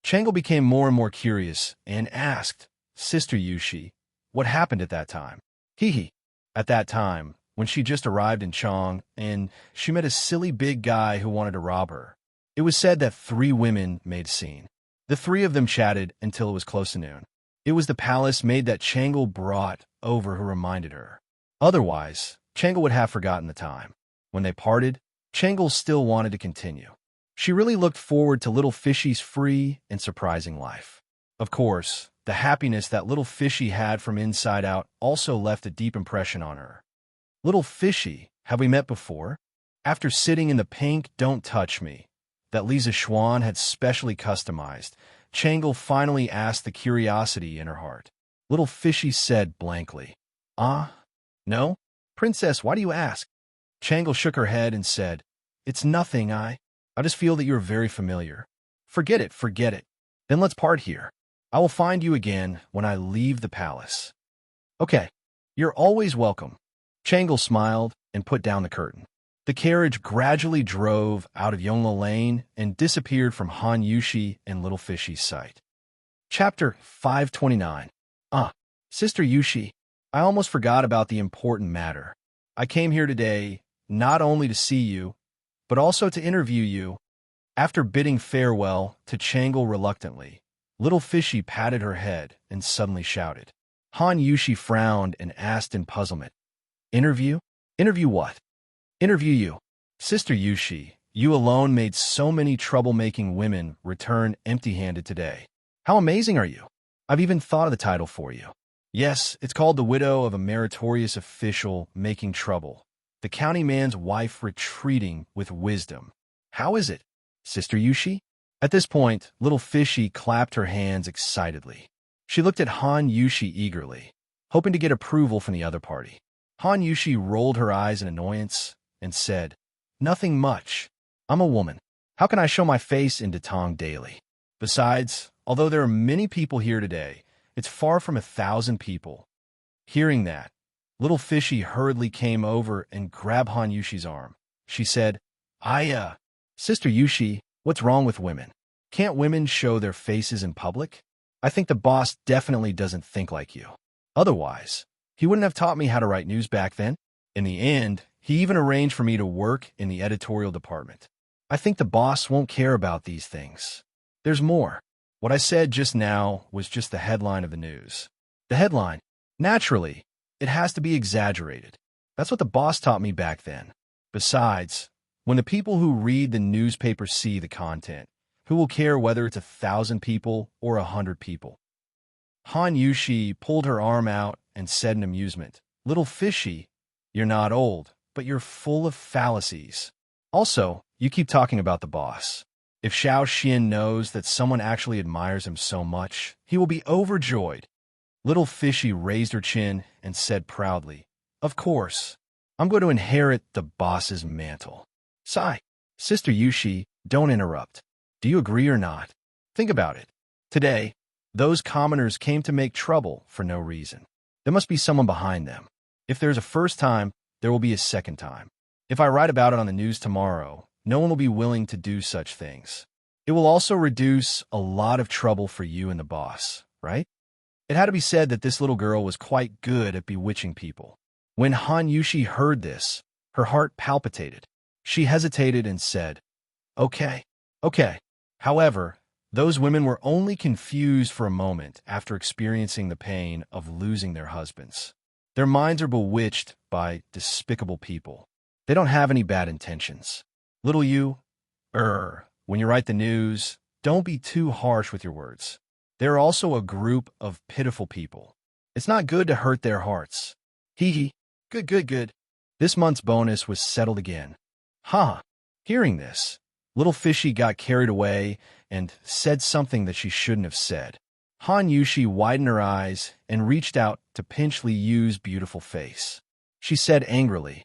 Changle became more and more curious and asked, "Sister Yushi, what happened at that time?" "Hee hee. At that time, when she just arrived in Chong, and she met a silly big guy who wanted to rob her. It was said that 3 women made a scene. The 3 of them chatted until it was close to noon. It was the palace maid that Changle brought over who reminded her. Otherwise, Changle would have forgotten the time. When they parted, Changle still wanted to continue. She really looked forward to Little Fishy's free and surprising life. Of course, the happiness that Little Fishy had from inside out also left a deep impression on her. "Little Fishy, have we met before?" After sitting in the pink "Don't Touch Me" that Lisa Schwan had specially customized, Changle finally asked the curiosity in her heart. Little Fishy said blankly, "No? Princess, why do you ask?" Changle shook her head and said, "It's nothing, I just feel that you're very familiar." Forget it. Then let's part here. I will find you again when I leave the palace." "Okay, you're always welcome." Changle smiled and put down the curtain. The carriage gradually drove out of Yongla Lane and disappeared from Han Yushi and Little Fishy's sight. Chapter 529. Sister Yushi, I almost forgot about the important matter. I came here today not only to see you, but also to interview you. After bidding farewell to Changle reluctantly, little Fishy patted her head and suddenly shouted. Han Yushi frowned and asked in puzzlement, Interview? Interview what? Interview you. Sister Yushi, you alone made so many troublemaking women return empty-handed today. How amazing are you? I've even thought of the title for you. Yes, it's called The Widow of a Meritorious Official Making Trouble. The county man's wife retreating with wisdom. How is it, Sister Yushi? At this point, little Fishy clapped her hands excitedly. She looked at Han Yushi eagerly, hoping to get approval from the other party. Han Yushi rolled her eyes in annoyance and said, Nothing much. I'm a woman. How can I show my face in Datong daily? Besides, although there are many people here today, it's far from 1,000 people. Hearing that, little Fishy hurriedly came over and grabbed Han Yushi's arm. She said, Sister Yushi, what's wrong with women? Can't women show their faces in public? I think the boss definitely doesn't think like you. Otherwise, he wouldn't have taught me how to write news back then. In the end, he even arranged for me to work in the editorial department. I think the boss won't care about these things. There's more. What I said just now was just the headline of the news. The headline. Naturally, it has to be exaggerated. That's what the boss taught me back then. Besides, when the people who read the newspaper see the content, who will care whether it's 1,000 people or 100 people? Han Yushi pulled her arm out and said in amusement, Little Fishy, you're not old, but you're full of fallacies. Also, you keep talking about the boss. If Xiao Xian knows that someone actually admires him so much, he will be overjoyed. Little Fishy raised her chin and said proudly, Of course, I'm going to inherit the boss's mantle. Sigh. Sister Yushi, don't interrupt. Do you agree or not? Think about it. Today, those commoners came to make trouble for no reason. There must be someone behind them. If there's a first time, there will be a second time. If I write about it on the news tomorrow, no one will be willing to do such things. It will also reduce a lot of trouble for you and the boss, right? It had to be said that this little girl was quite good at bewitching people. When Han Yushi heard this, her heart palpitated. She hesitated and said, Okay. However, those women were only confused for a moment after experiencing the pain of losing their husbands. Their minds are bewitched by despicable people. They don't have any bad intentions. Little you, when you write the news, don't be too harsh with your words. They're also a group of pitiful people. It's not good to hurt their hearts. Hee. Good. This month's bonus was settled again. Hearing this, little Fishy got carried away and said something that she shouldn't have said. Han Yushi widened her eyes and reached out to pinch Li Yu's beautiful face. She said angrily,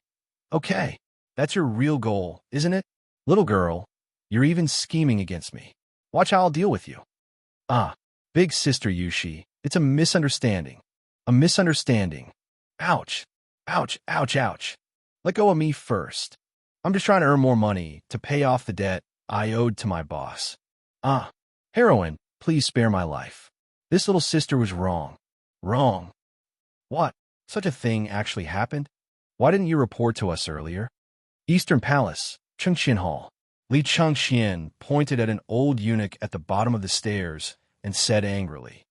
Okay, that's your real goal, isn't it? Little girl, you're even scheming against me. Watch how I'll deal with you. Big Sister Yushi, it's a misunderstanding. A misunderstanding. Ouch. Let go of me first. I'm just trying to earn more money to pay off the debt I owed to my boss. Heroine, please spare my life. This little sister was wrong. Wrong. What? Such a thing actually happened? Why didn't you report to us earlier? Eastern Palace, Chengxian Hall. Li Chengxian pointed at an old eunuch at the bottom of the stairs and said angrily,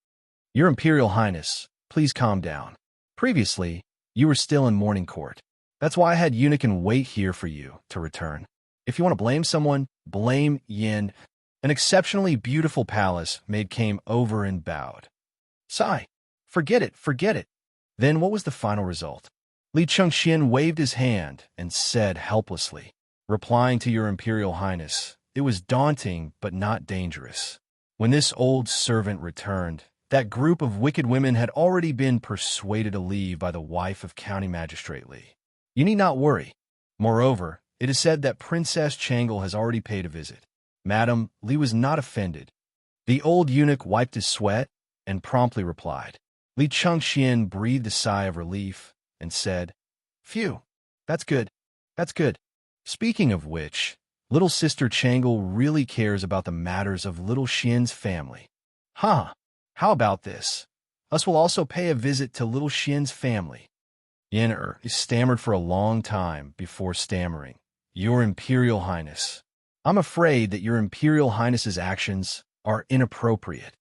Your Imperial Highness, please calm down. Previously, you were still in morning court. That's why I had eunuch and wait here for you to return. If you want to blame someone, blame Yin. An exceptionally beautiful palace maid came over and bowed. Sigh. Forget it. Then what was the final result? Li Chengxian waved his hand and said helplessly, Replying to your Imperial Highness, it was daunting but not dangerous. When this old servant returned, that group of wicked women had already been persuaded to leave by the wife of County Magistrate Li. You need not worry. Moreover, it is said that Princess Changle has already paid a visit. Madam, Li was not offended. The old eunuch wiped his sweat and promptly replied. Li Chengxian breathed a sigh of relief and said, Phew, that's good. Speaking of which, little sister Changle really cares about the matters of little Xian's family. How about this? Us will also pay a visit to little Xian's family. Yen stammered for a long time before stammering. Your Imperial Highness. I'm afraid that your Imperial Highness's actions are inappropriate.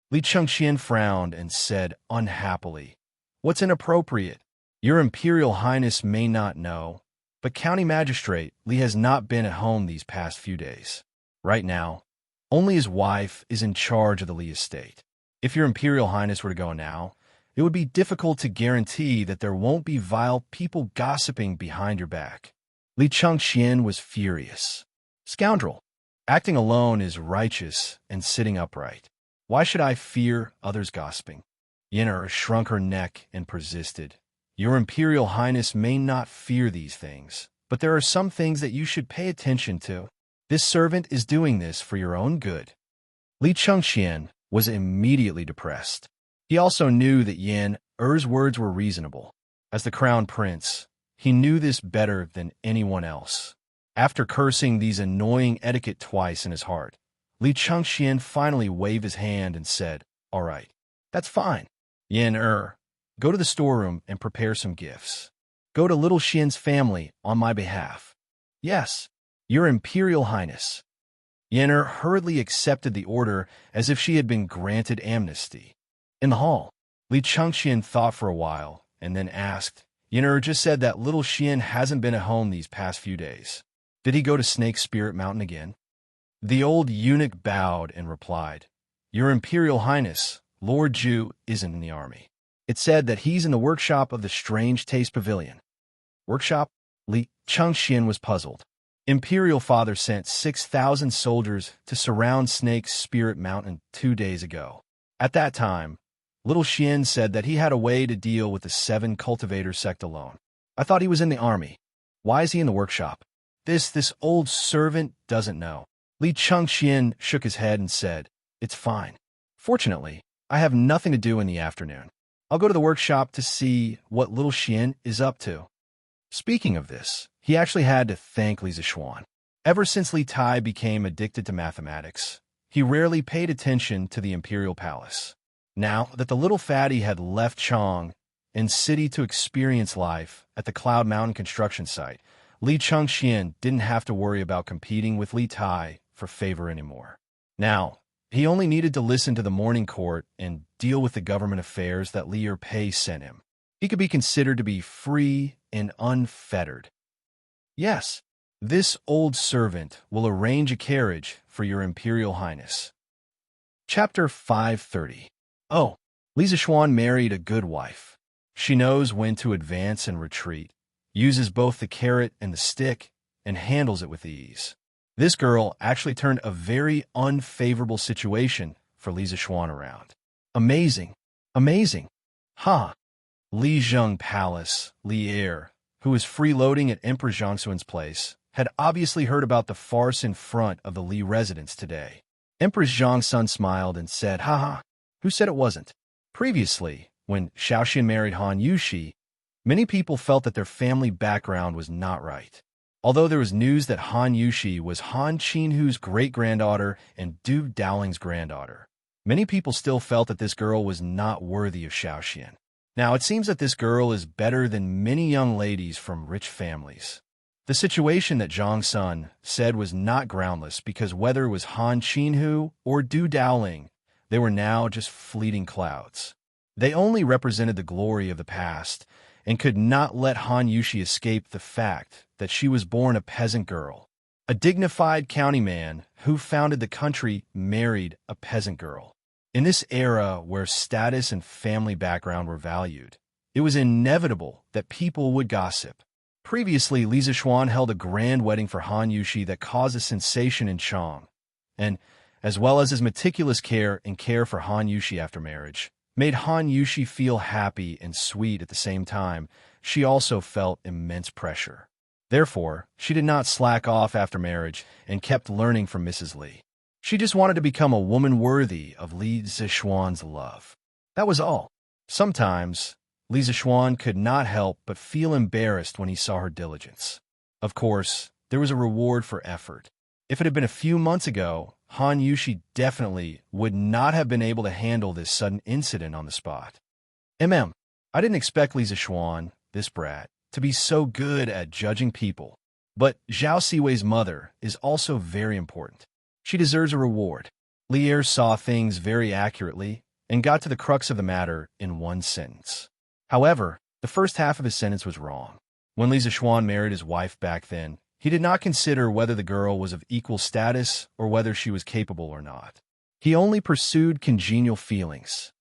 Li Chengqian frowned and said unhappily, What's inappropriate? Your Imperial Highness may not know, but County Magistrate Li has not been at home these past few days. Right now, only his wife is in charge of the Li estate. If your Imperial Highness were to go now, it would be difficult to guarantee that there won't be vile people gossiping behind your back. Li Chengqian was furious. Scoundrel! Acting alone is righteous and sitting upright. Why should I fear others gossiping? Yen shrunk her neck and persisted. Your Imperial Highness may not fear these things, but there are some things that you should pay attention to. This servant is doing this for your own good. Li Chengqian was immediately depressed. He also knew that Yen Er's words were reasonable. As the crown prince, he knew this better than anyone else. After cursing these annoying etiquette twice in his heart, Li Chengqian finally waved his hand and said, All right, that's fine. Yen go to the storeroom and prepare some gifts. Go to little Xian's family on my behalf. Yes, your Imperial Highness. Yen hurriedly accepted the order as if she had been granted amnesty. In the hall, Li Chengqian thought for a while and then asked, Yen just said that little Xian hasn't been at home these past few days. Did he go to Snake Spirit Mountain again? The old eunuch bowed and replied, Your Imperial Highness, Lord Zhu isn't in the army. It's said that he's in the workshop of the Strange Taste Pavilion. Workshop? Li Chengqian was puzzled. Imperial Father sent 6,000 soldiers to surround Snake Spirit Mountain 2 days ago. At that time, little Xian said that he had a way to deal with the 7 cultivator sect alone. I thought he was in the army. Why is he in the workshop? This old servant doesn't know. Li Chengqian shook his head and said, It's fine. Fortunately, I have nothing to do in the afternoon. I'll go to the workshop to see what little Xian is up to. Speaking of this, he actually had to thank Li Zishuan. Ever since Li Tai became addicted to mathematics, he rarely paid attention to the Imperial Palace. Now that the little fatty had left Chong and city to experience life at the Cloud Mountain construction site, Li Chengqian didn't have to worry about competing with Li Tai for favor anymore. Now, he only needed to listen to the morning court and deal with the government affairs that Li Erpei sent him. He could be considered to be free and unfettered. Yes, this old servant will arrange a carriage for your Imperial Highness. Chapter 530. Oh, Li Zishuan married a good wife. She knows when to advance and retreat, uses both the carrot and the stick, and handles it with ease. This girl actually turned a very unfavorable situation for Li Zishuan around. Amazing. Amazing. Ha! Li Zheng Palace, Li Er, who was freeloading at Empress Zhangxuan's place, had obviously heard about the farce in front of the Li residence today. Empress Zhangxun smiled and said, Haha, who said it wasn't? Previously, when Xiaoxian married Han Yushi, many people felt that their family background was not right. Although there was news that Han Yushi was Han Qinhu's great-granddaughter and Du Daoling's granddaughter, many people still felt that this girl was not worthy of Xiaoxian. Now, it seems that this girl is better than many young ladies from rich families. The situation that Zhang Sun said was not groundless because whether it was Han Qinhu or Du Daoling, they were now just fleeting clouds. They only represented the glory of the past and could not let Han Yushi escape the fact that she was born a peasant girl. A dignified county man who founded the country married a peasant girl. In this era where status and family background were valued, it was inevitable that people would gossip. Previously, Li Zishuan held a grand wedding for Han Yushi that caused a sensation in Chong, and, as well as his meticulous care for Han Yushi after marriage, made Han Yushi feel happy and sweet at the same time. She also felt immense pressure. Therefore, she did not slack off after marriage and kept learning from Mrs. Li. She just wanted to become a woman worthy of Li Zishuan's love. That was all. Sometimes, Li Zishuan could not help but feel embarrassed when he saw her diligence. Of course, there was a reward for effort. If it had been a few months ago, Han Yushi definitely would not have been able to handle this sudden incident on the spot. I didn't expect Lisa Xuan, this brat, to be so good at judging people. But Zhao Siwei's mother is also very important. She deserves a reward. Lier saw things very accurately and got to the crux of the matter in one sentence. However, the first half of his sentence was wrong. When Lisa Xuan married his wife back then, he did not consider whether the girl was of equal status or whether she was capable or not. He only pursued congenial feelings.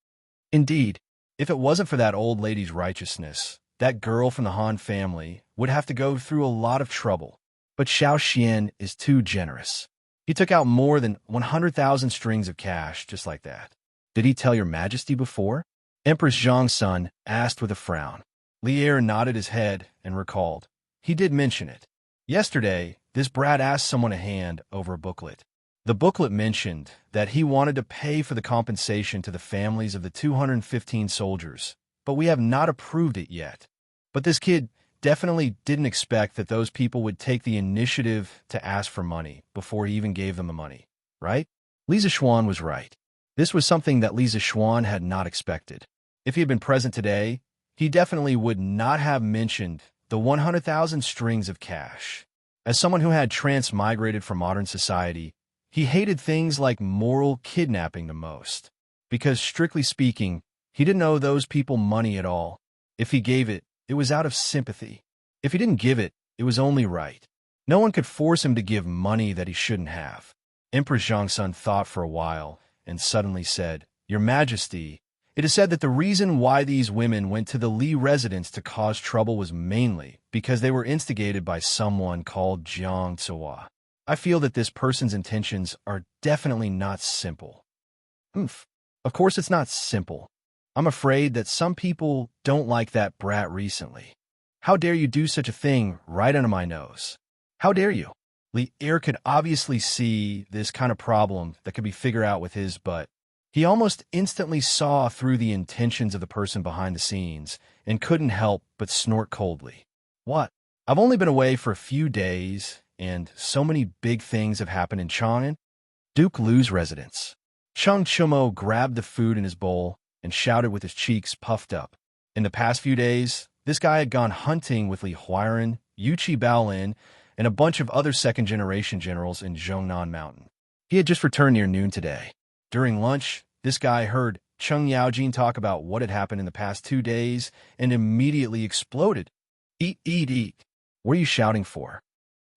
Indeed, if it wasn't for that old lady's righteousness, that girl from the Han family would have to go through a lot of trouble. But Xiao Xian is too generous. He took out more than 100,000 strings of cash just like that. Did he tell your majesty before? Empress Zhang's son asked with a frown. Lier nodded his head and recalled. He did mention it. Yesterday, this brat asked someone a hand over a booklet. The booklet mentioned that he wanted to pay for the compensation to the families of the 215 soldiers, but we have not approved it yet. But this kid definitely didn't expect that those people would take the initiative to ask for money before he even gave them the money, right? Lisa Xuan was right. This was something that Lisa Xuan had not expected. If he had been present today, he definitely would not have mentioned the 100,000 strings of cash. As someone who had transmigrated from modern society, he hated things like moral kidnapping the most, because strictly speaking, he didn't owe those people money at all. If he gave it, it was out of sympathy. If he didn't give it, it was only right. No one could force him to give money that he shouldn't have. Empress Zhangsun thought for a while and suddenly said, Your Majesty, it is said that the reason why these women went to the Li residence to cause trouble was mainly because they were instigated by someone called Jiang Tsuwa. I feel that this person's intentions are definitely not simple. Of course it's not simple. I'm afraid that some people don't like that brat recently. How dare you do such a thing right under my nose? How dare you? Li Er could obviously see this kind of problem that could be figured out with his butt. He almost instantly saw through the intentions of the person behind the scenes and couldn't help but snort coldly. What? I've only been away for a few days, and so many big things have happened in Chang'an. Duke Lu's residence. Cheng Chumo grabbed the food in his bowl and shouted with his cheeks puffed up. In the past few days, this guy had gone hunting with Li Huairen, Yu Qi Baolin, and a bunch of other second-generation generals in Zhongnan Mountain. He had just returned near noon today. During lunch, this guy heard Cheng Yaojin talk about what had happened in the past 2 days and immediately exploded. Eat, eat, eat. What are you shouting for?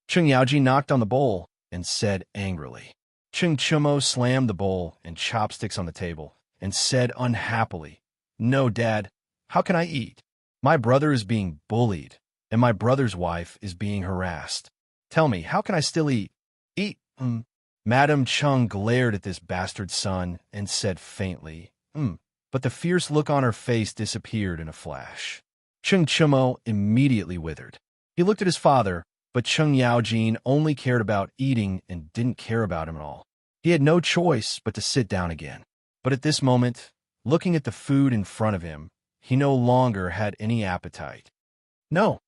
Cheng Yaojin knocked on the bowl and said angrily. Cheng Chumo slammed the bowl and chopsticks on the table and said unhappily, No, Dad, how can I eat? My brother is being bullied, and my brother's wife is being harassed. Tell me, how can I still eat? Eat, Madame Cheng glared at this bastard son and said faintly, but the fierce look on her face disappeared in a flash. Cheng Chumo immediately withered. He looked at his father, but Cheng Yaojin only cared about eating and didn't care about him at all. He had no choice but to sit down again. But at this moment, looking at the food in front of him, he no longer had any appetite. No.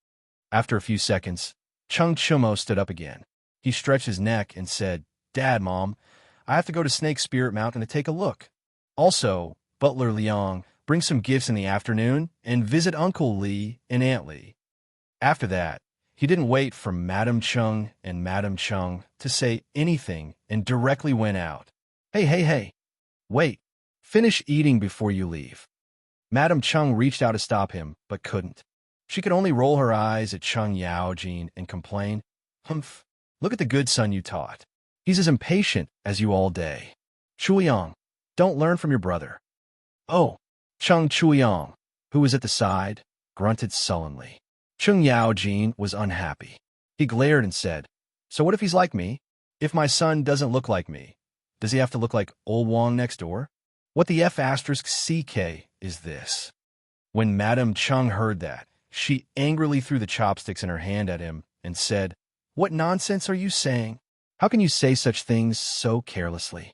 After a few seconds, Cheng Chumo stood up again. He stretched his neck and said, Dad, Mom, I have to go to Snake Spirit Mountain to take a look. Also, Butler Liang, bring some gifts in the afternoon and visit Uncle Li and Aunt Li. After that, he didn't wait for Madame Cheng and Madame Cheng to say anything and directly went out. Hey. Wait. Finish eating before you leave. Madame Cheng reached out to stop him, but couldn't. She could only roll her eyes at Cheng Yaojin and complain, Look at the good son you taught. He's as impatient as you all day. Chuyang, don't learn from your brother. Oh, Cheng Chuyang, who was at the side, grunted sullenly. Cheng Yaojin was unhappy. He glared and said, So what if he's like me? If my son doesn't look like me, does he have to look like old Wang next door? What the F***CK is this? When Madame Cheng heard that, she angrily threw the chopsticks in her hand at him and said, What nonsense are you saying? How can you say such things so carelessly?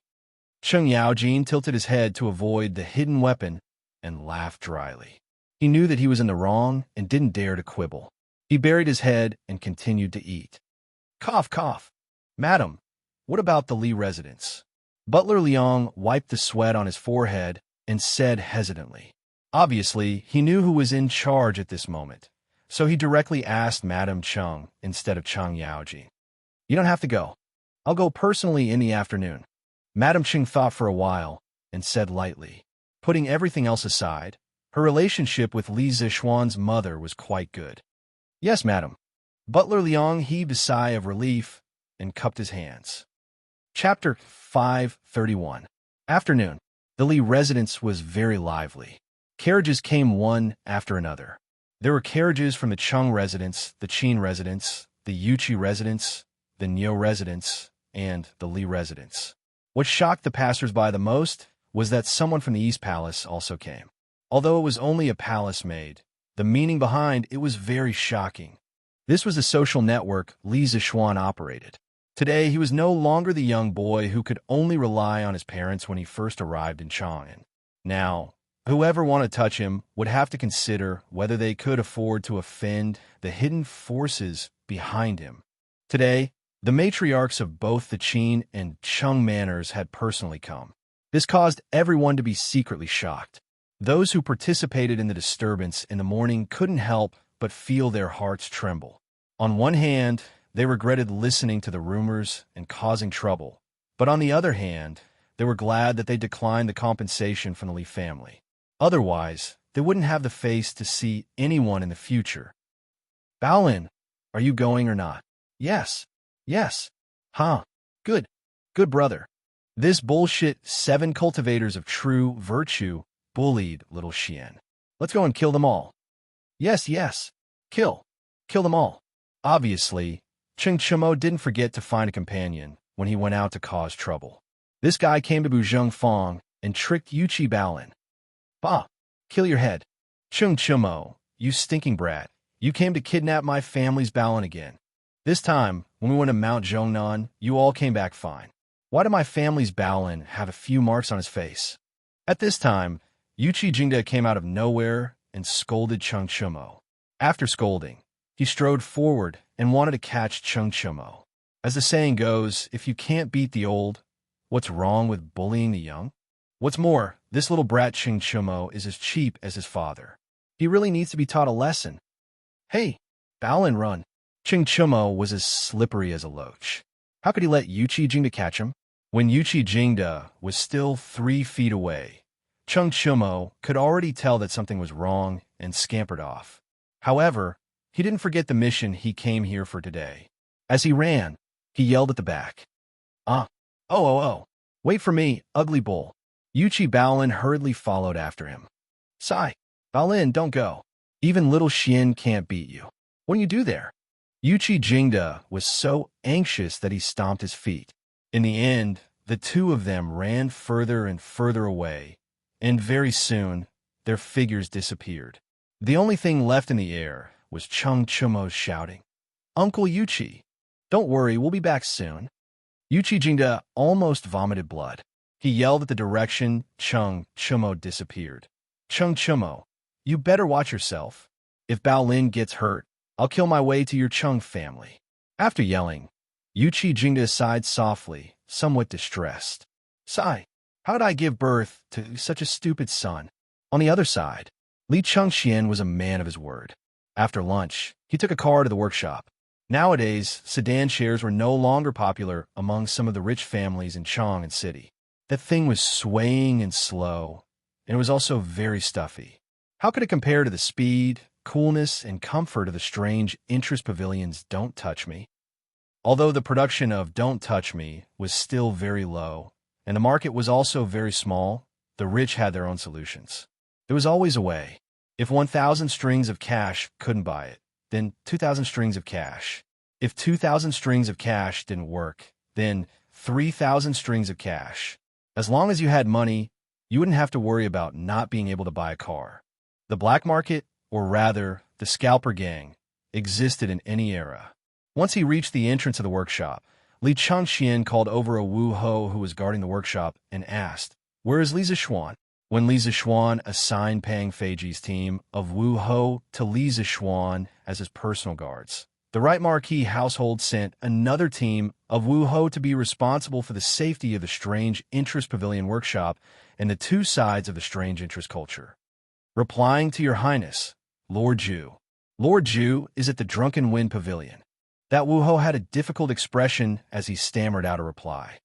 Cheng Yaojin tilted his head to avoid the hidden weapon and laughed dryly. He knew that he was in the wrong and didn't dare to quibble. He buried his head and continued to eat. Cough, cough. Madam, What about the Li residence? Butler Liang wiped the sweat on his forehead and said hesitantly. Obviously, he knew who was in charge at this moment, so he directly asked Madame Cheng instead of Chang Yaoji. You don't have to go. I'll go personally in the afternoon. Madame Cheng thought for a while and said lightly. Putting everything else aside, her relationship with Li Zixuan's mother was quite good. Yes, madam. Butler Liang heaved a sigh of relief and cupped his hands. Chapter 531. Afternoon. The Li residence was very lively. Carriages came one after another. There were carriages from the Cheng residence, the Qin residence, the Yuqi residence, the Niu residence, and the Li residence. What shocked the passers-by the most was that someone from the East Palace also came. Although it was only a palace maid, the meaning behind it was very shocking. This was the social network Li Zixuan operated. Today, he was no longer the young boy who could only rely on his parents when he first arrived in Chang'an. Now, whoever wanted to touch him would have to consider whether they could afford to offend the hidden forces behind him. Today, the matriarchs of both the Qin and Cheng manors had personally come. This caused everyone to be secretly shocked. Those who participated in the disturbance in the morning couldn't help but feel their hearts tremble. On one hand, they regretted listening to the rumors and causing trouble, but on the other hand, they were glad that they declined the compensation from the Li family. Otherwise, they wouldn't have the face to see anyone in the future. Baolin, are you going or not? Yes. Yes. Huh. Good. Good brother. This bullshit 7 cultivators of true virtue bullied little Xian. Let's go and kill them all. Yes, yes. Kill. Kill them all. Obviously, Cheng Chumo didn't forget to find a companion when he went out to cause trouble. This guy came to Buzheng Fong and tricked Yuqi Baolin. Bah! Kill your head. Cheng Chumo, you stinking brat. You came to kidnap my family's Baolin again. This time, when we went to Mount Zhongnan, you all came back fine. Why did my family's Baolin have a few marks on his face? At this time, Yuqi Jingda came out of nowhere and scolded Cheng Chumo. After scolding, he strode forward and wanted to catch Cheng Chumo. As the saying goes, if you can't beat the old, what's wrong with bullying the young? What's more, this little brat Cheng Chumo is as cheap as his father. He really needs to be taught a lesson. Hey, Baolin, run. Cheng Chumo was as slippery as a loach. How could he let Yuqi Jingda catch him? When Yuqi Jingda was still 3 feet away, Cheng Chumo could already tell that something was wrong and scampered off. However, he didn't forget the mission he came here for today. As he ran, he yelled at the back. Oh, wait for me, ugly bull. Yuqi Baolin hurriedly followed after him. Sigh, Baolin, don't go. Even little Xian can't beat you. What do you do there? Yuqi Jingda was so anxious that he stomped his feet. In the end, the two of them ran further and further away, and very soon, their figures disappeared. The only thing left in the air was Cheng Chumo's shouting, Uncle Yuqi, don't worry, we'll be back soon. Yuqi Jingda almost vomited blood. He yelled at the direction Cheng Chumo disappeared. Cheng Chumo, you better watch yourself. If Baolin gets hurt, I'll kill my way to your Cheng family. After yelling, Yuqi Jingda sighed softly, somewhat distressed. Sigh, how did I give birth to such a stupid son? On the other side, Li Chengxian was a man of his word. After lunch, he took a car to the workshop. Nowadays, sedan chairs were no longer popular among some of the rich families in Chang'an City. That thing was swaying and slow, and it was also very stuffy. How could it compare to the speed, coolness, and comfort of the strange interest pavilion's Don't Touch Me? Although the production of Don't Touch Me was still very low, and the market was also very small, the rich had their own solutions. There was always a way. If 1,000 strings of cash couldn't buy it, then 2,000 strings of cash. If 2,000 strings of cash didn't work, then 3,000 strings of cash. As long as you had money, you wouldn't have to worry about not being able to buy a car. The black market, or rather, the scalper gang, existed in any era. Once he reached the entrance of the workshop, Li Chengxian called over a Wu Ho who was guarding the workshop and asked, Where is Li Zixuan? When Li Zixuan assigned Pang Feiji's team of Wu Ho to Li Zixuan as his personal guards, The right marquee household sent another team of Wuho to be responsible for the safety of the Strange Interest Pavilion workshop and the two sides of the Strange Interest culture. Replying to Your Highness, Lord Ju. Lord Ju is at the Drunken Wind Pavilion. That Wuho had a difficult expression as he stammered out a reply.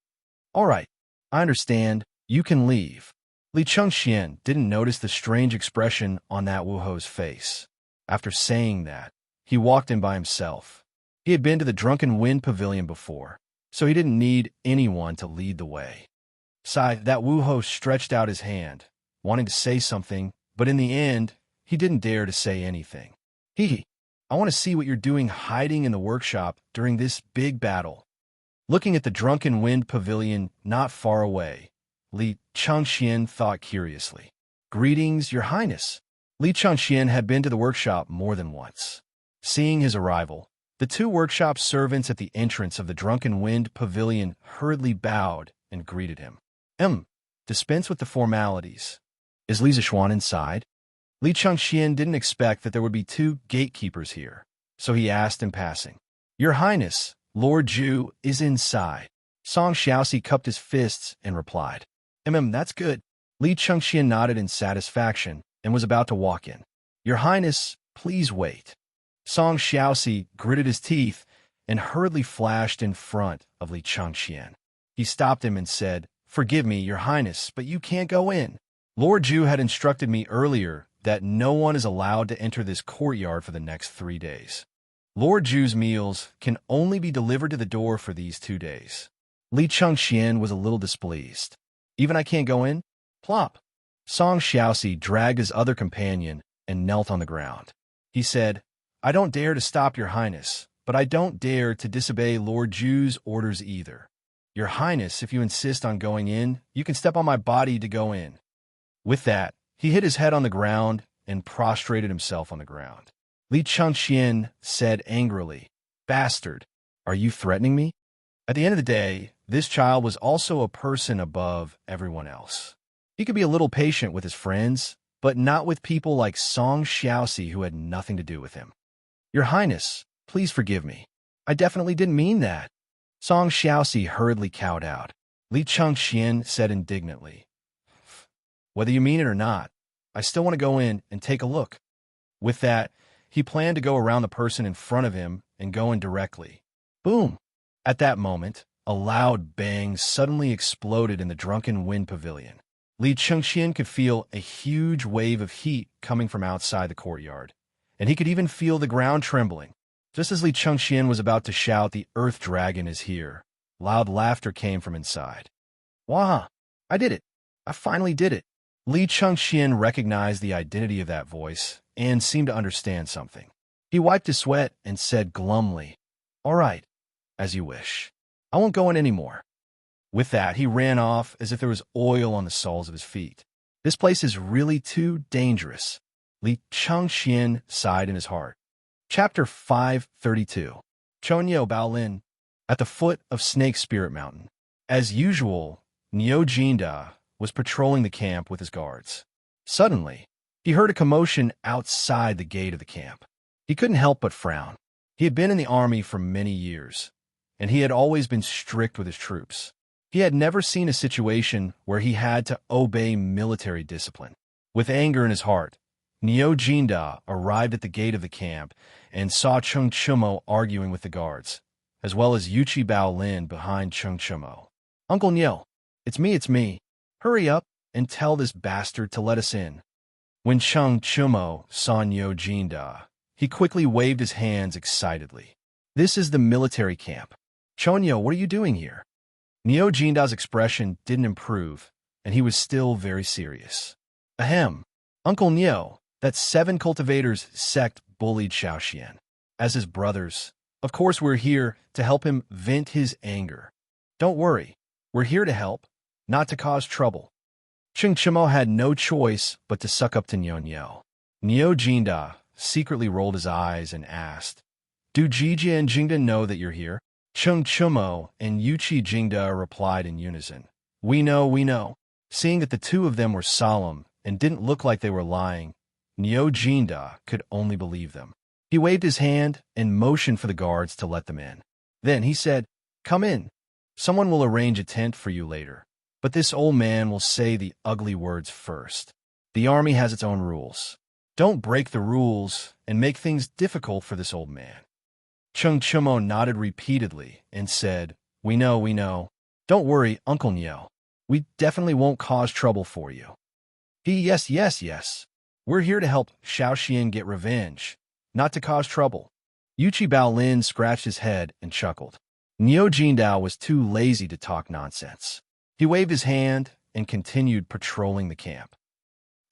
All right, I understand. You can leave. Li Chengxian didn't notice the strange expression on that Wuho's face. After saying that, he walked in by himself. He had been to the Drunken Wind Pavilion before, so he didn't need anyone to lead the way. That Wuho stretched out his hand, wanting to say something, but in the end, he didn't dare to say anything. I want to see what you're doing hiding in the workshop during this big battle. Looking at the Drunken Wind Pavilion not far away, Li Chengxian thought curiously. Greetings, Your Highness. Li Chengxian had been to the workshop more than once. Seeing his arrival, the two workshop servants at the entrance of the Drunken Wind Pavilion hurriedly bowed and greeted him. Dispense with the formalities. Is Li Zixuan inside? Li Chengxian didn't expect that there would be two gatekeepers here, so he asked in passing. Your Highness, Lord Ju is inside. Song Xiaoxi cupped his fists and replied. That's good. Li Chengxian nodded in satisfaction and was about to walk in. Your Highness, please wait. Song Xiaoxi gritted his teeth and hurriedly flashed in front of Li Chengxian. He stopped him and said, Forgive me, Your Highness, but you can't go in. Lord Ju had instructed me earlier that no one is allowed to enter this courtyard for the next 3 days. Lord Ju's meals can only be delivered to the door for these 2 days. Li Chengxian was a little displeased. Even I can't go in? Plop. Song Xiaoxi dragged his other companion and knelt on the ground. He said, I don't dare to stop Your Highness, but I don't dare to disobey Lord Ju's orders either. Your Highness, if you insist on going in, you can step on my body to go in. With that, he hit his head on the ground and prostrated himself on the ground. Li Chengxian said angrily, Bastard, are you threatening me? At the end of the day, this child was also a person above everyone else. He could be a little patient with his friends, but not with people like Song Xiaoxi who had nothing to do with him. Your Highness, please forgive me. I definitely didn't mean that. Song Xiaoxi hurriedly cowed out. Li Chengxian said indignantly, Whether you mean it or not, I still want to go in and take a look. With that, he planned to go around the person in front of him and go in directly. Boom! At that moment, a loud bang suddenly exploded in the Drunken Wind Pavilion. Li Chengxian could feel a huge wave of heat coming from outside the courtyard, and he could even feel the ground trembling. Just as Li Chengxian was about to shout, the Earth Dragon is here, loud laughter came from inside. Wah! I did it! I finally did it! Li Chengxian recognized the identity of that voice and seemed to understand something. He wiped his sweat and said glumly, All right, as you wish. I won't go in anymore. With that, he ran off as if there was oil on the soles of his feet. This place is really too dangerous. Li Chengxian sighed in his heart. Chapter 532. Chonyo Baolin. At the foot of Snake Spirit Mountain. As usual, Niu Jinda was patrolling the camp with his guards. Suddenly, he heard a commotion outside the gate of the camp. He couldn't help but frown. He had been in the army for many years, and he had always been strict with his troops. He had never seen a situation where he had to obey military discipline. With anger in his heart, Niu Jinda arrived at the gate of the camp and saw Cheng Chumo arguing with the guards, as well as Yuchi Baolin behind Cheng Chumo. Uncle Niu, it's me. Hurry up and tell this bastard to let us in. When Cheng Chumo saw Niu Jinda, he quickly waved his hands excitedly. This is the military camp. Chonyo, what are you doing here? Niu Jinda's expression didn't improve, and he was still very serious. Ahem. Uncle Niu, that 7 cultivators sect bullied Xiaoxian. As his brothers, of course we're here to help him vent his anger. Don't worry, we're here to help, not to cause trouble. Cheng Chumo had no choice but to suck up to Niu. Niu Jinda secretly rolled his eyes and asked, Do Jijia and Jingda know that you're here? Cheng Chumo and Yuchi Jingda replied in unison. We know. Seeing that the two of them were solemn and didn't look like they were lying, Niu Jinda could only believe them. He waved his hand and motioned for the guards to let them in. Then he said, "Come in. Someone will arrange a tent for you later. But this old man will say the ugly words first. The army has its own rules. Don't break the rules and make things difficult for this old man." Chung Chumo nodded repeatedly and said, We know. Don't worry, Uncle Nyo. We definitely won't cause trouble for you." Yes. We're here to help Xiaoxian get revenge, not to cause trouble." Yuchi Baolin scratched his head and chuckled. Nyo Jindao was too lazy to talk nonsense. He waved his hand and continued patrolling the camp.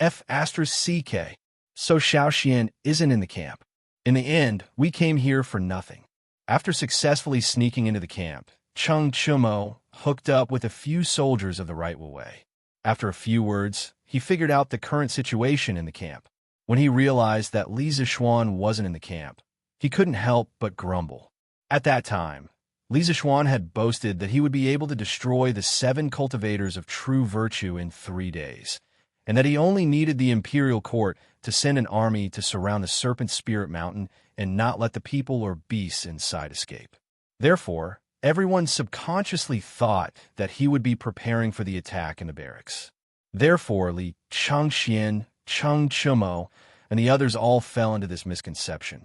CK. So Xiaoxian isn't in the camp. In the end, we came here for nothing. After successfully sneaking into the camp, Chung Chumo hooked up with a few soldiers of the right way. After a few words, he figured out the current situation in the camp. When he realized that Li Zixuan wasn't in the camp, he couldn't help but grumble. At that time, Li Zixuan had boasted that he would be able to destroy the 7 cultivators of true virtue in 3 days, and that he only needed the imperial court to send an army to surround the Serpent Spirit Mountain and not let the people or beasts inside escape. Therefore, everyone subconsciously thought that he would be preparing for the attack in the barracks. Therefore, Li Changxian, Chung Chumo, and the others all fell into this misconception.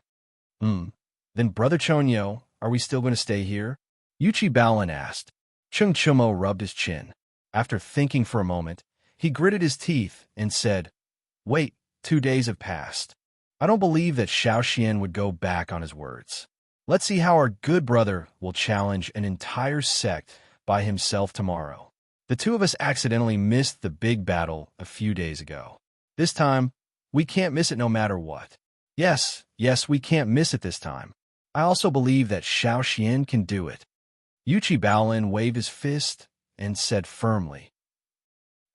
Then Brother Chonyo, are we still going to stay here? Yuchi Baolin asked. Chung Chumo rubbed his chin. After thinking for a moment, he gritted his teeth and said, Wait, 2 days have passed. I don't believe that Xiaoxian would go back on his words. Let's see how our good brother will challenge an entire sect by himself tomorrow. The two of us accidentally missed the big battle a few days ago. This time, we can't miss it no matter what. Yes, we can't miss it this time. I also believe that Xiaoxian can do it. Yuchi Baolin waved his fist and said firmly,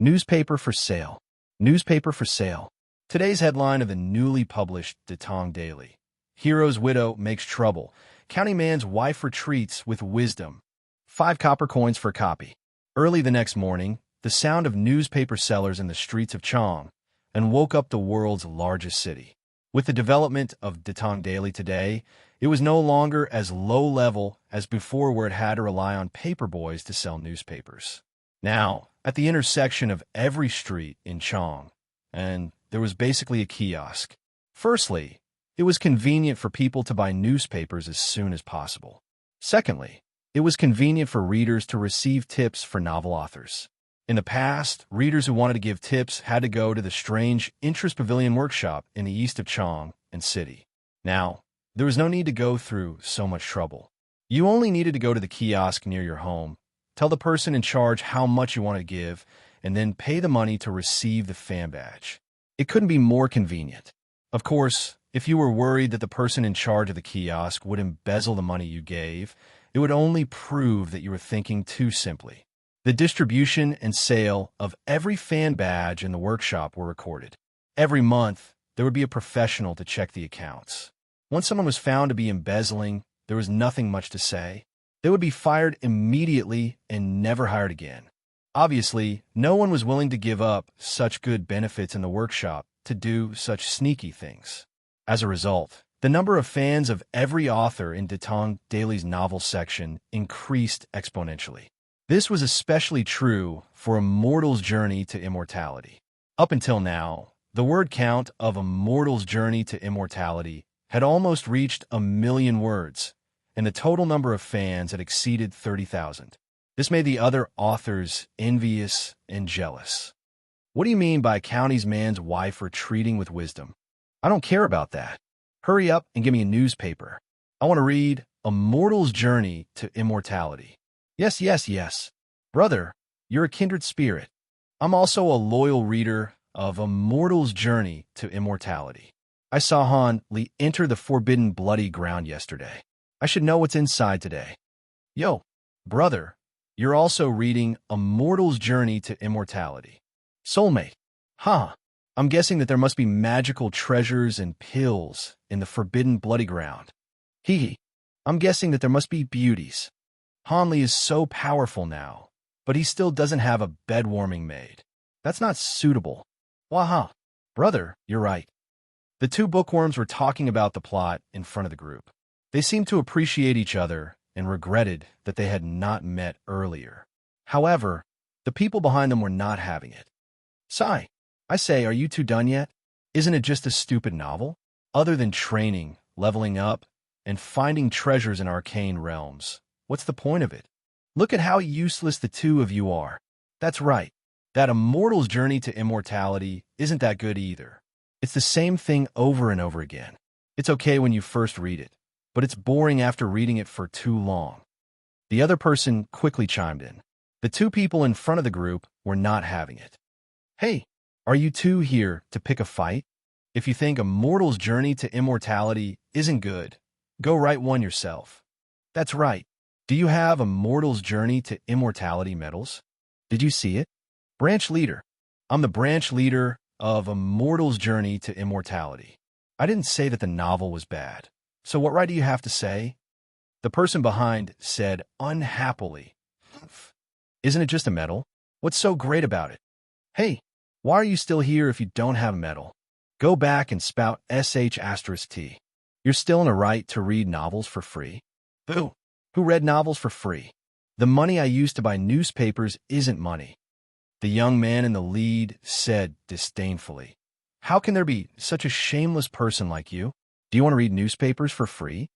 Newspaper for sale. Newspaper for sale. Today's headline of the newly published Detong Daily. Hero's widow makes trouble. County man's wife retreats with wisdom. 5 copper coins for a copy. Early the next morning, the sound of newspaper sellers in the streets of Chong and woke up the world's largest city. With the development of Detong Daily today, it was no longer as low level as before where it had to rely on paper boys to sell newspapers. Now, at the intersection of every street in Chong, and there was basically a kiosk. Firstly, it was convenient for people to buy newspapers as soon as possible. Secondly, it was convenient for readers to receive tips for novel authors. In the past, readers who wanted to give tips had to go to the strange Interest Pavilion workshop in the east of Chong and City. Now, there was no need to go through so much trouble. You only needed to go to the kiosk near your home, tell the person in charge how much you want to give, and then pay the money to receive the fan badge. It couldn't be more convenient. Of course, if you were worried that the person in charge of the kiosk would embezzle the money you gave, it would only prove that you were thinking too simply. The distribution and sale of every fan badge in the workshop were recorded. Every month, there would be a professional to check the accounts. Once someone was found to be embezzling, there was nothing much to say. They would be fired immediately and never hired again. Obviously, no one was willing to give up such good benefits in the workshop to do such sneaky things. As a result, the number of fans of every author in Detong Daily's novel section increased exponentially. This was especially true for A Mortal's Journey to Immortality. Up until now, the word count of A Mortal's Journey to Immortality had almost reached 1 million words, and the total number of fans had exceeded 30,000. This made the other authors envious and jealous. What do you mean by county's man's wife retreating with wisdom? I don't care about that. Hurry up and give me a newspaper. I want to read A Mortal's Journey to Immortality. Yes. Brother, you're a kindred spirit. I'm also a loyal reader of A Mortal's Journey to Immortality. I saw Han Li enter the forbidden bloody ground yesterday. I should know what's inside today. Yo, brother, you're also reading A Mortal's Journey to Immortality. Soulmate. I'm guessing that there must be magical treasures and pills in the forbidden bloody ground. I'm guessing that there must be beauties. Han Li is so powerful now, but he still doesn't have a bed-warming maid. That's not suitable. Waha. Brother, you're right. The two bookworms were talking about the plot in front of the group. They seemed to appreciate each other and regretted that they had not met earlier. However, the people behind them were not having it. Sigh, I say, are you two done yet? Isn't it just a stupid novel? Other than training, leveling up, and finding treasures in arcane realms, what's the point of it? Look at how useless the two of you are. That's right. That immortal's journey to immortality isn't that good either. It's the same thing over and over again. It's okay when you first read it, but it's boring after reading it for too long. The other person quickly chimed in. The two people in front of the group were not having it. Hey, are you two here to pick a fight? If you think a mortal's journey to immortality isn't good, go write one yourself. That's right. Do you have a mortal's journey to immortality medals? Did you see it? Branch leader. I'm the branch leader of a mortal's journey to immortality. I didn't say that the novel was bad. So what right do you have to say? The person behind said unhappily. Isn't it just a medal? What's so great about it? Hey, why are you still here if you don't have a medal? Go back and spout sh*t. You're still in a right to read novels for free? Boo! Who read novels for free? The money I used to buy newspapers isn't money. The young man in the lead said disdainfully. How can there be such a shameless person like you? Do you want to read newspapers for free?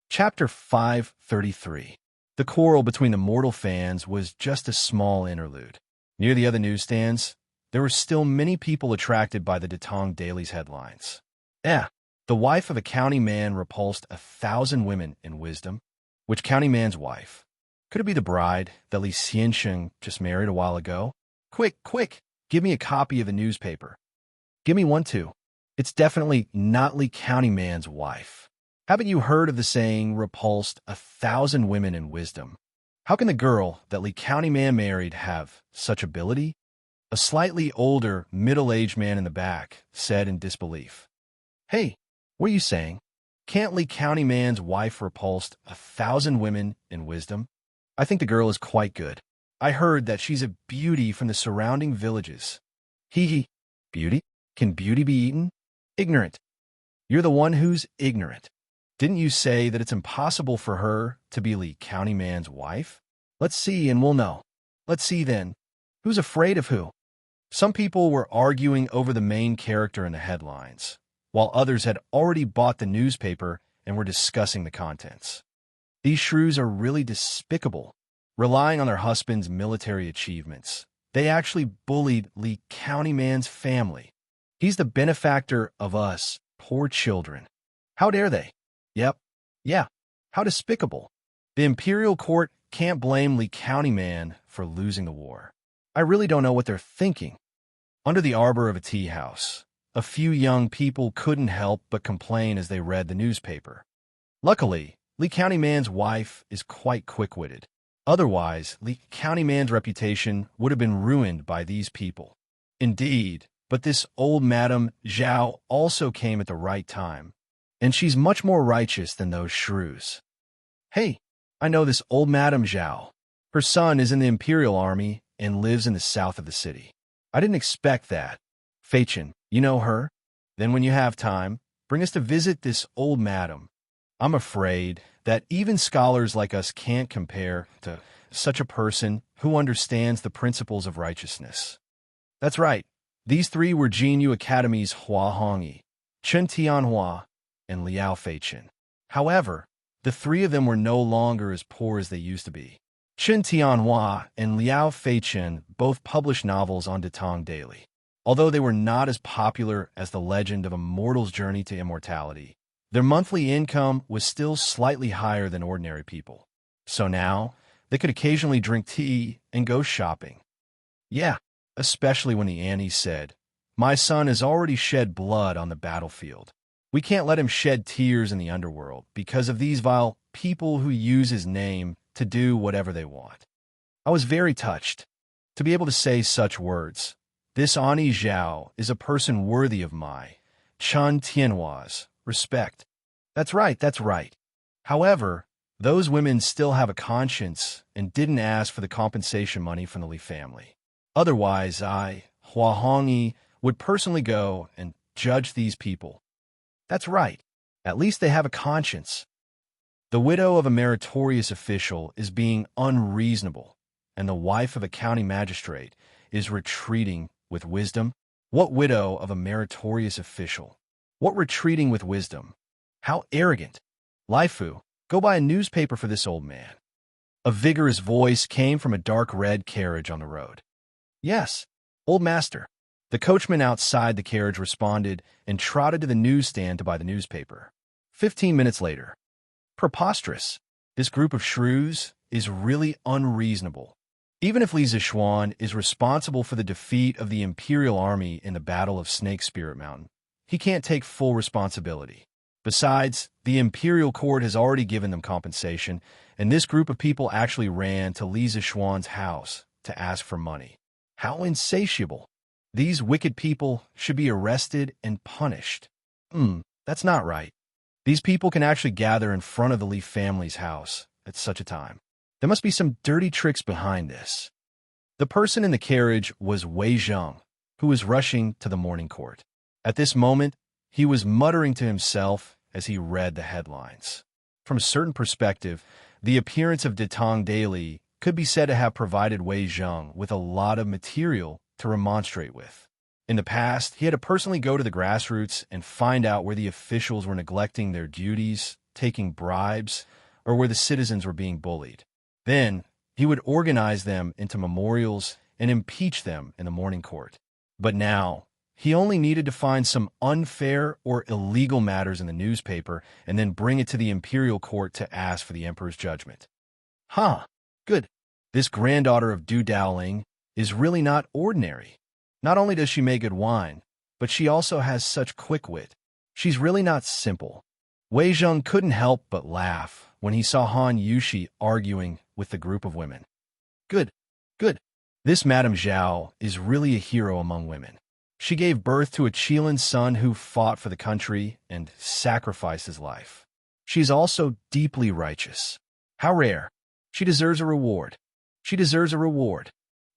Chapter 533. The quarrel between the mortal fans was just a small interlude. Near the other newsstands, there were still many people attracted by the Datong Daily's headlines. The wife of a county man repulsed 1,000 women in wisdom. Which county man's wife? Could it be the bride that Li Xiansheng just married a while ago? Quick, quick, give me a copy of the newspaper. Give me one too. It's definitely not Li County man's wife. Haven't you heard of the saying, repulsed 1,000 women in wisdom? How can the girl that Li County man married have such ability? A slightly older, middle-aged man in the back said in disbelief. Hey, what are you saying? Can't Li County man's wife repulsed 1,000 women in wisdom? I think the girl is quite good. I heard that she's a beauty from the surrounding villages. Hee hee. Beauty? Can beauty be eaten? Ignorant. You're the one who's ignorant. Didn't you say that it's impossible for her to be Li County man's wife? Let's see and we'll know. Let's see then. Who's afraid of who? Some people were arguing over the main character in the headlines, while others had already bought the newspaper and were discussing the contents. These shrews are really despicable. Relying on their husband's military achievements, they actually bullied Li County man's family. He's the benefactor of us, poor children. How dare they? Yep. Yeah. How despicable. The imperial court can't blame Li County man for losing the war. I really don't know what they're thinking. Under the arbor of a tea house, a few young people couldn't help but complain as they read the newspaper. Luckily, Li County man's wife is quite quick-witted. Otherwise, Li County man's reputation would have been ruined by these people. Indeed, but this old Madame Zhao also came at the right time, and she's much more righteous than those shrews. Hey, I know this old Madame Zhao. Her son is in the Imperial Army and lives in the south of the city. I didn't expect that. Fei-Chen, you know her? Then when you have time, bring us to visit this old madam. I'm afraid that even scholars like us can't compare to such a person who understands the principles of righteousness. That's right. These three were Jinyu Academy's Hua Hongyi, Chen Tianhua, and Liao Fei-Chen. However, the three of them were no longer as poor as they used to be. Chen Tianhua and Liao Fei-Chen both published novels on Datong Daily. Although they were not as popular as The Legend of a Mortal's Journey to Immortality, their monthly income was still slightly higher than ordinary people. So now, they could occasionally drink tea and go shopping. Yeah, especially when the Annie said, "My son has already shed blood on the battlefield. We can't let him shed tears in the underworld because of these vile people who use his name to do whatever they want." I was very touched to be able to say such words. This Ani Zhao is a person worthy of my Chen Tianhua's respect. That's right, that's right. However, those women still have a conscience and didn't ask for the compensation money from the Li family. Otherwise, I, Hua Hongyi, would personally go and judge these people. That's right. At least they have a conscience. The widow of a meritorious official is being unreasonable, and the wife of a county magistrate is retreating with wisdom. What widow of a meritorious official? What retreating with wisdom? How arrogant! Laifu, go buy a newspaper for this old man. A vigorous voice came from a dark red carriage on the road. Yes, old master. The coachman outside the carriage responded and trotted to the newsstand to buy the newspaper. 15 minutes later. Preposterous. This group of shrews is really unreasonable. Even if Li Zixuan is responsible for the defeat of the Imperial Army in the Battle of Snake Spirit Mountain, he can't take full responsibility. Besides, the Imperial Court has already given them compensation, and this group of people actually ran to Li Zixuan's house to ask for money. How insatiable! These wicked people should be arrested and punished. That's not right. These people can actually gather in front of the Li family's house at such a time. There must be some dirty tricks behind this. The person in the carriage was Wei Zheng, who was rushing to the morning court. At this moment, he was muttering to himself as he read the headlines. From a certain perspective, the appearance of Detang Daily could be said to have provided Wei Zheng with a lot of material to remonstrate with. In the past, he had to personally go to the grassroots and find out where the officials were neglecting their duties, taking bribes, or where the citizens were being bullied. Then, he would organize them into memorials and impeach them in the morning court. But now, he only needed to find some unfair or illegal matters in the newspaper and then bring it to the imperial court to ask for the emperor's judgment. Good. This granddaughter of Du Daoling is really not ordinary. Not only does she make good wine, but she also has such quick wit. She's really not simple. Wei Zheng couldn't help but laugh when he saw Han Yushi arguing with the group of women. Good. This Madame Zhao is really a hero among women. She gave birth to a Qilin son who fought for the country and sacrificed his life. She's also deeply righteous. How rare. She deserves a reward.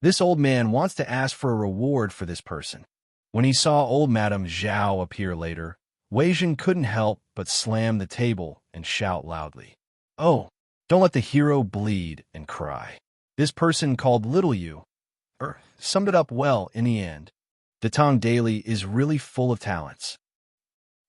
This old man wants to ask for a reward for this person. When he saw old Madame Zhao appear later, Wei Zheng couldn't help but slam the table and shout loudly. Oh, don't let the hero bleed and cry. This person called Little You summed it up well in the end. Detang Daily is really full of talents.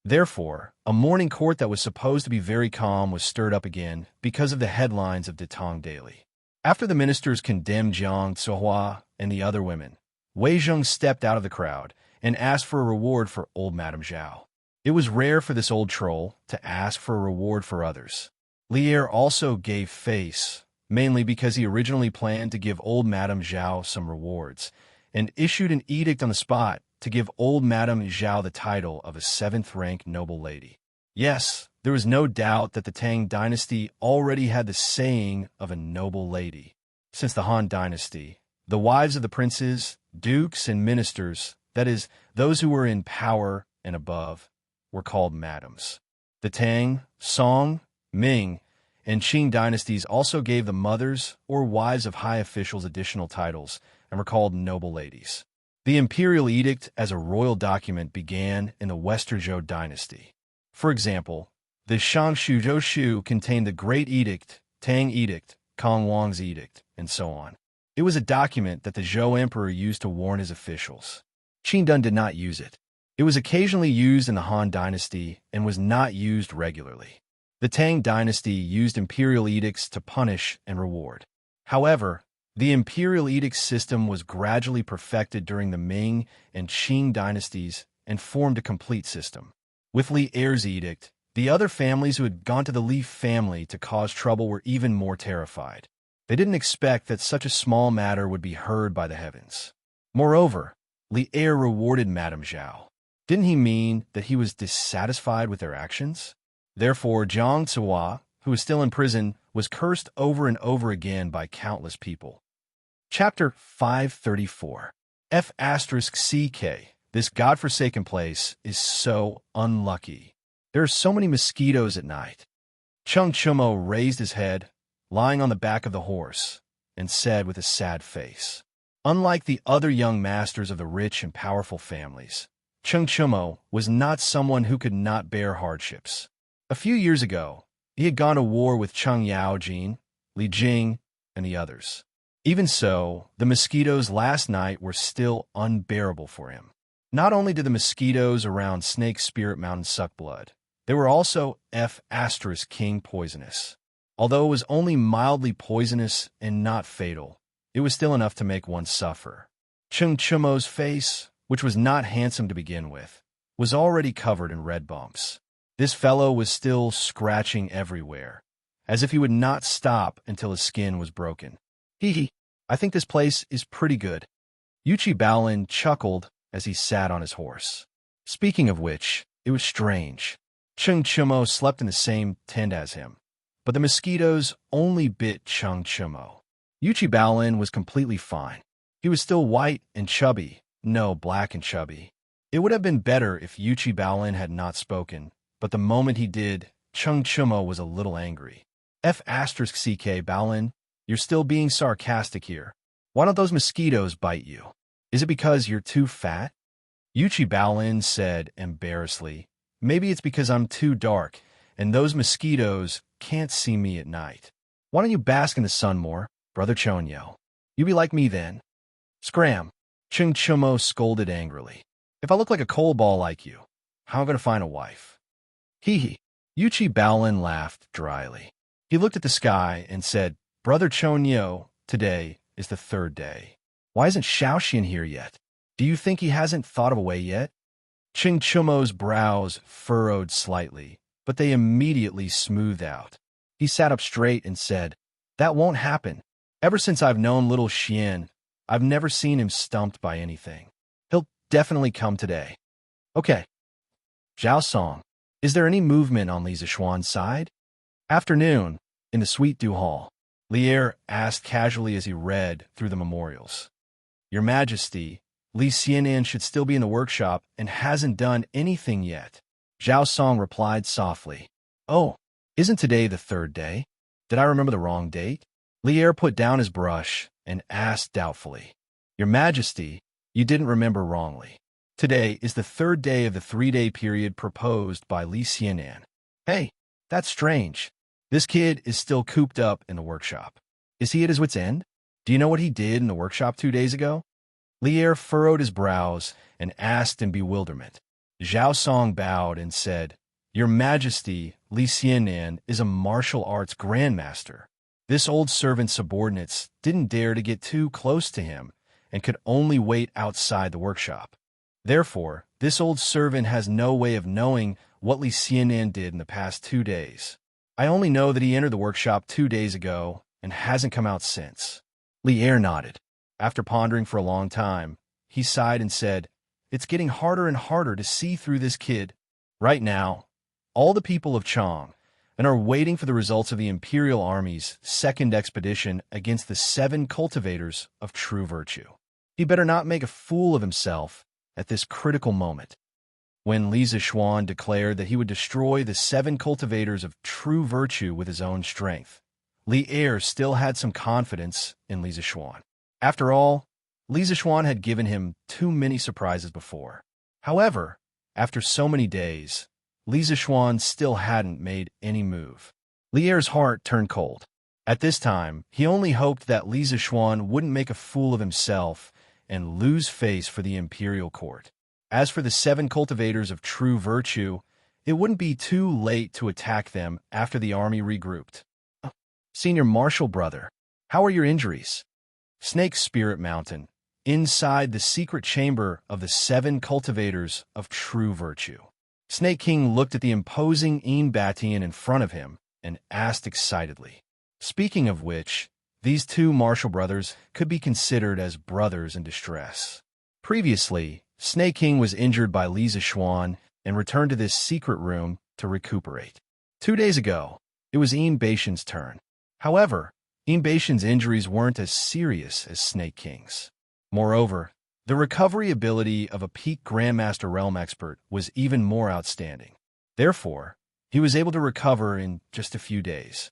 Therefore, a morning court that was supposed to be very calm was stirred up again because of the headlines of Detang Daily. After the ministers condemned Jiang Tsuhua and the other women, Wei Zheng stepped out of the crowd and asked for a reward for old Madame Zhao. It was rare for this old troll to ask for a reward for others. Lier also gave face, mainly because he originally planned to give old Madame Zhao some rewards, and issued an edict on the spot to give old Madame Zhao the title of a 7th-rank noble lady. Yes, there was no doubt that the Tang dynasty already had the saying of a noble lady. Since the Han dynasty, the wives of the princes, dukes, and ministers, that is, those who were in power and above, were called madams. The Tang, Song, Ming, and Qing dynasties also gave the mothers or wives of high officials additional titles and were called noble ladies. The imperial edict as a royal document began in the Westerzhou dynasty. For example, the Shangshu Shu contained the Great Edict, Tang Edict, Kong Wang's Edict, and so on. It was a document that the Zhou Emperor used to warn his officials. Qingdun did not use it. It was occasionally used in the Han dynasty and was not used regularly. The Tang dynasty used imperial edicts to punish and reward. However, the imperial edict system was gradually perfected during the Ming and Qing dynasties and formed a complete system. With Li Er's edict, the other families who had gone to the Li family to cause trouble were even more terrified. They didn't expect that such a small matter would be heard by the heavens. Moreover, Li Er rewarded Madame Zhao. Didn't he mean that he was dissatisfied with their actions? Therefore, Jiang Tsuhua, who was still in prison, was cursed over and over again by countless people. Chapter 534 F*CK This godforsaken place is so unlucky. There are so many mosquitoes at night. Chung Chumo raised his head, lying on the back of the horse, and said with a sad face, unlike the other young masters of the rich and powerful families, Cheng Chumo was not someone who could not bear hardships. A few years ago, he had gone to war with Cheng Yaojin, Li Jing, and the others. Even so, the mosquitoes last night were still unbearable for him. Not only did the mosquitoes around Snake Spirit Mountain suck blood, they were also F*King poisonous. Although it was only mildly poisonous and not fatal, it was still enough to make one suffer. Cheng Chumo's face, which was not handsome to begin with, was already covered in red bumps. This fellow was still scratching everywhere, as if he would not stop until his skin was broken. Hee, I think this place is pretty good. Yuchi Baolin chuckled as he sat on his horse. Speaking of which, it was strange. Cheng Chumo slept in the same tent as him, but the mosquitoes only bit Cheng Chumo. Yuchi Baolin was completely fine. He was still white and chubby, no, black and chubby. It would have been better if Yuchi Baolin had not spoken, but the moment he did, Cheng Chumo was a little angry. F*CK Baolin, you're still being sarcastic here. Why don't those mosquitoes bite you? Is it because you're too fat? Yuchi Baolin said embarrassedly, maybe it's because I'm too dark, and those mosquitoes can't see me at night. Why don't you bask in the sun more, Brother Chonyo? You be like me then. Scram! Cheng Chumo scolded angrily. If I look like a coal ball like you, how am I going to find a wife? Hee. Yuchi Baolin laughed dryly. He looked at the sky and said, Brother Chonyo, today is the third day. Why isn't Shaoxian here yet? Do you think he hasn't thought of a way yet? Cheng Chumo's brows furrowed slightly, but they immediately smoothed out. He sat up straight and said, That won't happen. Ever since I've known little Xian, I've never seen him stumped by anything. He'll definitely come today. Okay. Zhao Song, is there any movement on Li Zishuan's side? Afternoon, in the Sweet Dew Hall, Lier asked casually as he read through the memorials. Your Majesty, Li Xianan should still be in the workshop and hasn't done anything yet. Zhao Song replied softly. Oh, isn't today the third day? Did I remember the wrong date? Lier put down his brush and asked doubtfully. Your Majesty, you didn't remember wrongly. Today is the third day of the 3-day period proposed by Li Xianan. Hey, that's strange. This kid is still cooped up in the workshop. Is he at his wit's end? Do you know what he did in the workshop 2 days ago? Lier furrowed his brows and asked in bewilderment. Zhao Song bowed and said, Your Majesty, Li Xianan is a martial arts grandmaster. This old servant's subordinates didn't dare to get too close to him and could only wait outside the workshop. Therefore, this old servant has no way of knowing what Li Xianan did in the past 2 days. I only know that he entered the workshop 2 days ago and hasn't come out since. Lier nodded. After pondering for a long time, he sighed and said, It's getting harder and harder to see through this kid. Right now, all the people of Chong and are waiting for the results of the Imperial Army's second expedition against the 7 cultivators of true virtue. He better not make a fool of himself at this critical moment. When Li Zishuan declared that he would destroy the 7 cultivators of true virtue with his own strength, Li Er still had some confidence in Li Zishuan. After all, Li Zishuan had given him too many surprises before. However, after so many days, Li Zishuan still hadn't made any move. Li Er's heart turned cold. At this time, he only hoped that Li Zishuan wouldn't make a fool of himself and lose face for the imperial court. As for the 7 cultivators of true virtue, it wouldn't be too late to attack them after the army regrouped. Senior Marshal Brother, how are your injuries? Snake Spirit Mountain, inside the secret chamber of the 7 cultivators of true virtue. Snake King looked at the imposing Batian in front of him and asked excitedly. Speaking of which, these 2 martial brothers could be considered as brothers in distress. Previously, Snake King was injured by Li Zishuan and returned to this secret room to recuperate. 2 days ago, it was Baishan's turn. However, Baishan's injuries weren't as serious as Snake King's. Moreover, the recovery ability of a peak Grandmaster Realm expert was even more outstanding. Therefore, he was able to recover in just a few days.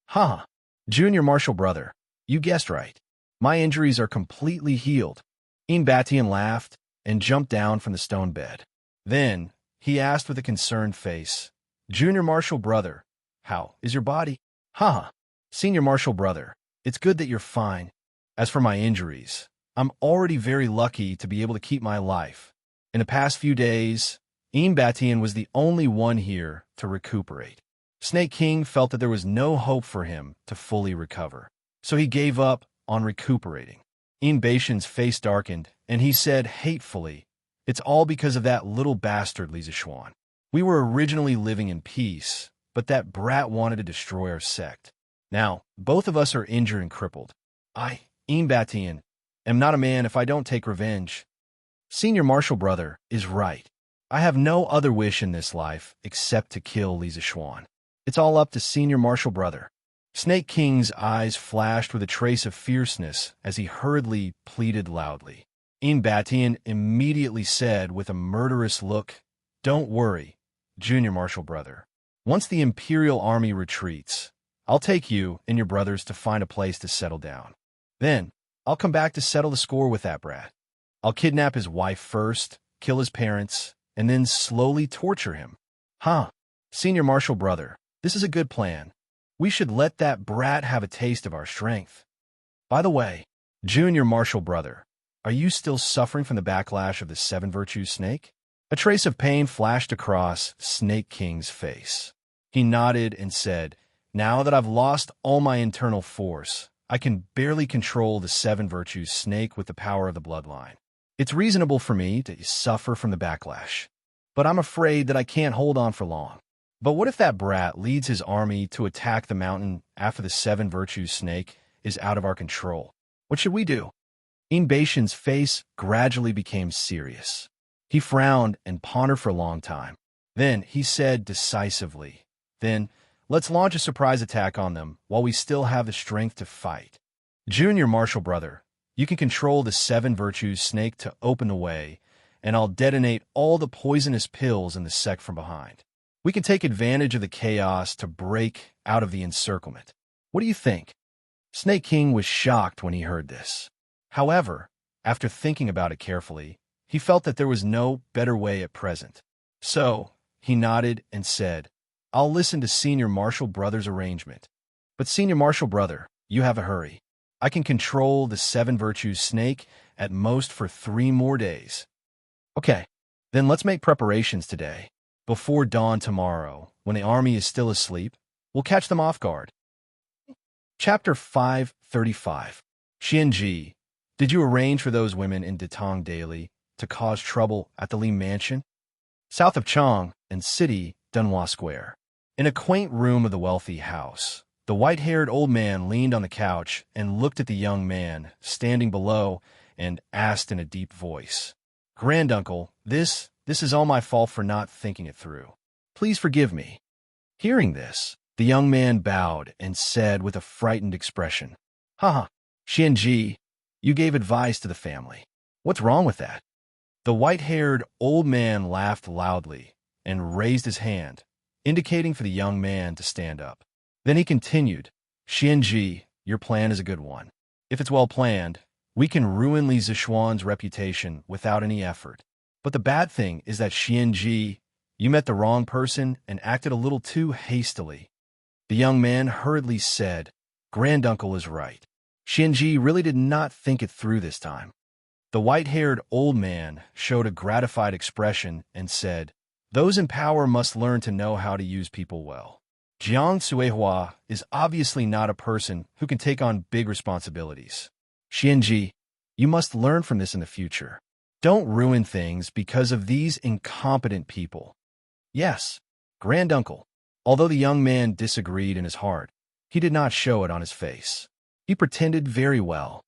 Haha, Junior Marshal Brother, you guessed right. My injuries are completely healed. Batian laughed and jumped down from the stone bed. Then, he asked with a concerned face, Junior Marshal Brother, how is your body? Haha. Senior Marshal Brother, it's good that you're fine. As for my injuries, I'm already very lucky to be able to keep my life. In the past few days, Batian was the only one here to recuperate. Snake King felt that there was no hope for him to fully recover, so he gave up on recuperating. Batian's face darkened, and he said hatefully, It's all because of that little bastard, Lisa Schwan. We were originally living in peace, but that brat wanted to destroy our sect. Now, both of us are injured and crippled. I, Batian, am not a man if I don't take revenge. Senior Marshal Brother is right. I have no other wish in this life except to kill Lisa Schwan. It's all up to Senior Marshal Brother. Snake King's eyes flashed with a trace of fierceness as he hurriedly pleaded loudly. Batian immediately said with a murderous look, Don't worry, Junior Marshal Brother. Once the Imperial Army retreats, I'll take you and your brothers to find a place to settle down. Then, I'll come back to settle the score with that brat. I'll kidnap his wife first, kill his parents, and then slowly torture him. Huh, Senior Marshal Brother, this is a good plan. We should let that brat have a taste of our strength. By the way, Junior Marshal Brother, are you still suffering from the backlash of the Seven Virtues Snake? A trace of pain flashed across Snake King's face. He nodded and said, Now that I've lost all my internal force, I can barely control the Seven Virtues Snake with the power of the bloodline. It's reasonable for me to suffer from the backlash, but I'm afraid that I can't hold on for long. But what if that brat leads his army to attack the mountain after the Seven Virtues Snake is out of our control? What should we do? Batian's face gradually became serious. He frowned and pondered for a long time. Then he said decisively, Then, let's launch a surprise attack on them while we still have the strength to fight. Junior Marshal Brother, you can control the Seven Virtues Snake to open the way, and I'll detonate all the poisonous pills in the sect from behind. We can take advantage of the chaos to break out of the encirclement. What do you think? Snake King was shocked when he heard this. However, after thinking about it carefully, he felt that there was no better way at present. So, he nodded and said, I'll listen to Senior Marshal Brother's arrangement. But Senior Marshal Brother, you have a hurry. I can control the Seven Virtues Snake at most for 3 more days. Okay, then let's make preparations today. Before dawn tomorrow, when the army is still asleep, we'll catch them off guard. Chapter 535. Xianji, did you arrange for those women in Datong Daily to cause trouble at the Li Mansion? South of Chong and City, Dunhua Square. In a quaint room of the wealthy house, the white-haired old man leaned on the couch and looked at the young man standing below and asked in a deep voice, Granduncle, this is all my fault for not thinking it through. Please forgive me. Hearing this, the young man bowed and said with a frightened expression, Haha, Xianji, you gave advice to the family. What's wrong with that? The white-haired old man laughed loudly and raised his hand, indicating for the young man to stand up. Then he continued, Xianji, your plan is a good one. If it's well planned, we can ruin Li Zixuan's reputation without any effort. But the bad thing is that Xianji, you met the wrong person and acted a little too hastily. The young man hurriedly said, Granduncle is right. Xianji really did not think it through this time. The white-haired old man showed a gratified expression and said, Those in power must learn to know how to use people well. Jiang Suihua is obviously not a person who can take on big responsibilities. Xianji, you must learn from this in the future. Don't ruin things because of these incompetent people. Yes, Granduncle. Although the young man disagreed in his heart, he did not show it on his face. He pretended very well.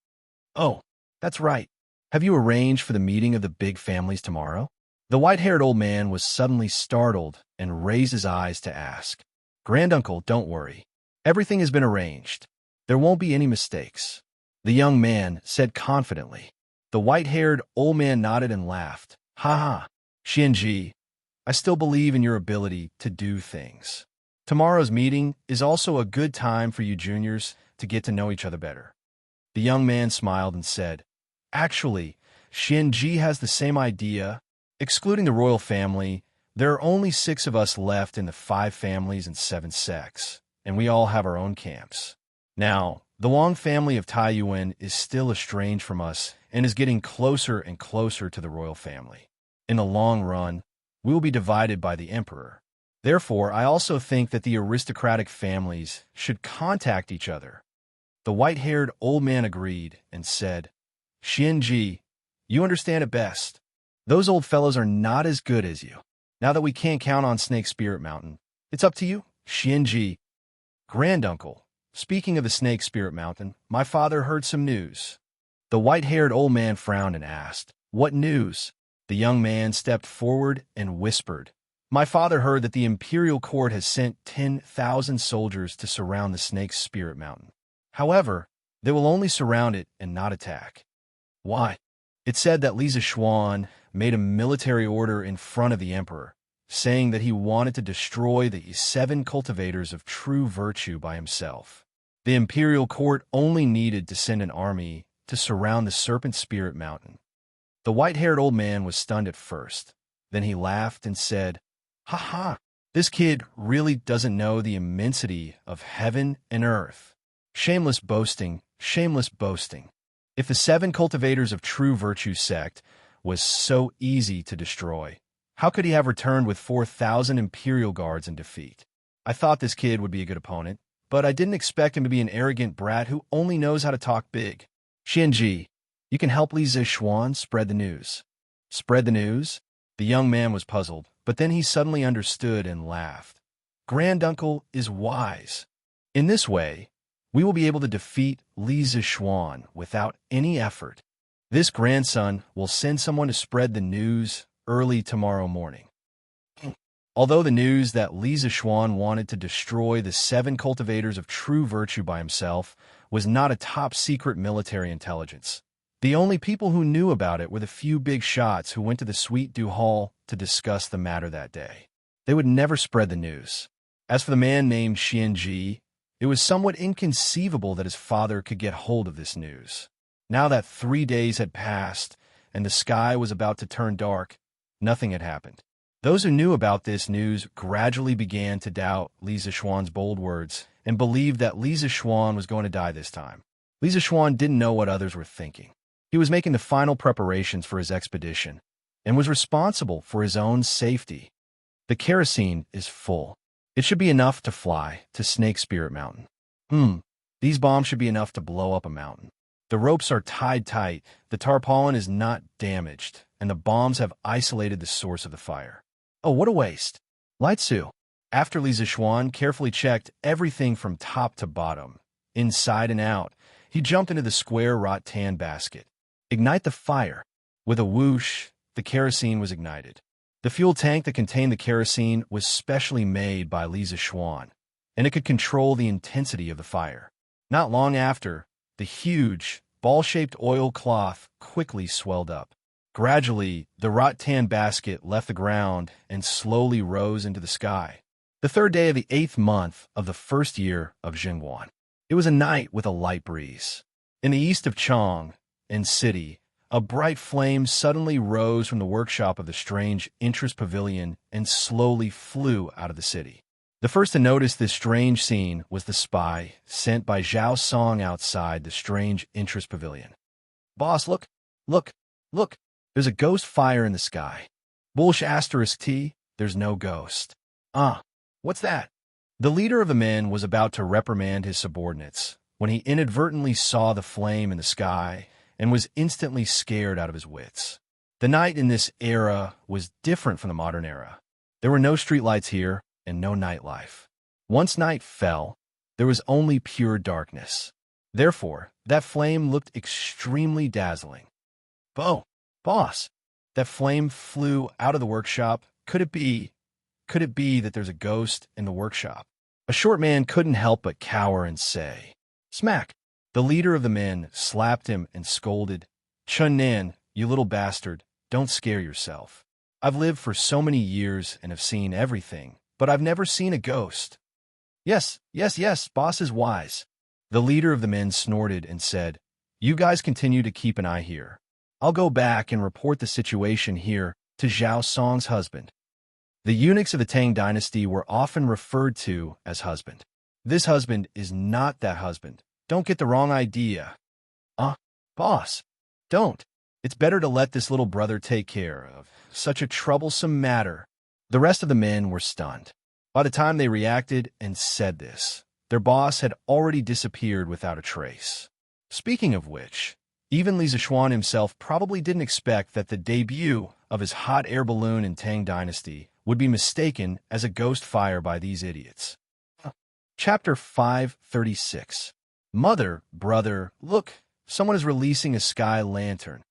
Oh, that's right. Have you arranged for the meeting of the big families tomorrow? The white-haired old man was suddenly startled and raised his eyes to ask. Granduncle, don't worry. Everything has been arranged. There won't be any mistakes. The young man said confidently. The white-haired old man nodded and laughed. Ha ha, Xianji, I still believe in your ability to do things. Tomorrow's meeting is also a good time for you juniors to get to know each other better. The young man smiled and said, Actually, Xianji has the same idea Excluding the royal family, there are only 6 of us left in the 5 families and 7 sects, and we all have our own camps. Now, the Wang family of Taiyuan is still estranged from us and is getting closer and closer to the royal family. In the long run, we will be divided by the emperor. Therefore, I also think that the aristocratic families should contact each other. The white-haired old man agreed and said, Xianji, you understand it best. Those old fellows are not as good as you. Now that we can't count on Snake Spirit Mountain, it's up to you, Xianji. Granduncle, speaking of the Snake Spirit Mountain, my father heard some news. The white-haired old man frowned and asked, What news? The young man stepped forward and whispered, My father heard that the imperial court has sent 10,000 soldiers to surround the Snake Spirit Mountain. However, they will only surround it and not attack. Why? It said that Li Zishuan made a military order in front of the emperor, saying that he wanted to destroy the 7 cultivators of true virtue by himself. The imperial court only needed to send an army to surround the Serpent Spirit Mountain. The white-haired old man was stunned at first. Then he laughed and said, Ha ha, this kid really doesn't know the immensity of heaven and earth. Shameless boasting, shameless boasting. If the 7 cultivators of true virtue sect was so easy to destroy, how could he have returned with 4,000 imperial guards in defeat? I thought this kid would be a good opponent, but I didn't expect him to be an arrogant brat who only knows how to talk big. Xianji, you can help Li Zishuan spread the news. Spread the news? The young man was puzzled, but then he suddenly understood and laughed. Granduncle is wise. In this way, we will be able to defeat Li Zishuan without any effort. This grandson will send someone to spread the news early tomorrow morning. Although the news that Li Zishuan wanted to destroy the 7 cultivators of true virtue by himself was not a top-secret military intelligence, the only people who knew about it were the few big shots who went to the Suite du Hall to discuss the matter that day. They would never spread the news. As for the man named Xianji, it was somewhat inconceivable that his father could get hold of this news. Now that 3 days had passed and the sky was about to turn dark, nothing had happened. Those who knew about this news gradually began to doubt Li Zishuan's bold words and believed that Li Zishuan was going to die this time. Li Zishuan didn't know what others were thinking. He was making the final preparations for his expedition and was responsible for his own safety. The kerosene is full. It should be enough to fly to Snake Spirit Mountain. These bombs should be enough to blow up a mountain. The ropes are tied tight, the tarpaulin is not damaged, and the bombs have isolated the source of the fire. Oh, what a waste. Light-Su. After Li Zishuan carefully checked everything from top to bottom, inside and out, he jumped into the square rattan basket. Ignite the fire. With a whoosh, the kerosene was ignited. The fuel tank that contained the kerosene was specially made by Li Zishuan, and it could control the intensity of the fire. Not long after, the huge, ball-shaped oil cloth quickly swelled up. Gradually, the rattan basket left the ground and slowly rose into the sky. The 3rd day of the 8th month of the 1st year of Jingguan. It was a night with a light breeze. In the east of Chang, in city, a bright flame suddenly rose from the workshop of the strange interest pavilion and slowly flew out of the city. The first to notice this strange scene was the spy sent by Zhao Song outside the strange interest pavilion. Boss, look, look, look, there's a ghost fire in the sky. T, there's no ghost. What's that? The leader of the men was about to reprimand his subordinates when he inadvertently saw the flame in the sky and was instantly scared out of his wits. The night in this era was different from the modern era. There were no streetlights here and no nightlife. Once night fell, there was only pure darkness. Therefore, that flame looked extremely dazzling. Boss, that flame flew out of the workshop. Could it be that there's a ghost in the workshop? A short man couldn't help but cower and say, Smack! The leader of the men slapped him and scolded, Chun Nan, you little bastard, don't scare yourself. I've lived for so many years and have seen everything, but I've never seen a ghost. Yes, boss is wise. The leader of the men snorted and said, You guys continue to keep an eye here. I'll go back and report the situation here to Zhao Song's husband. The eunuchs of the Tang dynasty were often referred to as husband. This husband is not that husband. Don't get the wrong idea. Boss, don't. It's better to let this little brother take care of such a troublesome matter. The rest of the men were stunned. By the time they reacted and said this, their boss had already disappeared without a trace. Speaking of which, even Li Zixuan himself probably didn't expect that the debut of his hot air balloon in Tang Dynasty would be mistaken as a ghost fire by these idiots. Chapter 536. Mother, brother, look, someone is releasing a sky lantern.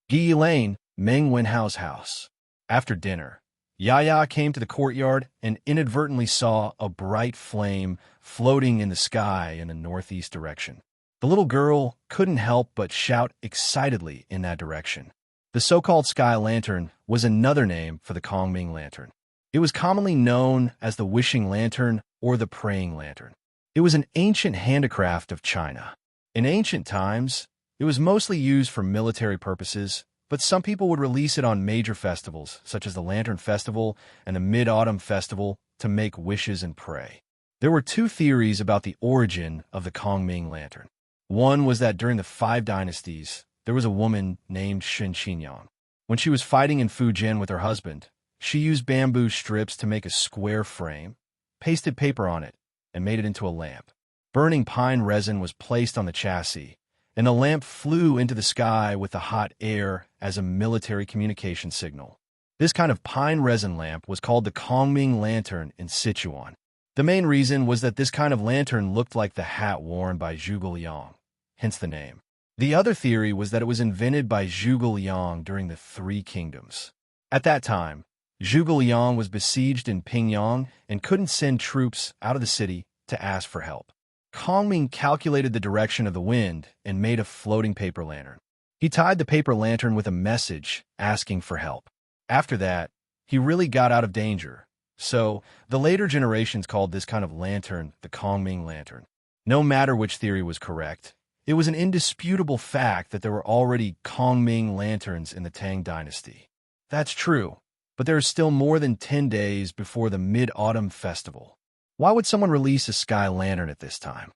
Guy Lane, Meng Wenhao's house. After dinner, Yaya came to the courtyard and inadvertently saw a bright flame floating in the sky in the northeast direction. The little girl couldn't help but shout excitedly in that direction. The so-called sky lantern was another name for the Kongming lantern. It was commonly known as the wishing lantern or the praying lantern. It was an ancient handicraft of China. In ancient times, it was mostly used for military purposes, but some people would release it on major festivals, such as the Lantern Festival and the Mid-Autumn Festival, to make wishes and pray. There were two theories about the origin of the Kongming lantern. One was that during the 5 dynasties, there was a woman named Shen Qinyang. When she was fighting in Fujian with her husband, she used bamboo strips to make a square frame, pasted paper on it, and made it into a lamp. Burning pine resin was placed on the chassis, and the lamp flew into the sky with the hot air as a military communication signal. This kind of pine resin lamp was called the Kongming lantern in Sichuan. The main reason was that this kind of lantern looked like the hat worn by Zhuge Liang, hence the name. The other theory was that it was invented by Zhuge Liang during the Three Kingdoms. At that time, Zhuge Liang was besieged in Pingyang and couldn't send troops out of the city to ask for help. Kongming calculated the direction of the wind and made a floating paper lantern. He tied the paper lantern with a message asking for help. After that, he really got out of danger. So, the later generations called this kind of lantern the Kongming lantern. No matter which theory was correct, it was an indisputable fact that there were already Kongming lanterns in the Tang dynasty. That's true, but there are still more than 10 days before the Mid-Autumn Festival. Why would someone release a sky lantern at this time?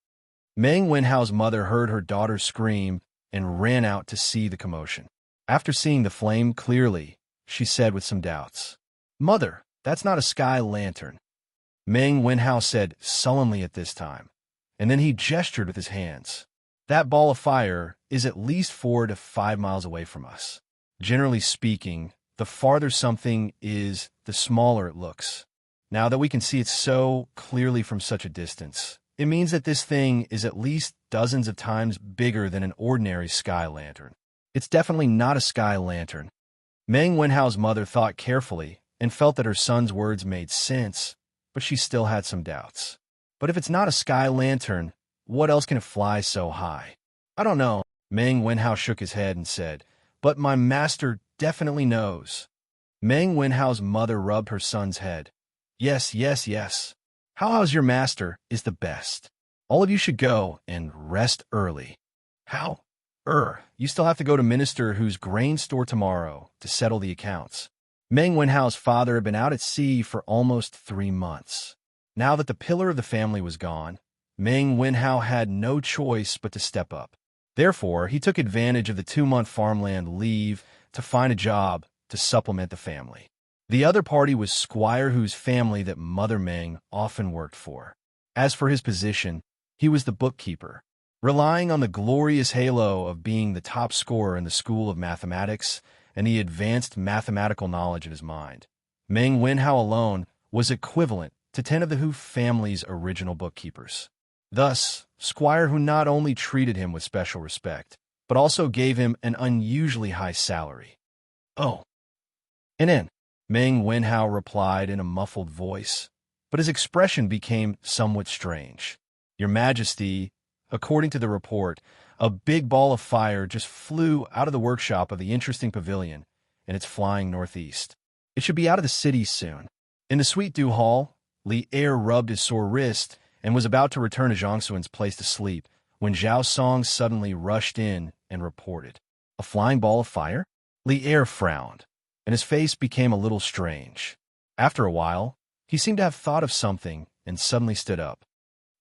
Meng Wenhao's mother heard her daughter scream and ran out to see the commotion. After seeing the flame clearly, she said with some doubts, "Mother, that's not a sky lantern." Meng Wenhao said sullenly at this time, and then he gestured with his hands. That ball of fire is at least 4 to 5 miles away from us. Generally speaking, the farther something is, the smaller it looks. Now that we can see it so clearly from such a distance, it means that this thing is at least dozens of times bigger than an ordinary sky lantern. It's definitely not a sky lantern. Meng Wenhao's mother thought carefully and felt that her son's words made sense, but she still had some doubts. But if it's not a sky lantern, what else can it fly so high? I don't know. Meng Wenhao shook his head and said, "But my master definitely knows." Meng Wenhao's mother rubbed her son's head. Yes. How's your master is the best. All of you should go and rest early. How? You still have to go to Minister Hu's grain store tomorrow to settle the accounts. Meng Wenhao's father had been out at sea for almost 3 months. Now that the pillar of the family was gone, Meng Wenhao had no choice but to step up. Therefore, he took advantage of the 2-month farmland leave to find a job to supplement the family. The other party was Squire Hu's family that Mother Meng often worked for. As for his position, he was the bookkeeper. Relying on the glorious halo of being the top scorer in the school of mathematics and the advanced mathematical knowledge in his mind, Meng Wenhao alone was equivalent to 10 of the Hu family's original bookkeepers. Thus, Squire Hu not only treated him with special respect, but also gave him an unusually high salary. "Oh. And then," Meng Wenhao replied in a muffled voice, but his expression became somewhat strange. "Your Majesty, according to the report, a big ball of fire just flew out of the workshop of the interesting pavilion, and it's flying northeast. It should be out of the city soon." In the Sweet Dew Hall, Li Er rubbed his sore wrist and was about to return to Zhang Xuan's place to sleep when Zhao Song suddenly rushed in and reported, "A flying ball of fire?" Li Er frowned, and his face became a little strange. After a while, he seemed to have thought of something and suddenly stood up.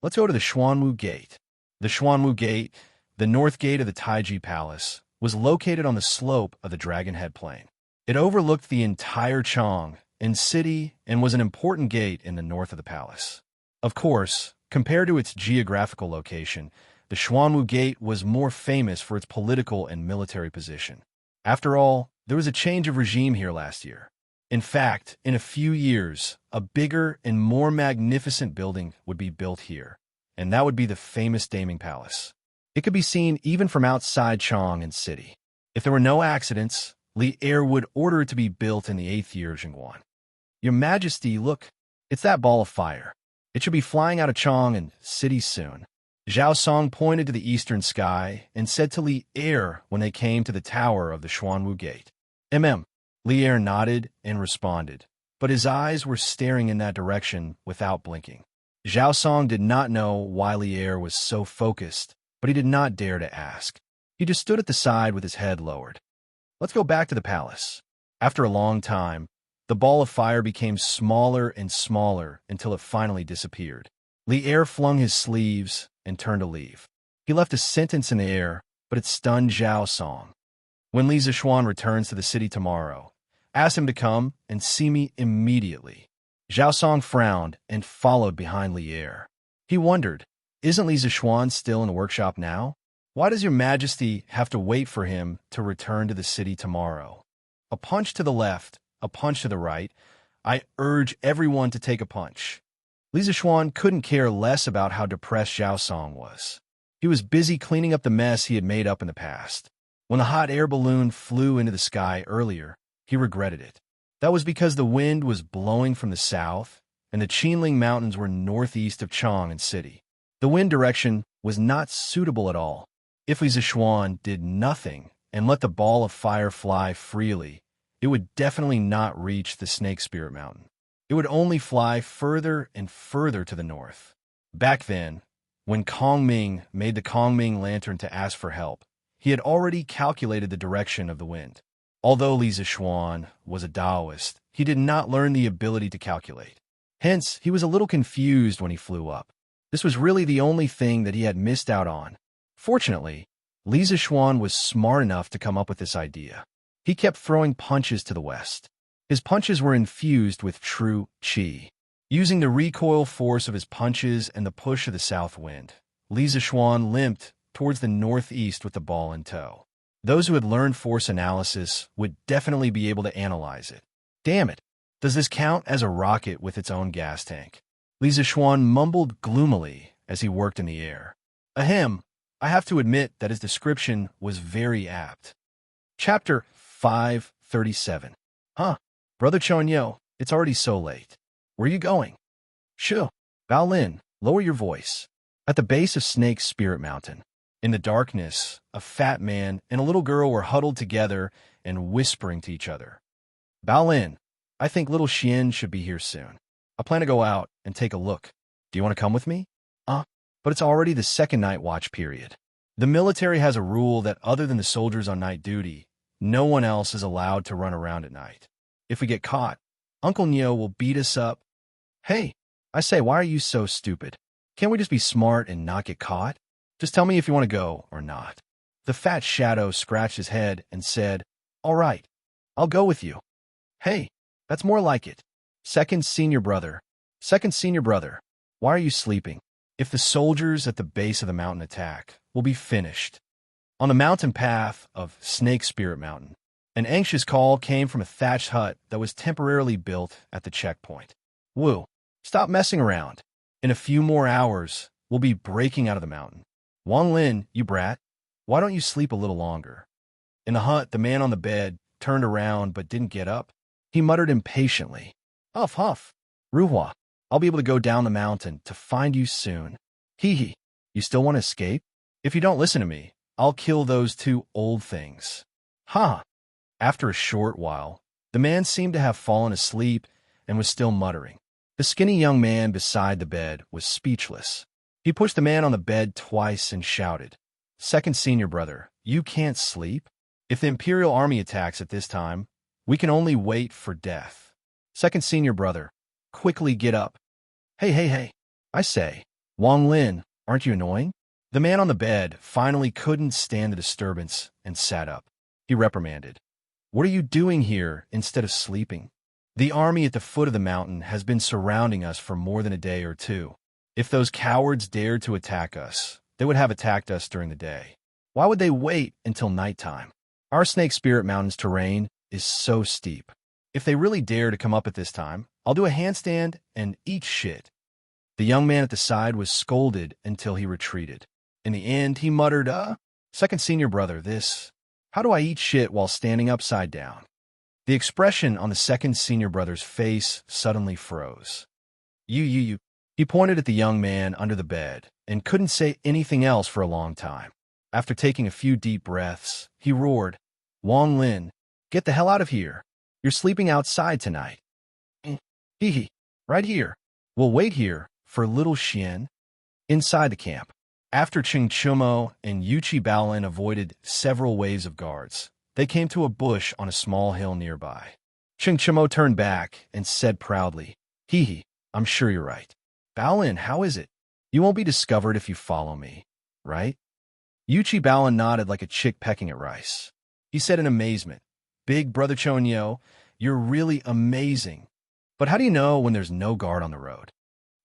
Let's go to the Xuanwu Gate. The Xuanwu Gate, the north gate of the Taiji Palace, was located on the slope of the Dragon Head Plain. It overlooked the entire Chang and city and was an important gate in the north of the palace. Of course, compared to its geographical location, the Xuanwu Gate was more famous for its political and military position. After all, there was a change of regime here last year. In fact, in a few years, a bigger and more magnificent building would be built here, and that would be the famous Daming Palace. It could be seen even from outside Chang and city. If there were no accidents, Li Er would order it to be built in the 8th year of Jingguan. Your Majesty, look, it's that ball of fire. It should be flying out of Chang and city soon. Zhao Song pointed to the eastern sky and said to Li Er when they came to the tower of the Xuanwu Gate. Li Er nodded and responded, but his eyes were staring in that direction without blinking. Zhao Song did not know why Li Er was so focused, but he did not dare to ask. He just stood at the side with his head lowered. Let's go back to the palace. After a long time, the ball of fire became smaller and smaller until it finally disappeared. Li Er flung his sleeves and turned to leave. He left a sentence in the air, but it stunned Zhao Song. When Li Zishuan returns to the city tomorrow, ask him to come and see me immediately. Zhao Song frowned and followed behind Li Er. He wondered, isn't Li Zishuan still in the workshop now? Why does your Majesty have to wait for him to return to the city tomorrow? A punch to the left, a punch to the right. I urge everyone to take a punch. Li Zishuan couldn't care less about how depressed Zhao Song was. He was busy cleaning up the mess he had made up in the past. When the hot air balloon flew into the sky earlier, he regretted it. That was because the wind was blowing from the south, and the Qinling Mountains were northeast of Chang and city. The wind direction was not suitable at all. If Li Zishuan did nothing and let the ball of fire fly freely, it would definitely not reach the Snake Spirit Mountain. It would only fly further and further to the north. Back then, when Kongming made the Kongming lantern to ask for help, he had already calculated the direction of the wind. Although Li Zishuan was a Taoist, he did not learn the ability to calculate. Hence, he was a little confused when he flew up. This was really the only thing that he had missed out on. Fortunately, Li Zishuan was smart enough to come up with this idea. He kept throwing punches to the west. His punches were infused with true qi. Using the recoil force of his punches and the push of the south wind, Li Zishuan limped towards the northeast with the ball in tow. Those who had learned force analysis would definitely be able to analyze it. Damn it, does this count as a rocket with its own gas tank? Li Zishuan mumbled gloomily as he worked in the air. Ahem, I have to admit that his description was very apt. Chapter 537. Huh, Brother Chonyo, it's already so late. Where are you going? Shoo, Bao Lin, lower your voice. At the base of Snake Spirit Mountain, in the darkness, a fat man and a little girl were huddled together and whispering to each other. Bao Lin, I think little Xian should be here soon. I plan to go out and take a look. Do you want to come with me? But it's already the second night watch period. The military has a rule that other than the soldiers on night duty, no one else is allowed to run around at night. If we get caught, Uncle Neo will beat us up. Hey, I say, why are you so stupid? Can't we just be smart and not get caught? Just tell me if you want to go or not. The fat shadow scratched his head and said, all right, I'll go with you. Hey, that's more like it. Second senior brother, why are you sleeping? If the soldiers at the base of the mountain attack, we'll be finished. On the mountain path of Snake Spirit Mountain, an anxious call came from a thatched hut that was temporarily built at the checkpoint. Woo, stop messing around. In a few more hours, we'll be breaking out of the mountain. Wang Lin, you brat, why don't you sleep a little longer? In the hut, the man on the bed turned around but didn't get up. He muttered impatiently. Huff, huff. Ruhua, I'll be able to go down the mountain to find you soon. Hee hee, you still want to escape? If you don't listen to me, I'll kill those two old things. Ha! After a short while, the man seemed to have fallen asleep and was still muttering. The skinny young man beside the bed was speechless. He pushed the man on the bed twice and shouted, Second senior brother, you can't sleep? If the Imperial Army attacks at this time, We can only wait for death. Second senior brother, quickly get up. Hey, hey, hey. I say, Wang Lin, aren't you annoying? The man on the bed finally couldn't stand the disturbance and sat up. He reprimanded. What are you doing here instead of sleeping? The army at the foot of the mountain has been surrounding us for more than a day or two. If those cowards dared to attack us, they would have attacked us during the day. Why would they wait until nighttime? Our Snake Spirit Mountain's terrain is so steep. If they really dare to come up at this time, I'll do a handstand and eat shit. The young man at the side was scolded until he retreated. In the end, he muttered, Second senior brother, how do I eat shit while standing upside down? The expression on the second senior brother's face suddenly froze. You. He pointed at the young man under the bed and couldn't say anything else for a long time. After taking a few deep breaths, he roared, Wang Lin, get the hell out of here. You're sleeping outside tonight. Hee. Right here. We'll wait here for little Xian. Inside the camp. After Ching Chumo and Yuchi Baolin avoided several waves of guards, they came to a bush on a small hill nearby. Ching Chumo turned back and said proudly, Hee, I'm sure you're right. Baolin, how is it? You won't be discovered if you follow me, right? Yuchi Baolin nodded like a chick pecking at rice. He said in amazement, Big Brother Chonyo, you're really amazing. But how do you know when there's no guard on the road?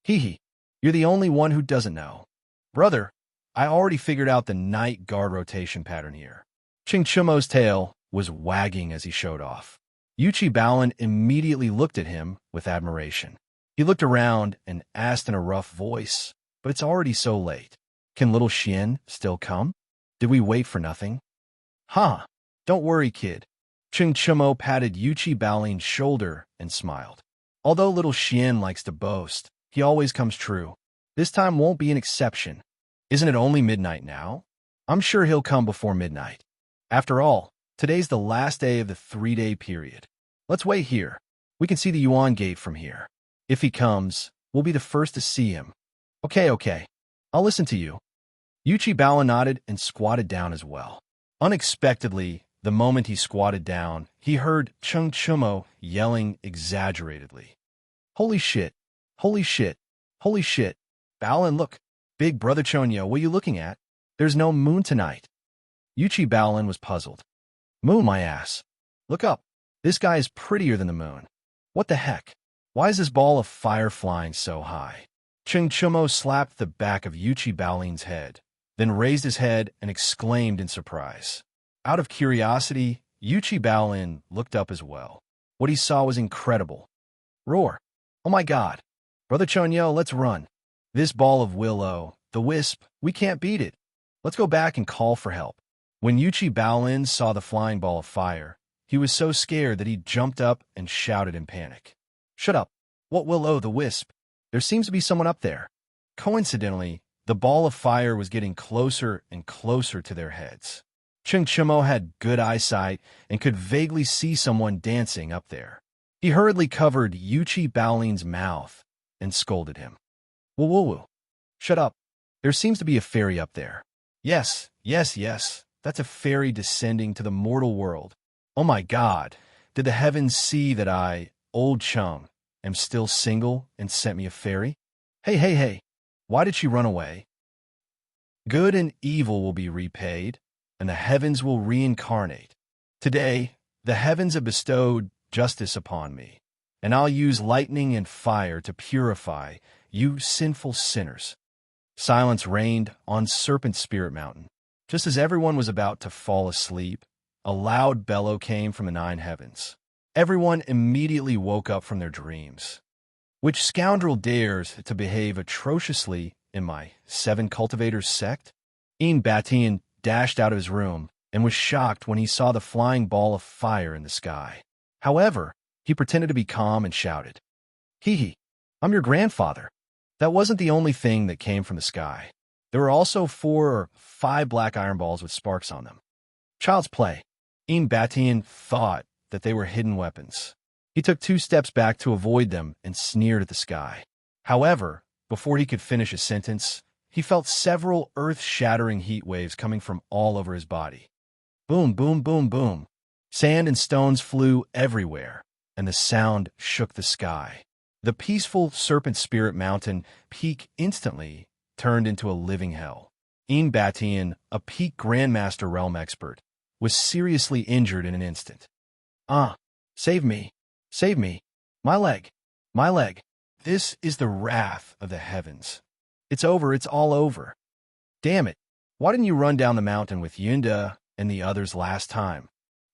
Hee, you're the only one who doesn't know. Brother, I already figured out the night guard rotation pattern here. Ching Chumo's tail was wagging as he showed off. Yuchi Baolin immediately looked at him with admiration. He looked around and asked in a rough voice, but it's already so late. Can little Xian still come? Did we wait for nothing? Don't worry, kid. Ching Chumo patted Yuchi Baolin's shoulder and smiled. Although little Xian likes to boast, he always comes true. This time won't be an exception. Isn't it only midnight now? I'm sure he'll come before midnight. After all, today's the last day of the 3-day period. Let's wait here. We can see the Yuan Gate from here. If he comes, we'll be the first to see him. Okay. I'll listen to you. Yuchi Baolin nodded and squatted down as well. Unexpectedly, the moment he squatted down, he heard Ching Chumo yelling exaggeratedly. Holy shit! Holy shit! Holy shit! Baolin, look! Big Brother Chonyo, what are you looking at? There's no moon tonight. Yuchi Baolin was puzzled. Moon, my ass. Look up. This guy is prettier than the moon. What the heck? Why is this ball of fire flying so high? Ching Chumo slapped the back of Yuchi Baolin's head, then raised his head and exclaimed in surprise. Out of curiosity, Yuchi Baolin looked up as well. What he saw was incredible. Roar. Oh my god. Brother Chonyo, let's run. This ball of willow, the wisp, we can't beat it. Let's go back and call for help. When Yuchi Baolin saw the flying ball of fire, he was so scared that he jumped up and shouted in panic. Shut up. What willow, the wisp? There seems to be someone up there. Coincidentally, the ball of fire was getting closer and closer to their heads. Ching Chumo had good eyesight and could vaguely see someone dancing up there. He hurriedly covered Yuchi Baolin's mouth and scolded him. Woo. Shut up. There seems to be a fairy up there. Yes. That's a fairy descending to the mortal world. Oh my god. Did the heavens see that I, old Chung, am still single and sent me a fairy? Hey. Why did she run away? Good and evil will be repaid, and the heavens will reincarnate. Today, the heavens have bestowed justice upon me, and I'll use lightning and fire to purify you sinful sinners. Silence reigned on Serpent Spirit Mountain. Just as everyone was about to fall asleep, a loud bellow came from the 9 heavens. Everyone immediately woke up from their dreams. Which scoundrel dares to behave atrociously in my 7 cultivators sect? Ian Batian dashed out of his room and was shocked when he saw the flying ball of fire in the sky. However, he pretended to be calm and shouted, Hee, I'm your grandfather. That wasn't the only thing that came from the sky. There were also 4 or 5 black iron balls with sparks on them. Child's play. Ian Batian thought that they were hidden weapons. He took 2 steps back to avoid them and sneered at the sky. However, before he could finish his sentence, he felt several earth-shattering heat waves coming from all over his body. Boom. Sand and stones flew everywhere, and the sound shook the sky. The peaceful Serpent Spirit Mountain peak instantly turned into a living hell. Batian, a peak Grandmaster Realm expert, was seriously injured in an instant. Save me! Save me! My leg! My leg! This is the wrath of the heavens. It's over, it's all over. Damn it! Why didn't you run down the mountain with Yunda and the others last time?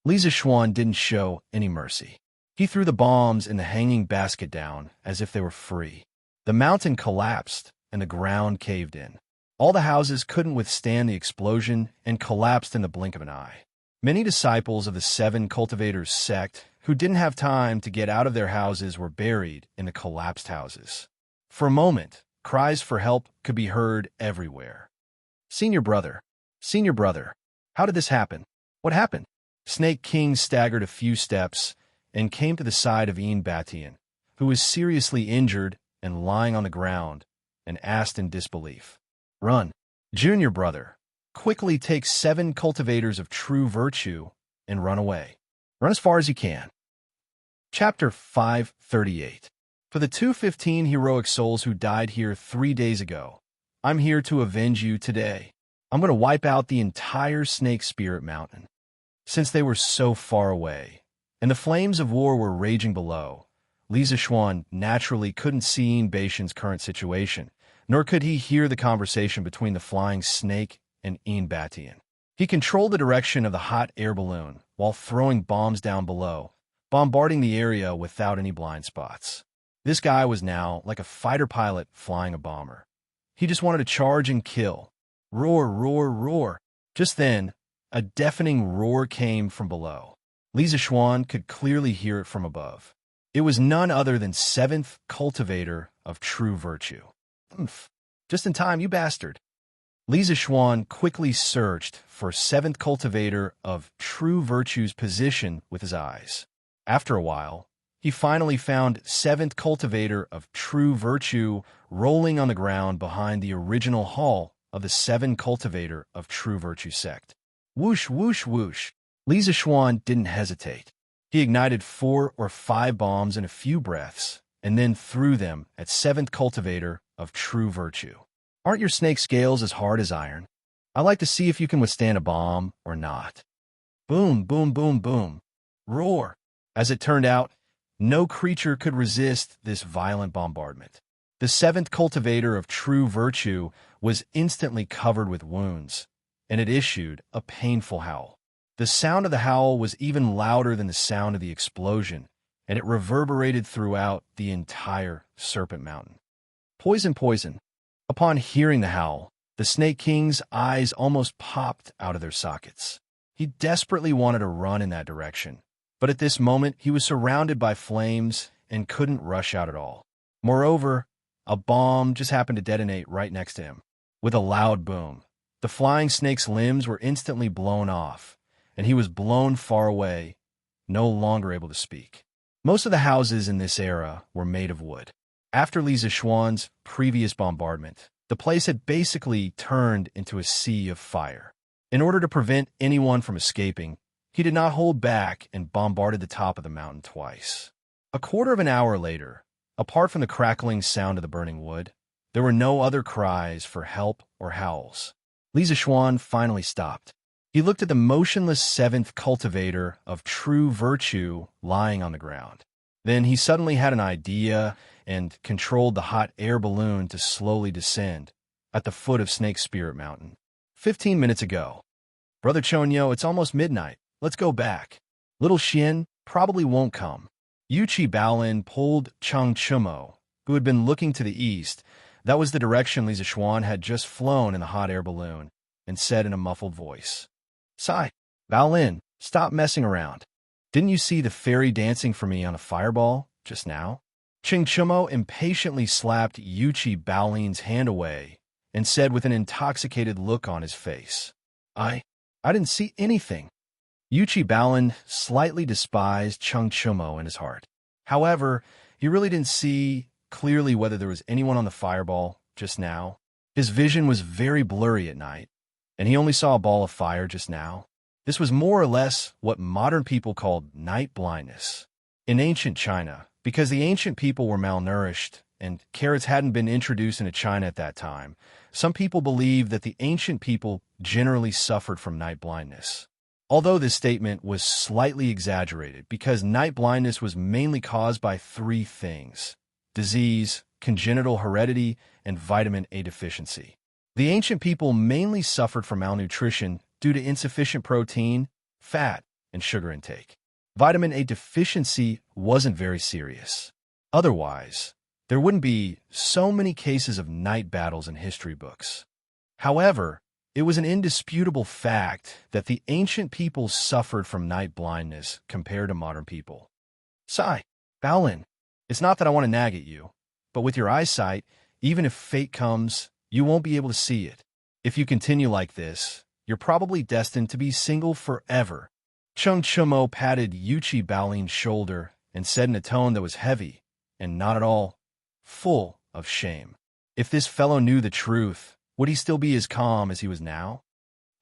Lisa Schwan didn't show any mercy. He threw the bombs in the hanging basket down as if they were free. The mountain collapsed and the ground caved in. All the houses couldn't withstand the explosion and collapsed in the blink of an eye. Many disciples of the Seven Cultivators sect who didn't have time to get out of their houses were buried in the collapsed houses. For a moment, cries for help could be heard everywhere. Senior brother, how did this happen? What happened? Snake King staggered a few steps and came to the side of Batian, who was seriously injured and lying on the ground, and asked in disbelief. Run, junior brother. Quickly take 7 cultivators of true virtue and run away. Run as far as you can. Chapter 538. For the 215 heroic souls who died here 3 days ago, I'm here to avenge you today. I'm going to wipe out the entire Snake Spirit Mountain. Since they were so far away, and the flames of war were raging below, Li Zixuan naturally couldn't see Batian's current situation, nor could he hear the conversation between the flying snake and Batian. He controlled the direction of the hot air balloon while throwing bombs down below, bombarding the area without any blind spots. This guy was now like a fighter pilot flying a bomber. He just wanted to charge and kill. Roar, roar, roar. Just then, a deafening roar came from below. Li Zixuan could clearly hear it from above. It was none other than 7th Cultivator of True Virtue. Just in time, you bastard. Li Zixuan quickly searched for 7th Cultivator of True Virtue's position with his eyes. After a while, he finally found 7th Cultivator of True Virtue rolling on the ground behind the original hall of the 7 Cultivator of True Virtue sect. Whoosh, whoosh, whoosh. Li Zixuan didn't hesitate. He ignited 4 or 5 bombs in a few breaths, and then threw them at 7th Cultivator of True Virtue. Aren't your snake scales as hard as iron? I like to see if you can withstand a bomb or not. Boom, boom, boom, boom. Roar. As it turned out, no creature could resist this violent bombardment. The 7th Cultivator of True Virtue was instantly covered with wounds, and it issued a painful howl. The sound of the howl was even louder than the sound of the explosion, and it reverberated throughout the entire Serpent Mountain. Poison, poison. Upon hearing the howl, the Snake King's eyes almost popped out of their sockets. He desperately wanted to run in that direction, but at this moment he was surrounded by flames and couldn't rush out at all. Moreover, a bomb just happened to detonate right next to him. With a loud boom, the flying snake's limbs were instantly blown off, and he was blown far away, no longer able to speak. Most of the houses in this era were made of wood. After Li Zixuan's previous bombardment, the place had basically turned into a sea of fire. In order to prevent anyone from escaping, he did not hold back and bombarded the top of the mountain twice. A quarter of an hour later, apart from the crackling sound of the burning wood, there were no other cries for help or howls. Li Zixuan finally stopped. He looked at the motionless 7th Cultivator of True Virtue lying on the ground. Then he suddenly had an idea and controlled the hot air balloon to slowly descend at the foot of Snake Spirit Mountain. 15 minutes ago. Brother Chonyo, it's almost midnight. Let's go back. Little Xian probably won't come. Yuchi Baolin pulled Chang Chumo, who had been looking to the east. That was the direction Li Zixuan had just flown in the hot air balloon, and said in a muffled voice, Sai, Baolin, stop messing around. Didn't you see the fairy dancing for me on a fireball just now? Ching Chumo impatiently slapped Yuchi Baolin's hand away and said with an intoxicated look on his face, I didn't see anything. Yuchi Baolin slightly despised Chang Chumo in his heart. However, he really didn't see clearly whether there was anyone on the fireball just now. His vision was very blurry at night, and he only saw a ball of fire just now. This was more or less what modern people called night blindness. In ancient China, because the ancient people were malnourished and carrots hadn't been introduced into China at that time, some people believe that the ancient people generally suffered from night blindness. Although this statement was slightly exaggerated because night blindness was mainly caused by three things: disease, congenital heredity, and vitamin A deficiency. The ancient people mainly suffered from malnutrition due to insufficient protein, fat, and sugar intake. Vitamin A deficiency wasn't very serious. Otherwise, there wouldn't be so many cases of night battles in history books. However, it was an indisputable fact that the ancient people suffered from night blindness compared to modern people. Sigh, Balin, it's not that I want to nag at you, but with your eyesight, even if fate comes, you won't be able to see it. If you continue like this, you're probably destined to be single forever. Chung Chumo patted Yuchi Balin's shoulder and said in a tone that was heavy and not at all full of shame. If this fellow knew the truth, would he still be as calm as he was now?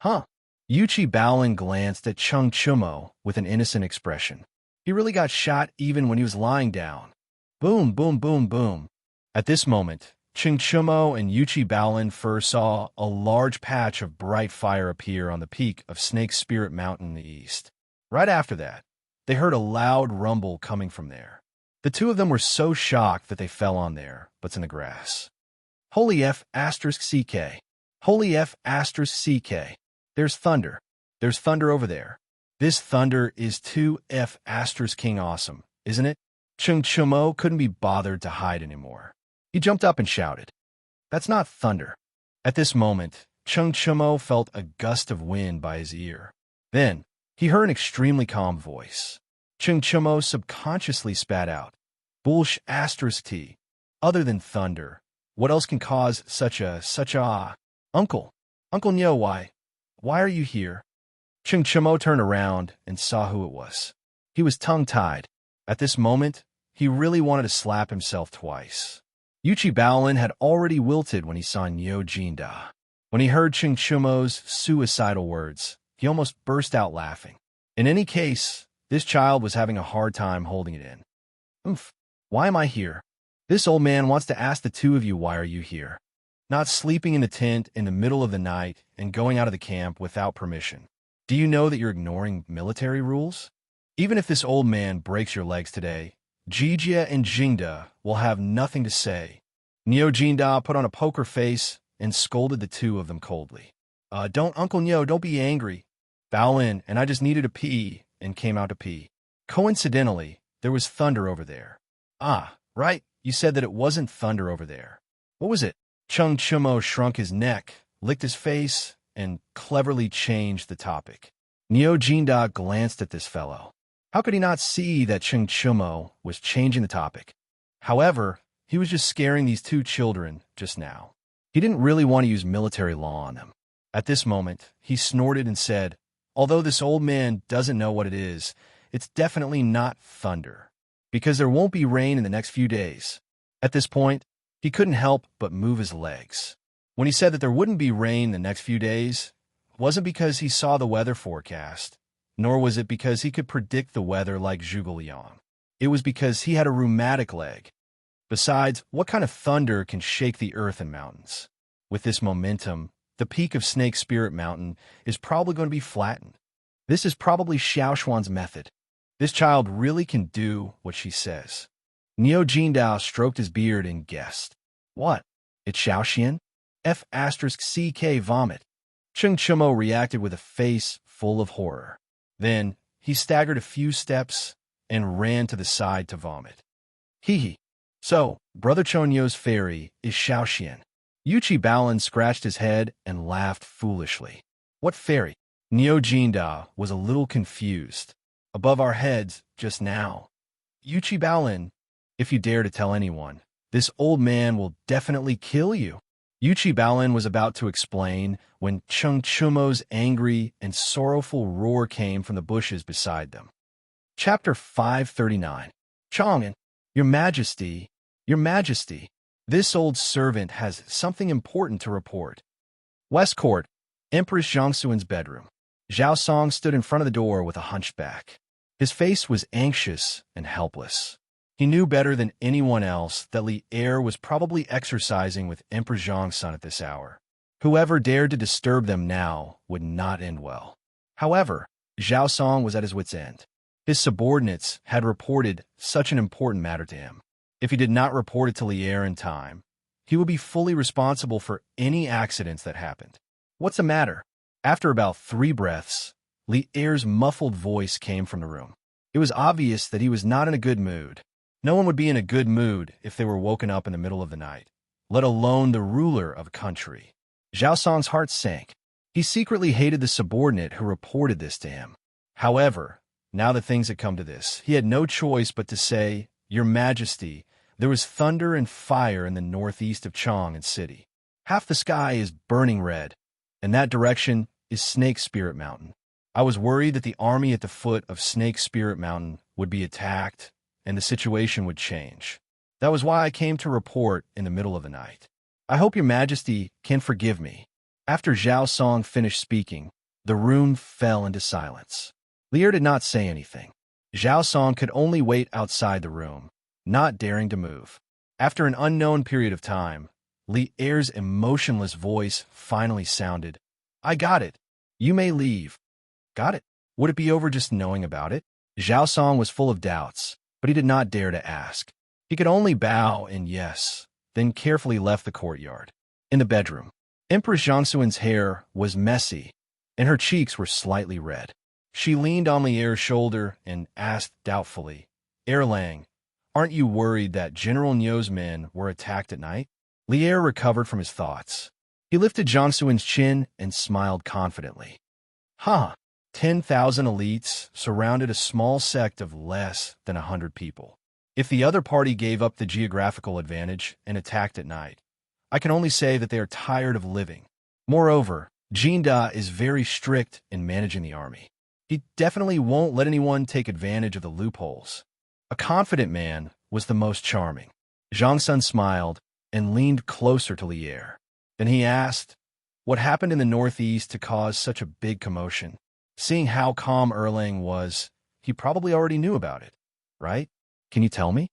Huh? Yuchi Balin glanced at Chung Chumo with an innocent expression. He really got shot even when he was lying down. Boom, boom, boom, boom. At this moment, Chung Chumo and Yuchi Balin first saw a large patch of bright fire appear on the peak of Snake Spirit Mountain in the east. Right after that, they heard a loud rumble coming from there. The two of them were so shocked that they fell on their butts in the grass. Holy F asterisk CK. Holy F asterisk CK. There's thunder. There's thunder over there. This thunder is 2F asterisk King Awesome, isn't it? Chung Chumo couldn't be bothered to hide anymore. He jumped up and shouted, "That's not thunder." At this moment, Chung Chumo felt a gust of wind by his ear. Then, he heard an extremely calm voice. Chung Chumo subconsciously spat out, "Bullsh asterisk T. Other than thunder, what else can cause such a Uncle Nyo, why are you here?" Chung Chumo turned around and saw who it was. He was tongue-tied. At this moment, he really wanted to slap himself twice. Yuchi Baolin had already wilted when he saw Nyo Jinda. When he heard Chung Chumo's suicidal words, he almost burst out laughing. In any case, this child was having a hard time holding it in. Why am I here? This old man wants to ask the two of you, why are you here? Not sleeping in the tent in the middle of the night and going out of the camp without permission. Do you know that you're ignoring military rules? Even if this old man breaks your legs today, Jijia and Jingda will have nothing to say. Nyo Jinda put on a poker face and scolded the two of them coldly. Don't, Uncle Nyo, don't be angry. Baolin and I just needed to pee and came out to pee. Coincidentally, there was thunder over there. Ah, right, you said that it wasn't thunder over there. What was it? Chung Chumo shrunk his neck, licked his face, and cleverly changed the topic. Nyo Jinda glanced at this fellow. How could he not see that Chung Chumo was changing the topic? However, he was just scaring these two children just now. He didn't really want to use military law on them. At this moment, he snorted and said, "Although this old man doesn't know what it is, it's definitely not thunder, because there won't be rain in the next few days." At this point, he couldn't help but move his legs. When he said that there wouldn't be rain the next few days, it wasn't because he saw the weather forecast, nor was it because he could predict the weather like Zhuge Liang. It was because he had a rheumatic leg. Besides, what kind of thunder can shake the earth and mountains? With this momentum, the peak of Snake Spirit Mountain is probably going to be flattened. This is probably Xiaoshuan's method. This child really can do what she says. Neo Jindao stroked his beard and guessed. What? It's Xiaoxian? F asterisk CK vomit. Chung Chumo reacted with a face full of horror. Then, he staggered a few steps and ran to the side to vomit. Hee. So, Brother Chonyo's fairy is Xiaoxian. Yuchi Baolin scratched his head and laughed foolishly. What fairy? Neo Jinda was a little confused. Above our heads, just now. Yuchi Baolin, if you dare to tell anyone, this old man will definitely kill you. Yuchi Baolin was about to explain when Chung Chumo's angry and sorrowful roar came from the bushes beside them. Chapter 539. Chong'an, Your Majesty, this old servant has something important to report. West Court, Empress Zhangsuan's bedroom. Zhao Song stood in front of the door with a hunchback. His face was anxious and helpless. He knew better than anyone else that Li Er was probably exercising with Emperor Zhong's son at this hour. Whoever dared to disturb them now would not end well. However, Zhao Song was at his wit's end. His subordinates had reported such an important matter to him. If he did not report it to Li Er in time, he would be fully responsible for any accidents that happened. What's the matter? After about 3 breaths, Li Er's muffled voice came from the room. It was obvious that he was not in a good mood. No one would be in a good mood if they were woken up in the middle of the night, let alone the ruler of a country. Zhao Song's heart sank. He secretly hated the subordinate who reported this to him. However, now that things had come to this, he had no choice but to say, "Your Majesty, there was thunder and fire in the northeast of Chang'an City. Half the sky is burning red, and that direction is Snake Spirit Mountain. I was worried that the army at the foot of Snake Spirit Mountain would be attacked, and the situation would change. That was why I came to report in the middle of the night. I hope your Majesty can forgive me." After Zhao Song finished speaking, the room fell into silence. Li Er did not say anything. Zhao Song could only wait outside the room, not daring to move. After an unknown period of time, Li Er's emotionless voice finally sounded, "I got it. You may leave." Got it? Would it be over just knowing about it? Zhao Song was full of doubts, but he did not dare to ask. He could only bow and yes, then carefully left the courtyard. In the bedroom, Empress Zhongxuan's hair was messy, and her cheeks were slightly red. She leaned on Li Er's shoulder and asked doubtfully, "Erlang, aren't you worried that General Niu's men were attacked at night?" Li Er recovered from his thoughts. He lifted Zhongxuan's chin and smiled confidently. "Huh. 10,000 elites surrounded a small sect of less than 100 people. If the other party gave up the geographical advantage and attacked at night, I can only say that they are tired of living. Moreover, Jinda is very strict in managing the army. He definitely won't let anyone take advantage of the loopholes." A confident man was the most charming. Zhongxun smiled and leaned closer to Li Er. Then he asked, "What happened in the northeast to cause such a big commotion? Seeing how calm Erlang was, he probably already knew about it, right? Can you tell me?"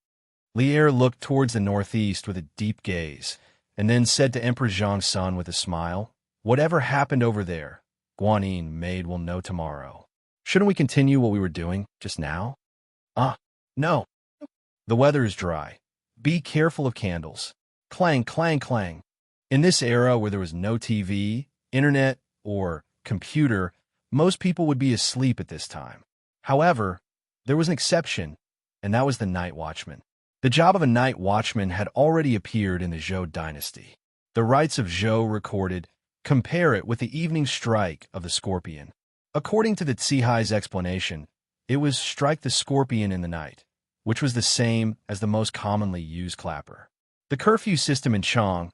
Li Er looked towards the northeast with a deep gaze, and then said to Emperor Zhongxun with a smile, "Whatever happened over there, Guanyin Maid will know tomorrow. Shouldn't we continue what we were doing just now?" No. The weather is dry. Be careful of candles. Clang, clang, clang. In this era where there was no TV, internet, or computer, most people would be asleep at this time. However, there was an exception, and that was the night watchman. The job of a night watchman had already appeared in the Zhou dynasty. The rites of Zhou recorded compare it with the evening strike of the scorpion. According to the Tsihai's explanation, it was strike the scorpion in the night, which was the same as the most commonly used clapper. The curfew system in Chang'an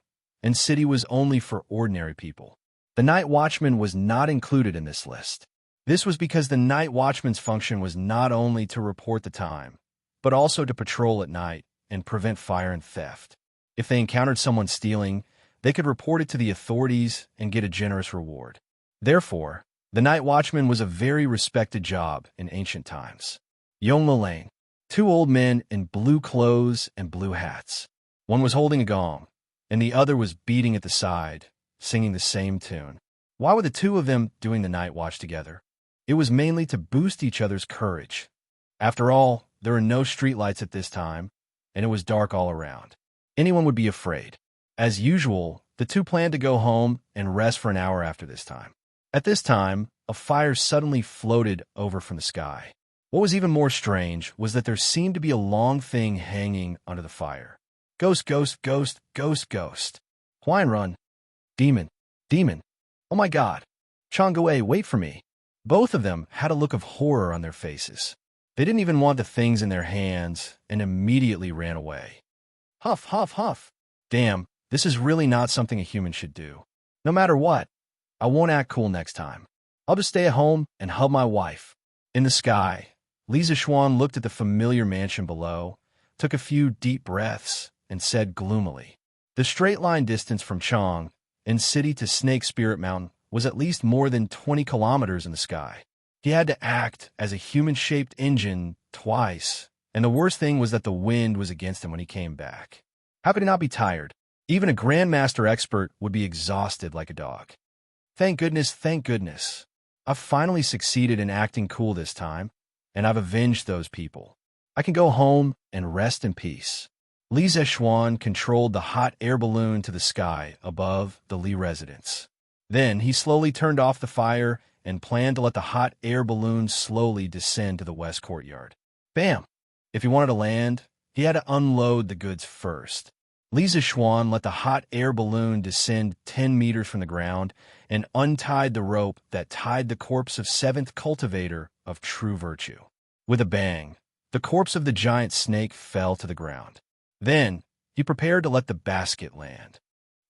City was only for ordinary people. The night watchman was not included in this list. This was because the night watchman's function was not only to report the time, but also to patrol at night and prevent fire and theft. If they encountered someone stealing, they could report it to the authorities and get a generous reward. Therefore, the night watchman was a very respected job in ancient times. Yongla Lane, 2 old men in blue clothes and blue hats. One was holding a gong, and the other was beating at the side, singing the same tune. Why were the 2 of them doing the night watch together? It was mainly to boost each other's courage. After all, there were no streetlights at this time, and it was dark all around. Anyone would be afraid. As usual, the 2 planned to go home and rest for an hour after this time. At this time, a fire suddenly floated over from the sky. What was even more strange was that there seemed to be a long thing hanging under the fire. Ghost, ghost, ghost, ghost, ghost. Huan run. Demon, demon. Oh my God. Chang'e, wait for me. Both of them had a look of horror on their faces. They didn't even want the things in their hands and immediately ran away. Huff, huff, huff. Damn, this is really not something a human should do. No matter what, I won't act cool next time. I'll just stay at home and hug my wife. In the sky, Li Zishuan looked at the familiar mansion below, took a few deep breaths, and said gloomily, "The straight line distance from Chang'an City to Snake Spirit Mountain was at least more than 20 kilometers in the sky. He had to act as a human-shaped engine twice, and the worst thing was that the wind was against him when he came back. How could he not be tired? Even a Grandmaster expert would be exhausted like a dog. Thank goodness, thank goodness. I've finally succeeded in acting cool this time, and I've avenged those people. I can go home and rest in peace. Li Zexuan controlled the hot air balloon to the sky above the Li residence. Then he slowly turned off the fire and planned to let the hot air balloon slowly descend to the west courtyard. Bam! If he wanted to land, he had to unload the goods first. Li Zexuan let the hot air balloon descend 10 meters from the ground and untied the rope that tied the corpse of 7th cultivator of true virtue. With a bang, the corpse of the giant snake fell to the ground. Then he prepared to let the basket land.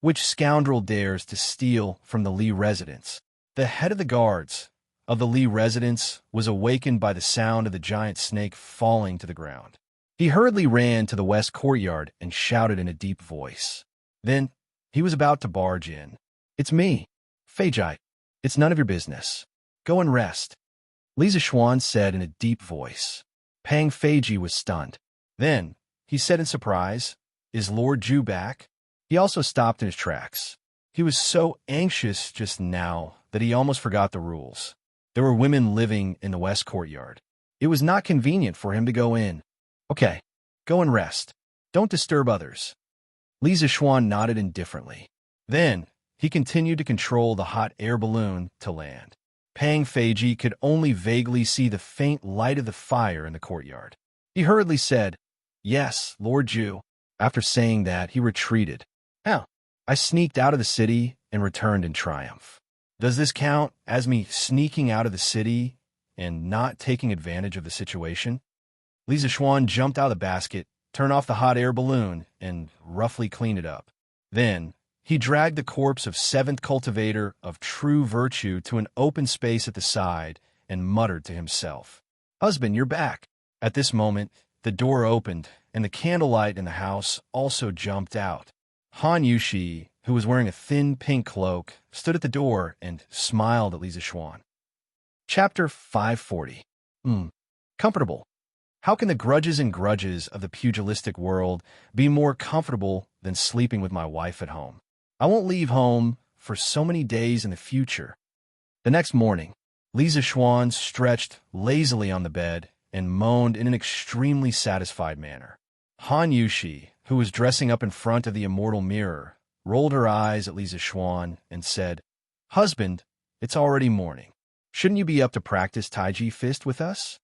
Which scoundrel dares to steal from the Li residence? The head of the guards of the Li residence was awakened by the sound of the giant snake falling to the ground. He hurriedly ran to the west courtyard and shouted in a deep voice. Then he was about to barge in. It's me, Feiji. It's none of your business. Go and rest, Li Zexuan said in a deep voice. Pang Feiji was stunned. Then he said in surprise, Is Lord Zhu back? He also stopped in his tracks. He was so anxious just now that he almost forgot the rules. There were women living in the west courtyard. It was not convenient for him to go in. Okay, go and rest. Don't disturb others. Li Zexuan nodded indifferently. Then he continued to control the hot air balloon to land. Pang Feiji could only vaguely see the faint light of the fire in the courtyard. He hurriedly said, Yes, Lord Zhu. After saying that, he retreated. Now, I sneaked out of the city and returned in triumph. Does this count as me sneaking out of the city and not taking advantage of the situation? Li Zexuan jumped out of the basket, turned off the hot air balloon, and roughly cleaned it up. Then he dragged the corpse of 7th cultivator of true virtue to an open space at the side and muttered to himself, Husband, you're back. At this moment, the door opened, and the candlelight in the house also jumped out. Han Yushi, who was wearing a thin pink cloak, stood at the door and smiled at Li Zexuan. Chapter 540. Comfortable. How can the grudges and grudges of the pugilistic world be more comfortable than sleeping with my wife at home? I won't leave home for so many days in the future. The next morning, Li Zexuan stretched lazily on the bed and moaned in an extremely satisfied manner. Han Yushi, who was dressing up in front of the immortal mirror, rolled her eyes at Li Zexuan and said, Husband, it's already morning. Shouldn't you be up to practice Taiji fist with us?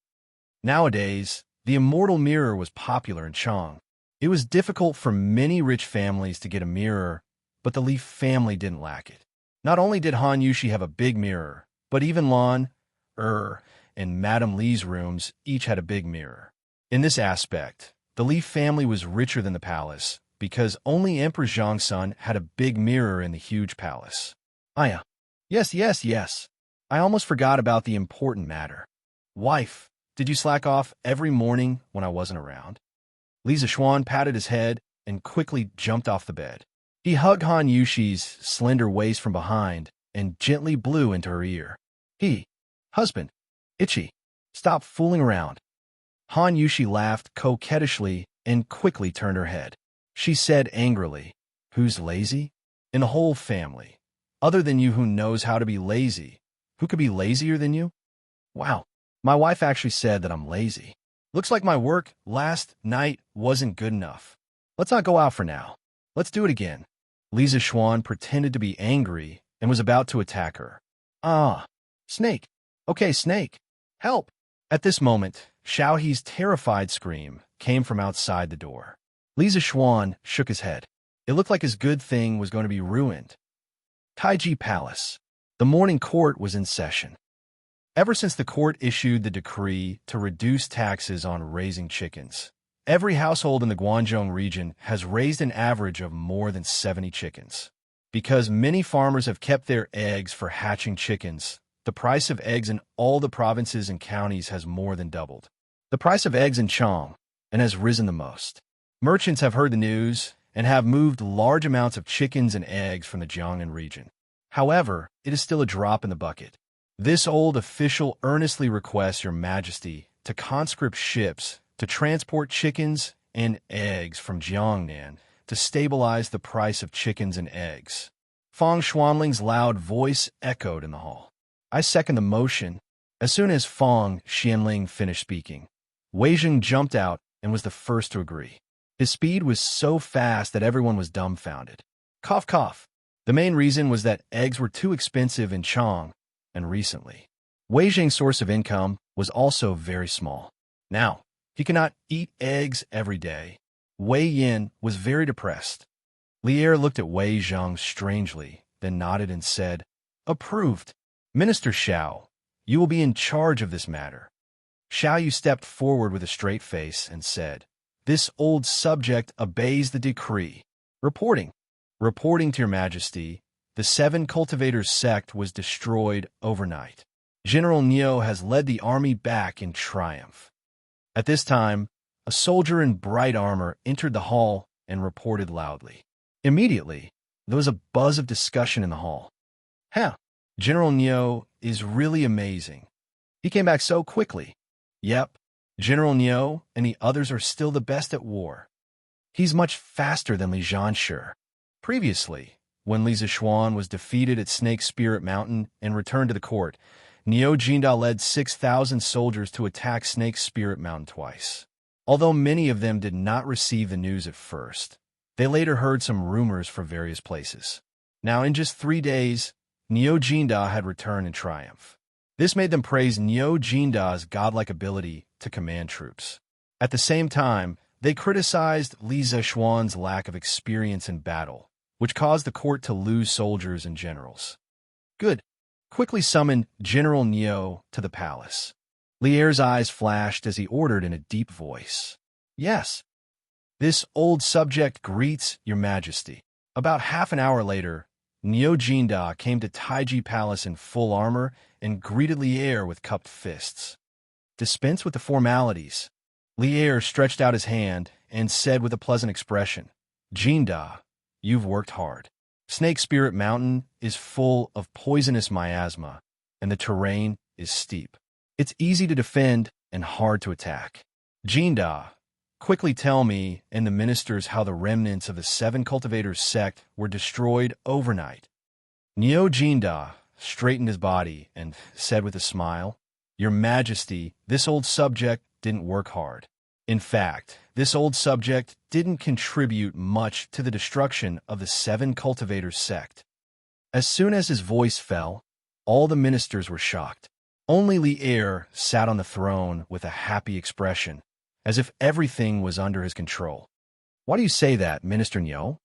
Nowadays, the immortal mirror was popular in Chang. It was difficult for many rich families to get a mirror, but the Li family didn't lack it. Not only did Han Yushi have a big mirror, but even Lan, and Madame Li's rooms each had a big mirror. In this aspect, the Li family was richer than the palace, because only Emperor Zhongsun had a big mirror in the huge palace. Aya. Yes. I almost forgot about the important matter. Wife, did you slack off every morning when I wasn't around? Li Zexuan patted his head and quickly jumped off the bed. He hugged Han Yushi's slender waist from behind and gently blew into her ear. Husband, Ichi, stop fooling around. Han Yushi laughed coquettishly and quickly turned her head. She said angrily, Who's lazy? In the whole family. Other than you who knows how to be lazy. Who could be lazier than you? Wow, my wife actually said that I'm lazy. Looks like my work last night wasn't good enough. Let's not go out for now. Let's do it again. Li Zexuan pretended to be angry and was about to attack her. Snake. Okay, Snake. Help. At this moment, Xiaohe's terrified scream came from outside the door. Li Zexuan shook his head. It looked like his good thing was going to be ruined. Taiji Palace. The morning court was in session. Ever since the court issued the decree to reduce taxes on raising chickens, every household in the Guangdong region has raised an average of more than 70 chickens. Because many farmers have kept their eggs for hatching chickens, the price of eggs in all the provinces and counties has more than doubled. The price of eggs in Chang and has risen the most. Merchants have heard the news and have moved large amounts of chickens and eggs from the Jiangnan region. However, it is still a drop in the bucket. This old official earnestly requests your majesty to conscript ships to transport chickens and eggs from Jiangnan to stabilize the price of chickens and eggs. Fang Xuanling's loud voice echoed in the hall. I second the motion. As soon as Fang Xianling finished speaking, Wei Jing jumped out and was the first to agree. His speed was so fast that everyone was dumbfounded. Cough, cough. The main reason was that eggs were too expensive in Chang, and recently, Wei Jing's source of income was also very small. Now, he cannot eat eggs every day. Wei Yin was very depressed. Lier looked at Wei Zhang strangely, then nodded and said, Approved. Minister Xiao, you will be in charge of this matter. Xiao Yu stepped forward with a straight face and said, This old subject obeys the decree. Reporting to your majesty, the 7 cultivators sect was destroyed overnight. General Niu has led the army back in triumph. At this time, a soldier in bright armor entered the hall and reported loudly. Immediately, there was a buzz of discussion in the hall. General Niu is really amazing. He came back so quickly. Yep, General Niu and the others are still the best at war. He's much faster than Li Zhanshi. Previously, when Li Zixuan was defeated at Snake Spirit Mountain and returned to the court, Niu Jinda led 6,000 soldiers to attack Snake Spirit Mountain twice. Although many of them did not receive the news at first, they later heard some rumors from various places. Now, in just 3 days, Niu Jinda had returned in triumph. This made them praise Niu Jinda's godlike ability to command troops. At the same time, they criticized Li Zixuan's lack of experience in battle, which caused the court to lose soldiers and generals. Good. Quickly summoned General Niu to the palace. Lier's eyes flashed as he ordered in a deep voice. Yes. This old subject greets your majesty. About half an hour later, Niu Jinda came to Taiji Palace in full armor and greeted Lier with cupped fists. Dispense with the formalities. Lier stretched out his hand and said with a pleasant expression, Jinda, you've worked hard. Snake Spirit Mountain is full of poisonous miasma, and the terrain is steep. It's easy to defend and hard to attack. Jinda, quickly tell me and the ministers how the remnants of the 7 cultivators sect were destroyed overnight. Niu Jinda straightened his body and said with a smile, Your Majesty, this old subject didn't work hard. In fact, this old subject didn't contribute much to the destruction of the 7 cultivators sect. As soon as his voice fell, all the ministers were shocked. Only Lier sat on the throne with a happy expression, as if everything was under his control. Why do you say that, Minister Niu?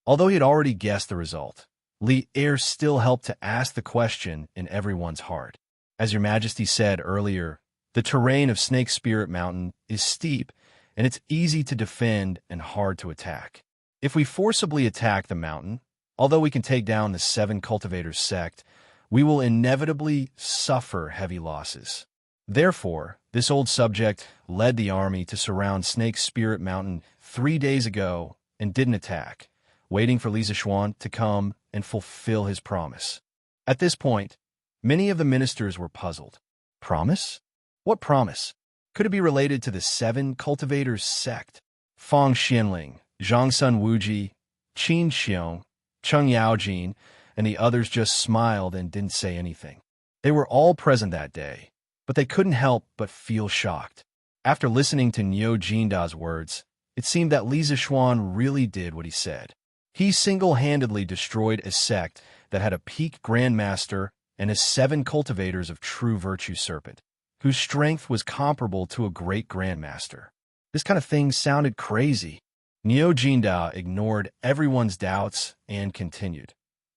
Although he had already guessed the result, Lier still helped to ask the question in everyone's heart. As your majesty said earlier, the terrain of Snake Spirit Mountain is steep, and it's easy to defend and hard to attack. If we forcibly attack the mountain, although we can take down the 7 cultivators sect, we will inevitably suffer heavy losses. Therefore, this old subject led the army to surround Snake Spirit Mountain 3 days ago and didn't attack, waiting for Li Zixuan to come and fulfill his promise. At this point, many of the ministers were puzzled. Promise? What promise? Could it be related to the 7 cultivators sect? Fang Xianling, Zhangsun Wuji, Qin Xiong, Cheng Yaojin, and the others just smiled and didn't say anything. They were all present that day, but they couldn't help but feel shocked. After listening to Niu Jinda's words, it seemed that Li Zixuan really did what he said. He single-handedly destroyed a sect that had a peak grandmaster and his 7 cultivators of true virtue serpent, whose strength was comparable to a great grandmaster. This kind of thing sounded crazy. Niu Jinda ignored everyone's doubts and continued.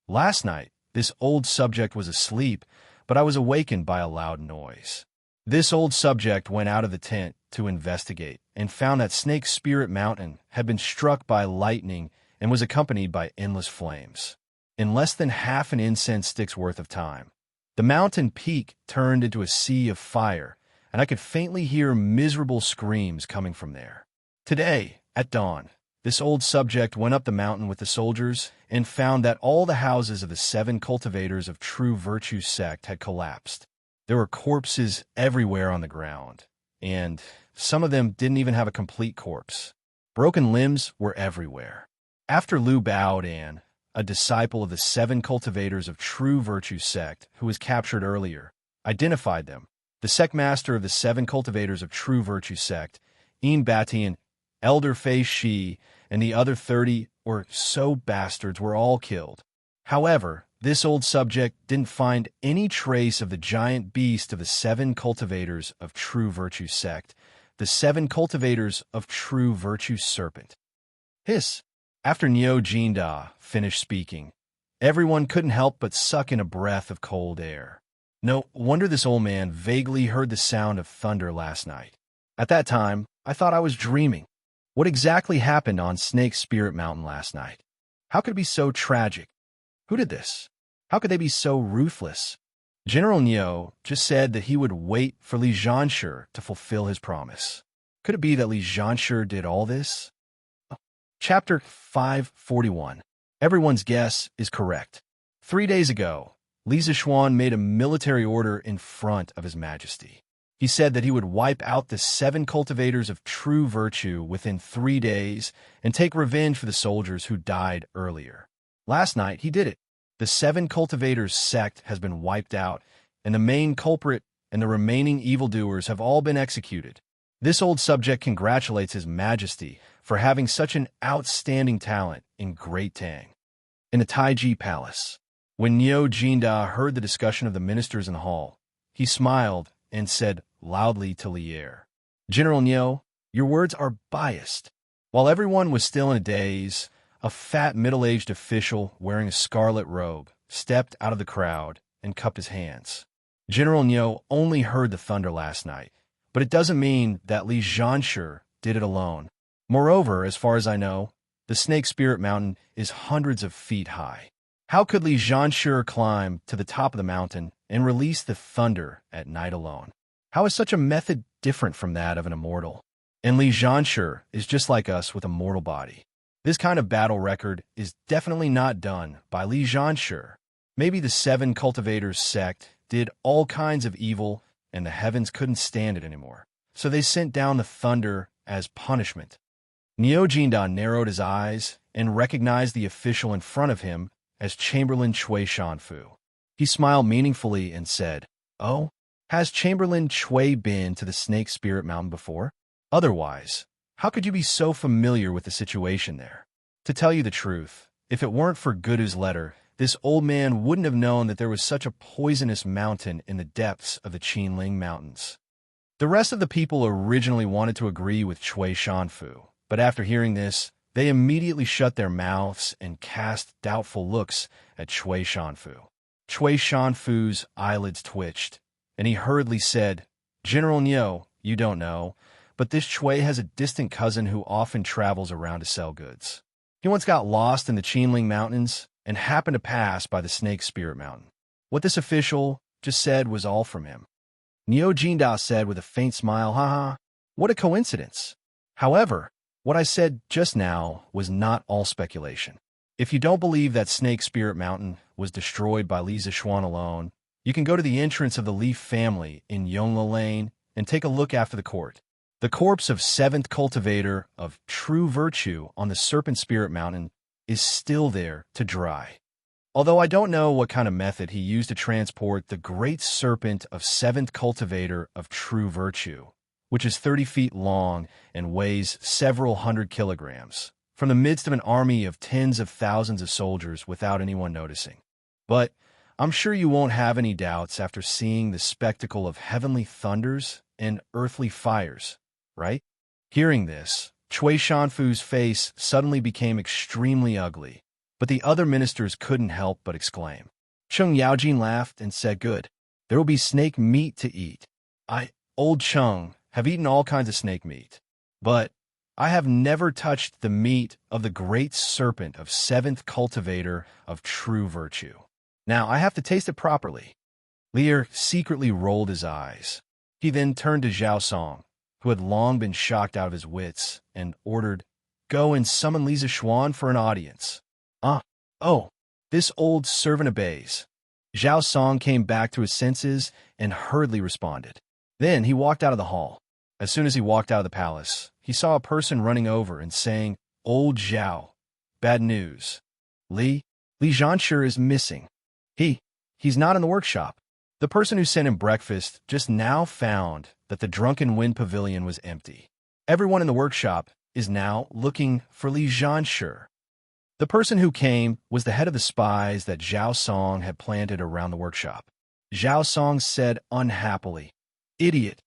Last night, this old subject was asleep, but I was awakened by a loud noise. This old subject went out of the tent to investigate and found that Snake Spirit Mountain had been struck by lightning and was accompanied by endless flames. In less than half an incense stick's worth of time, the mountain peak turned into a sea of fire, and I could faintly hear miserable screams coming from there. Today, at dawn, this old subject went up the mountain with the soldiers and found that all the houses of the 7 cultivators of true virtue sect had collapsed. There were corpses everywhere on the ground, and some of them didn't even have a complete corpse. Broken limbs were everywhere. After Liu Baodan, a disciple of the 7 cultivators of true virtue sect who was captured earlier, identified them, the sect master of the 7 cultivators of true virtue sect, Yin Batian, Elder Fei Shi, and the other 30 or so bastards were all killed. However, this old subject didn't find any trace of the giant beast of the 7 cultivators of true virtue sect, the 7 cultivators of true virtue serpent. Hiss! After Niu Jinda finished speaking, everyone couldn't help but suck in a breath of cold air. No wonder this old man vaguely heard the sound of thunder last night. At that time, I thought I was dreaming. What exactly happened on Snake Spirit Mountain last night? How could it be so tragic? Who did this? How could they be so ruthless? General Niu just said that he would wait for Li Zhanshi to fulfill his promise. Could it be that Li Zhanshi did all this? Chapter 541. Everyone's guess is correct. 3 days ago, Li Zishuan made a military order in front of His Majesty. He said that he would wipe out the 7 cultivators of true virtue within 3 days and take revenge for the soldiers who died earlier. Last night, he did it. The 7 cultivators sect has been wiped out, and the main culprit and the remaining evildoers have all been executed. This old subject congratulates His Majesty for having such an outstanding talent in Great Tang. In the Taiji Palace, when Niu Jinda heard the discussion of the ministers in the hall, he smiled and said loudly to Lier, "General Niu, your words are biased." While everyone was still in a daze, a fat middle-aged official wearing a scarlet robe stepped out of the crowd and cupped his hands. General Niu only heard the thunder last night, but it doesn't mean that Li Zhanshi did it alone. Moreover, as far as I know, the Snake Spirit Mountain is hundreds of feet high. How could Li Zhanshi climb to the top of the mountain and release the thunder at night alone? How is such a method different from that of an immortal? And Li Zhanshi is just like us with a mortal body. This kind of battle record is definitely not done by Li Zhanshi. Maybe the 7 cultivators sect did all kinds of evil and the heavens couldn't stand it anymore, so they sent down the thunder as punishment. Niu Jinda narrowed his eyes and recognized the official in front of him as Chamberlain Chui Shanfu. He smiled meaningfully and said, "Oh, has Chamberlain Chui been to the Snake Spirit Mountain before? Otherwise, how could you be so familiar with the situation there?" To tell you the truth, if it weren't for Gudu's letter, this old man wouldn't have known that there was such a poisonous mountain in the depths of the Qinling Mountains. The rest of the people originally wanted to agree with Chui Shanfu, but after hearing this, they immediately shut their mouths and cast doubtful looks at Chui Shanfu. Chui Shanfu's eyelids twitched, and he hurriedly said, "General Niu, you don't know, but this Chui has a distant cousin who often travels around to sell goods. He once got lost in the Qinling Mountains and happened to pass by the Snake Spirit Mountain." What this official just said was all from him. Niu Jinda said with a faint smile, "Haha, what a coincidence." However, what I said just now was not all speculation. If you don't believe that Snake Spirit Mountain was destroyed by Li Zishuan alone, you can go to the entrance of the Li family in Yongla Lane and take a look after the court. The corpse of 7th cultivator of true virtue on the Serpent Spirit Mountain is still there to dry. Although I don't know what kind of method he used to transport the great serpent of 7th cultivator of true virtue, which is 30 feet long and weighs several hundred kilograms, from the midst of an army of tens of thousands of soldiers without anyone noticing. But I'm sure you won't have any doubts after seeing the spectacle of heavenly thunders and earthly fires, right? Hearing this, Chui Shanfu's face suddenly became extremely ugly, but the other ministers couldn't help but exclaim. Cheng Yaojin laughed and said, "Good. There will be snake meat to eat. Old Cheng, have eaten all kinds of snake meat, but I have never touched the meat of the great serpent of 7th cultivator of true virtue. Now I have to taste it properly." Lier secretly rolled his eyes. He then turned to Zhao Song, who had long been shocked out of his wits, and ordered, go and summon Li Zishuan for an audience. Oh, this old servant obeys. Zhao Song came back to his senses and hurriedly responded. Then he walked out of the hall. As soon as he walked out of the palace, he saw a person running over and saying, "Old Zhao, bad news. Li Zhanshi is missing. He's not in the workshop." The person who sent him breakfast just now found that the Drunken Wind Pavilion was empty. Everyone in the workshop is now looking for Li Zhanshi. The person who came was the head of the spies that Zhao Song had planted around the workshop. Zhao Song said unhappily, "Idiot,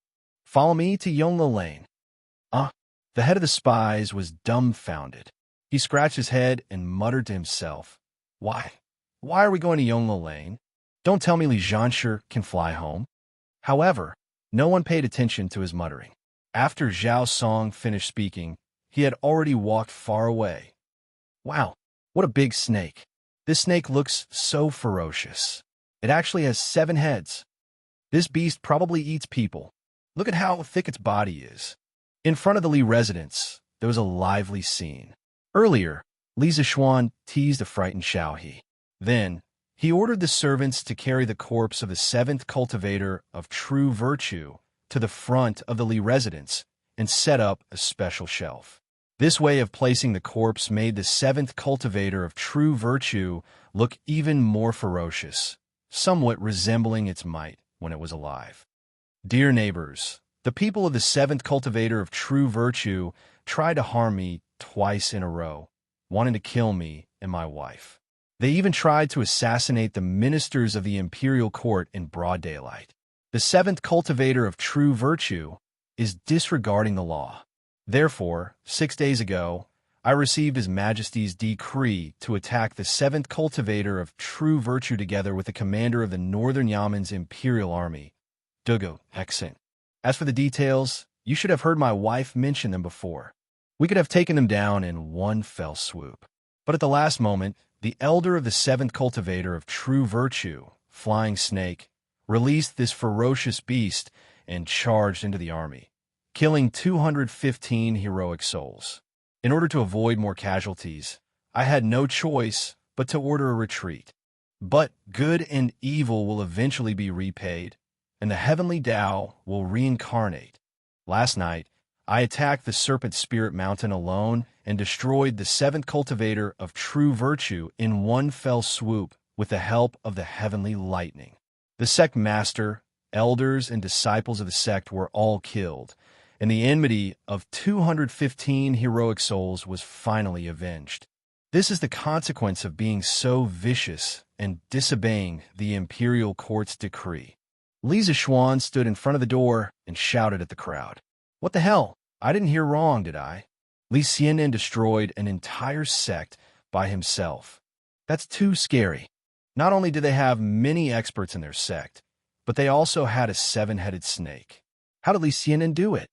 follow me to Yongla Lane." The head of the spies was dumbfounded. He scratched his head and muttered to himself, Why are we going to Yongla Lane? Don't tell me Li Zhanshi can fly home." However, no one paid attention to his muttering. After Zhao Song finished speaking, he had already walked far away. Wow, what a big snake. This snake looks so ferocious. It actually has 7 heads. This beast probably eats people. Look at how thick its body is. In front of the Li residence, there was a lively scene. Earlier, Li Zishuan teased a frightened Xiaohe. Then, he ordered the servants to carry the corpse of the 7th cultivator of true virtue to the front of the Li residence and set up a special shelf. This way of placing the corpse made the 7th cultivator of true virtue look even more ferocious, somewhat resembling its might when it was alive. Dear neighbors, the people of the 7th cultivator of true virtue tried to harm me twice in a row, wanting to kill me and my wife. They even tried to assassinate the ministers of the imperial court in broad daylight. The 7th cultivator of true virtue is disregarding the law. Therefore, 6 days ago, I received His Majesty's decree to attack the 7th cultivator of true virtue together with the commander of the Northern Yamen's imperial army, Dugo Hexen. As for the details, you should have heard my wife mention them before. We could have taken them down in one fell swoop. But at the last moment, the elder of the 7th cultivator of true virtue, Flying Snake, released this ferocious beast and charged into the army, killing 215 heroic souls. In order to avoid more casualties, I had no choice but to order a retreat. But good and evil will eventually be repaid, and the heavenly Tao will reincarnate. Last night, I attacked the Serpent Spirit Mountain alone and destroyed the 7th cultivator of true virtue in one fell swoop with the help of the heavenly lightning. The sect master, elders, and disciples of the sect were all killed, and the enmity of 215 heroic souls was finally avenged. This is the consequence of being so vicious and disobeying the imperial court's decree. Li Zishuan stood in front of the door and shouted at the crowd. What the hell? I didn't hear wrong, did I? Li Xianen destroyed an entire sect by himself. That's too scary. Not only did they have many experts in their sect, but they also had a 7-headed snake. How did Li Xianen do it?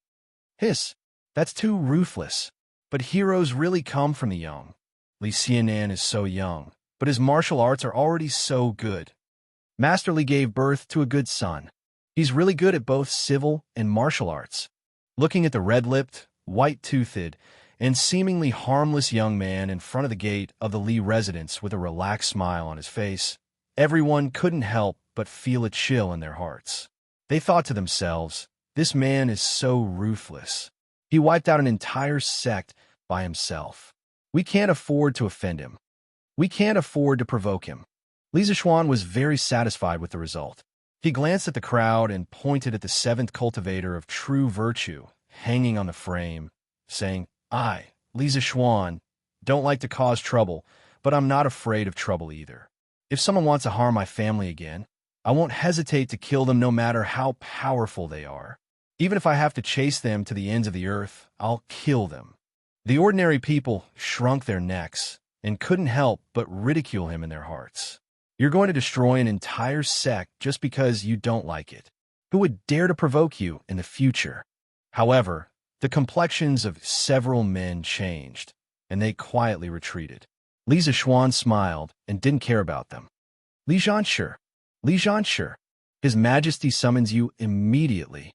Hiss, that's too ruthless. But heroes really come from the young. Li Xianen is so young, but his martial arts are already so good. Master Li gave birth to a good son. He's really good at both civil and martial arts. Looking at the red-lipped, white-toothed, and seemingly harmless young man in front of the gate of the Li residence with a relaxed smile on his face, everyone couldn't help but feel a chill in their hearts. They thought to themselves, this man is so ruthless. He wiped out an entire sect by himself. We can't afford to offend him. We can't afford to provoke him. Li Zishuan was very satisfied with the result. He glanced at the crowd and pointed at the 7th cultivator of true virtue, hanging on the frame, saying, I, Li Zishuan, don't like to cause trouble, but I'm not afraid of trouble either. If someone wants to harm my family again, I won't hesitate to kill them no matter how powerful they are. Even if I have to chase them to the ends of the earth, I'll kill them. The ordinary people shrunk their necks and couldn't help but ridicule him in their hearts. You're going to destroy an entire sect just because you don't like it. Who would dare to provoke you in the future? However, the complexions of several men changed, and they quietly retreated. Li Zishuan smiled and didn't care about them. Li Zhanshi, His Majesty summons you immediately.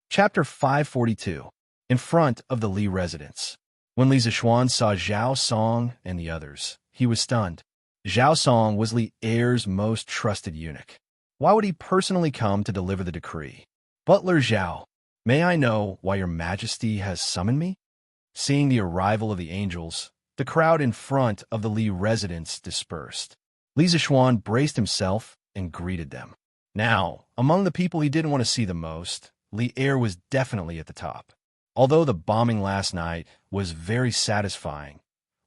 Chapter 542. In front of the Li residence. When Li Zixuan saw Zhao Song and the others, he was stunned. Zhao Song was Li Er's most trusted eunuch. Why would he personally come to deliver the decree? Butler Zhao, may I know why your majesty has summoned me? Seeing the arrival of the angels, the crowd in front of the Li residence dispersed. Li Zixuan braced himself and greeted them. Now, among the people he didn't want to see the most, Li Er was definitely at the top. Although the bombing last night was very satisfying,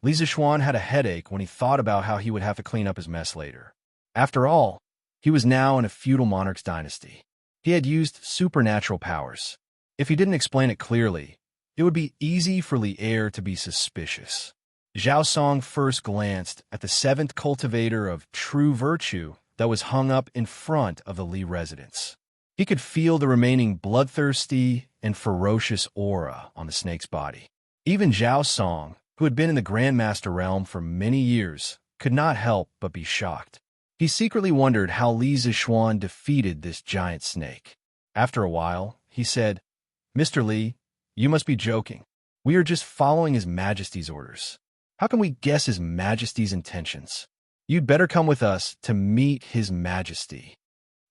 Li Zixuan had a headache when he thought about how he would have to clean up his mess later. After all, he was now in a feudal monarch's dynasty. He had used supernatural powers. If he didn't explain it clearly, it would be easy for Li Er to be suspicious. Zhao Song first glanced at the seventh cultivator of true virtue that was hung up in front of the Li residence. He could feel the remaining bloodthirsty and ferocious aura on the snake's body. Even Zhao Song, who had been in the Grandmaster realm for many years, could not help but be shocked. He secretly wondered how Li Zixuan defeated this giant snake. After a while, he said, "Mr. Li, you must be joking. We are just following His Majesty's orders. How can we guess His Majesty's intentions? You'd better come with us to meet His Majesty."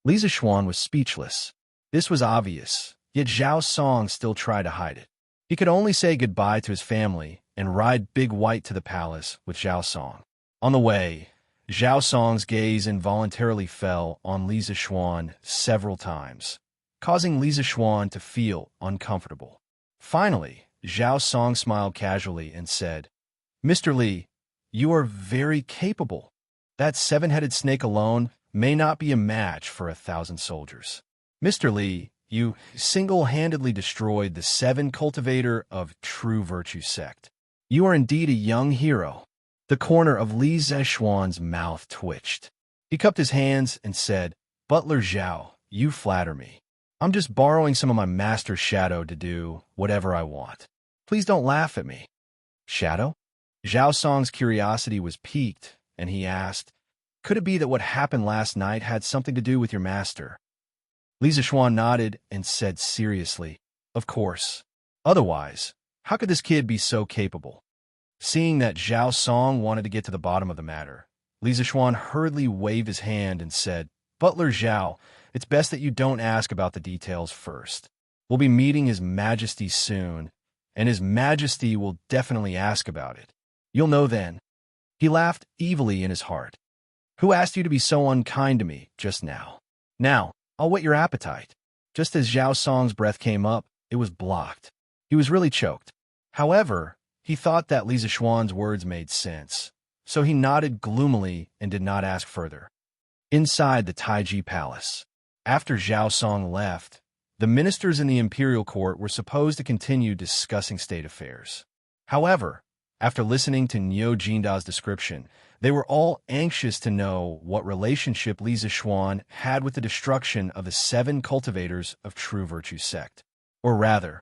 Li Zixuan was speechless. This was obvious, yet Zhao Song still tried to hide it. He could only say goodbye to his family and ride Big White to the palace with Zhao Song. On the way, Zhao Song's gaze involuntarily fell on Li Zixuan several times, causing Li Zixuan to feel uncomfortable. Finally, Zhao Song smiled casually and said, "Mr. Li, you are very capable. That seven-headed snake alone may not be a match for 1,000 soldiers. Mr. Li, you single-handedly destroyed the seven cultivator of true virtue sect. You are indeed a young hero." The corner of Li Zixuan's mouth twitched. He cupped his hands and said, "Butler Zhao, you flatter me. I'm just borrowing some of my master's shadow to do whatever I want. Please don't laugh at me." "Shadow?" Zhao Song's curiosity was piqued, and he asked, "Could it be that what happened last night had something to do with your master?" Li Zixuan nodded and said seriously, "Of course. Otherwise, how could this kid be so capable?" Seeing that Zhao Song wanted to get to the bottom of the matter, Li Zixuan hurriedly waved his hand and said, "Butler Zhao, it's best that you don't ask about the details first. We'll be meeting His Majesty soon, and His Majesty will definitely ask about it. You'll know then." He laughed evilly in his heart. "Who asked you to be so unkind to me just now? Now, I'll whet your appetite." Just as Zhao Song's breath came up, it was blocked. He was really choked. However, he thought that Li Zixuan's words made sense, so he nodded gloomily and did not ask further. Inside the Taiji Palace, after Zhao Song left, the ministers in the imperial court were supposed to continue discussing state affairs. However, after listening to Niu Jinda's description, they were all anxious to know what relationship Li Zixuan had with the destruction of the seven cultivators of true virtue sect. Or rather,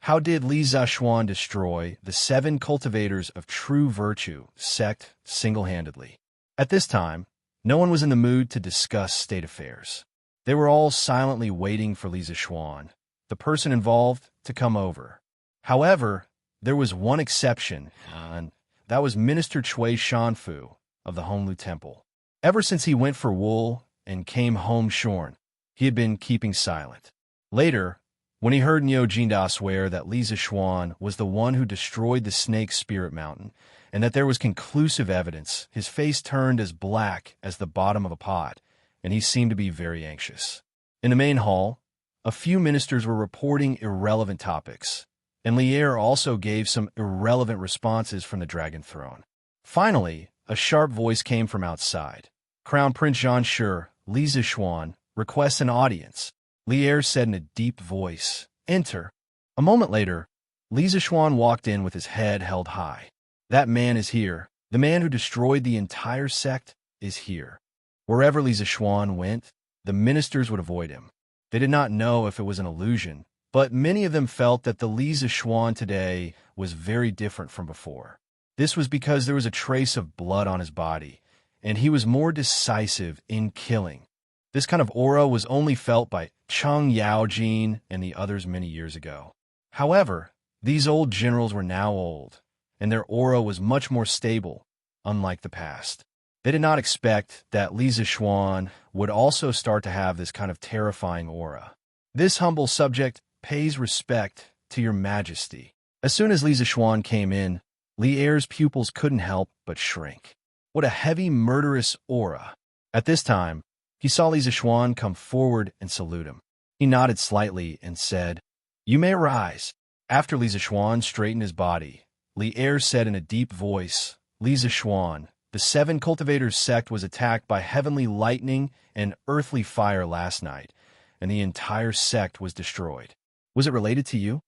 how did Li Zixuan destroy the seven cultivators of true virtue sect single-handedly? At this time, no one was in the mood to discuss state affairs. They were all silently waiting for Li Zixuan, the person involved, to come over. However, there was one exception, and that was Minister Cui Shanfu of the Honglu Temple. Ever since he went for wool and came home shorn, he had been keeping silent. Later, when he heard Niu Jinda swear that Li Zixuan was the one who destroyed the Snake Spirit Mountain, and that there was conclusive evidence, his face turned as black as the bottom of a pot, and he seemed to be very anxious. In the main hall, a few ministers were reporting irrelevant topics, and Li Er also gave some irrelevant responses from the Dragon Throne. Finally, a sharp voice came from outside. "Crown Prince Zhan Shi, Li Zixuan, requests an audience." Li Er said in a deep voice, "Enter." A moment later, Li Zixuan walked in with his head held high. "That man is here. The man who destroyed the entire sect is here." Wherever Li Zixuan went, the ministers would avoid him. They did not know if it was an illusion, but many of them felt that the Li Zixuan today was very different from before. This was because there was a trace of blood on his body, and he was more decisive in killing. This kind of aura was only felt by Cheng Yaojin and the others many years ago. However, these old generals were now old, and their aura was much more stable, unlike the past. They did not expect that Li Zixuan would also start to have this kind of terrifying aura. This humble subject pays respect to your majesty. As soon as Li Zixuan came in, Li Er's pupils couldn't help but shrink. What a heavy, murderous aura. At this time, he saw Li Zixuan come forward and salute him. He nodded slightly and said, "You may rise." After Li Zixuan straightened his body, Li Er said in a deep voice, "Li Zixuan, the 7 Cultivators sect was attacked by heavenly lightning and earthly fire last night, and the entire sect was destroyed. Was it related to you?"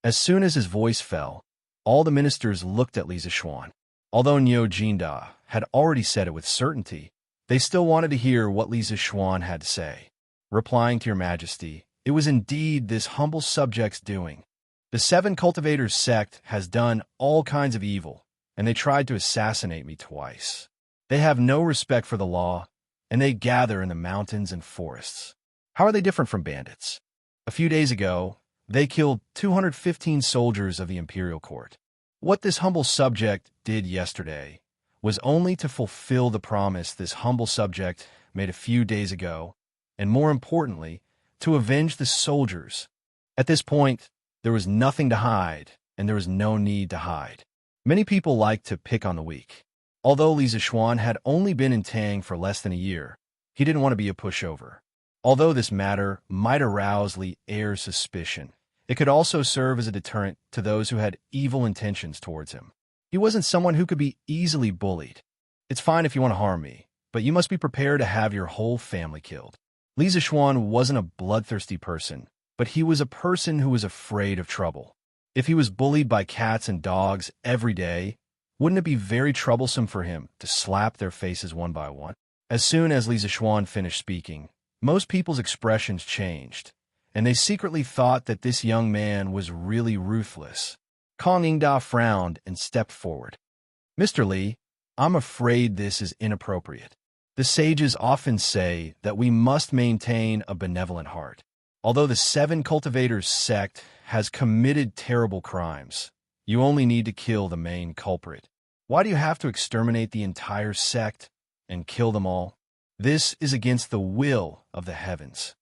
As soon as his voice fell, all the ministers looked at Li Zixuan. Although Niu Jinda had already said it with certainty, they still wanted to hear what Li Zixuan had to say. Replying to your majesty, it was indeed this humble subject's doing. The 7 Cultivators sect has done all kinds of evil, and they tried to assassinate me twice. They have no respect for the law, and they gather in the mountains and forests. How are they different from bandits? A few days ago, they killed 215 soldiers of the imperial court. What this humble subject did yesterday was only to fulfill the promise this humble subject made a few days ago, and more importantly, to avenge the soldiers. At this point, there was nothing to hide, and there was no need to hide. Many people like to pick on the weak. Although Li Zixuan had only been in Tang for less than a year, he didn't want to be a pushover. Although this matter might arouse Li Er's suspicion, it could also serve as a deterrent to those who had evil intentions towards him. He wasn't someone who could be easily bullied. It's fine if you want to harm me, but you must be prepared to have your whole family killed. Li Zixuan wasn't a bloodthirsty person, but he was a person who was afraid of trouble. If he was bullied by cats and dogs every day, wouldn't it be very troublesome for him to slap their faces one by one? As soon as Li Zixuan finished speaking, most people's expressions changed, and they secretly thought that this young man was really ruthless. Kong Yingda frowned and stepped forward. "Mr. Li, I'm afraid this is inappropriate. The sages often say that we must maintain a benevolent heart. Although the 7 Cultivators sect has committed terrible crimes, you only need to kill the main culprit. Why do you have to exterminate the entire sect and kill them all? This is against the will of the heavens."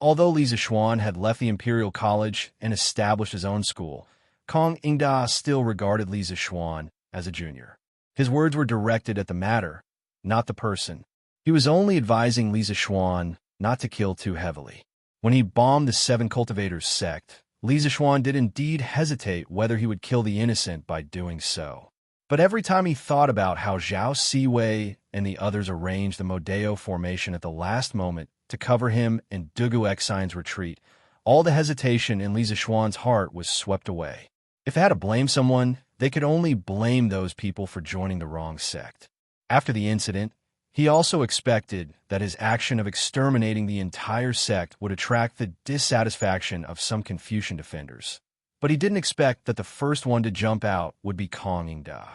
Although Li Zixuan had left the Imperial College and established his own school, Kong Yingda still regarded Li Zixuan as a junior. His words were directed at the matter, not the person. He was only advising Li Zixuan not to kill too heavily. When he bombed the 7 Cultivators sect, Li Zixuan did indeed hesitate whether he would kill the innocent by doing so. But every time he thought about how Zhao Siwei and the others arranged the Modeo formation at the last moment to cover him and Dugu Xine's retreat, all the hesitation in Li Zixuan's heart was swept away. If they had to blame someone, they could only blame those people for joining the wrong sect. After the incident, he also expected that his action of exterminating the entire sect would attract the dissatisfaction of some Confucian defenders. But he didn't expect that the first one to jump out would be Kong Yingda.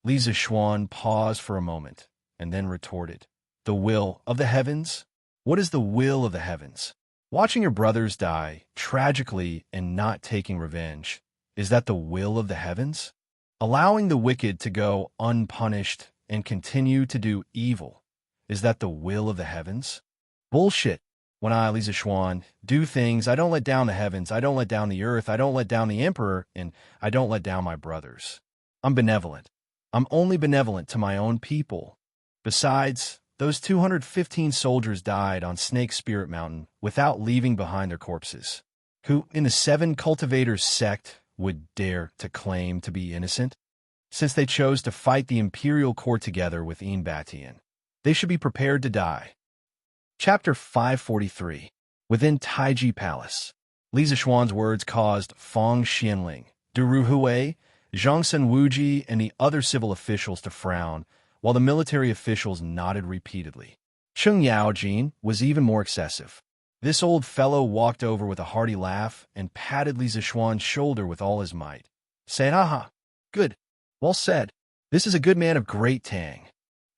Li Zixuan paused for a moment and then retorted, "The will of the heavens? What is the will of the heavens? Watching your brothers die tragically and not taking revenge, is that the will of the heavens? Allowing the wicked to go unpunished and continue to do evil, is that the will of the heavens? Bullshit. When I, Li Zixuan, do things, I don't let down the heavens, I don't let down the earth, I don't let down the emperor, and I don't let down my brothers. I'm benevolent. I'm only benevolent to my own people. Besides, those 215 soldiers died on Snake Spirit Mountain without leaving behind their corpses. Who, in the 7 Cultivators sect, would dare to claim to be innocent? Since they chose to fight the imperial court together with Yin Batian, they should be prepared to die." Chapter 543. Within Taiji Palace. Li Zixuan's words caused Fang Xianling, Duru Hui, Zhangsen Wuji, and the other civil officials to frown, while the military officials nodded repeatedly. Cheng Yaojin was even more excessive. This old fellow walked over with a hearty laugh and patted Li Zixuan's shoulder with all his might, saying, "Aha, good, well said. This is a good man of great Tang.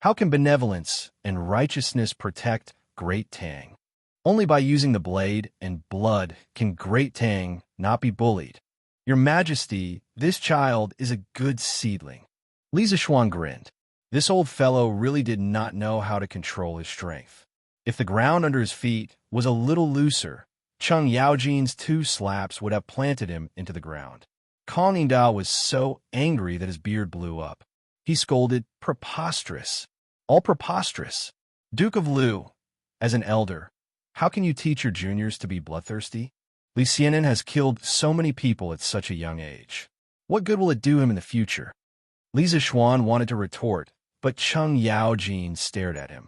How can benevolence and righteousness protect Great Tang? Only by using the blade and blood can Great Tang not be bullied. Your Majesty, this child is a good seedling. Li Zishuan grinned. This old fellow really did not know how to control his strength. If the ground under his feet was a little looser, Cheng Yaojin's 2 slaps would have planted him into the ground. Kong Yingdao was so angry that his beard blew up. He scolded, "Preposterous! All preposterous! Duke of Lu, as an elder, how can you teach your juniors to be bloodthirsty? Li Xianen has killed so many people at such a young age. What good will it do him in the future?" Li Zishuan wanted to retort, but Cheng Yaojin stared at him.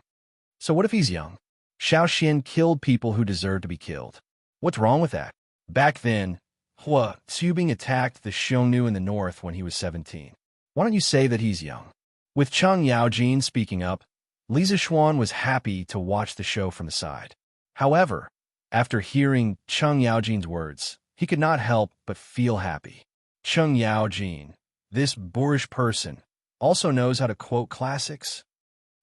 So what if he's young? Xiao Xian killed people who deserved to be killed. What's wrong with that? Back then, Hua Tsubing attacked the Xiongnu in the north when he was 17. Why don't you say that he's young? With Cheng Yaojin speaking up, Li Zishuan was happy to watch the show from the side. However, after hearing Cheng Yaojin's words, he could not help but feel happy. Cheng Yaojin, this boorish person, also knows how to quote classics.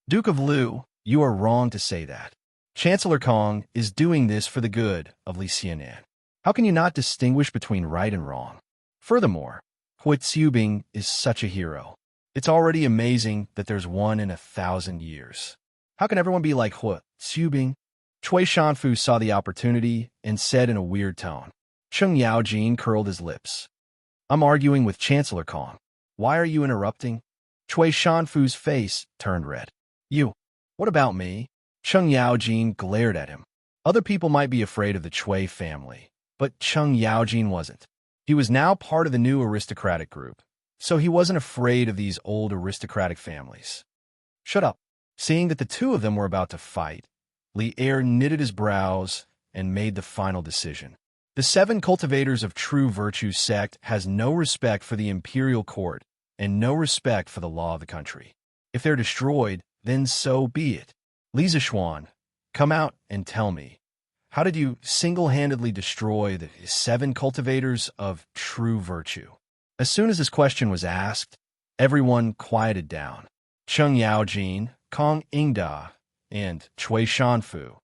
Duke of Lu, you are wrong to say that. Chancellor Kong is doing this for the good of Li Xianen. How can you not distinguish between right and wrong? Furthermore, Hua Tsubing is such a hero. It's already amazing that there's one in 1,000 years. How can everyone be like Hua Tsubing? Cui Shanfu saw the opportunity and said in a weird tone. Cheng Yaojin curled his lips. I'm arguing with Chancellor Kong. Why are you interrupting? Cui Shanfu's face turned red. You. What about me? Cheng Yaojin glared at him. Other people might be afraid of the Cui family, but Cheng Yaojin wasn't. He was now part of the new aristocratic group, so he wasn't afraid of these old aristocratic families. Shut up. Seeing that the 2 of them were about to fight, Li Er knitted his brows and made the final decision. The 7 cultivators of true virtue sect has no respect for the imperial court and no respect for the law of the country. If they're destroyed, then so be it. Li Zishuan, come out and tell me, how did you single-handedly destroy the 7 cultivators of true virtue? As soon as this question was asked, everyone quieted down. Cheng Yaojin, Kong Yingda, and Cui Shanfu.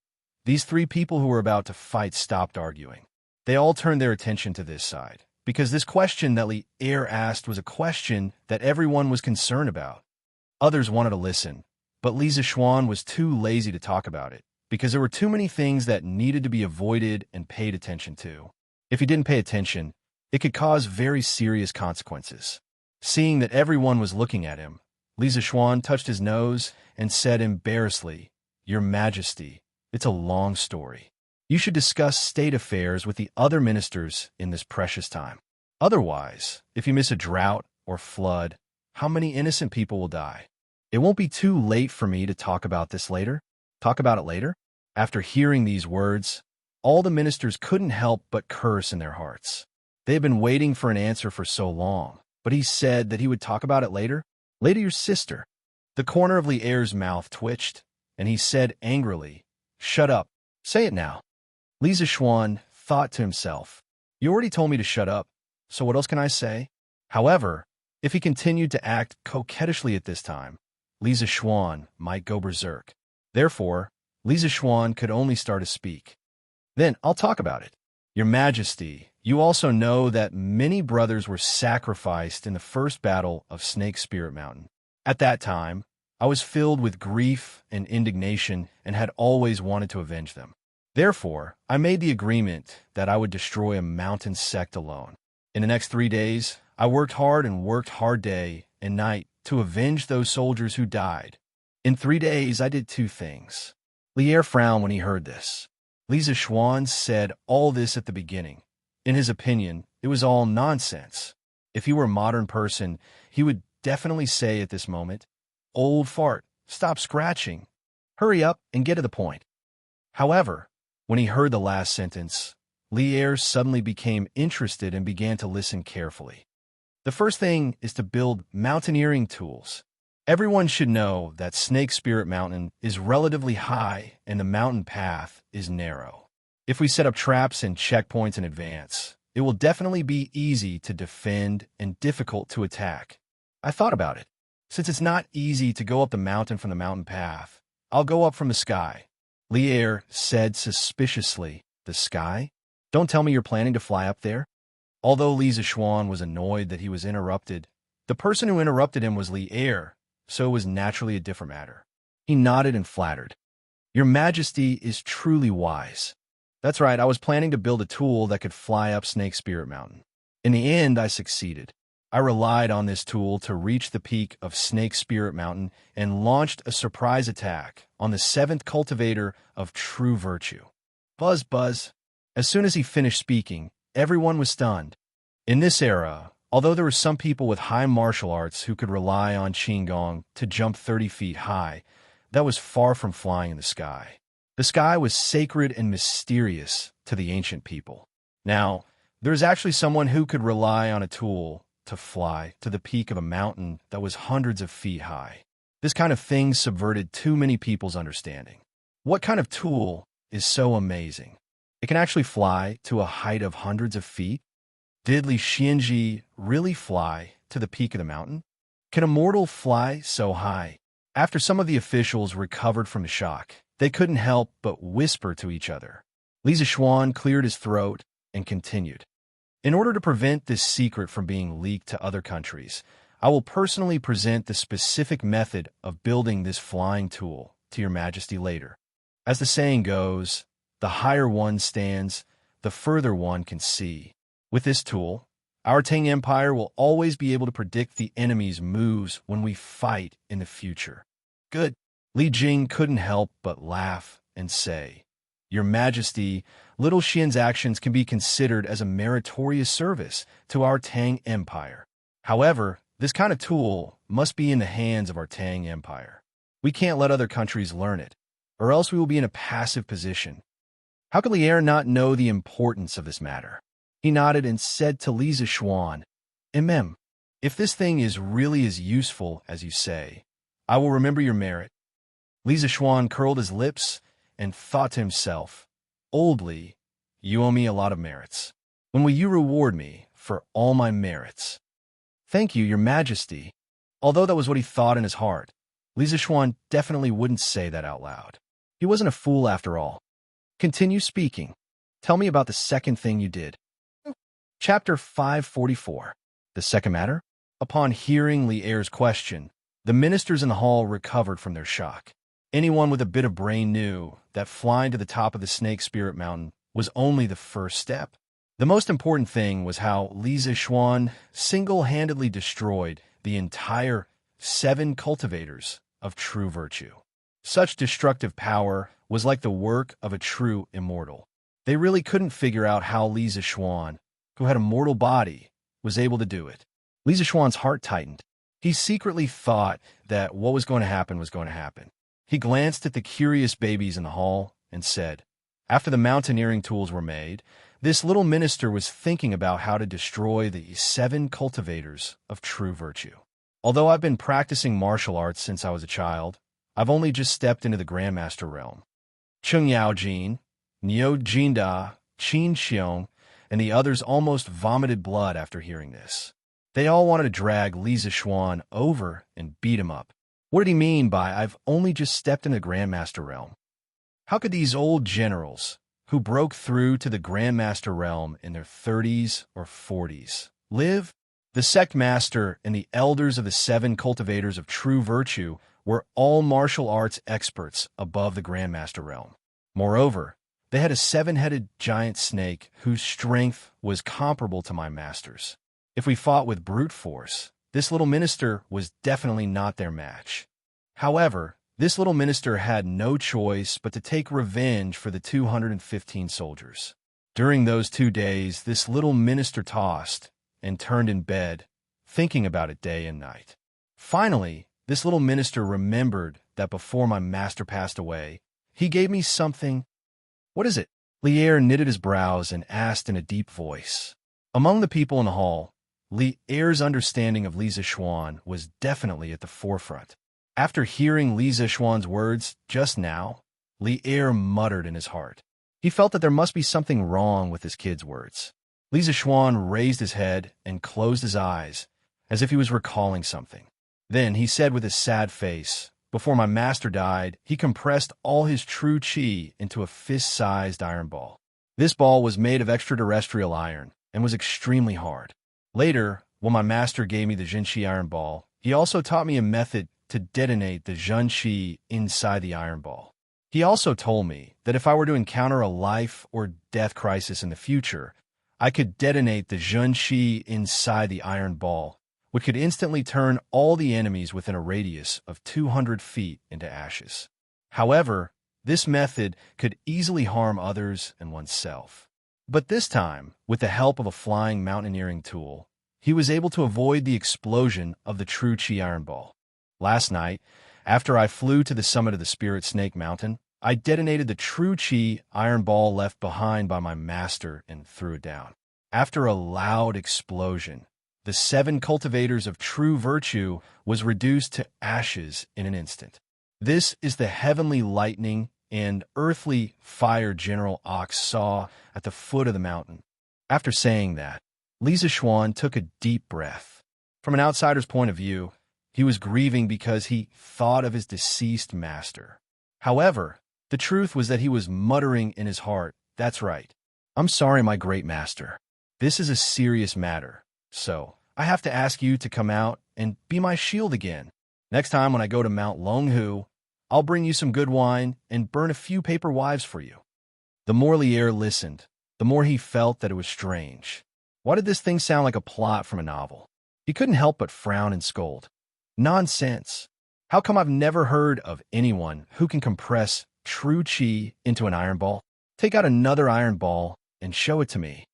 These 3 people who were about to fight stopped arguing. They all turned their attention to this side, because this question that Li Er asked was a question that everyone was concerned about. Others wanted to listen, but Li Zishuan was too lazy to talk about it, because there were too many things that needed to be avoided and paid attention to. If he didn't pay attention, it could cause very serious consequences. Seeing that everyone was looking at him, Li Zishuan touched his nose and said embarrassedly, Your Majesty, it's a long story. You should discuss state affairs with the other ministers in this precious time. Otherwise, if you miss a drought or flood, how many innocent people will die? It won't be too late for me to talk about this later. Talk about it later? After hearing these words, all the ministers couldn't help but curse in their hearts. They had been waiting for an answer for so long, but he said that he would talk about it later. Later, your sister. The corner of Li Er's mouth twitched, and he said angrily, Shut up. Say it now. Li Zishuan thought to himself, You already told me to shut up, so what else can I say? However, if he continued to act coquettishly at this time, Li Zishuan might go berserk. Therefore, Li Zishuan could only start to speak. Then I'll talk about it. Your Majesty, you also know that many brothers were sacrificed in the first battle of Snake Spirit Mountain. At that time, I was filled with grief and indignation and had always wanted to avenge them. Therefore, I made the agreement that I would destroy a mountain sect alone. In the next 3 days, I worked hard day and night to avenge those soldiers who died. In 3 days, I did 2 things. Li Er frowned when he heard this. Li Zishuan said all this at the beginning. In his opinion, it was all nonsense. If he were a modern person, he would definitely say at this moment, Old fart, stop scratching. Hurry up and get to the point. However, when he heard the last sentence, Li Er suddenly became interested and began to listen carefully. The first thing is to build mountaineering tools. Everyone should know that Snake Spirit Mountain is relatively high and the mountain path is narrow. If we set up traps and checkpoints in advance, it will definitely be easy to defend and difficult to attack. I thought about it. Since it's not easy to go up the mountain from the mountain path, I'll go up from the sky. Li Er said suspiciously, The sky? Don't tell me you're planning to fly up there? Although Li Zishuan was annoyed that he was interrupted, the person who interrupted him was Li Er, so it was naturally a different matter. He nodded and flattered. Your Majesty is truly wise. That's right, I was planning to build a tool that could fly up Snake Spirit Mountain. In the end, I succeeded. I relied on this tool to reach the peak of Snake Spirit Mountain and launched a surprise attack on the 7th cultivator of true virtue. Buzz, buzz. As soon as he finished speaking, everyone was stunned. In this era, although there were some people with high martial arts who could rely on Qigong to jump 30 feet high, that was far from flying in the sky. The sky was sacred and mysterious to the ancient people. Now, there's actually someone who could rely on a tool to fly to the peak of a mountain that was hundreds of feet high. This kind of thing subverted too many people's understanding. What kind of tool is so amazing? It can actually fly to a height of hundreds of feet? Did Li Xianji really fly to the peak of the mountain? Can a mortal fly so high? After some of the officials recovered from the shock, they couldn't help but whisper to each other. Li Zishuan cleared his throat and continued. In order to prevent this secret from being leaked to other countries, I will personally present the specific method of building this flying tool to your Majesty later. As the saying goes, the higher one stands, the further one can see. With this tool, our Tang Empire will always be able to predict the enemy's moves when we fight in the future. Good. Li Jing couldn't help but laugh and say, Your Majesty, Little Xian's actions can be considered as a meritorious service to our Tang Empire. However, this kind of tool must be in the hands of our Tang Empire. We can't let other countries learn it, or else we will be in a passive position. How could Li Er not know the importance of this matter? He nodded and said to Li Zishuan, if this thing is really as useful as you say, I will remember your merit. Li Zishuan curled his lips and thought to himself, Old Li, you owe me a lot of merits. When will you reward me for all my merits? Thank you, your Majesty. Although that was what he thought in his heart, Li Zishuan definitely wouldn't say that out loud. He wasn't a fool after all. Continue speaking. Tell me about the second thing you did. Chapter 544. The second matter? Upon hearing Li Er's question, the ministers in the hall recovered from their shock. Anyone with a bit of brain knew that flying to the top of the Snake Spirit Mountain was only the first step. The most important thing was how Li Zishuan single-handedly destroyed the entire 7 cultivators of true virtue. Such destructive power was like the work of a true immortal. They really couldn't figure out how Li Zishuan, who had a mortal body, was able to do it. Li Zishuan's heart tightened. He secretly thought that what was going to happen was going to happen. He glanced at the curious babies in the hall and said, after the mountaineering tools were made, this little minister was thinking about how to destroy the 7 cultivators of true virtue. Although I've been practicing martial arts since I was a child, I've only just stepped into the Grandmaster realm. Cheng Yaojin, Niu Jinda, Qin Xiong, and the others almost vomited blood after hearing this. They all wanted to drag Li Zishuan over and beat him up. What did he mean by, I've only just stepped into the Grandmaster realm? How could these old generals, who broke through to the Grandmaster realm in their 30s or 40s, live? The sect master and the elders of the 7 cultivators of true virtue were all martial arts experts above the Grandmaster realm. Moreover, they had a 7-headed giant snake whose strength was comparable to my master's. If we fought with brute force, this little minister was definitely not their match. However, this little minister had no choice but to take revenge for the 215 soldiers. During those 2 days, this little minister tossed and turned in bed, thinking about it day and night. Finally, this little minister remembered that before my master passed away, he gave me something. What is it? Li Er knitted his brows and asked in a deep voice. Among the people in the hall, Li Er's understanding of Li Zishuan was definitely at the forefront. After hearing Li Zishuan's words just now, Li Er muttered in his heart. He felt that there must be something wrong with his kid's words. Li Zishuan raised his head and closed his eyes, as if he was recalling something. Then he said with a sad face, before my master died, he compressed all his true qi into a fist-sized iron ball. This ball was made of extraterrestrial iron, and was extremely hard. Later, when my master gave me the Jinshi iron ball, he also taught me a method to detonate the Junshi inside the iron ball. He also told me that if I were to encounter a life or death crisis in the future, I could detonate the Junshi inside the iron ball, which could instantly turn all the enemies within a radius of 200 feet into ashes. However, this method could easily harm others and oneself. But this time, with the help of a flying mountaineering tool, he was able to avoid the explosion of the true Chi iron ball. Last night, after I flew to the summit of the Spirit Snake Mountain, I detonated the true Chi iron ball left behind by my master and threw it down. After a loud explosion, the 7 cultivators of true virtue was reduced to ashes in an instant. This is the heavenly lightning and earthly fire General Ox saw at the foot of the mountain. After saying that, Li Zixuan took a deep breath. From an outsider's point of view, he was grieving because he thought of his deceased master. However, the truth was that he was muttering in his heart, "That's right. I'm sorry, my great master. This is a serious matter, so I have to ask you to come out and be my shield again. Next time when I go to Mount Longhu, I'll bring you some good wine and burn a few paper wives for you." The more Lier listened, the more he felt that it was strange. Why did this thing sound like a plot from a novel? He couldn't help but frown and scold. Nonsense. How come I've never heard of anyone who can compress true Chi into an iron ball? Take out another iron ball and show it to me.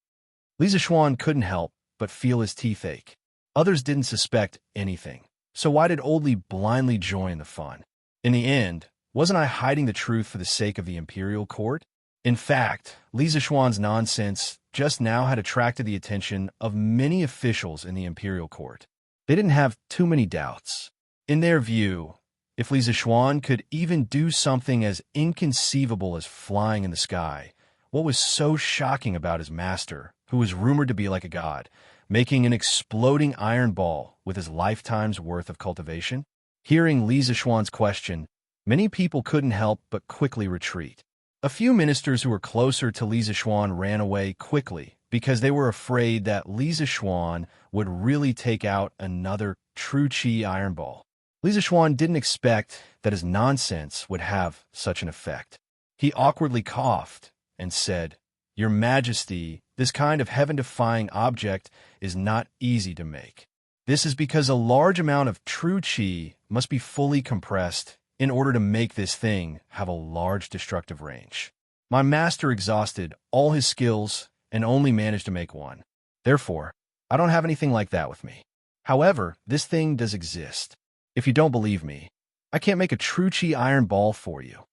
Li Zixuan couldn't help but feel his teeth ache. Others didn't suspect anything, so why did Old Li blindly join the fun? In the end, wasn't I hiding the truth for the sake of the imperial court? In fact, Li Zixuan's nonsense just now had attracted the attention of many officials in the imperial court. They didn't have too many doubts. In their view, if Li Zixuan could even do something as inconceivable as flying in the sky, what was so shocking about his master, who was rumored to be like a god, making an exploding iron ball with his lifetime's worth of cultivation? Hearing Li Zixuan's question, many people couldn't help but quickly retreat. A few ministers who were closer to Li Zixuan ran away quickly because they were afraid that Li Zixuan would really take out another true Chi iron ball. Li Zixuan didn't expect that his nonsense would have such an effect. He awkwardly coughed and said, "Your Majesty, this kind of heaven-defying object is not easy to make. This is because a large amount of true Chi must be fully compressed in order to make this thing have a large destructive range. My master exhausted all his skills and only managed to make one. Therefore, I don't have anything like that with me. However, this thing does exist. If you don't believe me, I can't make a true Chi iron ball for you."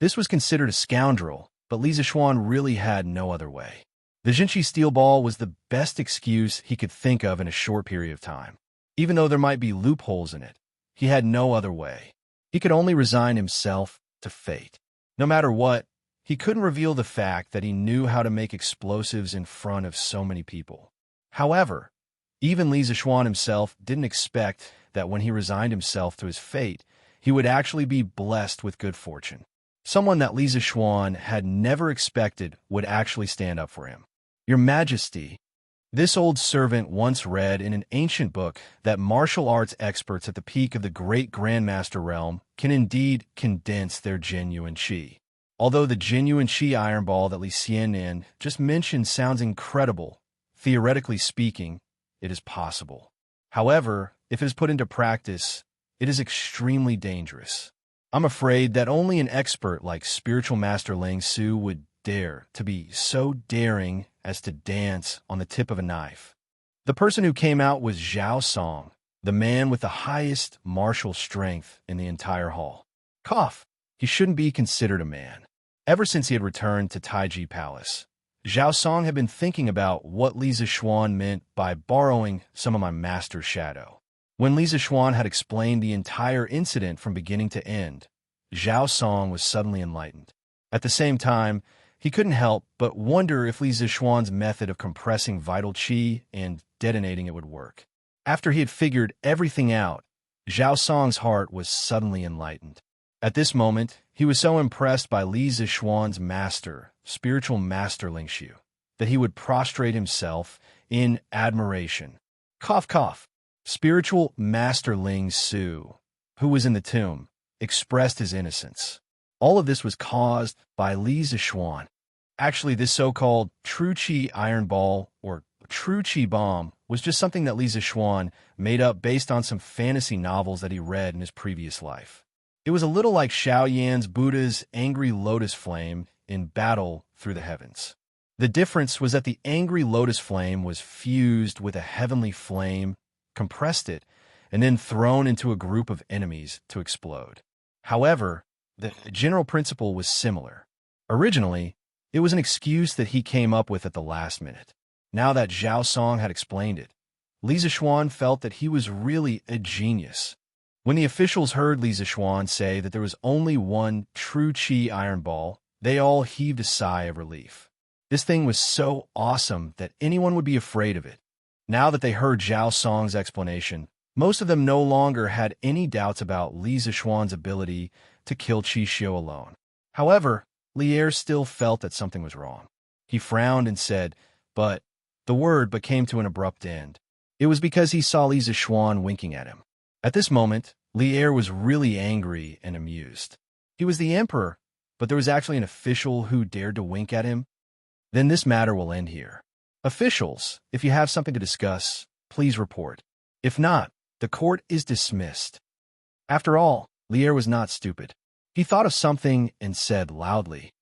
This was considered a scoundrel, but Li Zixuan really had no other way. The Jinshi steel ball was the best excuse he could think of in a short period of time. Even though there might be loopholes in it, he had no other way. He could only resign himself to fate. No matter what, he couldn't reveal the fact that he knew how to make explosives in front of so many people. However, even Li Zixuan himself didn't expect that when he resigned himself to his fate, he would actually be blessed with good fortune. Someone that Li Zixuan had never expected would actually stand up for him. "Your Majesty," this old servant once read in an ancient book that martial arts experts at the peak of the great Grandmaster realm can indeed condense their genuine Chi. Although the genuine Chi iron ball that Li Xianin just mentioned sounds incredible, theoretically speaking, it is possible. However, if it is put into practice, it is extremely dangerous. I'm afraid that only an expert like Spiritual Master Lang Su would dare to be so daring as to dance on the tip of a knife. The person who came out was Zhao Song, the man with the highest martial strength in the entire hall. Cough. He shouldn't be considered a man. Ever since he had returned to Taiji Palace, Zhao Song had been thinking about what Li Zixuan meant by borrowing some of my master's shadow. When Li Zixuan had explained the entire incident from beginning to end, Zhao Song was suddenly enlightened. At the same time, he couldn't help but wonder if Li Zixuan's method of compressing vital Qi and detonating it would work. After he had figured everything out, Zhao Song's heart was suddenly enlightened. At this moment, he was so impressed by Li Zixuan's master, Spiritual Master Ling Xiu. that he would prostrate himself in admiration. Cough, cough. Spiritual Master Ling Su, who was in the tomb, expressed his innocence. All of this was caused by Li Zishuan. Actually, this so-called True Qi Iron Ball or True Qi Bomb was just something that Li Zishuan made up based on some fantasy novels that he read in his previous life. It was a little like Xiaoyan's Buddha's angry lotus flame in Battle Through the Heavens. The difference was that the angry lotus flame was fused with a heavenly flame, compressed it, and then thrown into a group of enemies to explode. However, the general principle was similar. Originally, it was an excuse that he came up with at the last minute. Now that Zhao Song had explained it, Li Zishuan felt that he was really a genius. When the officials heard Li Zishuan say that there was only one true Qi iron ball, they all heaved a sigh of relief. This thing was so awesome that anyone would be afraid of it. Now that they heard Zhao Song's explanation, most of them no longer had any doubts about Li Zishuan's ability to kill Qi Xiu alone. However, Lier still felt that something was wrong. He frowned and said, but came to an abrupt end. It was because he saw Li Zishuan winking at him. At this moment, Lier was really angry and amused. He was the emperor, but there was actually an official who dared to wink at him. Then this matter will end here. Officials, if you have something to discuss, please report. If not, the court is dismissed. After all, Lier was not stupid. He thought of something and said loudly.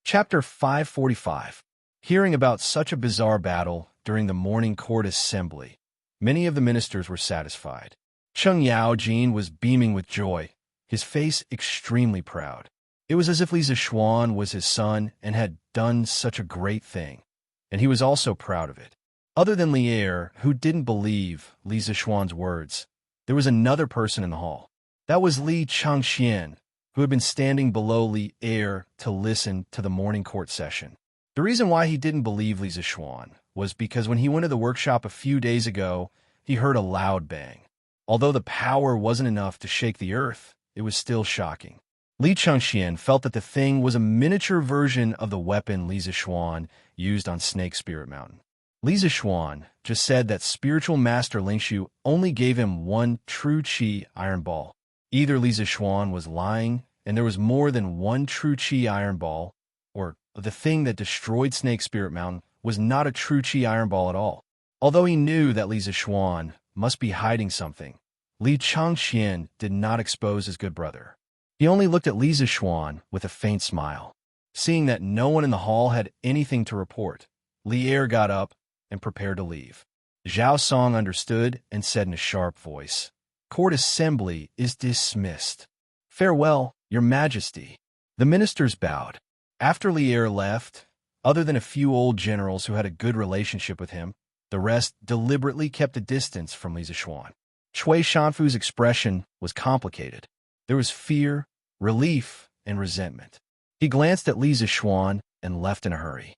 Chapter 545. Hearing about such a bizarre battle during the morning court assembly, many of the ministers were satisfied. Cheng Yaojin was beaming with joy, his face extremely proud. It was as if Li Zishuan was his son and had done such a great thing, and he was also proud of it. Other than Lier, who didn't believe Li Zishuan's words, there was another person in the hall. That was Li Changxian, who had been standing below Lier to listen to the morning court session. The reason why he didn't believe Li Zishuan was because when he went to the workshop a few days ago, he heard a loud bang. Although the power wasn't enough to shake the earth, it was still shocking. Li Changxian felt that the thing was a miniature version of the weapon Li Zishuan used on Snake Spirit Mountain. Li Zishuan just said that spiritual master Lingshu only gave him one true Qi iron ball. Either Li Zishuan was lying and there was more than one true Qi iron ball, or the thing that destroyed Snake Spirit Mountain was not a true Qi iron ball at all. Although he knew that Li Zishuan must be hiding something, Li Changxian did not expose his good brother. He only looked at Li Zishuan with a faint smile. Seeing that no one in the hall had anything to report, Lier got up and prepared to leave. Zhao Song understood and said in a sharp voice, "Court assembly is dismissed. Farewell, Your Majesty." The ministers bowed. After Lier left, other than a few old generals who had a good relationship with him, the rest deliberately kept a distance from Li Zishuan. Chui Shanfu's expression was complicated. There was fear, relief, and resentment. He glanced at Li Zishuan and left in a hurry.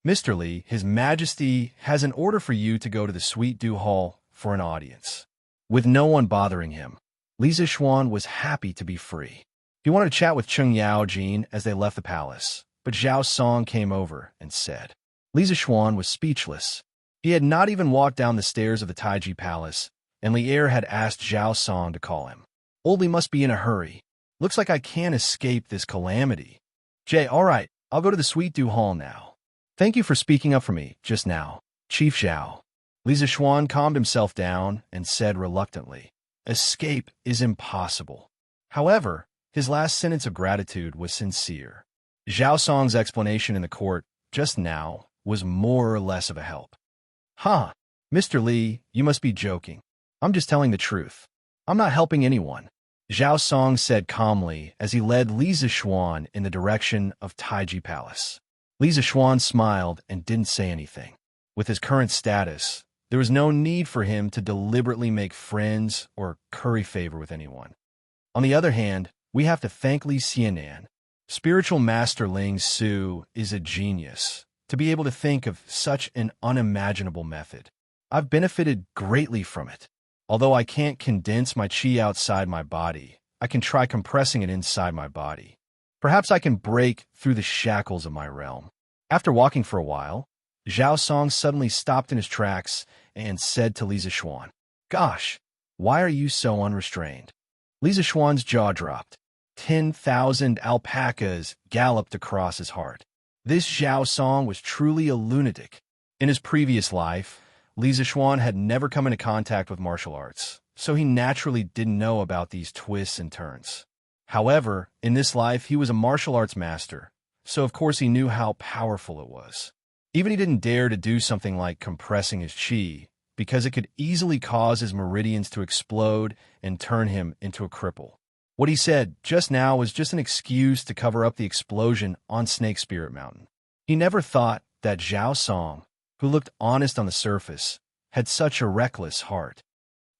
"Mr. Li, His Majesty has an order for you to go to the Sweet Dew Hall for an audience." With no one bothering him, Li Zishuan was happy to be free. He wanted to chat with Cheng Yaojin as they left the palace, but Zhao Song came over and said. Li Zishuan was speechless. He had not even walked down the stairs of the Taiji Palace, and Lier had asked Zhao Song to call him. "Old Li must be in a hurry. Looks like I can't escape this calamity." All right, I'll go to the Sweet Dew Hall now. Thank you for speaking up for me just now, Chief Zhao. Li Zishuan calmed himself down and said reluctantly, "Escape is impossible." However, his last sentence of gratitude was sincere. Zhao Song's explanation in the court just now was more or less of a help. "Huh, Mr. Li, you must be joking. I'm just telling the truth. I'm not helping anyone," Zhao Song said calmly as he led Li Zishuan in the direction of Taiji Palace. Li Zishuan smiled and didn't say anything. With his current status, there was no need for him to deliberately make friends or curry favor with anyone. On the other hand, we have to thank Li Xianan. Spiritual Master Ling Su is a genius to be able to think of such an unimaginable method. I've benefited greatly from it. Although I can't condense my qi outside my body, I can try compressing it inside my body. Perhaps I can break through the shackles of my realm. After walking for a while, Zhao Song suddenly stopped in his tracks and said to Li Zixuan, "Gosh, why are you so unrestrained?" Li Zixuan's jaw dropped. 10,000 alpacas galloped across his heart. This Zhao Song was truly a lunatic. In his previous life, Li Zixuan had never come into contact with martial arts, so he naturally didn't know about these twists and turns. However, in this life, he was a martial arts master, so of course he knew how powerful it was. Even he didn't dare to do something like compressing his chi, because it could easily cause his meridians to explode and turn him into a cripple. What he said just now was just an excuse to cover up the explosion on Snake Spirit Mountain. He never thought that Zhao Song, who looked honest on the surface, had such a reckless heart.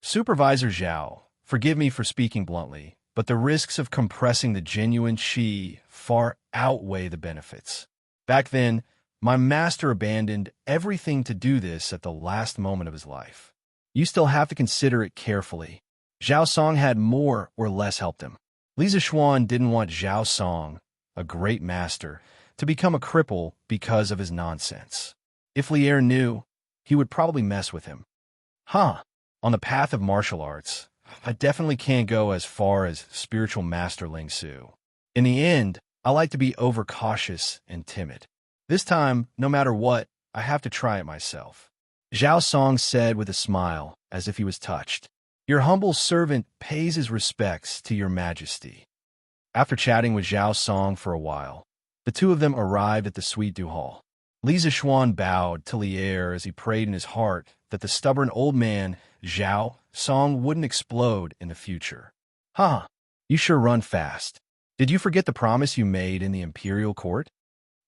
Supervisor Zhao, forgive me for speaking bluntly, but the risks of compressing the genuine qi far outweigh the benefits. Back then, my master abandoned everything to do this at the last moment of his life. You still have to consider it carefully. Zhao Song had more or less helped him. Li Zixuan didn't want Zhao Song, a great master, to become a cripple because of his nonsense. If Lier knew, he would probably mess with him. On the path of martial arts, I definitely can't go as far as spiritual master Ling Su. In the end, I like to be overcautious and timid. This time, no matter what, I have to try it myself. Zhao Song said with a smile, as if he was touched. Your humble servant pays his respects to your majesty. After chatting with Zhao Song for a while, the two of them arrived at the Suite du Hall. Li Zixuan bowed to Lier as he prayed in his heart that the stubborn old man, Zhao Song, wouldn't explode in the future. You sure run fast. Did you forget the promise you made in the imperial court?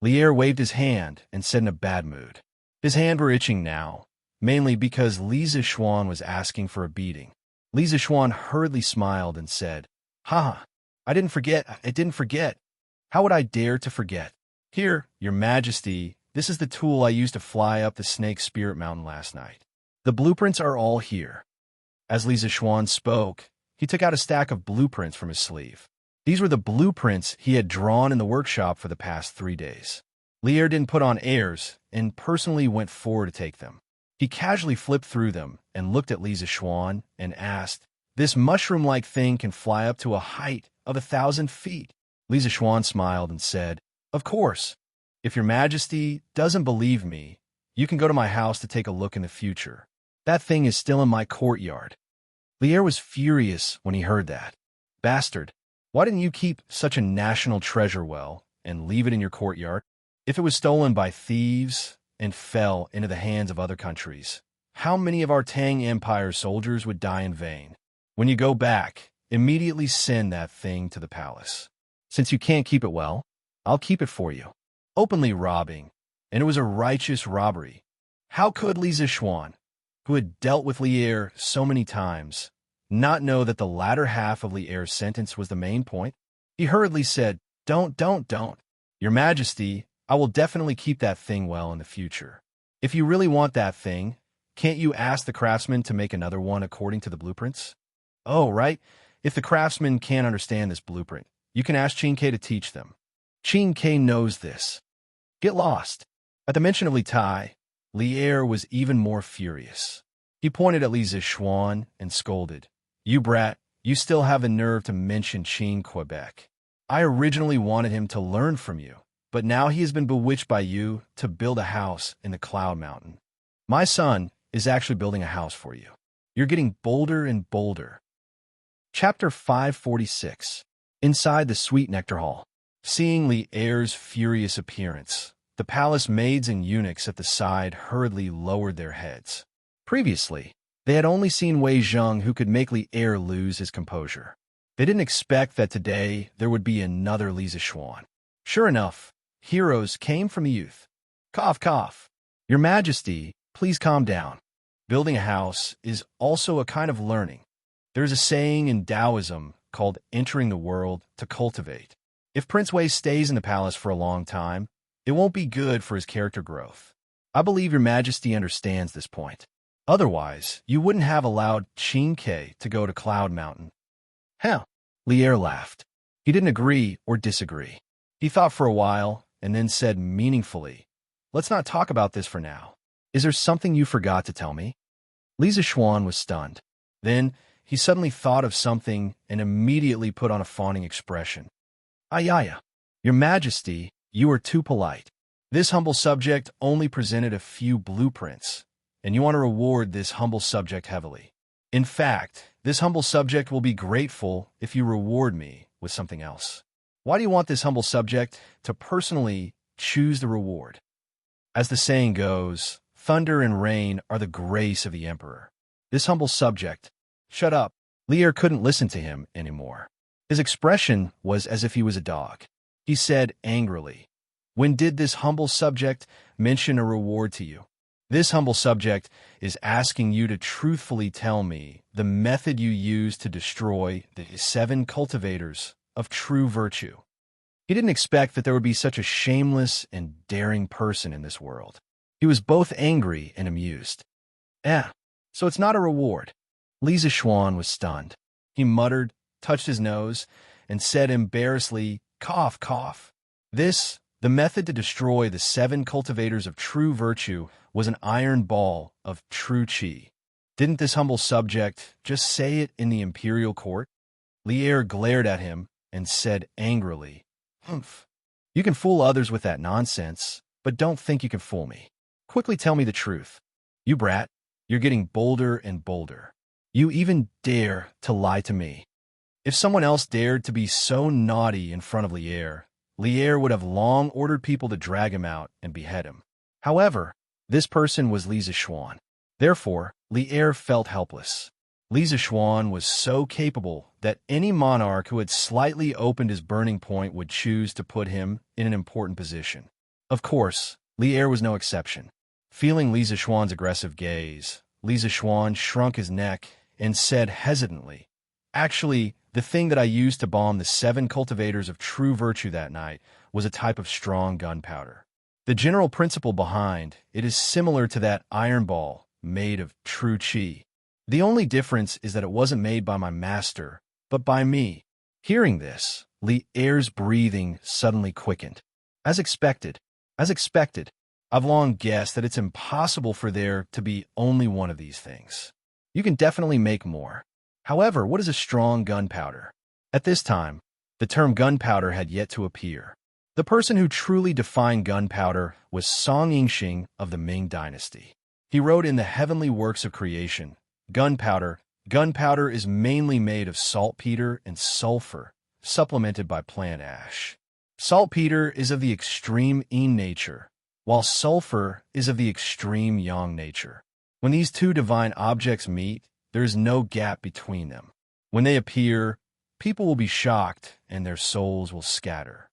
Lier waved his hand and said in a bad mood. His hands were itching now, mainly because Li Zixuan was asking for a beating. Li Zixuan hurriedly smiled and said, I didn't forget. How would I dare to forget? Here, your majesty, this is the tool I used to fly up the Snake Spirit Mountain last night. The blueprints are all here. As Li Zixuan spoke, he took out a stack of blueprints from his sleeve. These were the blueprints he had drawn in the workshop for the past 3 days. Lier didn't put on airs and personally went forward to take them. He casually flipped through them and looked at Li Zixuan and asked, "This mushroom-like thing can fly up to a height of 1,000 feet." Li Zixuan smiled and said, "Of course. If your majesty doesn't believe me, you can go to my house to take a look in the future. That thing is still in my courtyard." Lier was furious when he heard that. Bastard, why didn't you keep such a national treasure well and leave it in your courtyard? If it was stolen by thieves and fell into the hands of other countries, how many of our Tang Empire soldiers would die in vain? When you go back, immediately send that thing to the palace. Since you can't keep it well, I'll keep it for you. Openly robbing, and it was a righteous robbery. How could Li Zixuan, who had dealt with Lier so many times, not know that the latter half of Lier's sentence was the main point? He hurriedly said, Don't. Your Majesty, I will definitely keep that thing well in the future. If you really want that thing, can't you ask the craftsman to make another one according to the blueprints? Oh, right. If the craftsman can't understand this blueprint, you can ask Qin Ke to teach them. Qin Ke knows this. Get lost. At the mention of Li Tai, Lier was even more furious. He pointed at Li Zixuan and scolded, "You brat, you still have the nerve to mention Qin Quebec. I originally wanted him to learn from you, but now he has been bewitched by you to build a house in the Cloud Mountain. My son is actually building a house for you. You're getting bolder and bolder." Chapter 546. Inside the Sweet Nectar Hall. Seeing Lier's furious appearance, the palace maids and eunuchs at the side hurriedly lowered their heads. Previously, they had only seen Wei Zheng, who could make Lier lose his composure. They didn't expect that today there would be another Li Zixuan. Sure enough, heroes came from the youth. Cough, cough. Your Majesty, please calm down. Building a house is also a kind of learning. There's a saying in Taoism called entering the world to cultivate. If Prince Wei stays in the palace for a long time, it won't be good for his character growth. I believe your Majesty understands this point. Otherwise, you wouldn't have allowed Qin Ke to go to Cloud Mountain. Hell, Lier laughed. He didn't agree or disagree. He thought for a while and then said meaningfully, let's not talk about this for now. Is there something you forgot to tell me? Li Zishuan was stunned. Then, he suddenly thought of something and immediately put on a fawning expression. Ayaya, Your Majesty, you are too polite. This humble subject only presented a few blueprints, and you want to reward this humble subject heavily. In fact, this humble subject will be grateful if you reward me with something else. Why do you want this humble subject to personally choose the reward? As the saying goes, thunder and rain are the grace of the emperor. This humble subject, shut up. Li Er couldn't listen to him anymore. His expression was as if he was a dog. He said angrily, "When did this humble subject mention a reward to you? This humble subject is asking you to truthfully tell me the method you used to destroy the 7 cultivators of true virtue." He didn't expect that there would be such a shameless and daring person in this world. He was both angry and amused. So it's not a reward. Li Zishuan was stunned. He muttered, touched his nose, and said embarrassedly, "Cough, cough." The method to destroy the 7 cultivators of true virtue was an iron ball of true qi. Didn't this humble subject just say it in the imperial court? Li Er glared at him and said angrily, "Humph. You can fool others with that nonsense, but don't think you can fool me. Quickly tell me the truth. You brat, you're getting bolder and bolder. You even dare to lie to me." If someone else dared to be so naughty in front of Li Er would have long ordered people to drag him out and behead him. However, this person was Li Zishuan. Therefore, Li Er felt helpless. Li Zishuan was so capable that any monarch who had slightly opened his burning point would choose to put him in an important position. Of course, Li Er was no exception. Feeling Li Zishuan's aggressive gaze, Li Zishuan shrunk his neck and said hesitantly, "Actually, the thing that I used to bomb the 7 cultivators of true virtue that night was a type of strong gunpowder. The general principle behind it is similar to that iron ball made of true qi. The only difference is that it wasn't made by my master, but by me." Hearing this, Li Er's breathing suddenly quickened. As expected, I've long guessed that it's impossible for there to be only one of these things. You can definitely make more. However, what is a strong gunpowder? At this time, the term gunpowder had yet to appear. The person who truly defined gunpowder was Song Yingxing of the Ming Dynasty. He wrote in the Heavenly Works of Creation, Gunpowder is mainly made of saltpeter and sulfur, supplemented by plant ash. Saltpeter is of the extreme yin nature, while sulfur is of the extreme yang nature. When these two divine objects meet, there is no gap between them. When they appear, people will be shocked and their souls will scatter.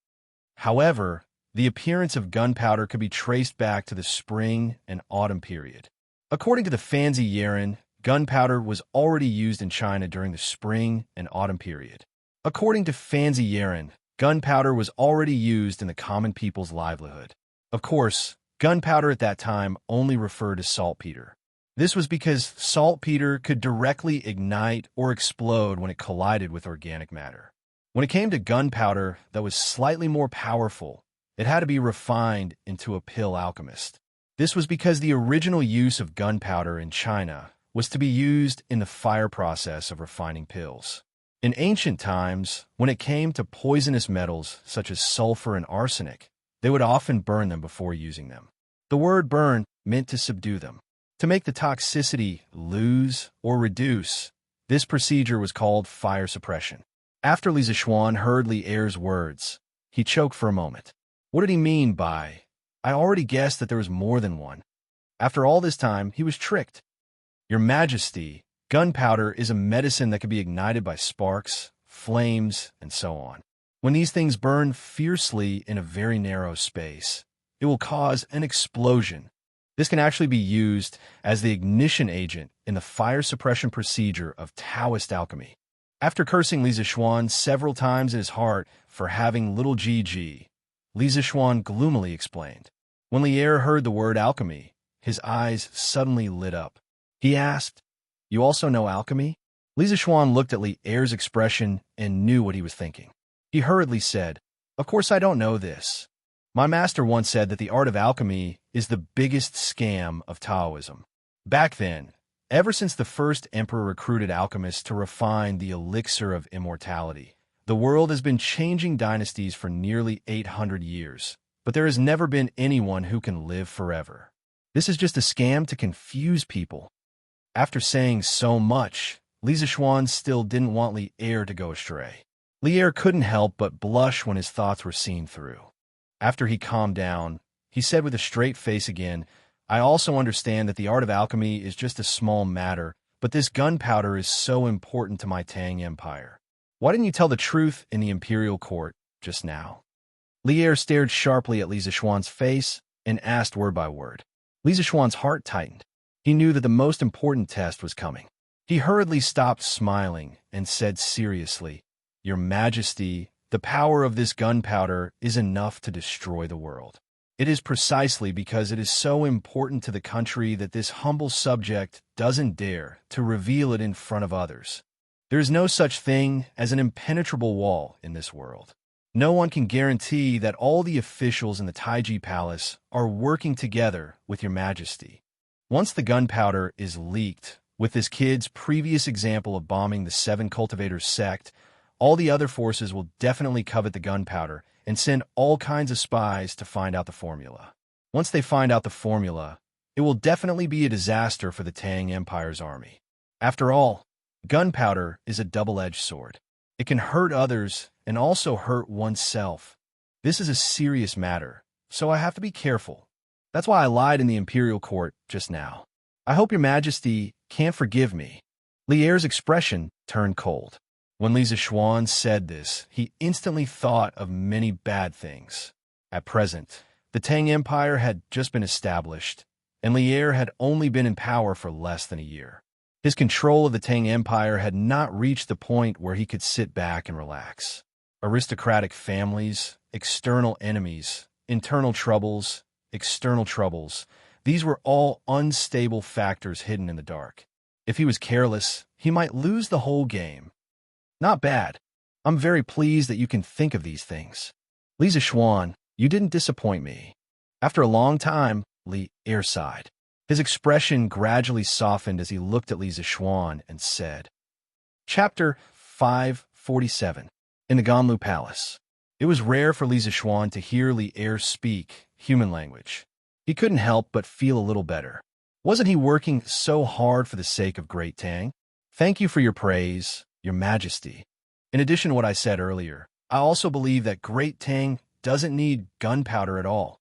However, the appearance of gunpowder could be traced back to the spring and autumn period. According to the Fanzi Yeren, gunpowder was already used in China during the spring and autumn period. According to Fanzi Yeren, gunpowder was already used in the common people's livelihood. Of course, gunpowder at that time only referred to saltpeter. This was because saltpeter could directly ignite or explode when it collided with organic matter. When it came to gunpowder that was slightly more powerful, it had to be refined into a pill alchemist. This was because the original use of gunpowder in China was to be used in the fire process of refining pills. In ancient times, when it came to poisonous metals such as sulfur and arsenic, they would often burn them before using them. The word burn meant to subdue them. To make the toxicity lose or reduce, this procedure was called fire suppression. After Li Zishuan heard Li Er's words, he choked for a moment. What did he mean by, "I already guessed that there was more than one"? After all this time, he was tricked. "Your Majesty, gunpowder is a medicine that can be ignited by sparks, flames, and so on. When these things burn fiercely in a very narrow space, it will cause an explosion. This can actually be used as the ignition agent in the fire suppression procedure of Taoist alchemy." After cursing Li Zishuan several times in his heart for having little gg, Li Zishuan gloomily explained. When Li Er heard the word alchemy, his eyes suddenly lit up. He asked, "You also know alchemy?" Li Zishuan looked at Li Er's expression and knew what he was thinking. He hurriedly said, "Of course I don't know this. My master once said that the art of alchemy is the biggest scam of Taoism. Back then, ever since the first emperor recruited alchemists to refine the elixir of immortality, the world has been changing dynasties for nearly 800 years, but there has never been anyone who can live forever. This is just a scam to confuse people. After saying so much, Li Zixuan still didn't want Li Er to go astray. Li Er couldn't help but blush when his thoughts were seen through. After he calmed down, he said with a straight face again, I also understand that the art of alchemy is just a small matter, but this gunpowder is so important to my Tang Empire. Why didn't you tell the truth in the imperial court just now? Li Er stared sharply at Li Zixuan's face and asked word by word. Li Zixuan's heart tightened. He knew that the most important test was coming. He hurriedly stopped smiling and said seriously, Your Majesty, the power of this gunpowder is enough to destroy the world. It is precisely because it is so important to the country that this humble subject doesn't dare to reveal it in front of others. There is no such thing as an impenetrable wall in this world. No one can guarantee that all the officials in the Taiji Palace are working together with Your Majesty. Once the gunpowder is leaked, with this kid's previous example of bombing the 7 Cultivators sect, all the other forces will definitely covet the gunpowder and send all kinds of spies to find out the formula. Once they find out the formula, it will definitely be a disaster for the Tang Empire's army. After all, gunpowder is a double-edged sword. It can hurt others and also hurt oneself. This is a serious matter, so I have to be careful. That's why I lied in the imperial court just now. I hope Your Majesty can't forgive me. Li Er's expression turned cold. When Li Zixuan said this, he instantly thought of many bad things. At present, the Tang Empire had just been established, and Li Er had only been in power for less than a year. His control of the Tang Empire had not reached the point where he could sit back and relax. Aristocratic families, external enemies, internal troubles, external troubles, these were all unstable factors hidden in the dark. If he was careless, he might lose the whole game. Not bad. I'm very pleased that you can think of these things. Li Zixuan, you didn't disappoint me. After a long time, Li Er sighed. His expression gradually softened as he looked at Li Zixuan and said, Chapter 547. In the Ganlu Palace. It was rare for Li Zixuan to hear Li Er speak human language. He couldn't help but feel a little better. Wasn't he working so hard for the sake of Great Tang? Thank you for your praise, Your Majesty. In addition to what I said earlier, I also believe that Great Tang doesn't need gunpowder at all.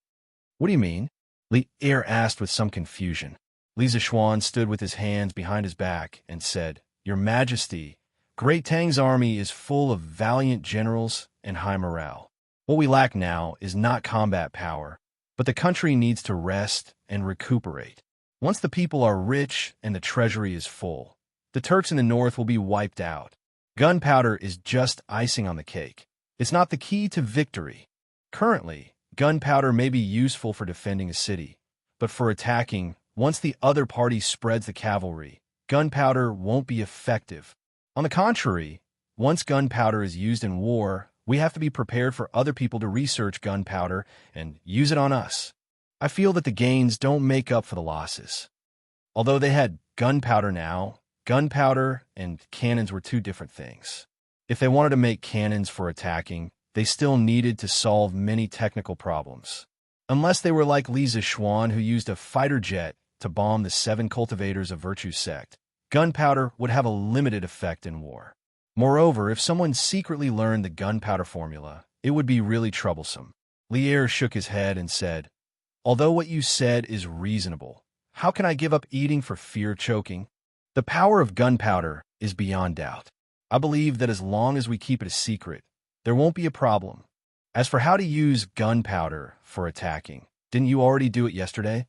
What do you mean? Li Er asked with some confusion. Li Zixuan stood with his hands behind his back and said, Your Majesty, Great Tang's army is full of valiant generals and high morale. What we lack now is not combat power, but the country needs to rest and recuperate. Once the people are rich and the treasury is full, the Turks in the north will be wiped out. Gunpowder is just icing on the cake. It's not the key to victory. Currently, gunpowder may be useful for defending a city, but for attacking, once the other party spreads the cavalry, gunpowder won't be effective. On the contrary, once gunpowder is used in war, we have to be prepared for other people to research gunpowder and use it on us. I feel that the gains don't make up for the losses. Although they had gunpowder now, gunpowder and cannons were two different things. If they wanted to make cannons for attacking, they still needed to solve many technical problems. Unless they were like Li Zixuan, who used a fighter jet to bomb the 7 Cultivators of Virtue sect, gunpowder would have a limited effect in war. Moreover, if someone secretly learned the gunpowder formula, it would be really troublesome. Li Er shook his head and said, Although what you said is reasonable, how can I give up eating for fear of choking? The power of gunpowder is beyond doubt. I believe that as long as we keep it a secret, there won't be a problem. As for how to use gunpowder for attacking, didn't you already do it yesterday?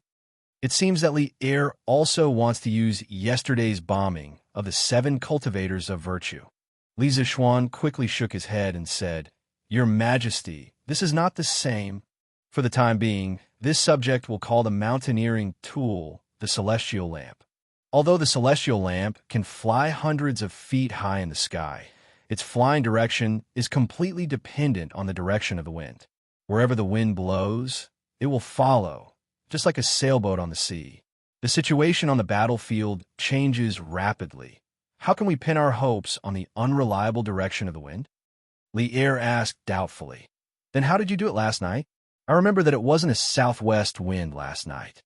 It seems that Li Er also wants to use yesterday's bombing of the 7 Cultivators of Virtue. Li Zixuan quickly shook his head and said, Your Majesty, this is not the same. For the time being, this subject will call the mountaineering tool the celestial lamp. Although the celestial lamp can fly hundreds of feet high in the sky, its flying direction is completely dependent on the direction of the wind. Wherever the wind blows, it will follow, just like a sailboat on the sea. The situation on the battlefield changes rapidly. How can we pin our hopes on the unreliable direction of the wind? Lier asked doubtfully. Then how did you do it last night? I remember that it wasn't a southwest wind last night.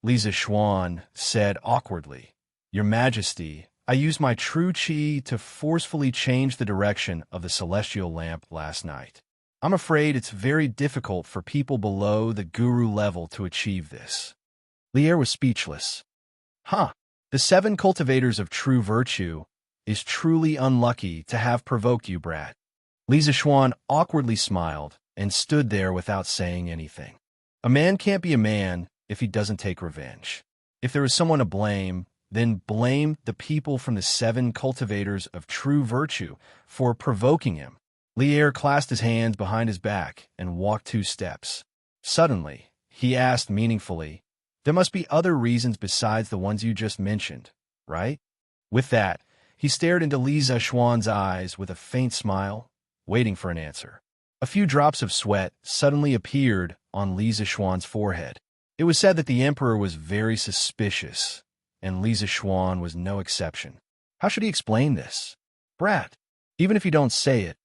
Lisa Schwan said awkwardly. Your Majesty, I used my true chi to forcefully change the direction of the celestial lamp last night. I'm afraid it's very difficult for people below the guru level to achieve this. Lier was speechless. The 7 cultivators of true virtue is truly unlucky to have provoked you, brat. Lisa Schwan awkwardly smiled and stood there without saying anything. A man can't be a man if he doesn't take revenge. If there is someone to blame, then blame the people from the 7 cultivators of true virtue for provoking him. Lier clasped his hands behind his back and walked 2 steps. Suddenly, he asked meaningfully, there must be other reasons besides the ones you just mentioned, right? With that, he stared into Lisa Schwan's eyes with a faint smile, waiting for an answer. A few drops of sweat suddenly appeared on Lisa Schwan's forehead. It was said that the emperor was very suspicious, and Lisa Schwan was no exception. How should he explain this? Brat, even if you don't say it,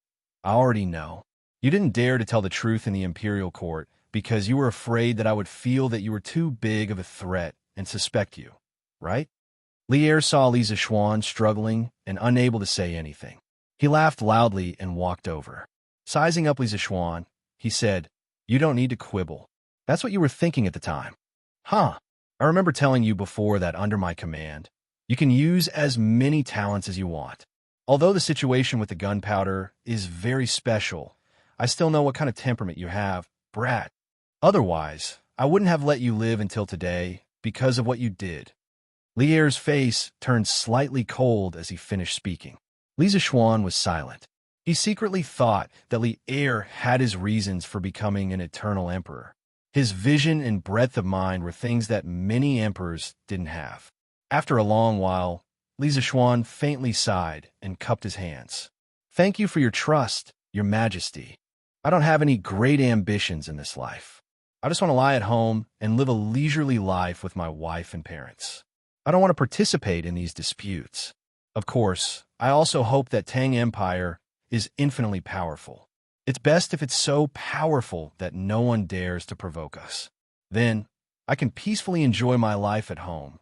I already know. You didn't dare to tell the truth in the imperial court because you were afraid that I would feel that you were too big of a threat and suspect you, right? Lier saw Lisa Schwan struggling and unable to say anything. He laughed loudly and walked over. Sizing up Lisa Schwan, he said, you don't need to quibble. That's what you were thinking at the time. I remember telling you before that under my command, you can use as many talents as you want. Although the situation with the gunpowder is very special, I still know what kind of temperament you have, brat. Otherwise, I wouldn't have let you live until today because of what you did. Lier's face turned slightly cold as he finished speaking. Lisa Schwan was silent. He secretly thought that Lier had his reasons for becoming an eternal emperor. His vision and breadth of mind were things that many emperors didn't have. After a long while, Lisa Schwan faintly sighed and cupped his hands. Thank you for your trust, Your Majesty. I don't have any great ambitions in this life. I just want to lie at home and live a leisurely life with my wife and parents. I don't want to participate in these disputes. Of course, I also hope that Tang Empire is infinitely powerful. It's best if it's so powerful that no one dares to provoke us. Then, I can peacefully enjoy my life at home.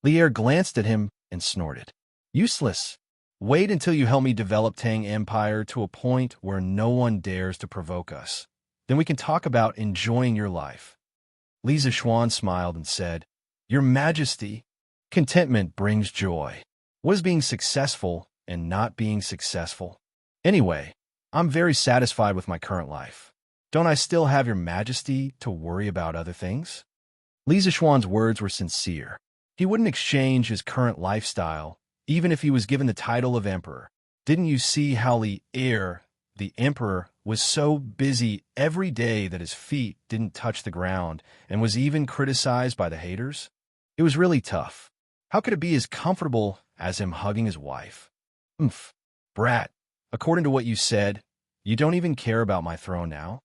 Lier glanced at him and snorted. Useless. Wait until you help me develop Tang Empire to a point where no one dares to provoke us. Then we can talk about enjoying your life. Lisa Schwan smiled and said, Your Majesty, contentment brings joy. What is being successful and not being successful? Anyway, I'm very satisfied with my current life. Don't I still have Your Majesty to worry about other things? Lisa Schwan's words were sincere. He wouldn't exchange his current lifestyle, even if he was given the title of emperor. Didn't you see how Lier, the emperor, was so busy every day that his feet didn't touch the ground and was even criticized by the haters? It was really tough. How could it be as comfortable as him hugging his wife? Brat, according to what you said, you don't even care about my throne now?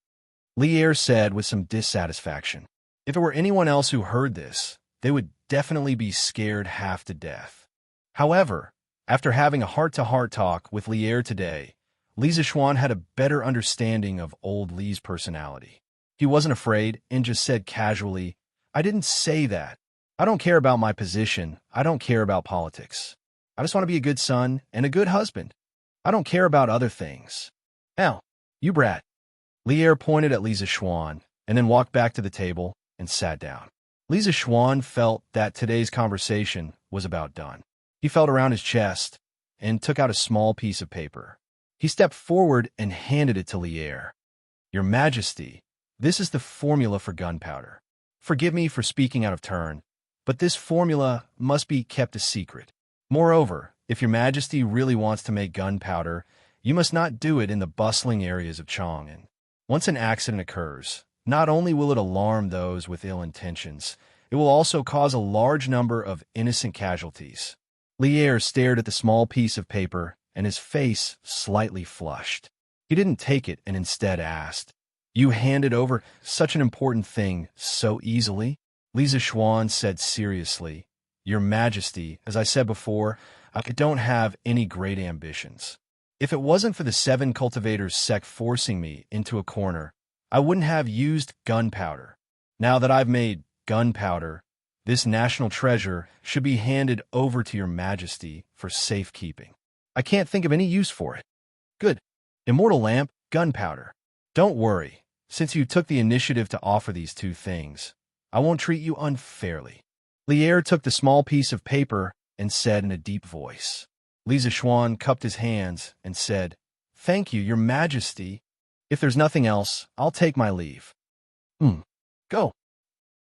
Lier said with some dissatisfaction. If it were anyone else who heard this, they would definitely be scared half to death. However, after having a heart-to-heart talk with Lier today, Lisa Schwan had a better understanding of old Li's personality. He wasn't afraid and just said casually, I didn't say that. I don't care about my position. I don't care about politics. I just want to be a good son and a good husband. I don't care about other things. Now, you brat. Lier pointed at Lisa Schwan and then walked back to the table and sat down. Lisa Schwan felt that today's conversation was about done. He felt around his chest and took out a small piece of paper. He stepped forward and handed it to Lier. Your Majesty, this is the formula for gunpowder. Forgive me for speaking out of turn, but this formula must be kept a secret. Moreover, if Your Majesty really wants to make gunpowder, you must not do it in the bustling areas of Chang'an. Once an accident occurs, not only will it alarm those with ill intentions, it will also cause a large number of innocent casualties. Lier stared at the small piece of paper, and his face slightly flushed. He didn't take it and instead asked, You handed over such an important thing so easily? Li Zishuan said seriously. Your Majesty, as I said before, I don't have any great ambitions. If it wasn't for the 7 cultivators sect forcing me into a corner, I wouldn't have used gunpowder. Now that I've made gunpowder, this national treasure should be handed over to your Majesty for safekeeping. I can't think of any use for it. Good. Immortal lamp, gunpowder. Don't worry, since you took the initiative to offer these 2 things, I won't treat you unfairly. Lier took the small piece of paper and said in a deep voice. Li Zishuan cupped his hands and said, Thank you, your Majesty. If there's nothing else, I'll take my leave. Go.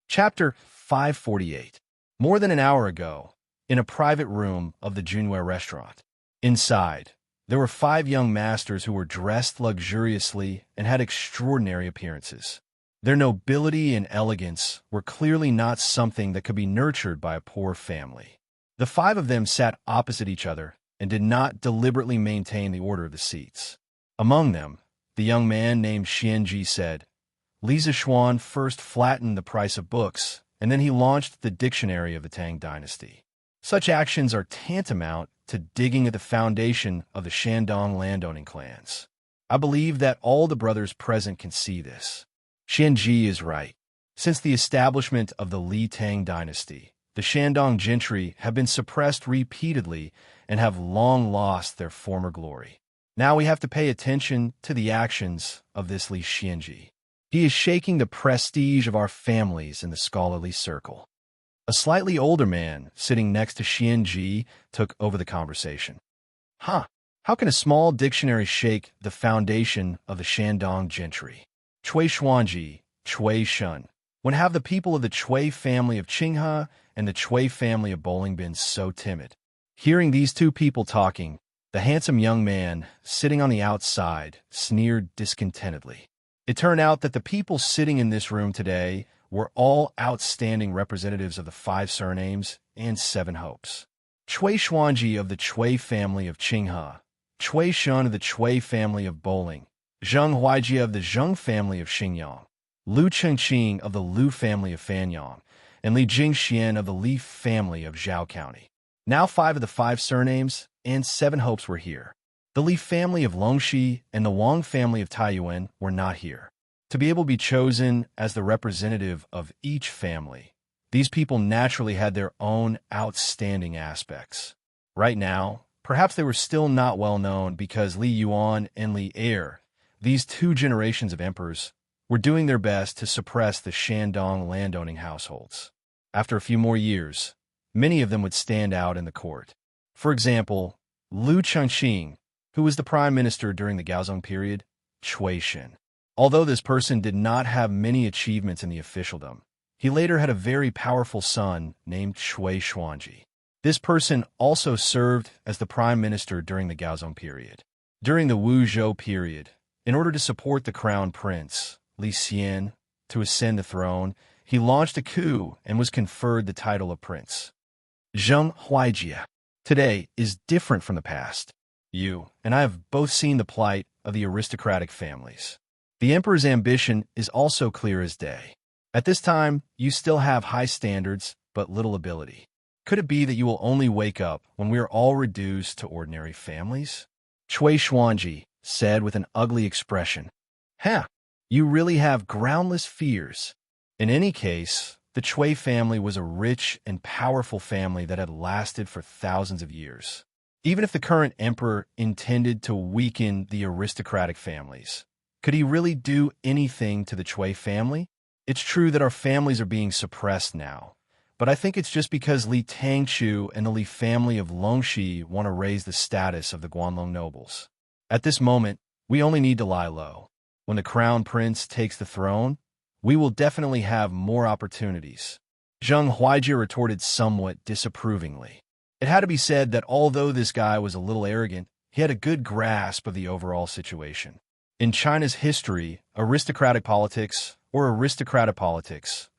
Chapter 548. More than an hour ago, in a private room of the Junwei restaurant. Inside, there were 5 young masters who were dressed luxuriously and had extraordinary appearances. Their nobility and elegance were clearly not something that could be nurtured by a poor family. The 5 of them sat opposite each other and did not deliberately maintain the order of the seats. Among them, the young man named Xianji said, Li Zishuan first flattened the price of books, and then he launched the dictionary of the Tang dynasty. Such actions are tantamount to digging at the foundation of the Shandong landowning clans. I believe that all the brothers present can see this. Xianji is right. Since the establishment of the Li Tang dynasty, the Shandong gentry have been suppressed repeatedly and have long lost their former glory. Now we have to pay attention to the actions of this Li Xianji. He is shaking the prestige of our families in the scholarly circle. A slightly older man sitting next to Xianji took over the conversation. How can a small dictionary shake the foundation of the Shandong gentry? Chui Xuanji, Chui Shun. When have the people of the Chui family of Qinghe and the Chui family of Bowling been so timid? Hearing these 2 people talking, the handsome young man, sitting on the outside, sneered discontentedly. It turned out that the people sitting in this room today were all outstanding representatives of the 5 surnames and 7 hopes. Chui Xuanji of the Chui family of Qinghe, Chui Shun of the Chui family of Bowling, Zheng Huaijie of the Zheng family of Xingyang, Lu Chengqing of the Lu family of Fanyang, and Li Jingxian of the Li family of Zhao County. Now 5 of the 5 surnames and 7 hopes were here. The Li family of Longxi and the Wang family of Taiyuan were not here. To be able to be chosen as the representative of each family, these people naturally had their own outstanding aspects. Right now, perhaps they were still not well known because Li Yuan and Li Er, these 2 generations of emperors, were doing their best to suppress the Shandong landowning households. After a few more years, many of them would stand out in the court. For example, Lu Chengqing, who was the prime minister during the Gaozong period, Cui Xin. Although this person did not have many achievements in the officialdom, he later had a very powerful son named Cui Xuanji. This person also served as the prime minister during the Gaozong period. During the Wu Zhou period, in order to support the crown prince, Li Xian, to ascend the throne, he launched a coup and was conferred the title of prince. Zheng Huaijie today is different from the past. You and I have both seen the plight of the aristocratic families. The emperor's ambition is also clear as day. At this time, you still have high standards, but little ability. Could it be that you will only wake up when we are all reduced to ordinary families? Cui Xuanji said with an ugly expression. You really have groundless fears. In any case, the Cui family was a rich and powerful family that had lasted for thousands of years. Even if the current emperor intended to weaken the aristocratic families, could he really do anything to the Cui family? It's true that our families are being suppressed now, but I think it's just because Li Tangchu and the Li family of Longxi want to raise the status of the Guanlong nobles. At this moment, we only need to lie low. When the crown prince takes the throne, we will definitely have more opportunities. Zheng Huaijie retorted somewhat disapprovingly. It had to be said that although this guy was a little arrogant, he had a good grasp of the overall situation. In China's history, aristocratic politics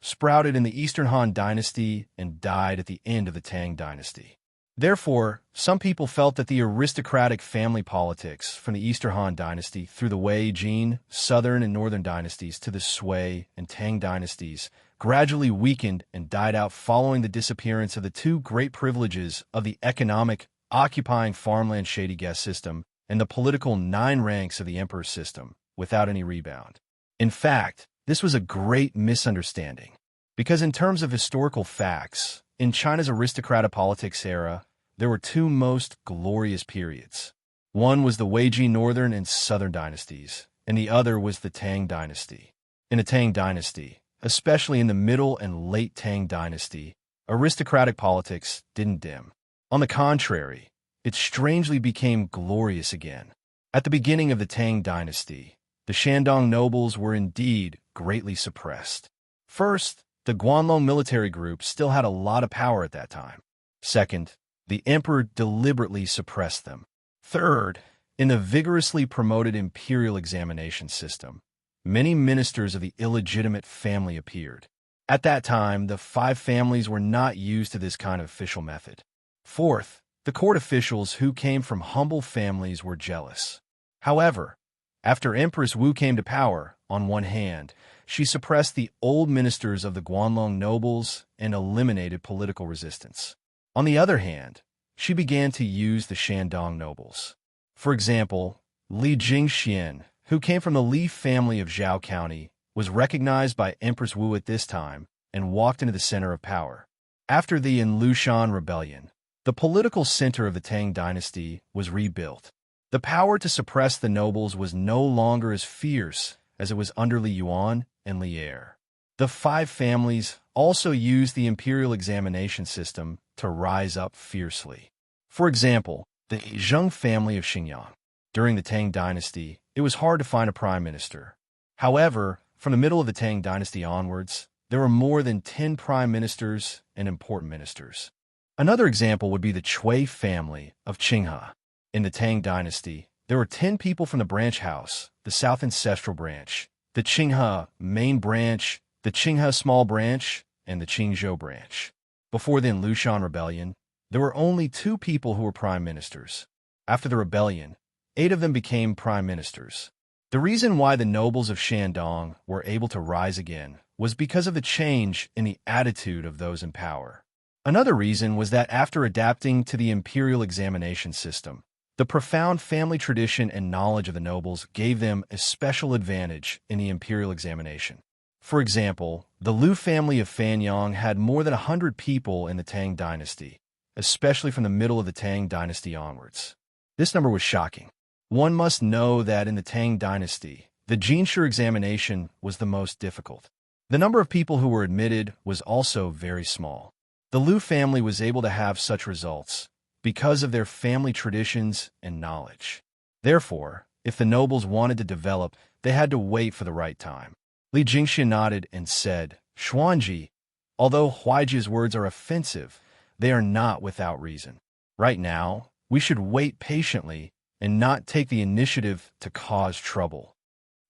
sprouted in the Eastern Han dynasty and died at the end of the Tang dynasty. Therefore, some people felt that the aristocratic family politics from the Eastern Han dynasty through the Wei Jin, southern and northern dynasties to the Sui and Tang dynasties gradually weakened and died out following the disappearance of the two great privileges of the economic, occupying farmland shady guest system and the political 9 ranks of the emperor system without any rebound. In fact, this was a great misunderstanding, because in terms of historical facts, in China's aristocratic politics era, there were 2 most glorious periods. One was the Weiji Northern and Southern dynasties, and the other was the Tang dynasty. In the Tang dynasty, especially in the Middle and Late Tang dynasty, aristocratic politics didn't dim. On the contrary, it strangely became glorious again. At the beginning of the Tang dynasty, the Shandong nobles were indeed greatly suppressed. First, the Guanlong military group still had a lot of power at that time. Second, the emperor deliberately suppressed them. Third, in the vigorously promoted imperial examination system, many ministers of the illegitimate family appeared. At that time, the 5 families were not used to this kind of official method. Fourth, the court officials who came from humble families were jealous. However, after Empress Wu came to power, on one hand, she suppressed the old ministers of the Guanlong nobles and eliminated political resistance. On the other hand, she began to use the Shandong nobles. For example, Li Jingxian, who came from the Li family of Zhao County, was recognized by Empress Wu at this time and walked into the center of power. After the Lushan Rebellion, the political center of the Tang dynasty was rebuilt. The power to suppress the nobles was no longer as fierce as it was under Li Yuan and Li Er. The 5 families also used the imperial examination system to rise up fiercely. For example, the Zheng family of Xingyang. During the Tang dynasty, it was hard to find a prime minister. However, from the middle of the Tang dynasty onwards, there were more than 10 prime ministers and important ministers. Another example would be the Cui family of Qinghe. In the Tang dynasty, there were 10 people from the branch house, the South Ancestral branch, the Qinghe main branch, the Qinghe small branch, and the Qingzhou branch. Before the Lushan Rebellion, there were only 2 people who were prime ministers. After the rebellion, 8 of them became prime ministers. The reason why the nobles of Shandong were able to rise again was because of the change in the attitude of those in power. Another reason was that after adapting to the imperial examination system, the profound family tradition and knowledge of the nobles gave them a special advantage in the imperial examination. For example, the Lu family of Fanyang had more than 100 people in the Tang dynasty, especially from the middle of the Tang dynasty onwards. This number was shocking. One must know that in the Tang dynasty, the Jinshu examination was the most difficult. The number of people who were admitted was also very small. The Lu family was able to have such results because of their family traditions and knowledge. Therefore, if the nobles wanted to develop, they had to wait for the right time. Li Jingxian nodded and said, "Xuanji, although Huaiji's words are offensive, they are not without reason. Right now, we should wait patiently and not take the initiative to cause trouble."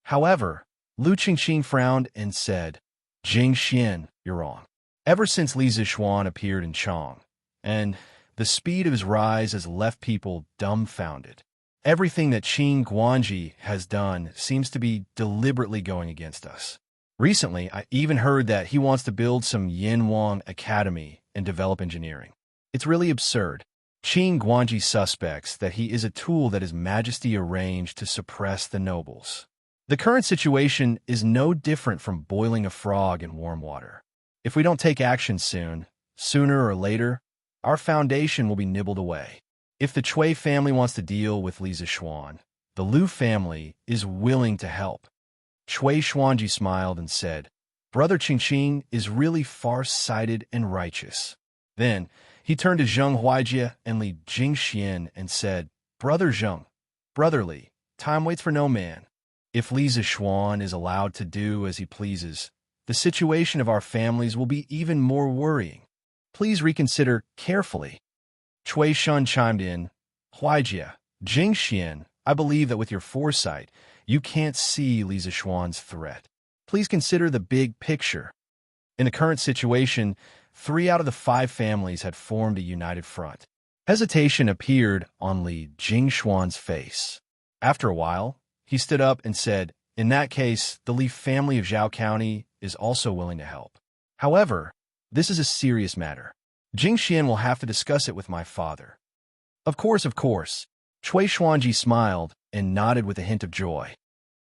However, Lu Qingxin frowned and said, "Jingxian, you're wrong. Ever since Li Zixuan appeared in Chong, and the speed of his rise has left people dumbfounded. Everything that Qing Guanji has done seems to be deliberately going against us. Recently, I even heard that he wants to build some Yanwang Academy and develop engineering. It's really absurd. Qing Guanji suspects that he is a tool that His Majesty arranged to suppress the nobles. The current situation is no different from boiling a frog in warm water. If we don't take action soon, sooner or later, our foundation will be nibbled away. If the Cui family wants to deal with Li Zixuan, the Lu family is willing to help." Cui Xuanji smiled and said, "Brother Qingqing is really far-sighted and righteous." Then he turned to Zheng Huaijie and Li Jingxian and said, "Brother Zheng, Brother Li, time waits for no man. If Li Zixuan is allowed to do as he pleases, the situation of our families will be even more worrying. Please reconsider carefully." Cui Shun chimed in, "Huaijie, Jingxian, I believe that with your foresight, you can't see Li Zixuan's threat. Please consider the big picture." In the current situation, 3 out of the 5 families had formed a united front. Hesitation appeared on Li Jingshuan's face. After a while, he stood up and said, "In that case, the Li family of Zhao County is also willing to help. However, this is a serious matter. Jingxian will have to discuss it with my father." Of course. Cui Xuanji smiled and nodded with a hint of joy.